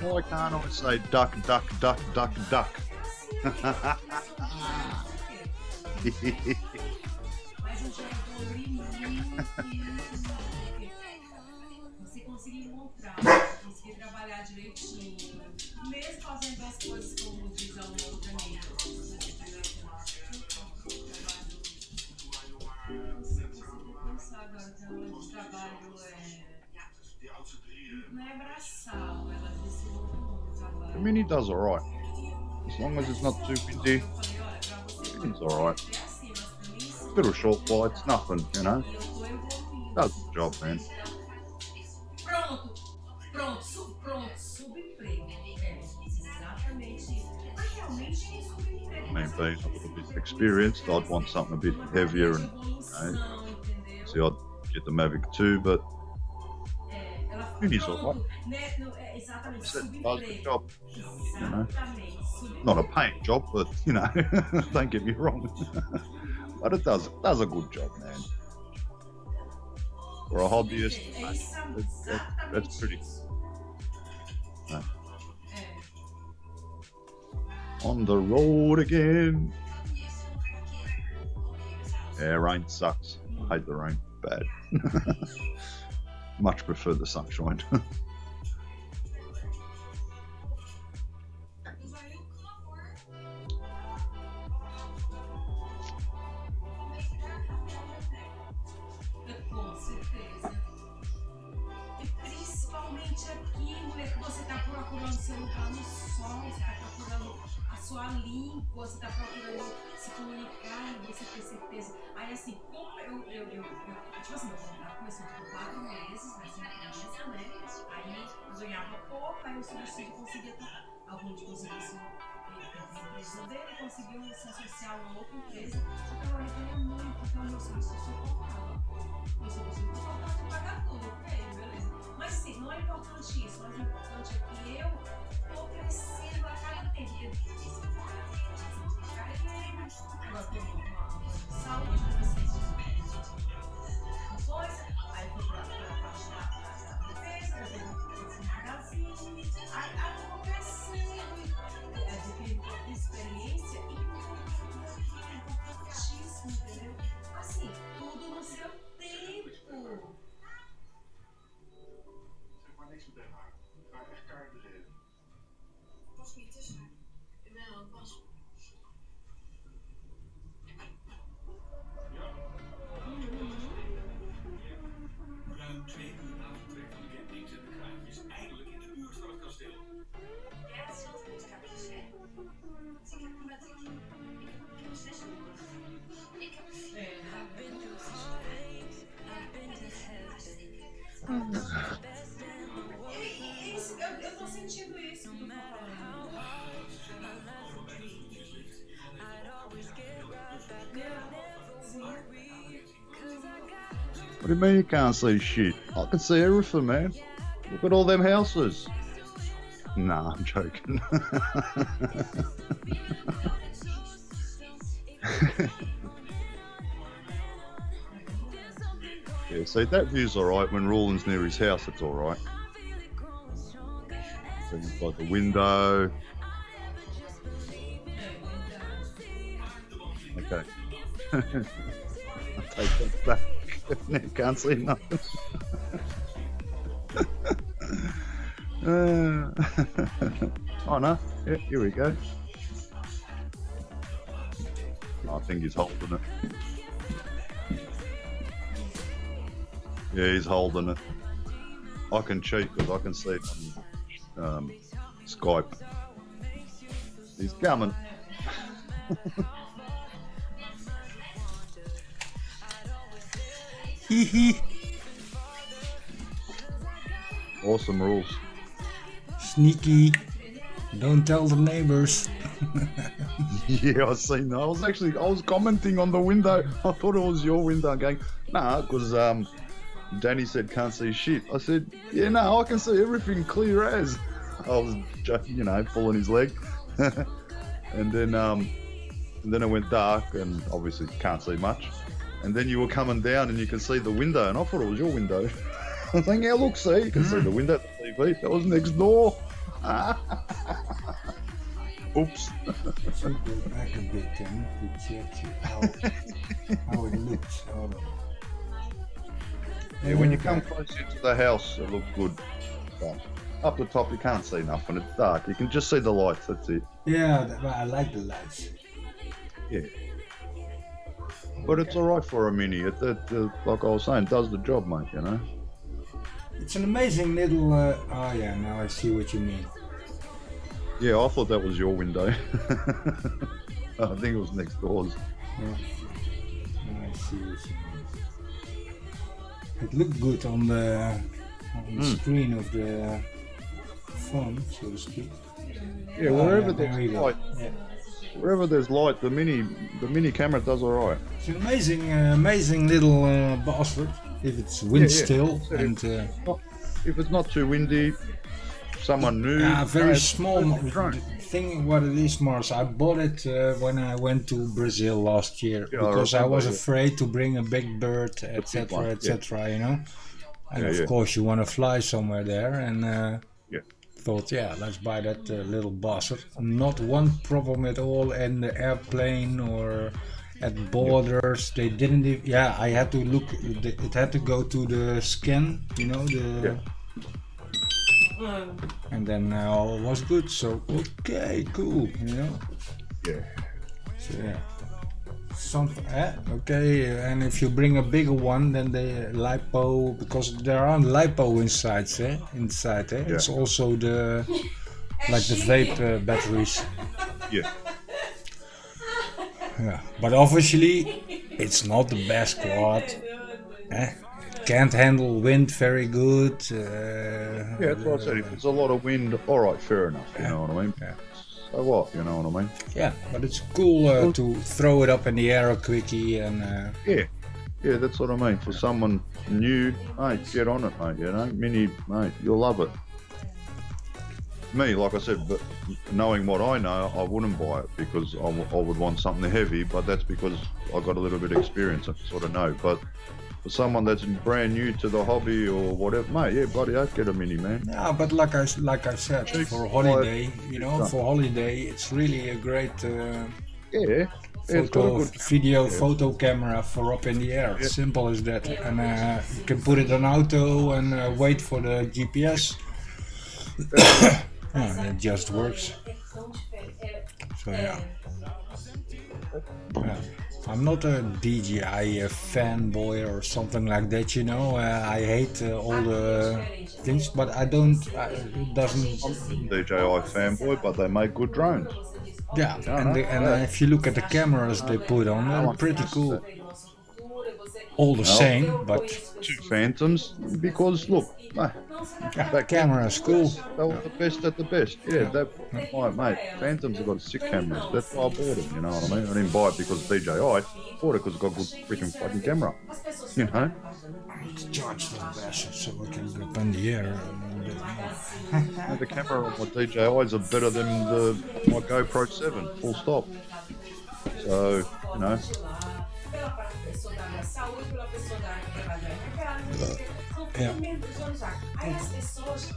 Why can't I say duck, duck, duck, duck, duck? Você conseguir encontrar, conseguir trabalhar direitinho, mesmo fazendo as coisas como diz a outra amiga. Você pensar agora que o trabalho não é braçal, ela disse o trabalho. The Mini does alright. As long as it's not too windy, it's alright. Bit of short flights, nothing, you know. Does the job, man. Pronto, subemprego. Exatamente isso. Mas realmente é subemprego. I mean, being a little bit experienced, I'd want something a bit heavier and, you know, see, I'd get the Mavic 2, but Mini's alright. Does the job, you know. Not a paying job, but, you know, don't get me wrong. But it does a good job, man. For a hobbyist, that's pretty cool. On the road again. Yeah, rain sucks. I hate the rain. Bad. Much prefer the sunshine. Com certeza. E principalmente aqui, mulher, que você tá procurando seu lugar no sol, você tá procurando a sua língua, você tá procurando se comunicar e você ter certeza. Aí assim, como eu tipo assim, meu contrato começou por 4 meses nessa empresa, né? Aí eu ganhava pouco, aí o subsídio conseguia algum de conseguisse a empresa dele, conseguiu se associar a uma outra empresa, só que agora ele ganha muito, então meu subsídio só faltava. Meu subsídio só faltava de pagar tudo, ok, beleza. Mas assim, não é importante isso, mas o importante é que eu tô crescendo a cada tempo. Agora tô com saúde, deficiência de coisa, aí fui pra parte da defesa, depois do magazine, aí eu vou crescendo, adquirindo experiência e é importantíssimo, entendeu? Assim, tudo no seu tempo. Posso me deixar? Não, posso. Ruim 2 uur na vertrek van de camping zijn de kruipjes eindelijk in de buurt van het kasteel. Ja, dat is wel goed, kapjes, hè? Dus ik heb een matriek. Ik heb 6 nodig. Ik heb 4. Eu tô sentindo isso que tu tá falando. What do you mean you can't see shit? I can see everything, man. Look at all them houses. Nah, I'm joking. Yeah, see, that view's alright. When Rooland's near his house, it's alright. So you've got the window. Okay. I'll take that back. Now can't see nothing. Oh no, yeah, here we go. I think he's holding it. Yeah, he's holding it. I can cheat because I can see it on Skype. He's coming. Hee Awesome rules. Sneaky. Don't tell the neighbors. Yeah, I seen that. I was commenting on the window. I thought it was your window going, nah, because Danny said can't see shit. I said, yeah, no, I can see everything clear as. I was just, pulling his leg. And then and then it went dark, and obviously can't see much. And then you were coming down, and you can see the window, and I thought it was your window. I was thinking, yeah, look, see, you can see the window, the TV. That was next door. Oops. Should go back a bit then to check how it looks. Yeah, when you come close into the house, it looks good. But up the top, you can't see nothing. It's dark. You can just see the lights. That's it. Yeah, I like the lights. Yeah. But it's all right for a mini. It like I was saying, does the job, mate. You know. It's an amazing little. Oh yeah, now I see what you mean. Yeah, I thought that was your window. I think it was next door's. Yeah. Now I see what you mean. It looked good on the screen of the phone, so to speak. Yeah, wherever there's there light, wherever there's light, the mini camera does all right. It's an amazing little bastard. If it's wind still and if it's not too windy, someone new. Very small thing. What it is, Mars? I bought it when I went to Brazil last year because I was afraid to bring a big bird, etc., etc. You know, and of course you want to fly somewhere there, and thought, let's buy that little bastard. Not one problem at all in the airplane or at borders. They didn't. I had to look. It had to go to the scan. You know the. And then all was good, so okay, cool, you know. Yeah. So something. Okay, and if you bring a bigger one, then the lipo, because there are lipo inside. It's also the like the vape batteries. Yeah. Yeah, but obviously it's not the best quad. Can't handle wind very good. That's what I said. If there's a lot of wind, all right, fair enough. You know what I mean? Yeah. So what? You know what I mean? Yeah, but it's cool to throw it up in the air a quickie and. Yeah, that's what I mean. For someone new, mate, get on it, mate. You know, mini, mate, you'll love it. Me, like I said, but knowing what I know, I wouldn't buy it because I would want something heavy. But that's because I got a little bit of experience. I sort of know, but. For someone that's brand new to the hobby or whatever, mate, bloody hell, get a mini, man. Yeah, but like I said, for holiday, for holiday, it's really a great photo camera for up in the air. It's simple as that, and you can put it on auto and wait for the GPS. It just works. So yeah. I'm not a DJI fanboy or something like that, you know. I hate all the things, but I don't. It doesn't. I'm a DJI fanboy, but they make good drones. Yeah, if you look at the cameras they put on, they're pretty cool. All the same, but 2 Phantoms because look, that camera is cool. They were the best at the best. Mate, Phantoms have got 6 cameras. That's why I bought it. You know what I mean? I didn't buy it because DJI. I bought it because it's got a good freaking fucking camera. You know. To charge the best so we can go up in the air a bit more. The camera on my DJIs are better than my GoPro 7. Full stop. So you know. Yeah.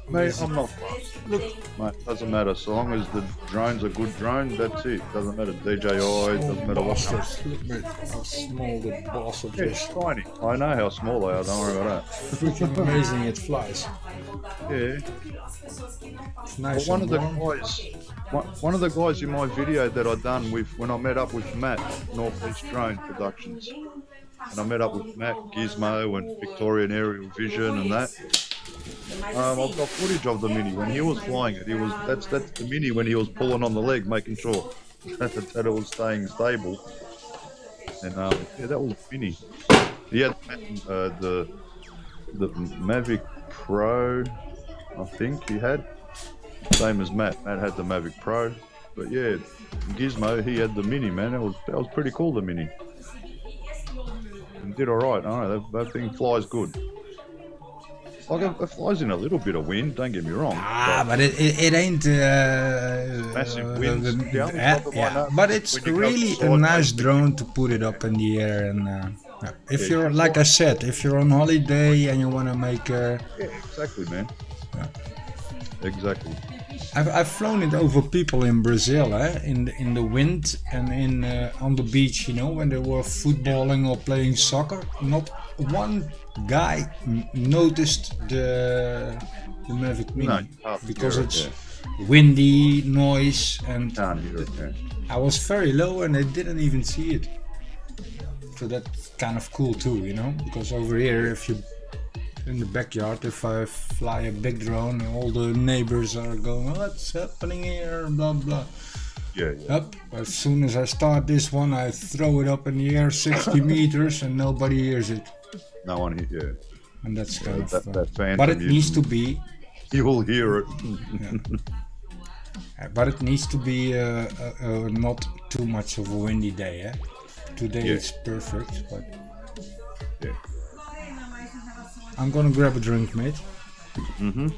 Mate, I'm not fussed. Look, mate, doesn't matter. So long as the drone's a good drone, that's it. Doesn't matter DJI, doesn't matter what. Look how small the bastard is. It's tiny. I know how small they are, don't worry about that. Freaking amazing it flies. Yeah. It's nice. Well, one of the guys in my video that I done with when I met up with Matt, Northeast Drone Productions. And I met up with Matt, Gizmo and Victorian Aerial Vision and that. I've got footage of the mini when he was flying it. That's the mini when he was pulling on the leg, making sure that it was staying stable. And that was mini. He had the Mavic Pro, I think he had. Same as Matt. Matt had the Mavic Pro. But yeah, Gizmo, he had the mini, man. That was pretty cool, the mini. And did alright. I know that thing flies good. Like it flies in a little bit of wind. Don't get me wrong. But it ain't Massive winds. but it's really a nice drone to put it up in the air. And if you're, like I said, if you're on holiday and you want to make yeah, exactly, man. Yeah. Exactly. I've flown it over people in Brazil, in the wind and in on the beach, you know, when they were footballing or playing soccer. Not one guy noticed the Mavic Mini because it's windy, noise, and Can't hear it, yeah. I was very low and they didn't even see it. So that's kind of cool too, you know, because over here, if you in the backyard, if I fly a big drone, all the neighbors are going, what's happening here, blah blah. Yeah. Up. As soon as I start this one, I throw it up in the air 60 meters and nobody hears it. No one hears. Yeah. And that's kind of that but it needs to be. You'll hear it. But it needs to be not too much of a windy day. Eh? Today it's perfect, but yeah. I'm gonna grab a drink, mate. Mm-hmm.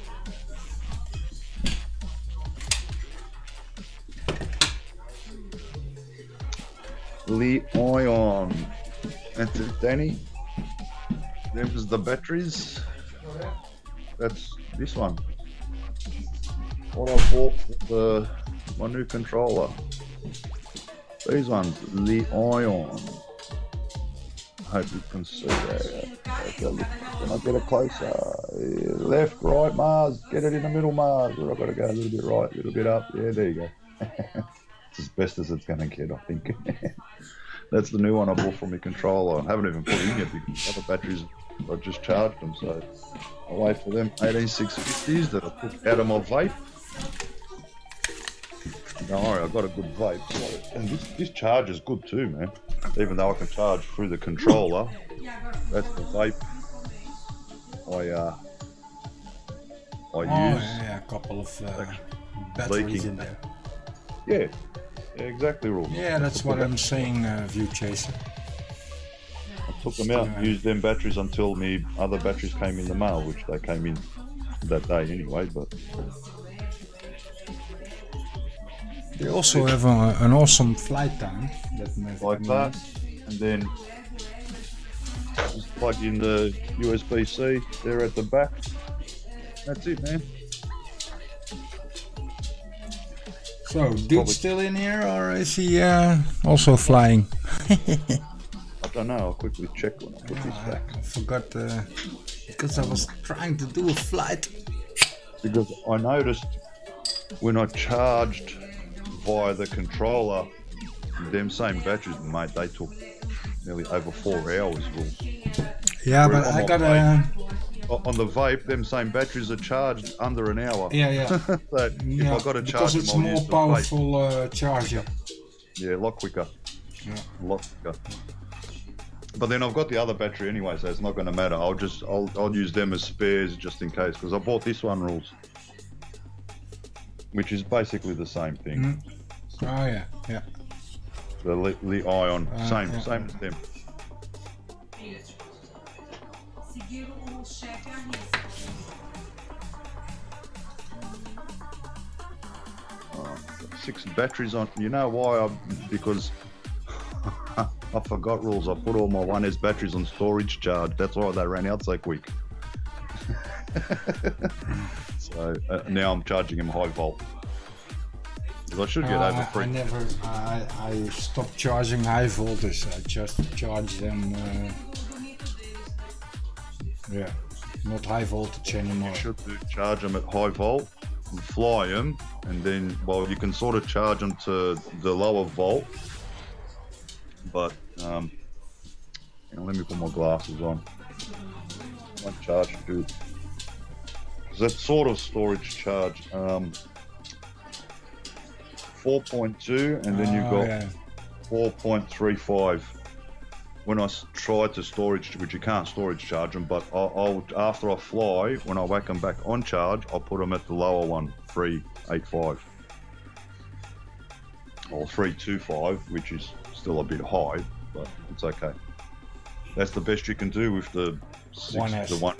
Li-ion. That's it, Danny. There's the batteries. That's this one. What I bought for my new controller. These ones, Li-ion. I hope you can see that. Can I get it closer? Left, right, Mars. Get it in the middle, Mars. I've got to go a little bit right, a little bit up. Yeah, there you go. It's as best as it's going to get, I think. That's the new one I bought for my controller. I haven't even put it in yet because the other batteries, I just charged them. So I'll wait for them 18650s that I took out of my vape. Don't worry, I've got a good vape. So, and this charge is good too, man. Even though I can charge through the controller, that's the vape I use. Yeah, a couple of batteries in there. Yeah, exactly, Rule. Yeah, that's what I'm saying, View Chaser. I took them out and used them batteries until me other batteries came in the mail, which they came in that day anyway, but... They also have an awesome flight time. Like that, and then just plug in the USB-C there at the back. That's it, man. So, dude still in here, or is he also flying? I don't know, I'll quickly check when I put this back. I forgot, because I was trying to do a flight. Because I noticed when I charged via the controller, them same batteries, mate, they took nearly over 4 hours. Yeah, but I got on the vape, them same batteries are charged under an hour. Yeah. So if I got to charge because it's them, I'll more use the powerful charger. Yeah, a lot quicker. Yeah. A lot quicker. But then I've got the other battery anyway, so it's not going to matter. I'll use them as spares just in case, because I bought this one, Rules, which is basically the same thing. Mm-hmm. Oh yeah. The Li-ion, same as them. 6 batteries on. You know why? Because I forgot, Rules. I put all my 1S batteries on storage charge. That's why they ran out so quick. So now I'm charging them high volt. I should get over 3. I stopped charging high voltage. I just charge them. Not high voltage anymore. You should charge them at high volt, fly them, and then you can sort of charge them to the lower volt. But let me put my glasses on. My charge do. That sort of storage charge. 4.2, and then you've got 4.35. When I try to storage, which you can't storage charge them, but I'll after I fly, when I whack them back on charge, I'll put them at the lower one, 385 or 325, which is still a bit high, but it's okay. That's the best you can do with the the ones,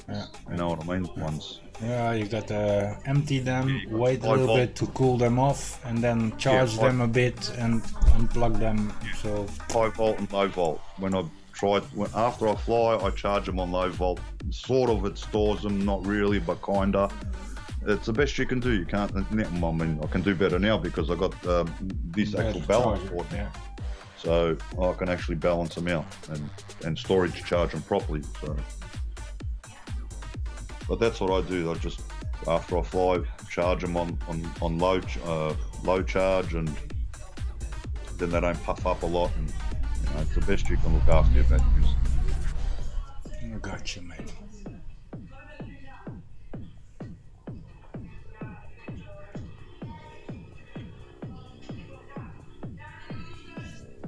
you know what I mean? Ones. Yeah, you gotta empty them, wait a little bit to cool them off, and then charge them a bit and unplug them. So high volt and low volt. After I fly, I charge them on low volt. Sort of, it stores them, not really, but kinda. It's the best you can do. You can't. I mean, I can do better now because I got this actual balance board. Yeah. So I can actually balance them out and storage charge them properly. So. But that's what I do. I just, after I fly, charge them on low charge, and then they don't puff up a lot. And you know, it's the best you can look after your batteries. I got you, mate.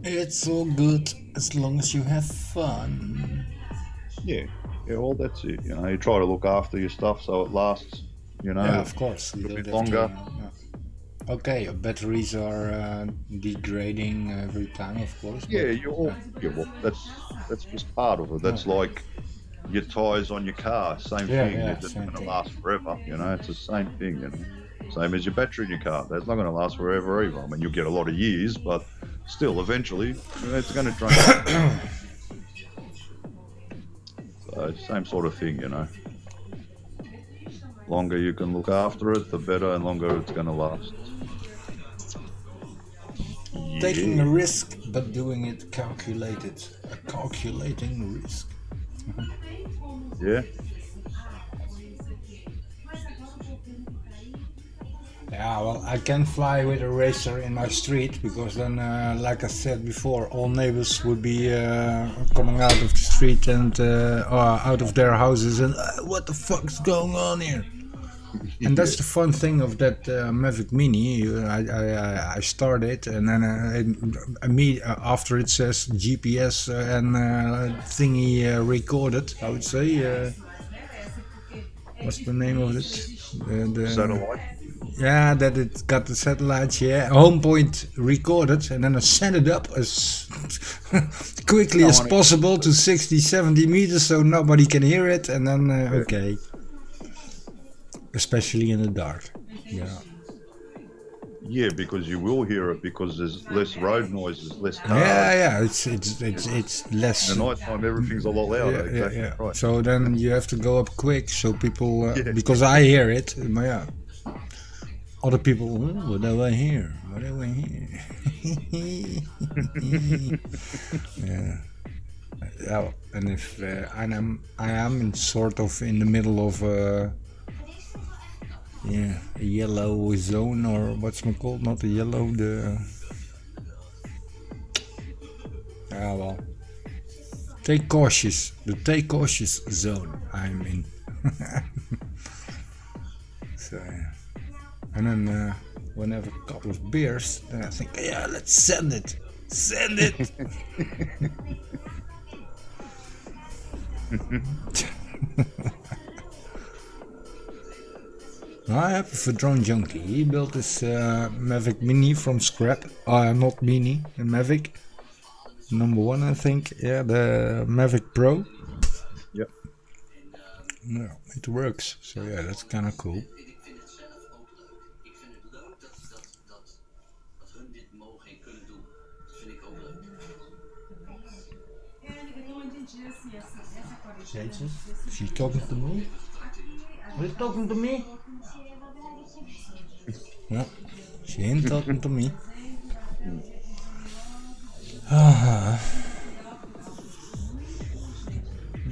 It's all good as long as you have fun. Yeah, well, that's it. You know, you try to look after your stuff so it lasts. You know, yeah, of course. a little bit longer. Okay, your batteries are degrading every time, of course. Yeah, well, that's just part of it. That's like your tyres on your car. Same thing. They're just going to last forever. You know, it's the same thing. You know, same as your battery in your car. That's not going to last forever either. I mean, you'll get a lot of years, but still, eventually, it's going to drain out. So, same sort of thing, you know. Longer you can look after it, the better, and longer it's going to last. Taking a risk, but doing it calculated. A calculating risk. Yeah. Yeah, well, I can fly with a racer in my street because then, like I said before, all neighbors would be coming out of the street and or out of their houses and what the fuck's going on here? And that's the fun thing of that Mavic Mini. I started and then after it says GPS and thingy recorded, I would say. What's the name of it? The satellite. Yeah, that it got the satellites, home point recorded, and then I sent it up as quickly as possible to 60-70 meters so nobody can hear it, and then, okay. Especially in the dark, yeah. Yeah, because you will hear it because there's less road noise, there's less cars. Yeah, it's less. In the night time, everything's a lot louder. Yeah, exactly. yeah. Right. So then you have to go up quick so people, because I hear it, but yeah. Other people, what do I hear? What do I hear? Yeah. And if I am in sort of in the middle of a yellow zone, or what's it called? Not the yellow, well, take cautious. The take cautious zone I'm in. So yeah. And then when I have a couple of beers, then I think, yeah, let's send it. Send it! I have a drone junkie. He built this Mavic Mini from scrap. Not Mini, a Mavic. #1, I think. Yeah, the Mavic Pro. Yep. No, it works. So yeah, that's kind of cool. She talking to me? Are you talking to me? No, she ain't talking to me.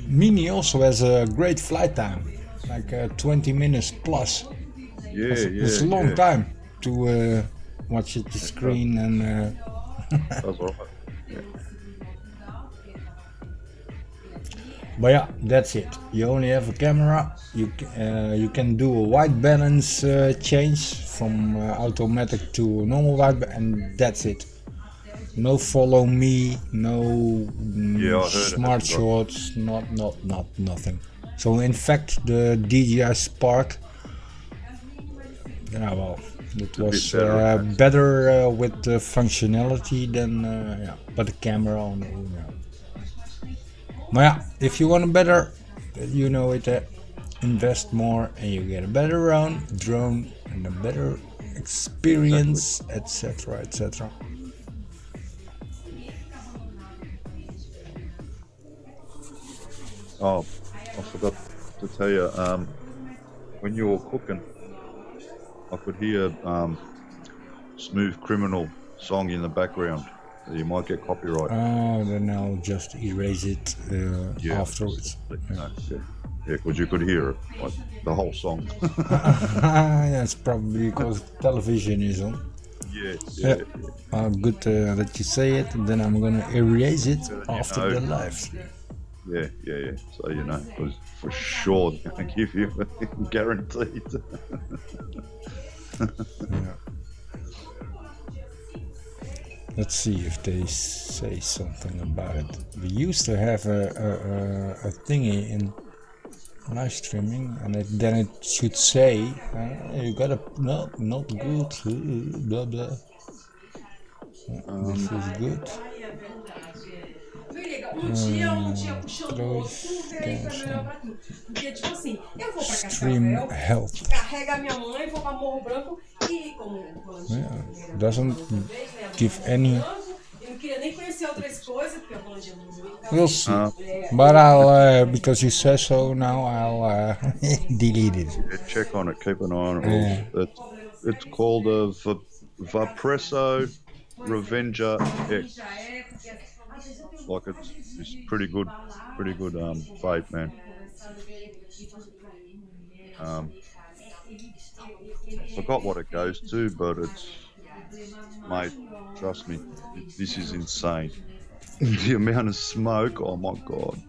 Mini also has a great flight time, like 20 minutes plus. Yeah, it's a long time to watch at the screen and. That's all right. Yeah. But yeah, that's it. You only have a camera. You can do a white balance change from automatic to normal white, and that's it. No follow me, no smart shots, nothing. So in fact, the DJI Spark, it was better with the functionality than but the camera on. But yeah, if you want a better you know it. Invest more, and you get a better drone, and a better experience, etc., etc. Oh, I forgot to tell you. When you were cooking, I could hear Smooth Criminal song in the background. You might get copyright. Oh, then I'll just erase it afterwards. Yeah, because you could hear it, like the whole song. That's probably because television is on. Yeah. Good that you say it, and then I'm gonna erase it after the live stream. Yeah. So you know, because for sure they're gonna give you guaranteed. Yeah. Let's see if they say something about it. We used to have a thingy in live streaming, and then it should say you got a not good, blah blah. This is good. Dia puxando o outro, tudo aí pra melhorar pra tudo. Porque, tipo assim, eu vou pra Stream Cascavel, health. carrega a minha mãe, vou pra Morro Branco e como Doesn't give any. eu não queria nem conhecer outras coisas, porque a Band é muito. We'll see. But I'll, because you say so now, I'll delete it. Yeah, check on it, keep an eye on it. It's called a Vapresso Revenger X. Like it's pretty good vape, man. Forgot what it goes to, but it's, mate, trust me, this is insane. The amount of smoke, oh my god.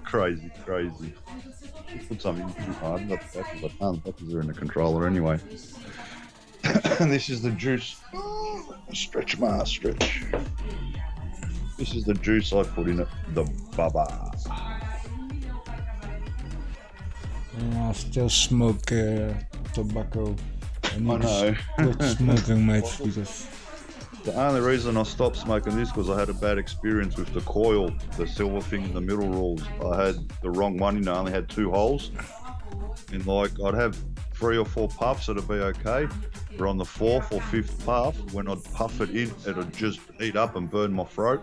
Crazy. Put something too hard, but batteries are in the controller anyway. This is the juice. Stretch. This is the juice I put in it, the baba. I still smoke tobacco. I know. Quit smoking, mate, because the only reason I stopped smoking this because I had a bad experience with the coil, the silver thing in the middle rolls. I had the wrong one, you know, I only had 2 holes. And like, I'd have 3 or 4 puffs, it'd be okay. But on the 4th or 5th puff, when I'd puff it in, it'd just heat up and burn my throat.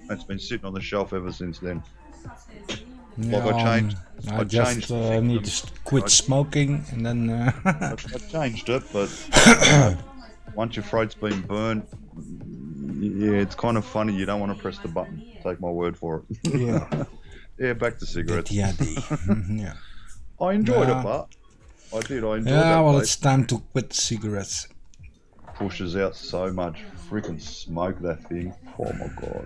It's been sitting on the shelf ever since then. yeah, Like I just need to quit smoking, and then I changed it, but once your throat's been burned, yeah, it's kind of funny. You don't want to press the button. Take my word for it. yeah. Yeah, back to cigarettes. Yeah. I enjoyed it, but I did. I enjoyed Yeah, that well, place. it's time to quit cigarettes. Pushes out so much freaking smoke, that thing. Oh my god,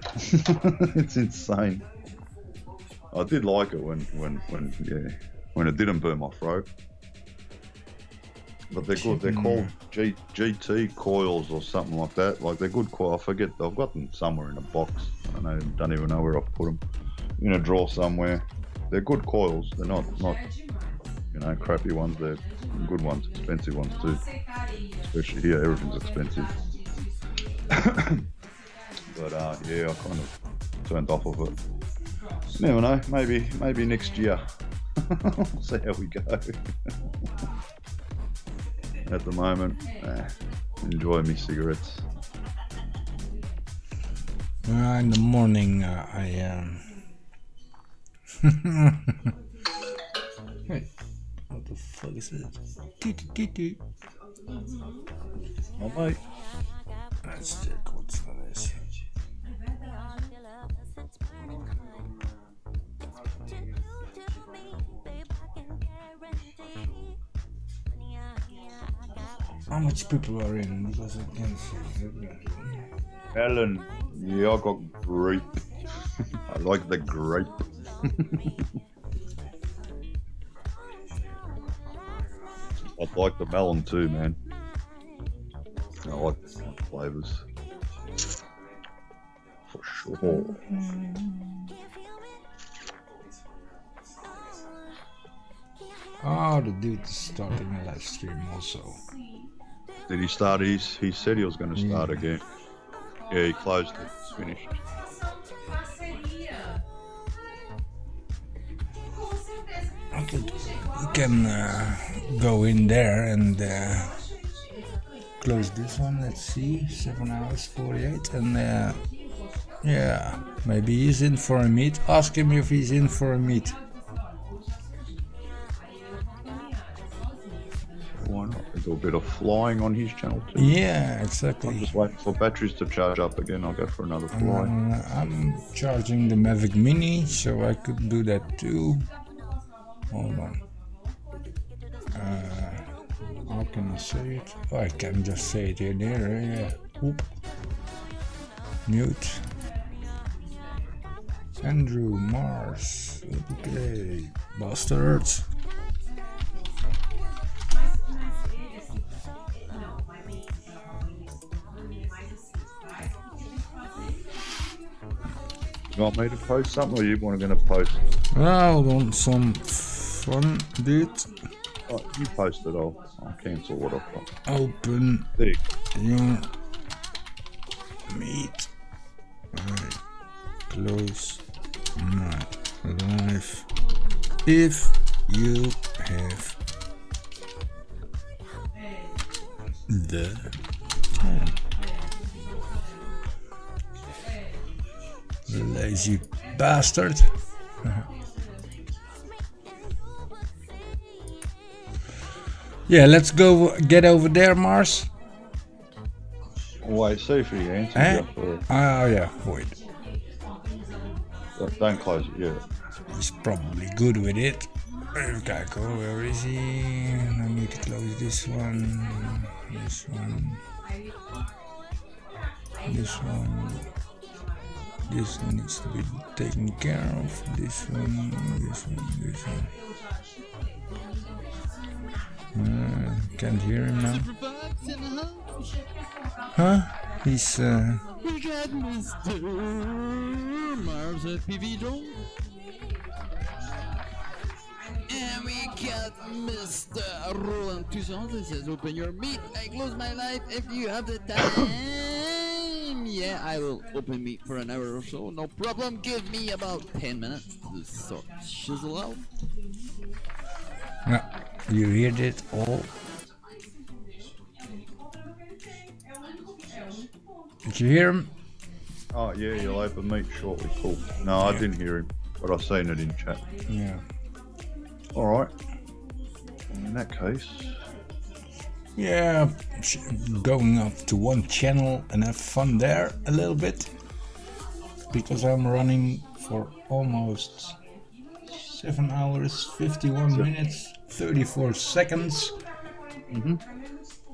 it's insane. I did like it when it didn't burn my throat. But they're good. They're called GT coils or something like that. Like, they're good coils. I forget. I've got them somewhere in a box. I don't even know where I've put them. In a drawer somewhere. They're good coils. They're not crappy ones. They're good ones, expensive ones too. Especially here, everything's expensive. But yeah, I kind of turned off of it. Never know. Maybe next year. We'll see how we go. At the moment, enjoy me cigarettes. In the morning, I Hey, what the fuck is it? Oh, mate. Let's check what's this. How much people are in? Because I can't see. Alan, yeah, I got grape. I like the grape. I like the melon too, man. I like the flavours. For sure. Oh, the dude is starting a live stream also. Did he start? He said he was going to start again. Yeah, he closed it. It's finished. We can go in there and close this one. Let's see, 7 hours 48, and yeah, maybe he's in for a meet. Ask him if he's in for a meet. Why not? We do a bit of flying on his channel too. Yeah, exactly. I'm just waiting for batteries to charge up again. I'll go for another fly. I'm charging the Mavic Mini, so I could do that too. Hold on. How can I say it? Oh, I can just say it here, there, yeah. Oop. Mute. Andrew Mars. Okay. Bastards. You want me to post something, or you want to post? I want some fun, dude. Oh, you post it. I'll cancel what I've got. Open There. your meet. Right. Close my live. If you have the time. Lazy bastard. Yeah, let's go get over there, Mars. Wait, see if he answers Eh? you for Oh yeah, wait. Don't close it yet. He's probably good with it. Okay, go. Where is he? I need to close this one. This one. This one. This needs to be taken care of. This one. This one. This one. Can't hear him now. Huh? He's We got Mr. Mars at PV Drone. And we got Mr. Rooland Theunissen. This says open your meat. I close my live if you have the time. Yeah, I will open meat for an hour or so. No problem. Give me about 10 minutes to sort SHIZZLE out. yeah, you heard it all. Did you hear him? Oh yeah, you'll open meat shortly. Cool. No, I didn't hear him, but I've seen it in chat. Yeah. All right. In that case, Yeah, going up to one channel and have fun there a little bit, because I'm running for almost 7 hours 51 minutes 34 seconds.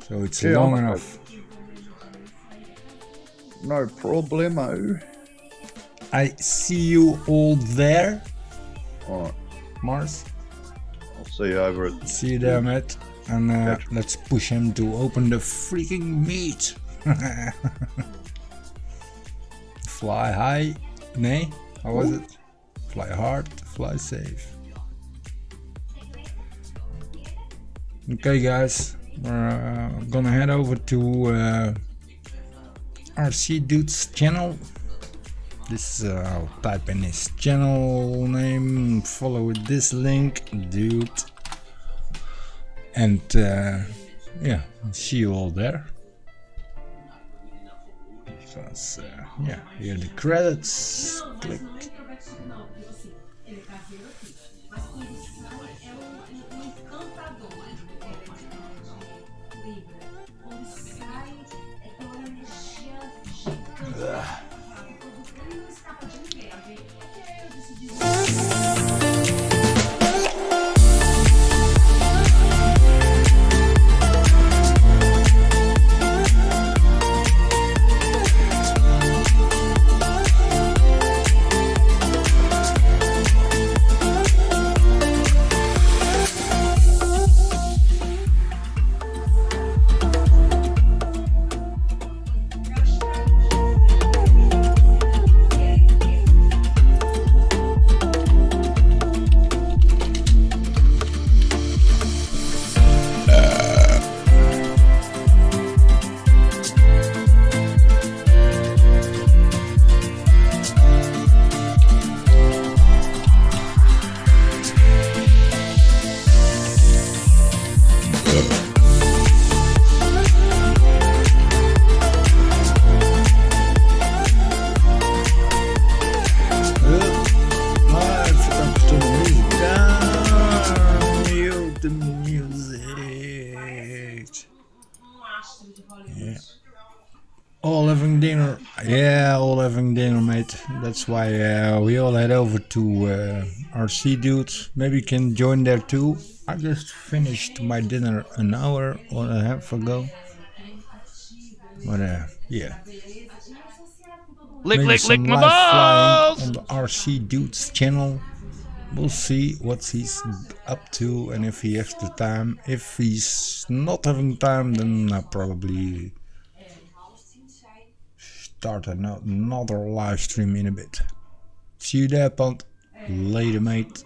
So it's long enough. no problemo. I see you all there, All right. Mars. I'll see you over at. See you there, Matt. And let's push him to open the freaking meat. Fly high. Nay, how was it? Fly hard, fly safe. Okay, guys, we're gonna head over to RC Dude's channel. This I'll type in his channel name, follow with this link, dude. And yeah, see you all there. Because yeah, here are the credits. Click. dinner. Yeah, all having dinner, mate. That's why we all head over to RC Dudes. Maybe you can join there too. I just finished my dinner an hour and a half ago. But yeah. Maybe some live flying on the RC Dudes channel. We'll see what he's up to and if he has the time. If he's not having time, then I'll probably start another live stream in a bit. See you there, Pont. Later, mate.